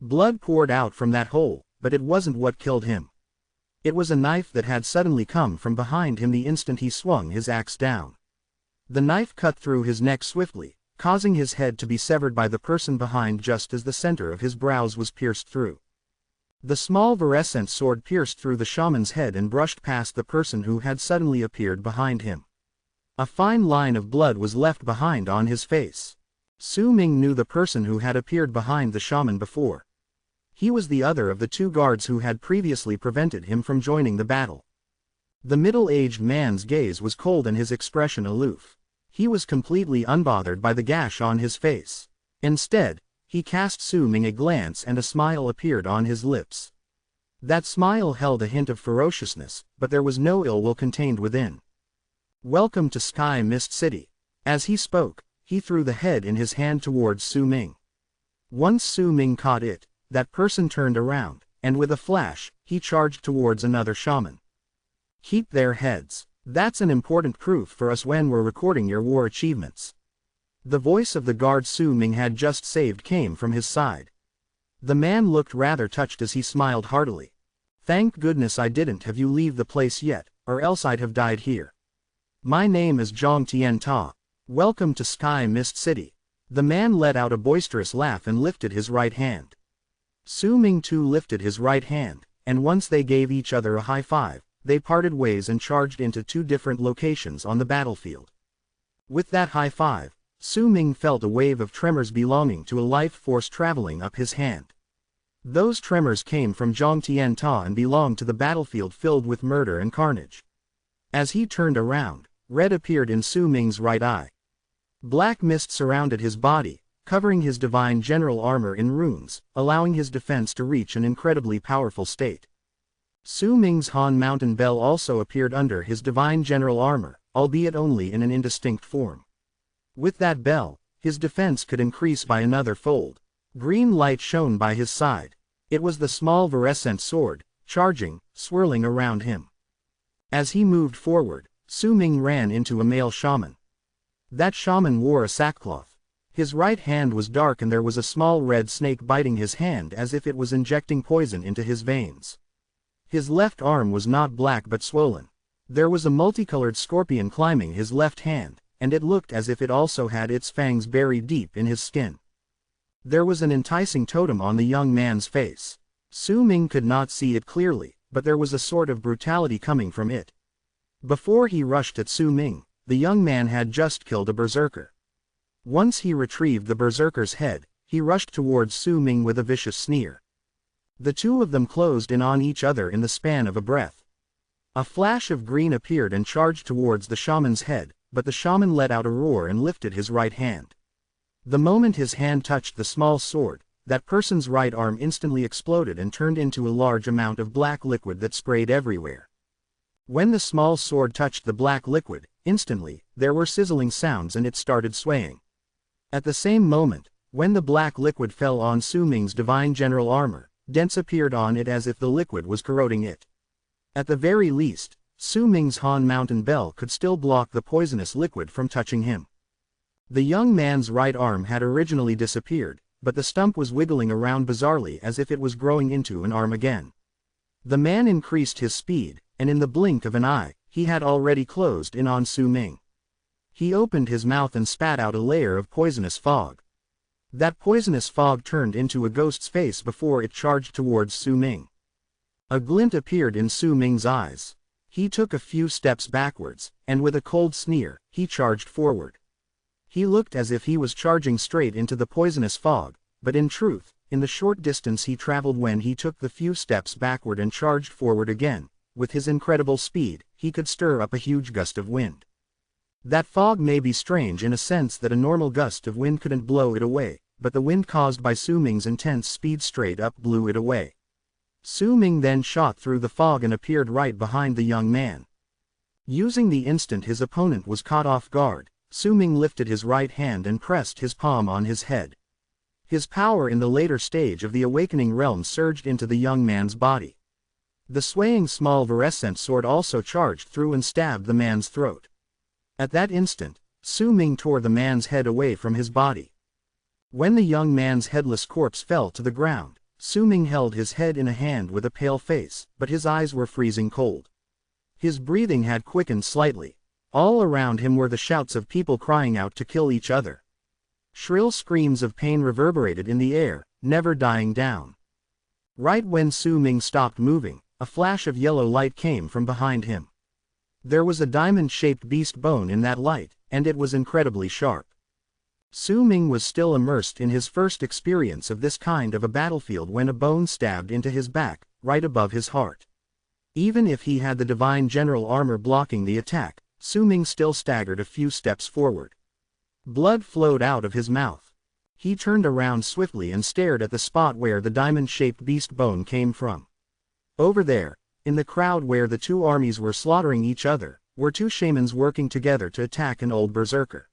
Blood poured out from that hole, but it wasn't what killed him. It was a knife that had suddenly come from behind him the instant he swung his axe down. The knife cut through his neck swiftly, causing his head to be severed by the person behind just as the center of his brows was pierced through. The small virescent sword pierced through the shaman's head and brushed past the person who had suddenly appeared behind him. A fine line of blood was left behind on his face. Su Ming knew the person who had appeared behind the shaman before. He was the other of the two guards who had previously prevented him from joining the battle. The middle-aged man's gaze was cold and his expression aloof. He was completely unbothered by the gash on his face. Instead, he cast Su Ming a glance and a smile appeared on his lips. That smile held a hint of ferociousness, but there was no ill will contained within. "Welcome to Sky Mist City." As he spoke, he threw the head in his hand towards Su Ming. Once Su Ming caught it, that person turned around, and with a flash, he charged towards another shaman. "Keep their heads. That's an important proof for us when we're recording your war achievements." The voice of the guard Su Ming had just saved came from his side. The man looked rather touched as he smiled heartily. "Thank goodness I didn't have you leave the place yet, or else I'd have died here. My name is Zhang Tian Ta. Welcome to Sky Mist City." The man let out a boisterous laugh and lifted his right hand. Su Ming too lifted his right hand, and once they gave each other a high five, they parted ways and charged into two different locations on the battlefield. With that high five, Su Ming felt a wave of tremors belonging to a life force traveling up his hand. Those tremors came from Zhang Tian Ta and belonged to the battlefield filled with murder and carnage. As he turned around, red appeared in Su Ming's right eye. Black mist surrounded his body, covering his divine general armor in runes, allowing his defense to reach an incredibly powerful state. Su Ming's Han Mountain Bell also appeared under his divine general armor, albeit only in an indistinct form. With that bell, his defense could increase by another fold. Green light shone by his side. It was the small virescent sword, charging, swirling around him. As he moved forward, Su Ming ran into a male shaman. That shaman wore a sackcloth. His right hand was dark and there was a small red snake biting his hand as if it was injecting poison into his veins. His left arm was not black but swollen. There was a multicolored scorpion climbing his left hand, and it looked as if it also had its fangs buried deep in his skin. There was an enticing totem on the young man's face. Su Ming could not see it clearly, but there was a sort of brutality coming from it. Before he rushed at Su Ming, the young man had just killed a berserker. Once he retrieved the berserker's head, he rushed towards Su Ming with a vicious sneer. The two of them closed in on each other in the span of a breath. A flash of green appeared and charged towards the shaman's head, but the shaman let out a roar and lifted his right hand. The moment his hand touched the small sword, that person's right arm instantly exploded and turned into a large amount of black liquid that sprayed everywhere. When the small sword touched the black liquid, instantly, there were sizzling sounds and it started swaying. At the same moment, when the black liquid fell on Su Ming's divine general armor, dents appeared on it as if the liquid was corroding it. At the very least, Su Ming's Han Mountain Bell could still block the poisonous liquid from touching him. The young man's right arm had originally disappeared, but the stump was wiggling around bizarrely as if it was growing into an arm again. The man increased his speed, and in the blink of an eye, he had already closed in on Su Ming. He opened his mouth and spat out a layer of poisonous fog. That poisonous fog turned into a ghost's face before it charged towards Su Ming. A glint appeared in Su Ming's eyes. He took a few steps backwards, and with a cold sneer, he charged forward. He looked as if he was charging straight into the poisonous fog, but in truth, in the short distance he traveled when he took the few steps backward and charged forward again, with his incredible speed, he could stir up a huge gust of wind. That fog may be strange in a sense that a normal gust of wind couldn't blow it away, but the wind caused by Su Ming's intense speed straight up blew it away. Su Ming then shot through the fog and appeared right behind the young man. Using the instant his opponent was caught off guard, Su Ming lifted his right hand and pressed his palm on his head. His power in the later stage of the awakening realm surged into the young man's body. The swaying small virescent sword also charged through and stabbed the man's throat. At that instant, Su Ming tore the man's head away from his body. When the young man's headless corpse fell to the ground, Su Ming held his head in a hand with a pale face, but his eyes were freezing cold. His breathing had quickened slightly. All around him were the shouts of people crying out to kill each other. Shrill screams of pain reverberated in the air, never dying down. Right when Su Ming stopped moving, a flash of yellow light came from behind him. There was a diamond-shaped beast bone in that light, and it was incredibly sharp. Su Ming was still immersed in his first experience of this kind of a battlefield when a bone stabbed into his back, right above his heart. Even if he had the divine general armor blocking the attack, Su Ming still staggered a few steps forward. Blood flowed out of his mouth. He turned around swiftly and stared at the spot where the diamond-shaped beast bone came from. Over there, in the crowd where the two armies were slaughtering each other, were two shamans working together to attack an old berserker.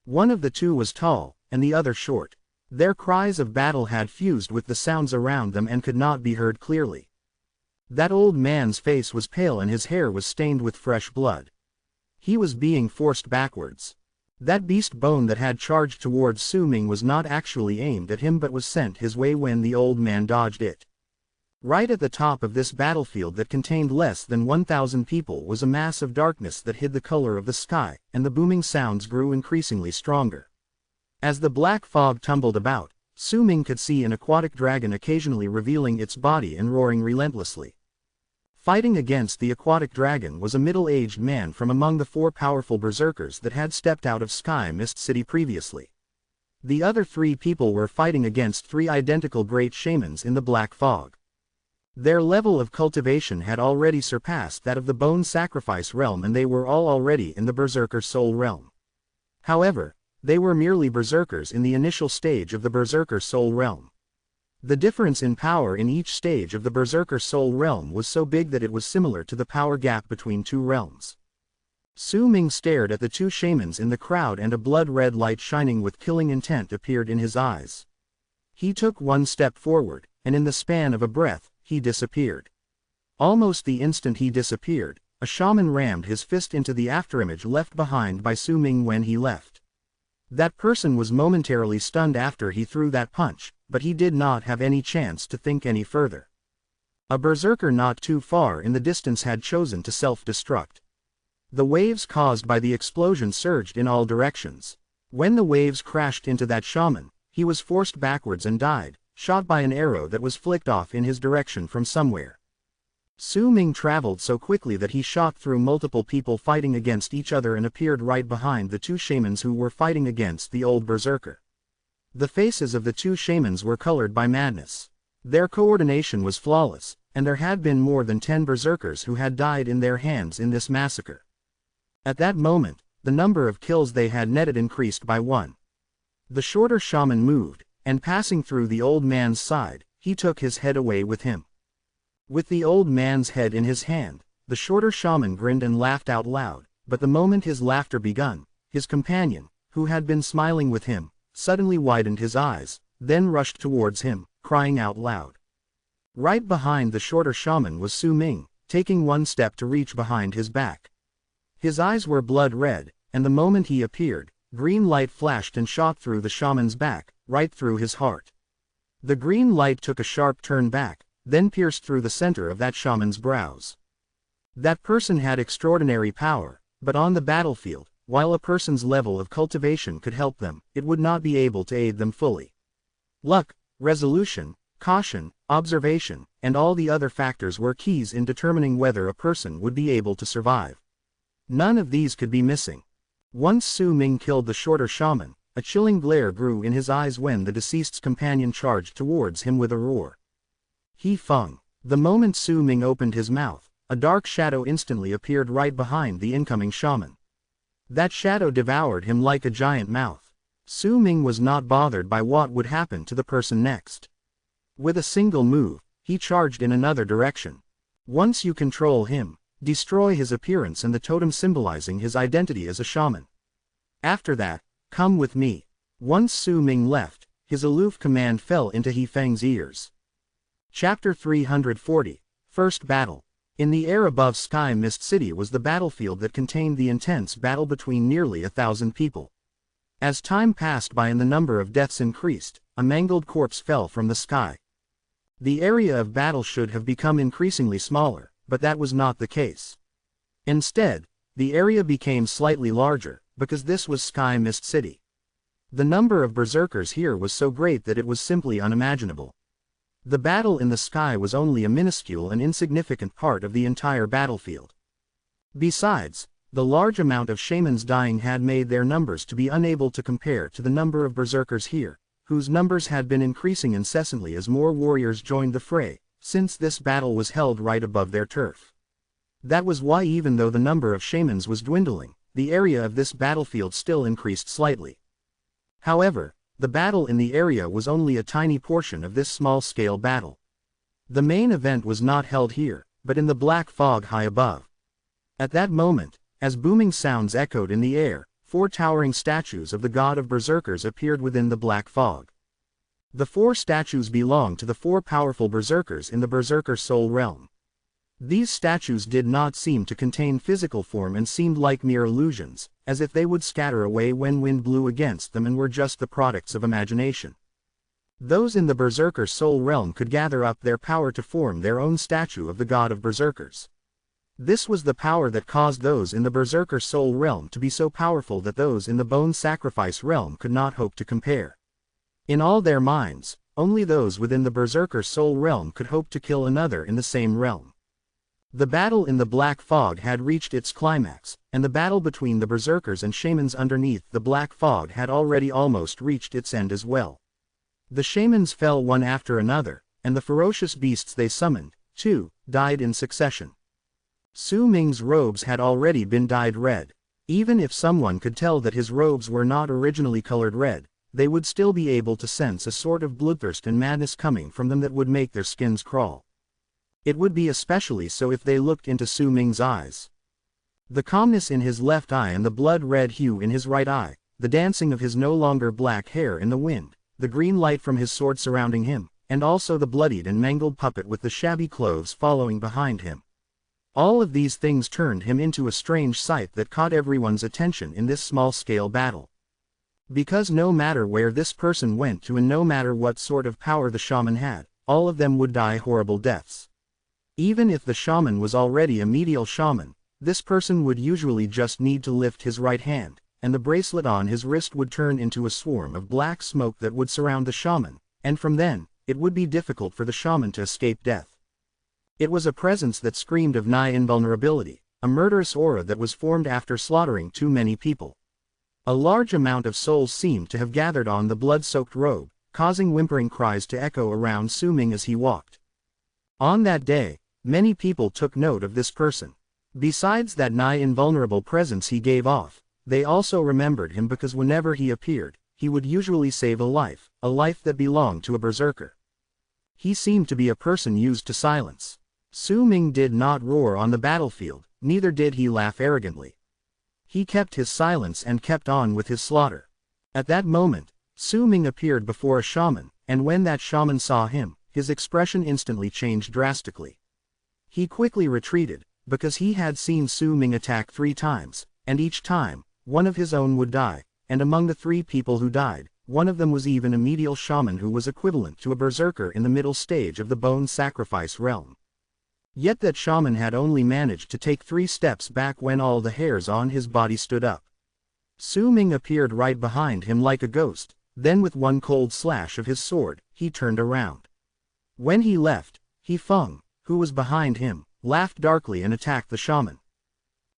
One of the two was tall, and the other short. Their cries of battle had fused with the sounds around them and could not be heard clearly. That old man's face was pale and his hair was stained with fresh blood. He was being forced backwards. That beast bone that had charged towards Su Ming was not actually aimed at him but was sent his way when the old man dodged it. Right at the top of this battlefield that contained less than 1,000 people was a mass of darkness that hid the color of the sky, and the booming sounds grew increasingly stronger. As the black fog tumbled about, Su Ming could see an aquatic dragon occasionally revealing its body and roaring relentlessly. Fighting against the aquatic dragon was a middle-aged man from among the 4 powerful berserkers that had stepped out of Sky Mist City previously. The other 3 people were fighting against 3 identical great shamans in the black fog. Their level of cultivation had already surpassed that of the bone sacrifice realm and they were all already in the berserker soul realm. However, they were merely berserkers in the initial stage of the berserker soul realm. The difference in power in each stage of the berserker soul realm was so big that it was similar to the power gap between 2 realms. Su Ming stared at the 2 shamans in the crowd and a blood-red light shining with killing intent appeared in his eyes. He took 1 step forward, and in the span of a breath, he disappeared. Almost the instant he disappeared, a shaman rammed his fist into the afterimage left behind by Su Ming when he left. That person was momentarily stunned after he threw that punch, but he did not have any chance to think any further. A berserker not too far in the distance had chosen to self-destruct. The waves caused by the explosion surged in all directions. When the waves crashed into that shaman, he was forced backwards and died, shot by an arrow that was flicked off in his direction from somewhere. Su Ming traveled so quickly that he shot through multiple people fighting against each other and appeared right behind the 2 shamans who were fighting against the old berserker. The faces of the 2 shamans were colored by madness. Their coordination was flawless, and there had been more than 10 berserkers who had died in their hands in this massacre. At that moment, the number of kills they had netted increased by 1. The shorter shaman moved, and passing through the old man's side, he took his head away with him. With the old man's head in his hand, The shorter shaman grinned and laughed out loud, but the moment his laughter begun, his companion, who had been smiling with him, suddenly widened his eyes, then rushed towards him, crying out loud. Right behind the shorter shaman was Su Ming, taking one step to reach behind his back. His eyes were blood red, and the moment he appeared, green light flashed and shot through the shaman's back, right through his heart. The green light took a sharp turn back, then pierced through the center of that shaman's brows. That person had extraordinary power, but on the battlefield, while a person's level of cultivation could help them, it would not be able to aid them fully. Luck, resolution, caution, observation, and all the other factors were keys in determining whether a person would be able to survive. None of these could be missing. Once Su Ming killed the shorter shaman, a chilling glare grew in his eyes when the deceased's companion charged towards him with a roar. He Feng. The moment Su Ming opened his mouth, a dark shadow instantly appeared right behind the incoming shaman. That shadow devoured him like a giant mouth. Su Ming was not bothered by what would happen to the person next. With a single move, he charged in another direction. Once you control him, destroy his appearance and the totem symbolizing his identity as a shaman. After that, come with me. Once Su Ming left, his aloof command fell into He Feng's ears. Chapter 340, First Battle. In the air above Sky Mist City was the battlefield that contained the intense battle between nearly 1,000 people. As time passed by and the number of deaths increased, a mangled corpse fell from the sky. The area of battle should have become increasingly smaller, but that was not the case. Instead, the area became slightly larger, because this was Sky Mist City. The number of berserkers here was so great that it was simply unimaginable. The battle in the sky was only a minuscule and insignificant part of the entire battlefield. Besides, the large amount of shamans dying had made their numbers to be unable to compare to the number of berserkers here, whose numbers had been increasing incessantly as more warriors joined the fray, since this battle was held right above their turf. That was why even though the number of shamans was dwindling, the area of this battlefield still increased slightly. However, the battle in the area was only a tiny portion of this small-scale battle. The main event was not held here, but in the black fog high above. At that moment, as booming sounds echoed in the air, 4 towering statues of the god of berserkers appeared within the black fog. The 4 statues belonged to the 4 powerful berserkers in the berserker soul realm. These statues did not seem to contain physical form and seemed like mere illusions, as if they would scatter away when wind blew against them and were just the products of imagination. Those in the berserker soul realm could gather up their power to form their own statue of the god of berserkers. This was the power that caused those in the berserker soul realm to be so powerful that those in the bone sacrifice realm could not hope to compare. In all their minds, only those within the berserker soul realm could hope to kill another in the same realm. The battle in the black fog had reached its climax, and the battle between the berserkers and shamans underneath the black fog had already almost reached its end as well. The shamans fell one after another, and the ferocious beasts they summoned, too, died in succession. Su Ming's robes had already been dyed red. Even if someone could tell that his robes were not originally colored red, they would still be able to sense a sort of bloodthirst and madness coming from them that would make their skins crawl. It would be especially so if they looked into Su Ming's eyes. The calmness in his left eye and the blood-red hue in his right eye, the dancing of his no longer black hair in the wind, the green light from his sword surrounding him, and also the bloodied and mangled puppet with the shabby clothes following behind him. All of these things turned him into a strange sight that caught everyone's attention in this small-scale battle. Because no matter where this person went to and no matter what sort of power the shaman had, all of them would die horrible deaths. Even if the shaman was already a medial shaman, this person would usually just need to lift his right hand, and the bracelet on his wrist would turn into a swarm of black smoke that would surround the shaman, and from then, it would be difficult for the shaman to escape death. It was a presence that screamed of nigh invulnerability, a murderous aura that was formed after slaughtering too many people. A large amount of souls seemed to have gathered on the blood-soaked robe, causing whimpering cries to echo around Su Ming as he walked. On that day, many people took note of this person. Besides that nigh invulnerable presence he gave off, they also remembered him because whenever he appeared, he would usually save a life that belonged to a berserker. He seemed to be a person used to silence. Su Ming did not roar on the battlefield, neither did he laugh arrogantly. He kept his silence and kept on with his slaughter. At that moment, Su Ming appeared before a shaman, and when that shaman saw him, his expression instantly changed drastically. He quickly retreated, because he had seen Su Ming attack 3 times, and each time, one of his own would die, and among the 3 people who died, one of them was even a medial shaman who was equivalent to a berserker in the middle stage of the bone sacrifice realm. Yet that shaman had only managed to take 3 steps back when all the hairs on his body stood up. Su Ming appeared right behind him like a ghost, then with one cold slash of his sword, he turned around. When he left, He Feng, who was behind him, laughed darkly and attacked the shaman.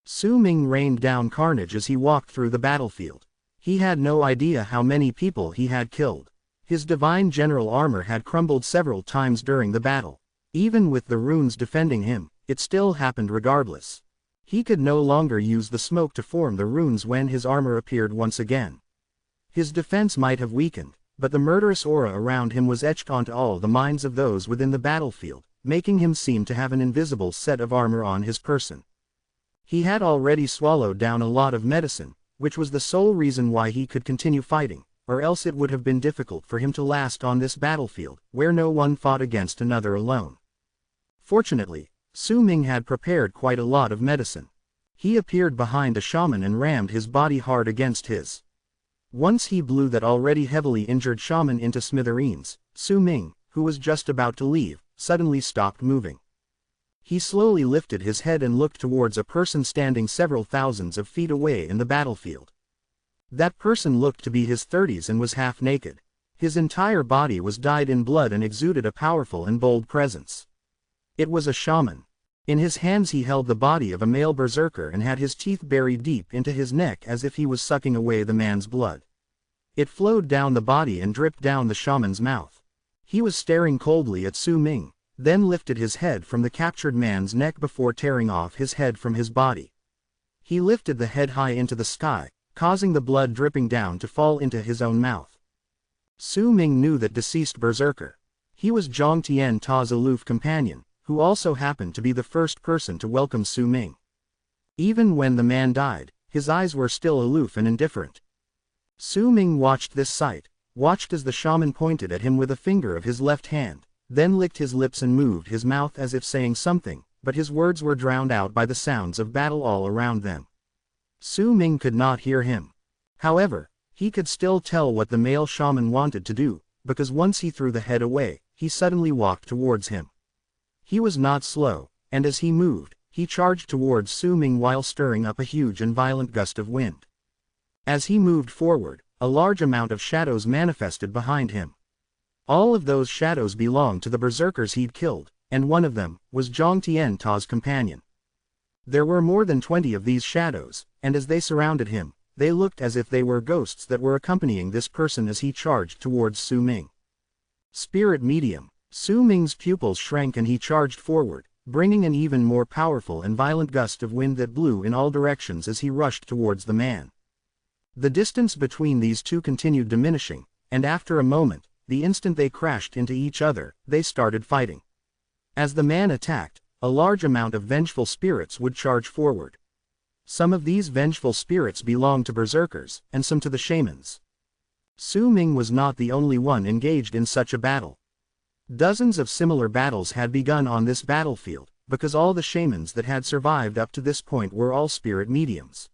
Su Ming rained down carnage as he walked through the battlefield. He had no idea how many people he had killed. His divine general armor had crumbled several times during the battle. Even with the runes defending him, it still happened regardless. He could no longer use the smoke to form the runes when his armor appeared once again. His defense might have weakened, but the murderous aura around him was etched onto all the minds of those within the battlefield, making him seem to have an invisible set of armor on his person. He had already swallowed down a lot of medicine, which was the sole reason why he could continue fighting, or else it would have been difficult for him to last on this battlefield, where no one fought against another alone. Fortunately, Su Ming had prepared quite a lot of medicine. He appeared behind a shaman and rammed his body hard against his. Once he blew that already heavily injured shaman into smithereens, Su Ming, who was just about to leave, suddenly stopped moving. He slowly lifted his head and looked towards a person standing several thousands of feet away in the battlefield. That person looked to be his 30s and was half naked. His entire body was dyed in blood and exuded a powerful and bold presence. It was a shaman. In his hands he held the body of a male berserker and had his teeth buried deep into his neck as if he was sucking away the man's blood. It flowed down the body and dripped down the shaman's mouth. He was staring coldly at Su Ming, then lifted his head from the captured man's neck before tearing off his head from his body. He lifted the head high into the sky, causing the blood dripping down to fall into his own mouth. Su Ming knew that deceased berserker. He was Zhang Tian Ta's aloof companion, who also happened to be the first person to welcome Su Ming. Even when the man died, his eyes were still aloof and indifferent. Su Ming watched this sight, watched as the shaman pointed at him with a finger of his left hand, then licked his lips and moved his mouth as if saying something, but his words were drowned out by the sounds of battle all around them. Su Ming could not hear him. However, he could still tell what the male shaman wanted to do, because once he threw the head away, he suddenly walked towards him. He was not slow, and as he moved, he charged towards Su Ming while stirring up a huge and violent gust of wind. As he moved forward, a large amount of shadows manifested behind him. All of those shadows belonged to the berserkers he'd killed, and one of them was Zhang Tian Ta's companion. There were more than 20 of these shadows, and as they surrounded him, they looked as if they were ghosts that were accompanying this person as he charged towards Su Ming. Spirit medium. Su Ming's pupils shrank and he charged forward, bringing an even more powerful and violent gust of wind that blew in all directions as he rushed towards the man. The distance between these two continued diminishing, and after a moment, the instant they crashed into each other, they started fighting. As the man attacked, a large amount of vengeful spirits would charge forward. Some of these vengeful spirits belonged to berserkers, and some to the shamans. Su Ming was not the only one engaged in such a battle. Dozens of similar battles had begun on this battlefield, because all the shamans that had survived up to this point were all spirit mediums.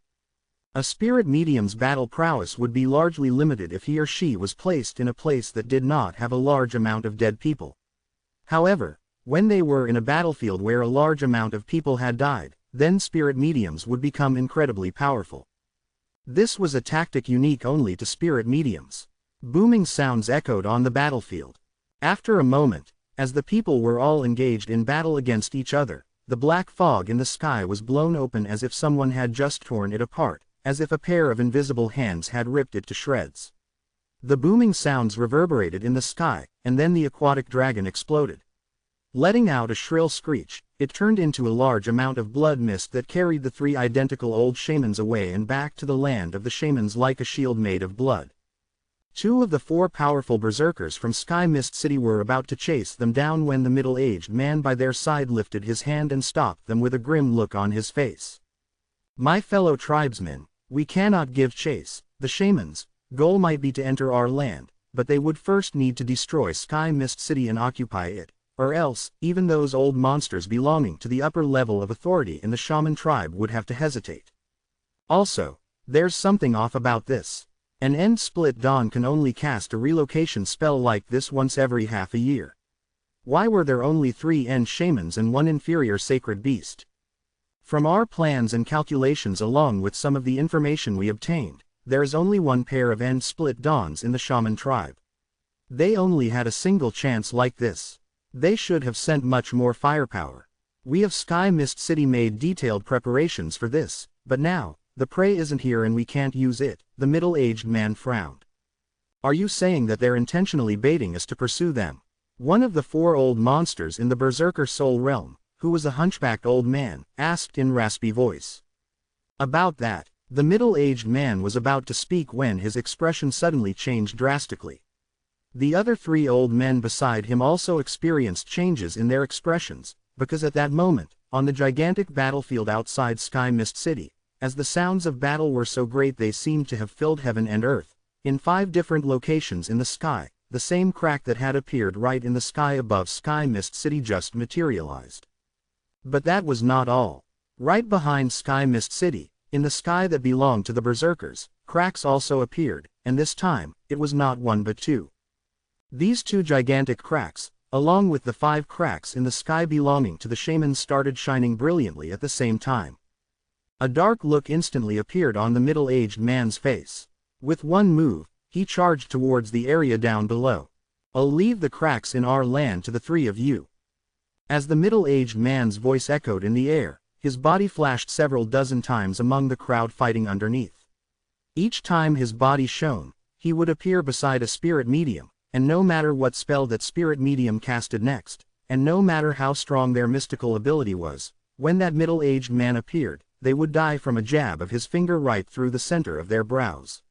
A spirit medium's battle prowess would be largely limited if he or she was placed in a place that did not have a large amount of dead people. However, when they were in a battlefield where a large amount of people had died, then spirit mediums would become incredibly powerful. This was a tactic unique only to spirit mediums. Booming sounds echoed on the battlefield. After a moment, as the people were all engaged in battle against each other, the black fog in the sky was blown open as if someone had just torn it apart, as if a pair of invisible hands had ripped it to shreds. The booming sounds reverberated in the sky, and then the aquatic dragon exploded. Letting out a shrill screech, it turned into a large amount of blood mist that carried the 3 identical old shamans away and back to the land of the shamans like a shield made of blood. Two of the four powerful berserkers from Sky Mist City were about to chase them down when the middle-aged man by their side lifted his hand and stopped them with a grim look on his face. My fellow tribesmen, we cannot give chase. The shaman's goal might be to enter our land, but they would first need to destroy Sky Mist City and occupy it, or else, even those old monsters belonging to the upper level of authority in the shaman tribe would have to hesitate. Also, there's something off about this. An End-Split Dawn can only cast a relocation spell like this once every half a year. Why were there only 3 End Shamans and 1 inferior sacred beast? From our plans and calculations along with some of the information we obtained, there is only 1 pair of End-Split Dawns in the shaman tribe. They only had a single chance like this. They should have sent much more firepower. We of Sky Mist City made detailed preparations for this, but now, the prey isn't here and we can't use it, the middle-aged man frowned. Are you saying that they're intentionally baiting us to pursue them? One of the 4 old monsters in the Berserker Soul Realm, who was a hunchbacked old man, asked in raspy voice. About that, the middle-aged man was about to speak when his expression suddenly changed drastically. The other 3 old men beside him also experienced changes in their expressions, because at that moment, on the gigantic battlefield outside Sky Mist City, as the sounds of battle were so great they seemed to have filled heaven and earth, in 5 different locations in the sky, the same crack that had appeared right in the sky above Sky Mist City just materialized. But that was not all. Right behind Sky Mist City, in the sky that belonged to the Berserkers, cracks also appeared, and this time, it was not 1 but 2. These 2 gigantic cracks, along with the 5 cracks in the sky belonging to the shamans, started shining brilliantly at the same time. A dark look instantly appeared on the middle-aged man's face. With 1 move, he charged towards the area down below. I'll leave the cracks in our land to the 3 of you. As the middle-aged man's voice echoed in the air, his body flashed several dozen times among the crowd fighting underneath. Each time his body shone, he would appear beside a spirit medium, and no matter what spell that spirit medium casted next, and no matter how strong their mystical ability was, when that middle-aged man appeared, they would die from a jab of his finger right through the center of their brows.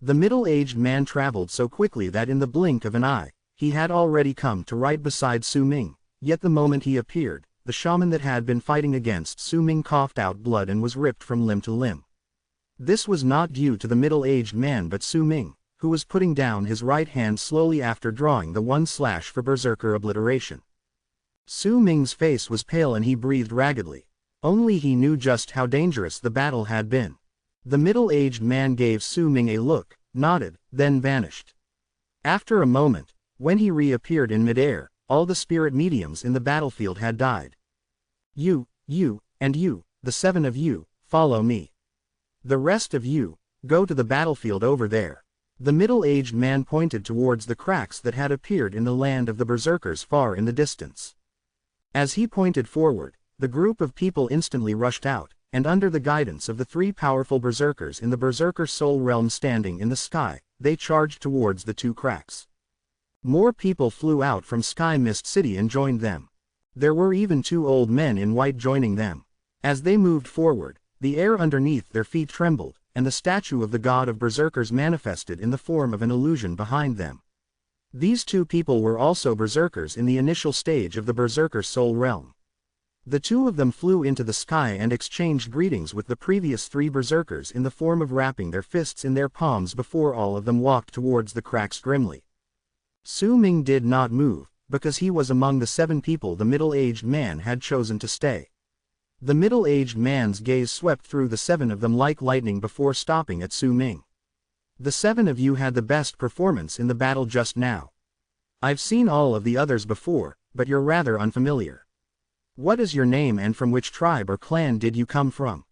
The middle-aged man traveled so quickly that in the blink of an eye, he had already come to right beside Su Ming, yet the moment he appeared, the shaman that had been fighting against Su Ming coughed out blood and was ripped from limb to limb. This was not due to the middle-aged man but Su Ming, who was putting down his right hand slowly after drawing the 1 slash for berserker obliteration. Su Ming's face was pale and he breathed raggedly. Only he knew just how dangerous the battle had been. The middle-aged man gave Su Ming a look, nodded, then vanished. After a moment, when he reappeared in midair, all the spirit mediums in the battlefield had died. You, and you, the 7 of you, follow me. The rest of you, go to the battlefield over there. The middle-aged man pointed towards the cracks that had appeared in the land of the berserkers far in the distance. As he pointed forward, the group of people instantly rushed out, and under the guidance of the 3 powerful berserkers in the Berserker Soul Realm standing in the sky, they charged towards the 2 cracks. More people flew out from Sky Mist City and joined them. There were even 2 old men in white joining them. As they moved forward, the air underneath their feet trembled, and the statue of the god of berserkers manifested in the form of an illusion behind them. These 2 people were also berserkers in the initial stage of the Berserker Soul Realm. The 2 of them flew into the sky and exchanged greetings with the previous 3 berserkers in the form of wrapping their fists in their palms before all of them walked towards the cracks grimly. Su Ming did not move, because he was among the 7 people the middle-aged man had chosen to stay. The middle-aged man's gaze swept through the 7 of them like lightning before stopping at Su Ming. The 7 of you had the best performance in the battle just now. I've seen all of the others before, but you're rather unfamiliar. What is your name and from which tribe or clan did you come from?